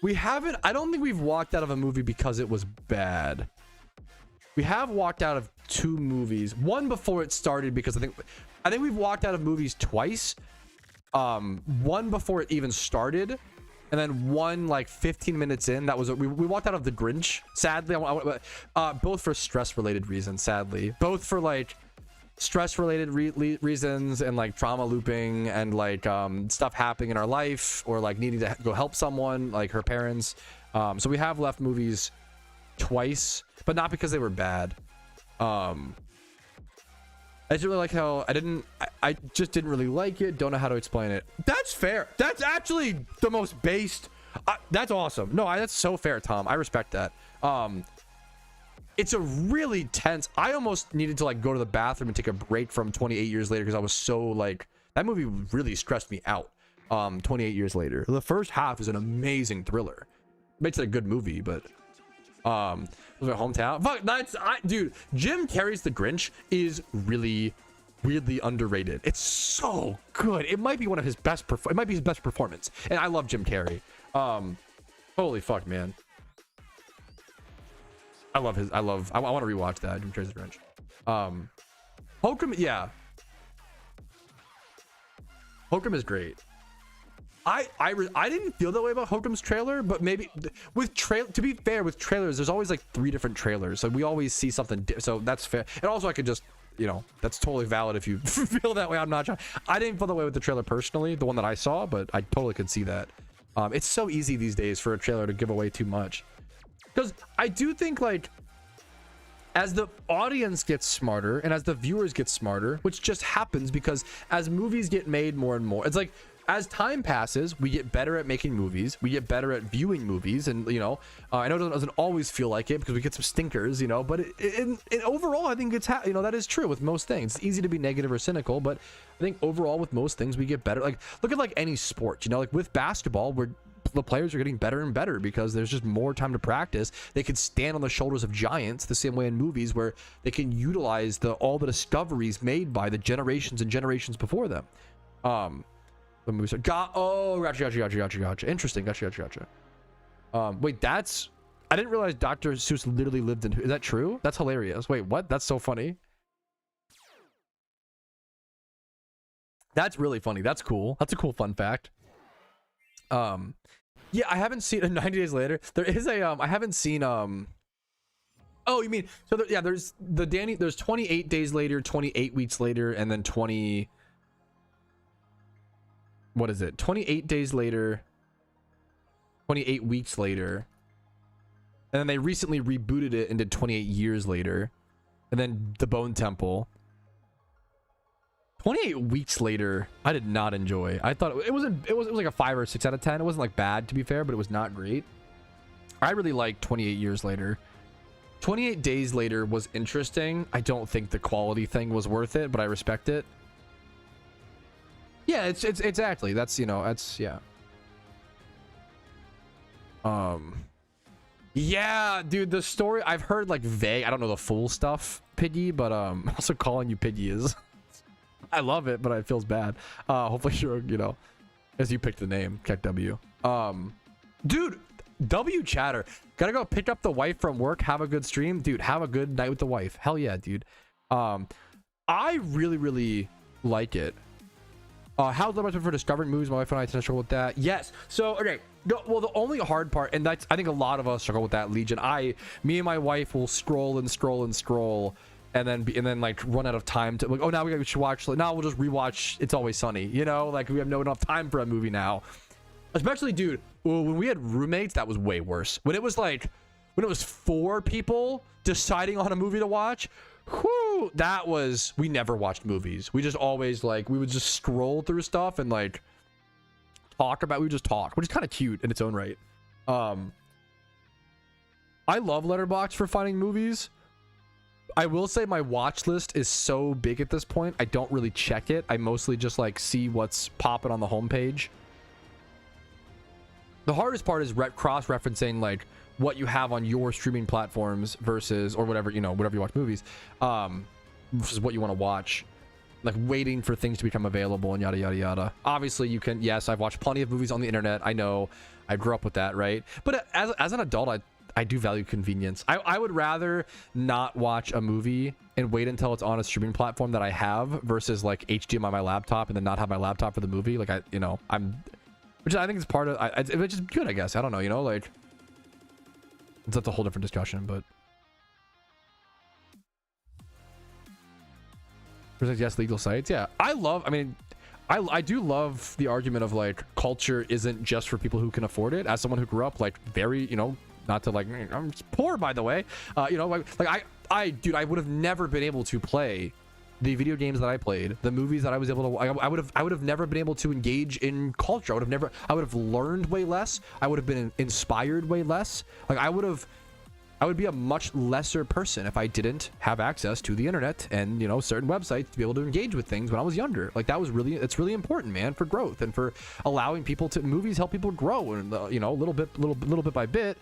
We haven't. I don't think we've walked out of a movie because it was bad. We have walked out of 2 movies. One before it started because I think we've walked out of movies twice. One before it even started, and then one like 15 minutes in. That was we walked out of The Grinch. Sadly, both for stress-related reasons. Sadly, both for like stress-related reasons and like trauma looping and like stuff happening in our life or like needing to go help someone, like her parents. So we have left movies twice, but not because they were bad. I just really like how I just didn't really like it. Don't know how to explain it. That's fair. That's actually the most based. That's awesome. No, that's so fair, Tom. I respect that. It's a really tense. I almost needed to like go to the bathroom and take a break from 28 Years Later because I was so like, that movie really stressed me out. 28 Years Later. The first half is an amazing thriller. Makes it a good movie, but was my hometown. Fuck, dude. Jim Carrey's The Grinch is really weirdly underrated. It's so good. It might be one of his best. It might be his best performance. And I love Jim Carrey. Holy fuck, man. I love his. I want to rewatch that. Jim Carrey's The Grinch. PokeMMO, yeah. PokeMMO is great. I didn't feel that way about Hokum's trailer, but maybe with to be fair, with trailers, there's always like 3 different trailers, so we always see something. So that's fair. And also, I could just, you know, that's totally valid if you feel that way. I'm not trying. I didn't feel that way with the trailer personally, the one that I saw, but I totally could see that. It's so easy these days for a trailer to give away too much, because I do think like as the audience gets smarter and as the viewers get smarter, which just happens because as movies get made more and more, it's like, as time passes, we get better at making movies, we get better at viewing movies, and you know, I know it doesn't always feel like it because we get some stinkers, you know, but overall I think it's you know, that is true with most things. It's easy to be negative or cynical, but I think overall with most things we get better. Like look at like any sport, you know, like with basketball, where the players are getting better and better because there's just more time to practice. They can stand on the shoulders of giants the same way in movies, where they can utilize all the discoveries made by the generations and generations before them. The movie said, gotcha. Interesting. Gotcha. Wait, that's, I didn't realize Dr. Seuss literally lived in, is that true? That's hilarious. Wait, what? That's so funny. That's really funny. That's cool. That's a cool fun fact. Yeah, I haven't seen 90 Days Later. There is a, I haven't seen, oh, you mean, so there, yeah, there's there's 28 days later, 28 weeks later, and then 28 days later, 28 weeks later, and then they recently rebooted it into 28 years later, and then the Bone Temple. 28 weeks later, I did not enjoy. I thought it was like a 5 or 6 out of 10. It wasn't like bad, to be fair, but it was not great. I really liked 28 Years Later. 28 Days Later was interesting. I don't think the quality thing was worth it, but I respect it. Yeah, it's exactly, that's, you know, that's, yeah. Yeah, dude, the story I've heard like vague. I don't know the full stuff, Piggy, but also calling you Piggy is I love it, but it feels bad. Hopefully you're, you know, as you picked the name, check W. Dude, W chatter. Gotta go pick up the wife from work. Have a good stream, dude. Have a good night with the wife. Hell yeah, dude. I really like it. How's the for discovering movies? My wife and I tend to struggle with that. Yes. So okay. Well, the only hard part, and that's, I think a lot of us struggle with that, Legion. Me and my wife will scroll, and then like run out of time to like, oh, now we should watch. Now we'll just rewatch It's Always Sunny. You know, like we have no enough time for a movie now. Especially, dude, when we had roommates, that was way worse. When it was 4 people deciding on a movie to watch. Whew, that was, we never watched movies. We just always like, we would just scroll through stuff and like we would just talk, which is kind of cute in its own right. I love Letterboxd for finding movies. I will say my watch list is so big at this point, I don't really check it. I mostly just like see what's popping on the homepage. The hardest part is cross-referencing like what you have on your streaming platforms versus, or whatever, you know, whatever you watch movies, versus what you want to watch. like waiting for things to become available and yada yada yada. Obviously you can, yes, I've watched plenty of movies on the internet, I know, I grew up with that, right? But as an adult, I do value convenience. I would rather not watch a movie and wait until it's on a streaming platform that I have versus like HDMI on my laptop and then not have my laptop for the movie. Like which I think is part of, which is good, I guess. I don't know, you know, like that's a whole different discussion, but. Yes, legal sites. Yeah, I mean, I do love the argument of like culture isn't just for people who can afford it. As someone who grew up like very, you know, not to like, I'm poor by the way, you know, like dude, I would have never been able to play the video games that I played, the movies that I was able to, I would have never been able to engage in culture. I would have learned way less. I would have been inspired way less. Like I would be a much lesser person if I didn't have access to the internet and, you know, certain websites to be able to engage with things when I was younger. Like that was really, it's really important, man, for growth and for allowing people to, movies help people grow and, you know, little bit by bit.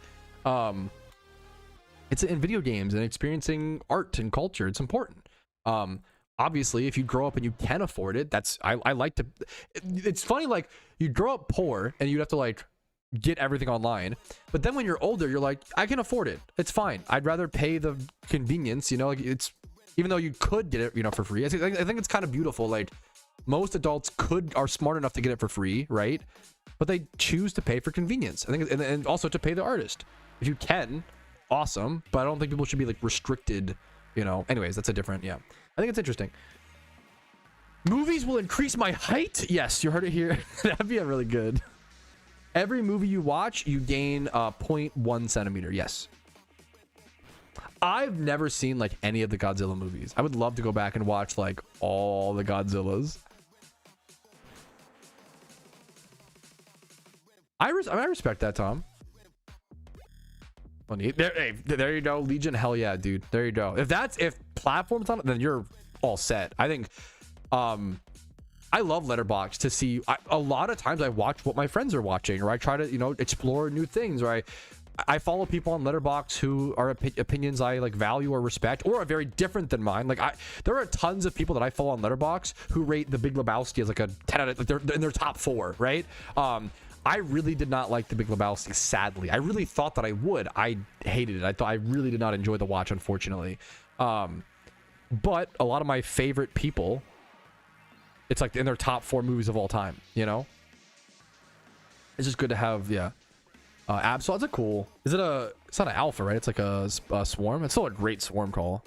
It's in video games and experiencing art and culture. It's important. Obviously if you grow up and you can afford it, I like to, it's funny, like you grow up poor and you'd have to like get everything online, but then when you're older you're like, I can afford it, it's fine, I'd rather pay the convenience, you know, like it's, even though you could get it, you know, for free. I think it's kind of beautiful, like most adults are smart enough to get it for free, right? But they choose to pay for convenience. I think, and also to pay the artist if you can, awesome, but I don't think people should be like restricted, you know. Anyways, that's a different, yeah, I think it's interesting. Movies will increase my height. Yes, you heard it here. That'd be a really good. Every movie you watch, you gain 0.1 centimeter. Yes. I've never seen like any of the Godzilla movies. I would love to go back and watch like all the Godzillas. I respect that, Tom. There you go, Legion. Hell yeah, dude. There you go. If platforms on it, then you're all set. I think I love Letterboxd to see. A lot of times I watch what my friends are watching, or I try to, you know, explore new things, or I follow people on Letterboxd who are opinions I like value or respect, or are very different than mine. Like there are tons of people that I follow on Letterboxd who rate The Big Lebowski as like a 10 out of, like they're in their top 4, right? I really did not like The Big Lebowski, sadly. I really thought that I would. I hated it. I really did not enjoy the watch, unfortunately. But a lot of my favorite people, it's like in their top 4 movies of all time, you know? It's just good to have, yeah. Absol, that's a cool. It's not an alpha, right? It's like a swarm. It's still a great swarm call.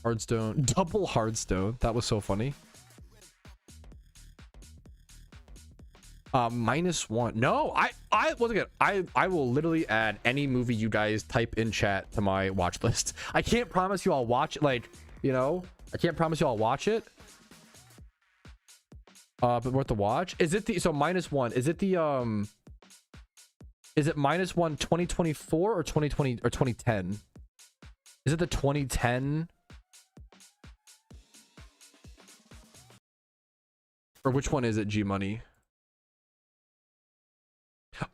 Hardstone, double hardstone. That was so funny. -1. No, I once again, I will literally add any movie you guys type in chat to my watch list. I can't promise you I'll watch it, like, you know, I can't promise you I'll watch it. But worth the watch. Is it the, so -1, is it the is it -1 2024 or 2020 or 2010? Is it the 2010? Or which one is it, G Money?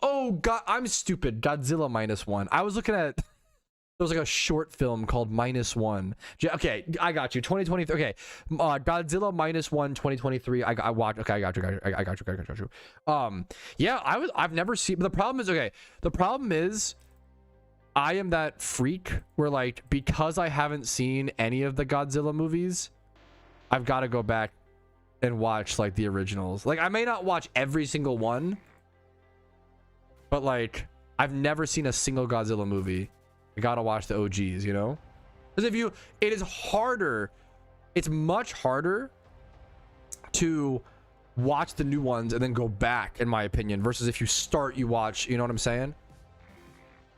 Oh god, I'm stupid. Godzilla -1. I was looking at, there was like a short film called -1. Okay, I got you. 2020. Okay, Godzilla -1 2023. I watched. Okay, I got you. Yeah, I've never seen. But the problem is, okay, the problem is, I am that freak where, like, because I haven't seen any of the Godzilla movies, I've got to go back and watch like the originals. Like, I may not watch every single one, but like I've never seen a single Godzilla movie. I gotta watch the OGs, you know? Because it is harder, it's much harder to watch the new ones and then go back, in my opinion, versus if you start, you watch, you know what I'm saying?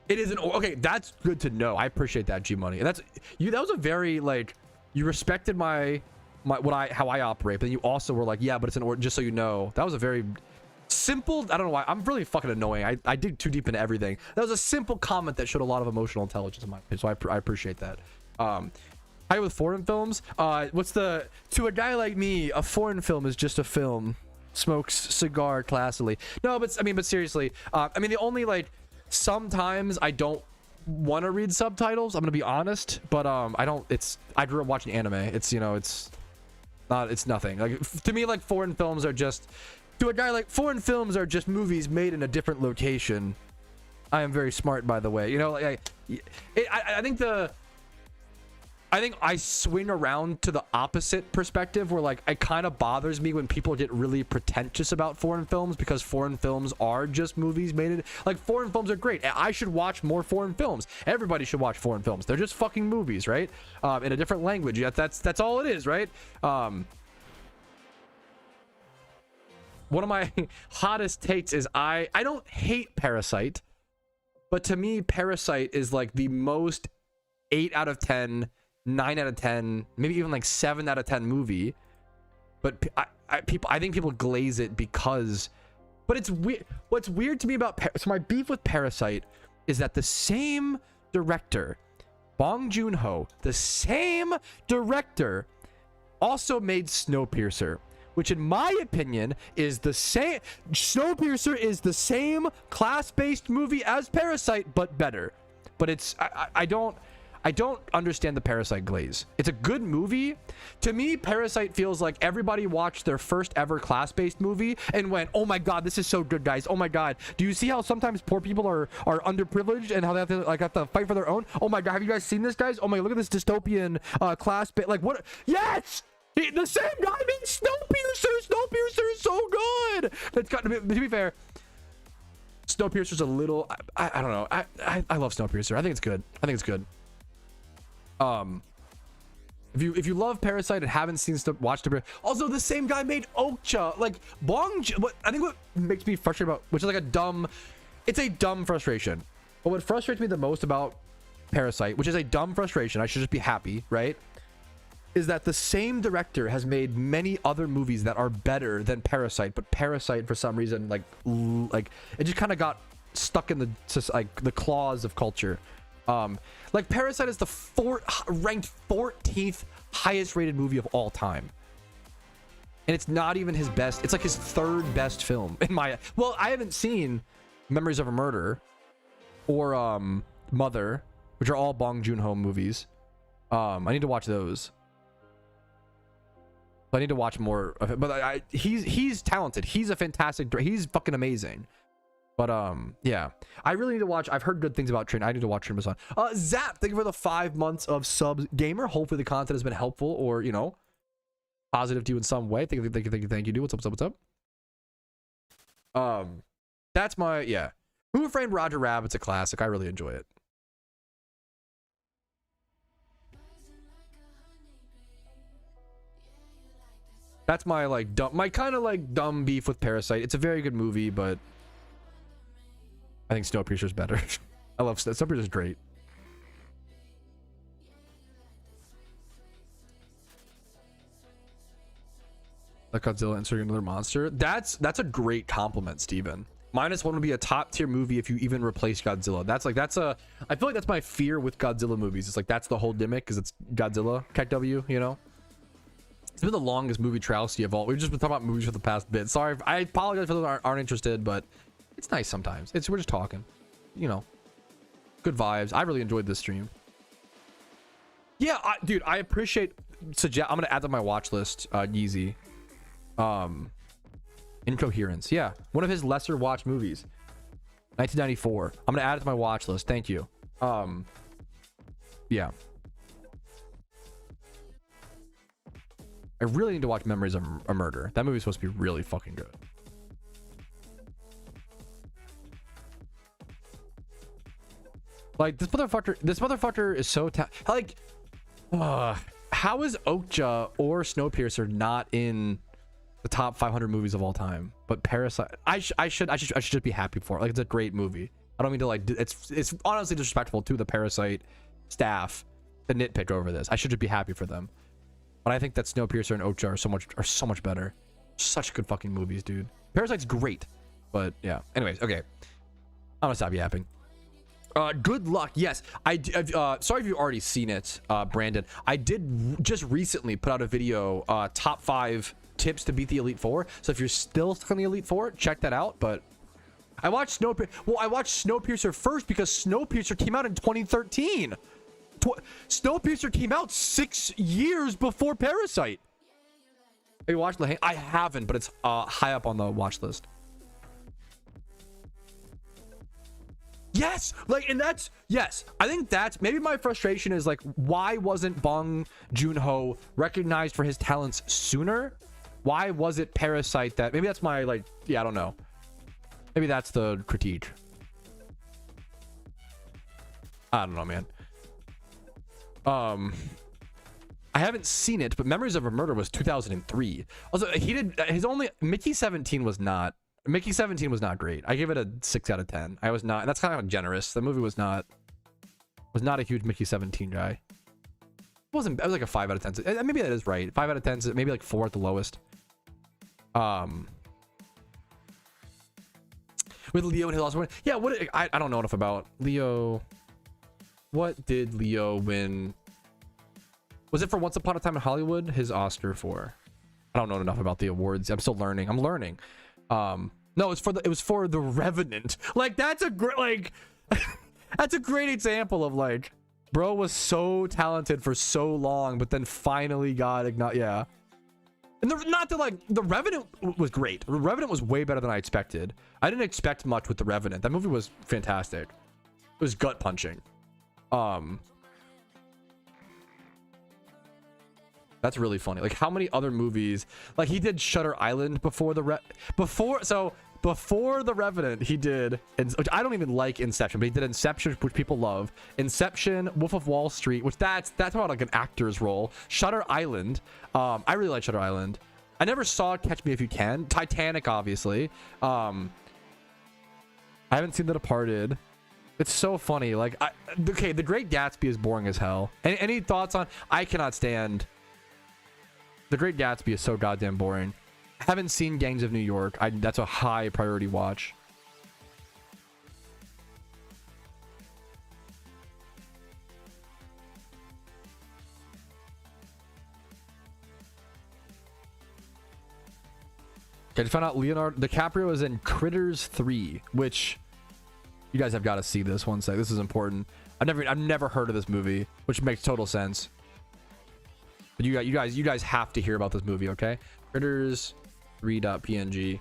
It isn't, okay, that's good to know. I appreciate that, G Money. And that's you, that was a very, like, you respected how I operate, but then you also were like, yeah, but it's an order, just so you know. That was a very, simple, I don't know why I'm really fucking annoying. I dig too deep into everything. That was a simple comment that showed a lot of emotional intelligence in my opinion, so I appreciate that. Hi, with foreign films, to a guy like me, a foreign film is just a film. Smokes cigar classily. No, but I mean, but seriously, I mean, the only, like, sometimes I don't want to read subtitles, I'm gonna be honest, but I grew up watching anime. It's, you know, it's nothing. Like, to me, like, foreign films are just, to a guy like, foreign films are just movies made in a different location. I am very smart, by the way. You know, like, I think I swing around to the opposite perspective where, like, it kind of bothers me when people get really pretentious about foreign films, because foreign films are just movies made in, like, foreign films are great. I should watch more foreign films. Everybody should watch foreign films. They're just fucking movies, right? In a different language. That's all it is, right? One of my hottest takes is I don't hate Parasite, but to me, Parasite is like the most 8 out of 10, 9 out of 10, maybe even like 7 out of 10 movie. But I think people glaze it because, but it's weird. What's weird to me about so my beef with Parasite is that the same director, Bong Joon-ho, the same director, also made Snowpiercer, which in my opinion is the same. Snowpiercer is the same class-based movie as Parasite, but better. But it's I don't understand the Parasite glaze. It's a good movie. To me, Parasite feels like everybody watched their first ever class-based movie and went, oh my god, this is so good, guys. Oh my god. Do you see how sometimes poor people are underprivileged and how they have to fight for their own? Oh my god, have you guys seen this, guys? Oh my, look at this dystopian class-based, like, what? Yes! The same guy made Snowpiercer. Snowpiercer is so good. That's got to be fair. Snowpiercer's a little, I don't know. I love Snowpiercer. I think it's good. If you love Parasite and haven't seen watched it, also the same guy made Okja. Like, I think what makes me frustrated about, which is like it's a dumb frustration, but what frustrates me the most about Parasite, which is a dumb frustration, I should just be happy, right, is that the same director has made many other movies that are better than Parasite, but Parasite for some reason, like it just kind of got stuck in the claws of culture. Like, Parasite is the ranked 14th highest rated movie of all time, and it's not even his best. It's like his 3rd best film in my, well, I haven't seen Memories of a Murder or Mother, which are all Bong Joon-ho movies. I need to watch those. I need to watch more of it, but he's talented. He's a fantastic, he's fucking amazing. But yeah, I really need to watch. I've heard good things about Train. I need to watch Train to Busan. Zap, thank you for the 5 months of subs, gamer. Hopefully the content has been helpful or, you know, positive to you in some way. Thank you, dude. What's up? That's my, yeah. Who Framed Roger Rabbit's a classic. I really enjoy it. That's my like kind of like dumb beef with Parasite. It's a very good movie, but I think Snowpiercer's better. I love Snowpiercer's great. Like Godzilla inserting another monster. That's a great compliment, Steven. -1 would be a top tier movie if you even replace Godzilla. I feel like that's my fear with Godzilla movies. It's like, that's the whole gimmick, because it's Godzilla, KW, you know? It's been the longest movie travesty of all. We've just been talking about movies for the past bit. Sorry, I apologize for those that aren't interested, but it's nice sometimes. We're just talking, you know. Good vibes. I really enjoyed this stream. Yeah, dude, I appreciate. I'm gonna add to my watch list. Yeezy. Incoherence. Yeah, one of his lesser watched movies. 1994. I'm gonna add it to my watch list. Thank you. Yeah. I really need to watch Memories of a Murder. That movie's supposed to be really fucking good. Like, this motherfucker is so like, how is Okja or Snowpiercer not in the top 500 movies of all time? But Parasite, I should just be happy for it. Like, it's a great movie. I don't mean to, like, it's honestly disrespectful to the Parasite staff to nitpick over this. I should just be happy for them. But I think that Snowpiercer and Okja are so much better. Such good fucking movies, dude. Parasite's great. But yeah. Anyways, okay. I'm gonna stop yapping. Good luck. Yes, sorry if you've already seen it, Brandon. I did just recently put out a video, top 5 tips to beat the Elite Four. So if you're still stuck on the Elite Four, check that out. But I watched Snowpiercer first because Snowpiercer came out in 2013. Snowpiercer came out 6 years before Parasite. Have you watched I haven't, but it's high up on the watch list. Yes, like, and that's, yes, I think that's maybe my frustration is like, why wasn't Bong Joon-ho recognized for his talents sooner? Why was it Parasite that, maybe that's my, like, yeah, I don't know. Maybe that's the critique. I don't know, man. I haven't seen it, but Memories of a Murder was 2003. Also, he did his only, Mickey 17 was not great. I gave it a 6 out of 10. I was not, that's kind of generous. The movie was not a huge Mickey 17 guy. It was like a 5 out of 10. Maybe that is right. 5 out of 10, maybe like 4 at the lowest. With Leo and his also win. Yeah, I don't know enough about Leo. What did Leo win? Was it for Once Upon a Time in Hollywood? His Oscar for? I don't know enough about the awards. I'm still learning. I'm learning. No, it was for The Revenant. Like, that's a great, like, that's a great example of, like, bro was so talented for so long, but then finally got ignited. Yeah. And not that, like, The Revenant was great. The Revenant was way better than I expected. I didn't expect much with The Revenant. That movie was fantastic. It was gut punching. That's really funny. Like, how many other movies, like, he did Shutter Island before The Revenant, he did, which I don't even like Inception, but he did Inception, which people love. Inception, Wolf of Wall Street, which that's about like an actor's role. Shutter Island, I really like Shutter Island. I never saw Catch Me If You Can. Titanic, obviously. I haven't seen The Departed. It's so funny. Like, okay, The Great Gatsby is boring as hell. Any thoughts on? I cannot stand. The Great Gatsby is so goddamn boring. I haven't seen Gangs of New York. That's a high priority watch. Okay, to find out Leonardo DiCaprio is in Critters 3, which you guys have got to see this one sec. This is important. I've never heard of this movie, which makes total sense. But you guys have to hear about this movie, okay? Critters 3.png.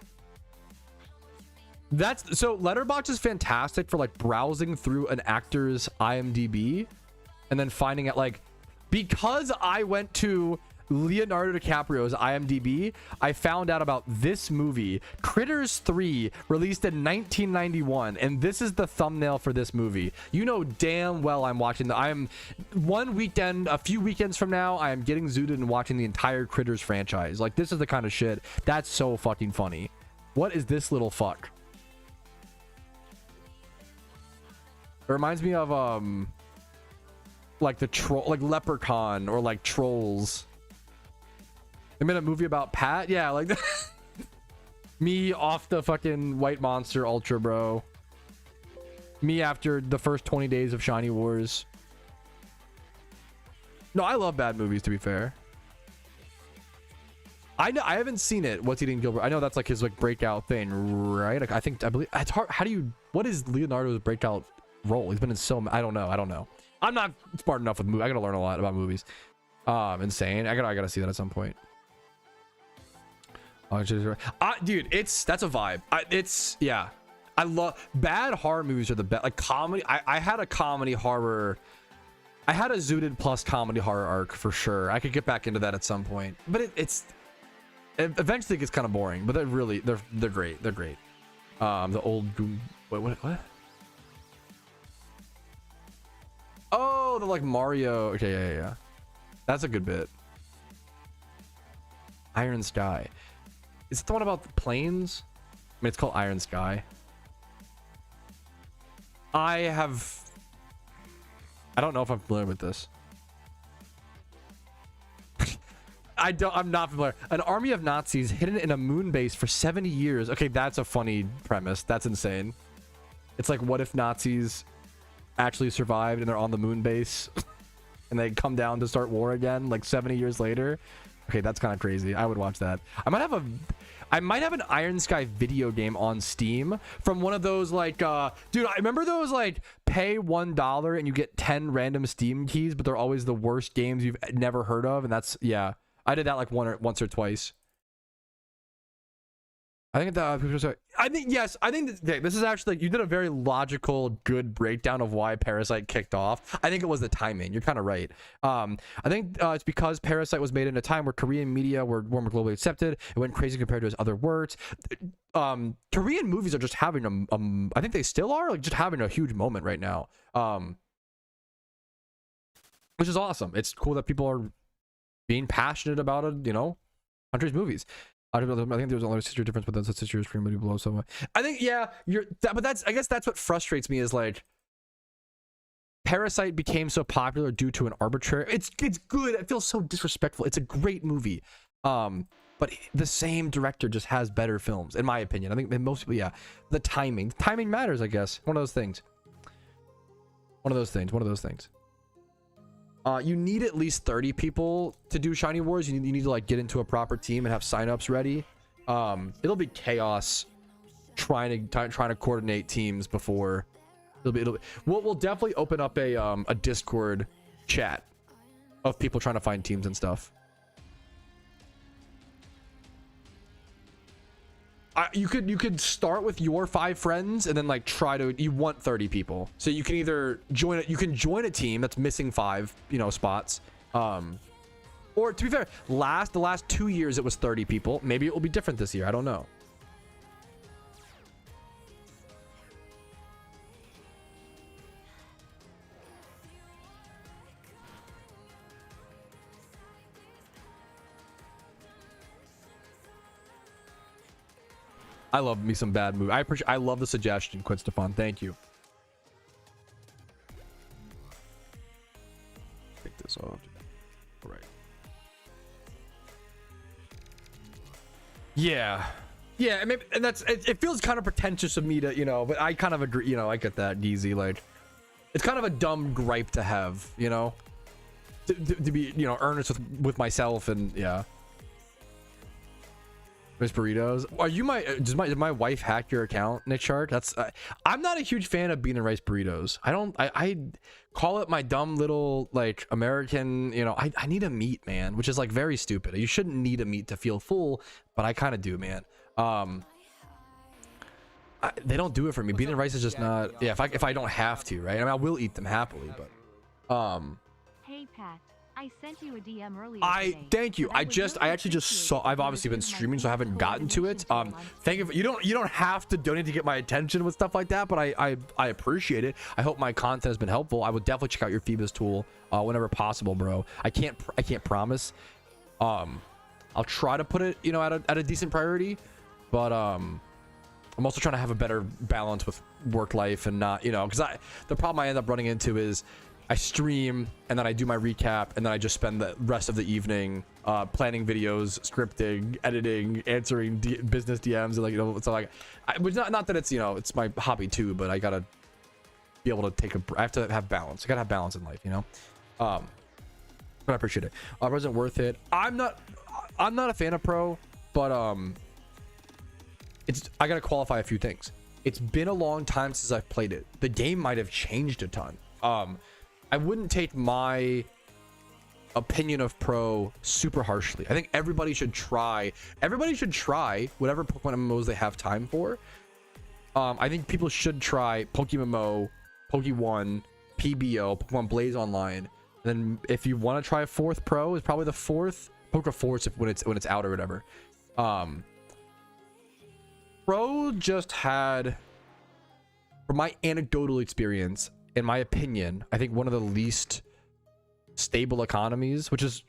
That's so Letterboxd is fantastic for like browsing through an actor's IMDb and then finding out, like, because I went to Leonardo DiCaprio's IMDb, I found out about this movie, Critters 3, released in 1991, and this is the thumbnail for this movie. You know damn well I'm watching I'm one weekend, a few weekends from now, I am getting zooted and watching the entire Critters franchise. Like, this is the kind of shit that's so fucking funny. What is this little fuck? It reminds me of like the troll, like Leprechaun, or like Trolls. They made a movie about Pat. Yeah, like me off the fucking White Monster Ultra, bro. Me after the first 20 days of Shiny Wars. No, I love bad movies, to be fair. I haven't seen it. What's Eating Gilbert? I know that's like his like breakout thing, right? Like, I believe it's hard. What is Leonardo's breakout role? He's been in so I don't know. I'm not smart enough with movies. I gotta learn a lot about movies. Insane. I gotta see that at some point. Dude, that's a vibe. Yeah, I love bad horror movies are the best. Like comedy, I had a comedy horror, I had a zooted plus comedy horror arc for sure. I could get back into that at some point, but it eventually gets kind of boring. But they're great. They're great. The old what? Oh, the like Mario. Okay, yeah. That's a good bit. Iron Sky. Is it the one about the planes? I mean, it's called Iron Sky. I don't know if I'm familiar with this. I'm not familiar. An army of Nazis hidden in a moon base for 70 years. Okay, that's a funny premise. That's insane. It's like, what if Nazis actually survived and they're on the moon base and they come down to start war again like 70 years later? Okay, that's kind of crazy. I would watch that. I might have an Iron Sky video game on Steam from one of those like dude, I remember those like pay $1 and you get 10 random Steam keys, but they're always the worst games you've never heard of. And that's, yeah, I did that like once or twice. I think yes, I think this is actually like, you did a very logical, good breakdown of why Parasite kicked off. I think it was the timing. You're kind of right. I think it's because Parasite was made in a time where Korean media were more globally accepted. It went crazy compared to his other works. Korean movies are just having I think they still are like just having a huge moment right now. Which is awesome. It's cool that people are being passionate about it, you know, country's movies. I think there was only a sister difference, but that's a sister screen movie below. So I think, yeah, but that's, I guess that's what frustrates me is like Parasite became so popular due to an arbitrary. It's good. It feels so disrespectful. It's a great movie, but the same director just has better films, in my opinion. I think most people, yeah, the timing matters. I guess one of those things. You need at least 30 people to do Shiny Wars. You need to like get into a proper team and have signups ready. It'll be chaos trying to coordinate teams before. We'll definitely open up a Discord chat of people trying to find teams and stuff. You could start with your 5 friends and then like you want 30 people, so you can either join a team that's missing 5 spots, or to be fair, the last 2 years it was 30 people. Maybe it will be different this year. I don't know. I love me some bad movie. I love the suggestion, Quinn Stefan. Thank you. Take this off. All right. Yeah. Yeah, and that's it feels kind of pretentious of me to, but I kind of agree, I get that, Geezy. Like, it's kind of a dumb gripe to have, to be, earnest with myself, and yeah. Rice Burritos. Are you did my wife hack your account, Nick Shark? That's I'm not a huge fan of bean and rice burritos. I call it my dumb little like American, I need a meat, man, which is like very stupid. You shouldn't need a meat to feel full, but I kind of do, man. They don't do it for me. Bean and rice is just not, yeah, if I don't have to, right? I mean, I will eat them happily, but Hey Pat, I sent you a DM earlier. Thank you. I actually just saw. I've obviously been streaming, so I haven't gotten to it. Thank you. You don't have to donate to get my attention with stuff like that, but I appreciate it. I hope my content has been helpful. I would definitely check out your Phoebus tool whenever possible, bro. I can't promise. I'll try to put it at a decent priority, but I'm also trying to have a better balance with work life and not because the problem I end up running into is I stream and then I do my recap and then I just spend the rest of the evening planning videos, scripting, editing, answering business DMs, and so like, not that it's it's my hobby too, but I gotta be able to I have to have balance. I gotta have balance in life, but I appreciate it. Wasn't worth it. I'm not a fan of Pro, but I gotta qualify a few things. It's been a long time since I've played it. The game might have changed a ton. I wouldn't take my opinion of Pro super harshly. I think everybody should try whatever Pokemon MMOs they have time for. I think people should try PokeMMO, Poke1, PBO, Pokemon Blaze Online. And then if you want to try a 4th Pro, is probably the 4th Poke Force when it's out or whatever. Pro just had, from my anecdotal experience, in my opinion, I think one of the least stable economies, which is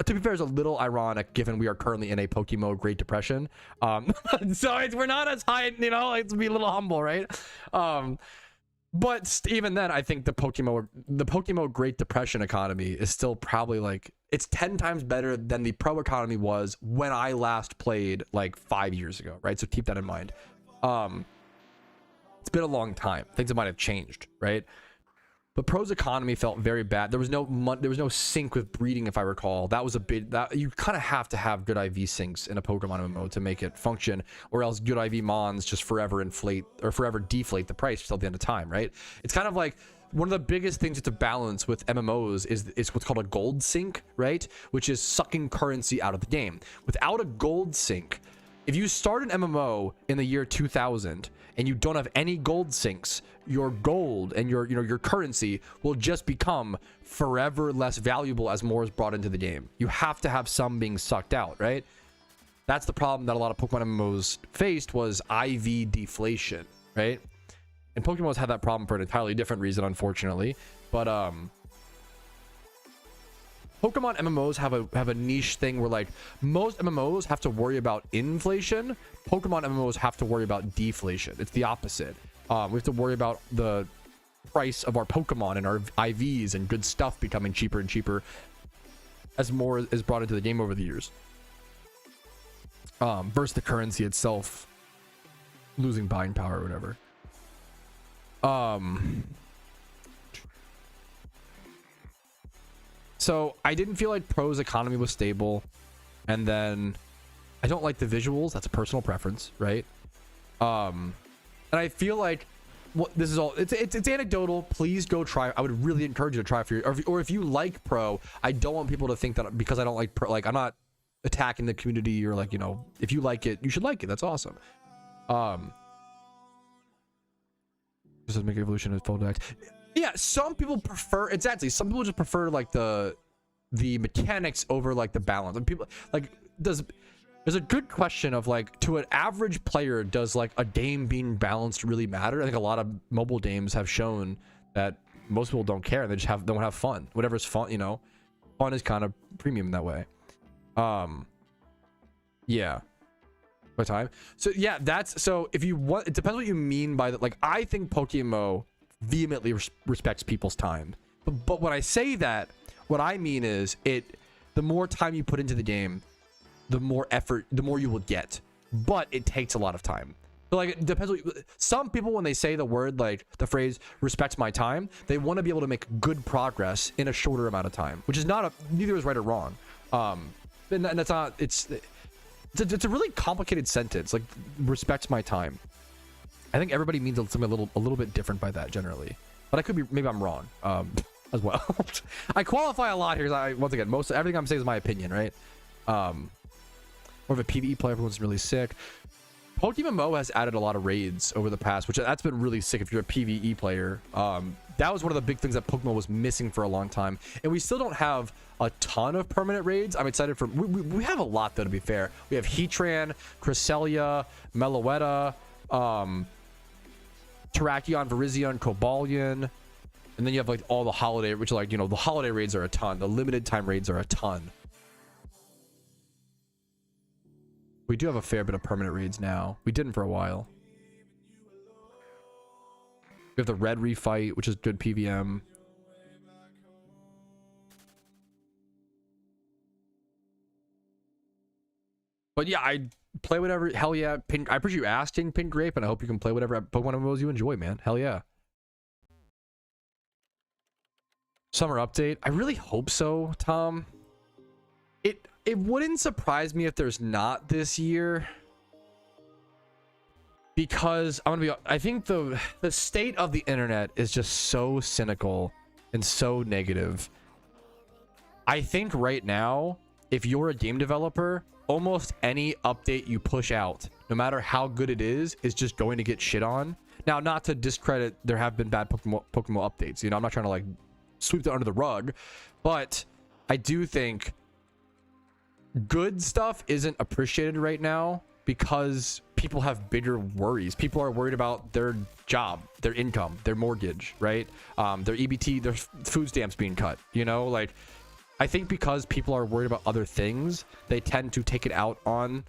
to be fair is a little ironic given we are currently in a PokeMMO Great Depression. So we're not as high, let's be a little humble, right? But even then, I think the PokeMMO Great Depression economy is still probably like, it's 10 times better than the pro economy was when I last played like 5 years ago, right? So keep that in mind. It's been a long time. Things might have changed, right? But pro's economy felt very bad. There was no sync with breeding, if I recall. That was a big, that you kind of have to have good IV syncs in a Pokemon MMO to make it function, or else good IV mons just forever inflate or forever deflate the price until the end of time, right? It's kind of like one of the biggest things to balance with MMOs is what's called a gold sink, right? Which is sucking currency out of the game. Without a gold sink, if you start an MMO in the year 2000 and you don't have any gold sinks, your gold and your currency will just become forever less valuable as more is brought into the game. You have to have some being sucked out, right? That's the problem that a lot of Pokemon MMOs faced, was IV deflation, right? And Pokemon's had that problem for an entirely different reason, unfortunately. But Pokemon MMOs have a niche thing where, like, most MMOs have to worry about inflation. Pokemon MMOs have to worry about deflation. It's the opposite. We have to worry about the price of our Pokemon and our IVs and good stuff becoming cheaper and cheaper as more is brought into the game over the years. Versus the currency itself losing buying power or whatever. So I didn't feel like pro's economy was stable, and then I don't like the visuals. That's a personal preference, right? And I feel like this is all, it's anecdotal. Please go try. I would really encourage you to try for your, or if you like pro, I don't want people to think that because I don't like pro, like, I'm not attacking the community, or like, you know, if you like it, you should like it. That's awesome. Just make evolution as full deck. Yeah, some people prefer, exactly, some people just prefer like the mechanics over like the balance. And people like, there's a good question of like, to an average player, does like a game being balanced really matter? I think a lot of mobile games have shown that most people don't care. They just don't have fun. Whatever's fun, you know, fun is kind of premium in that way. Yeah. My time. So yeah, that's, so if you want, it depends what you mean by that. Like, I think PokeMMO vehemently respects people's time, but when I say that, what I mean is, the more time you put into the game, the more effort, the more you will get, but it takes a lot of time. So like, it depends some people, when they say the word, like the phrase respects my time, they want to be able to make good progress in a shorter amount of time, which is neither is right or wrong. And that's not, it's a really complicated sentence, like respects my time. I think everybody means something a little bit different by that generally, but I could be, maybe I'm wrong as well. I qualify a lot here. Once again, everything I'm saying is my opinion, right? More of a PvE player, everyone's really sick. PokeMMO has added a lot of raids over the past, which that's been really sick if you're a PvE player. That was one of the big things that Pokemon was missing for a long time, and we still don't have a ton of permanent raids. I'm excited for, we have a lot though, to be fair. We have Heatran, Cresselia, Meloetta, Terrakion, Virizion, Cobalion, and then you have like all the holiday, which are like, you know, the holiday raids are a ton, the limited time raids are a ton. We do have a fair bit of permanent raids now. We didn't for a while. We have the red refight, which is good PVM. But yeah, I play whatever. Hell yeah. I appreciate you asking, Pink Grape, and I hope you can play whatever Pokemon MMOs you enjoy, man. Hell yeah. Summer update. I really hope so, Tom. It wouldn't surprise me if there's not this year, because I think the state of the internet is just so cynical and so negative. I think right now, if you're a game developer, almost any update you push out, no matter how good it is just going to get shit on. Now, not to discredit, there have been bad Pokemon updates. You know, I'm not trying to like sweep that under the rug, but I do think good stuff isn't appreciated right now because people have bigger worries. People are worried about their job, their income, their mortgage, right? Their EBT, their food stamps being cut, you know? Like, I think because people are worried about other things, they tend to take it out on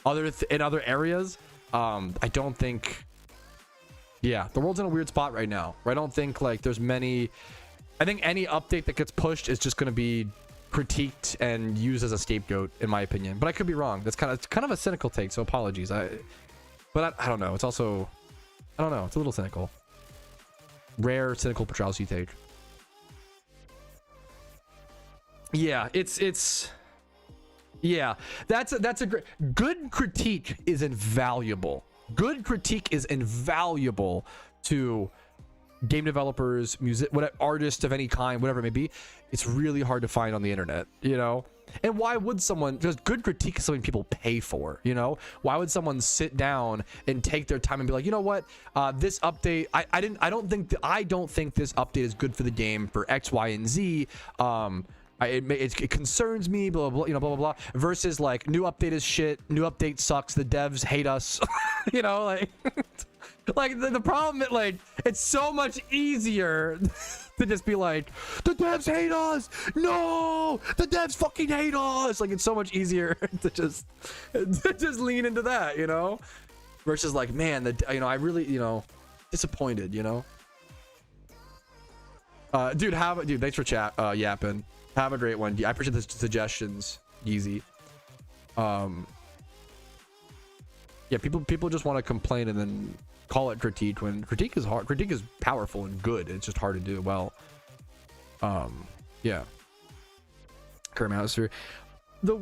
in other areas. I don't think Yeah, the world's in a weird spot right now. I don't think like there's many. I think any update that gets pushed is just going to be critiqued and used as a scapegoat, in my opinion. But I could be wrong. That's kind of a cynical take, so apologies. But I don't know. It's also, I don't know. It's a little cynical. Rare cynical Patrouski take. Yeah, yeah. That's a great. Good critique is invaluable. Good critique is invaluable to game developers, music, whatever, artists of any kind, whatever it may be. It's really hard to find on the internet, you know. And why would someone, because good critique is something people pay for, you know? Why would someone sit down and take their time and be like, you know what, this update, I don't think this update is good for the game for X, Y, and Z. It concerns me, blah, blah, blah, you know, blah, blah, blah, versus like new update is shit, new update sucks, the devs hate us, you know, like like the problem is like it's so much easier to just be like, the devs hate us, no, the devs fucking hate us. Like it's so much easier to just lean into that, you know, versus like, man, you know, I really, you know, disappointed, you know. Dude, thanks for yapping. Have a great one. I appreciate the suggestions, Yeezy. Yeah, people just want to complain and then call it critique when critique is hard. Critique is powerful and good. It's just hard to do well. Yeah. Current master.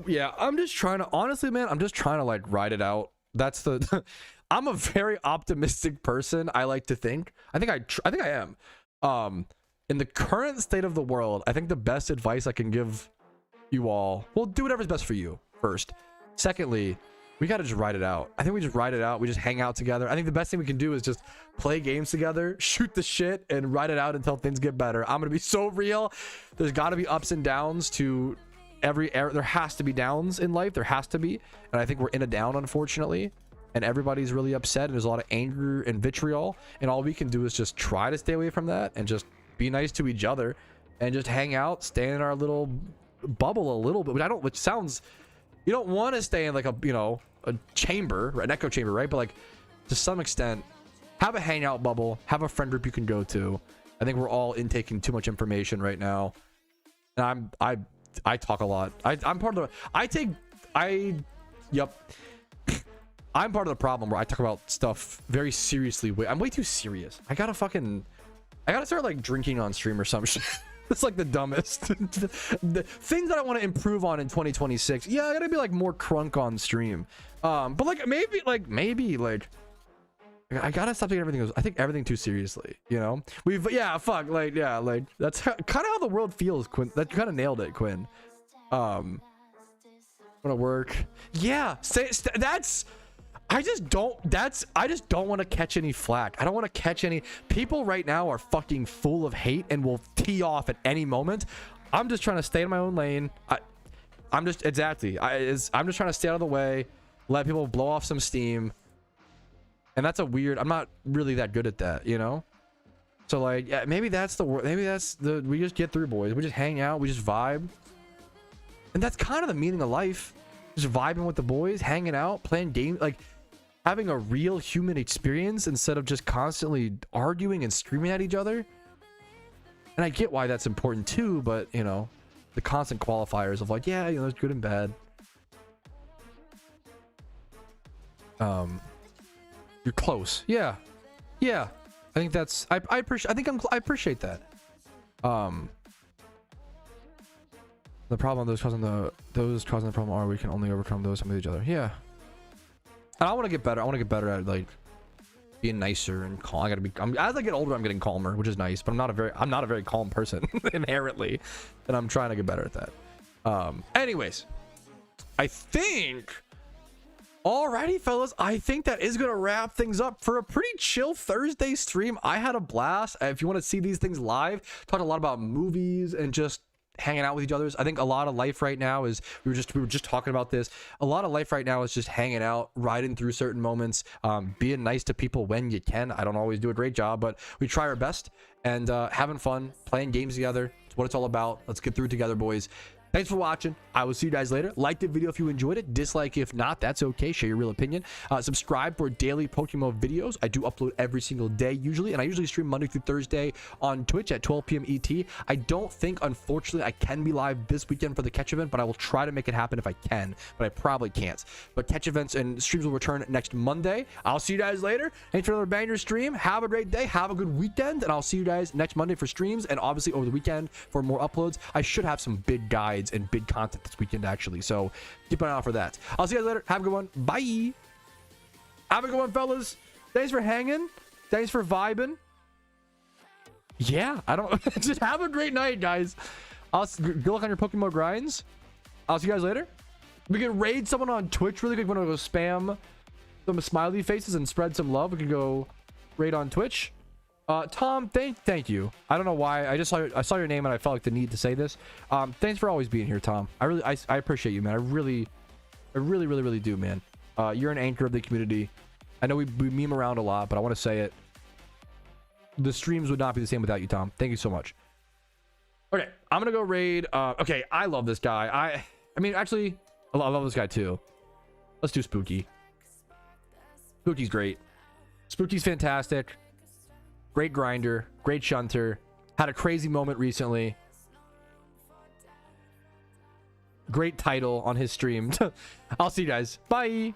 Yeah, I'm just trying to, honestly, man, I'm just trying to like ride it out. That's the I'm a very optimistic person, I like to think. I think I am. In the current state of the world, I think the best advice I can give you all, well, do whatever's best for you first. Secondly, we got to just ride it out. I think we just ride it out. We just hang out together. I think the best thing we can do is just play games together, shoot the shit, and ride it out until things get better. I'm going to be so real. There's got to be ups and downs to every era. There has to be downs in life. There has to be. And I think we're in a down, unfortunately. And everybody's really upset. And there's a lot of anger and vitriol. And all we can do is just try to stay away from that and just be nice to each other and just hang out, stay in our little bubble a little bit, which sounds, you don't want to stay in like a, you know, a chamber, an echo chamber, right? But like to some extent, have a hangout bubble, have a friend group you can go to. I think we're all intaking too much information right now. And I talk a lot. I'm part of the, yep. I'm part of the problem where I talk about stuff very seriously. I'm way too serious. I gotta start like drinking on stream or some shit. It's like the dumbest. The things that I want to improve on in 2026. Yeah, I gotta be like more crunk on stream. But like maybe I gotta stop taking everything. I think everything too seriously. You know, like that's kind of how the world feels. Quinn, that you kind of nailed it, Quinn. Wanna work? Yeah, that's. I just don't want to catch any flack. I don't want to catch any people right now are fucking full of hate and will tee off at any moment. I'm just trying to stay in my own lane. I'm just trying to stay out of the way, let people blow off some steam. And that's I'm not really that good at that, you know? So like, yeah, maybe that's we just get through, boys. We just hang out, we just vibe. And that's kind of the meaning of life. Just vibing with the boys, hanging out, playing games, like having a real human experience instead of just constantly arguing and screaming at each other. And I get why that's important too, but you know, the constant qualifiers of like, yeah, you know, there's good and bad. You're close. Yeah. I think that's, I appreciate that. The problem those causing the problem are we can only overcome those with each other. Yeah. And I want to get better. I want to get better at like being nicer and calm. As I get older, I'm getting calmer, which is nice. But I'm not a very calm person inherently, and I'm trying to get better at that. Anyways, I think. Alrighty, fellas. I think that is gonna wrap things up for a pretty chill Thursday stream. I had a blast. If you want to see these things live, talked a lot about movies and just hanging out with each other. I think a lot of life right now is we were just talking about this. A lot of life right now is just hanging out, riding through certain moments, being nice to people when you can. I don't always do a great job, but we try our best and having fun, playing games together. It's what it's all about. Let's get through it together, boys. Thanks for watching. I will see you guys later. Like the video if you enjoyed it. Dislike if not. That's okay. Share your real opinion. Subscribe for daily PokeMMO videos. I do upload every single day usually, and I usually stream Monday through Thursday on Twitch at 12 p.m. ET. I don't think, unfortunately, I can be live this weekend for the catch event, but I will try to make it happen if I can, but I probably can't. But catch events and streams will return next Monday. I'll see you guys later. Thanks for another banger stream. Have a great day. Have a good weekend, and I'll see you guys next Monday for streams, and obviously over the weekend for more uploads. I should have some big guides and big content this weekend, actually, so keep an eye out for that. I'll see you guys later. Have a good one. Bye. Have a good one, fellas. Thanks for hanging. Thanks for vibing. Yeah, I don't just have a great night, guys. Good luck on your PokeMMO grinds. I'll see you guys later. We can raid someone on Twitch really quick. When I go spam some smiley faces and spread some love, we can go raid on Twitch. Tom, thank you. I don't know why. I saw your name and I felt like the need to say this. Thanks for always being here, Tom. I appreciate you, man. I really do, man. You're an anchor of the community. I know we meme around a lot, but I want to say it. The streams would not be the same without you, Tom. Thank you so much. Okay, I'm gonna go raid. Okay, I love this guy. I mean, actually, I love this guy too. Let's do Spooky. Spooky's great. Spooky's fantastic. Great grinder, great shunter. Had a crazy moment recently. Great title on his stream. I'll see you guys. Bye.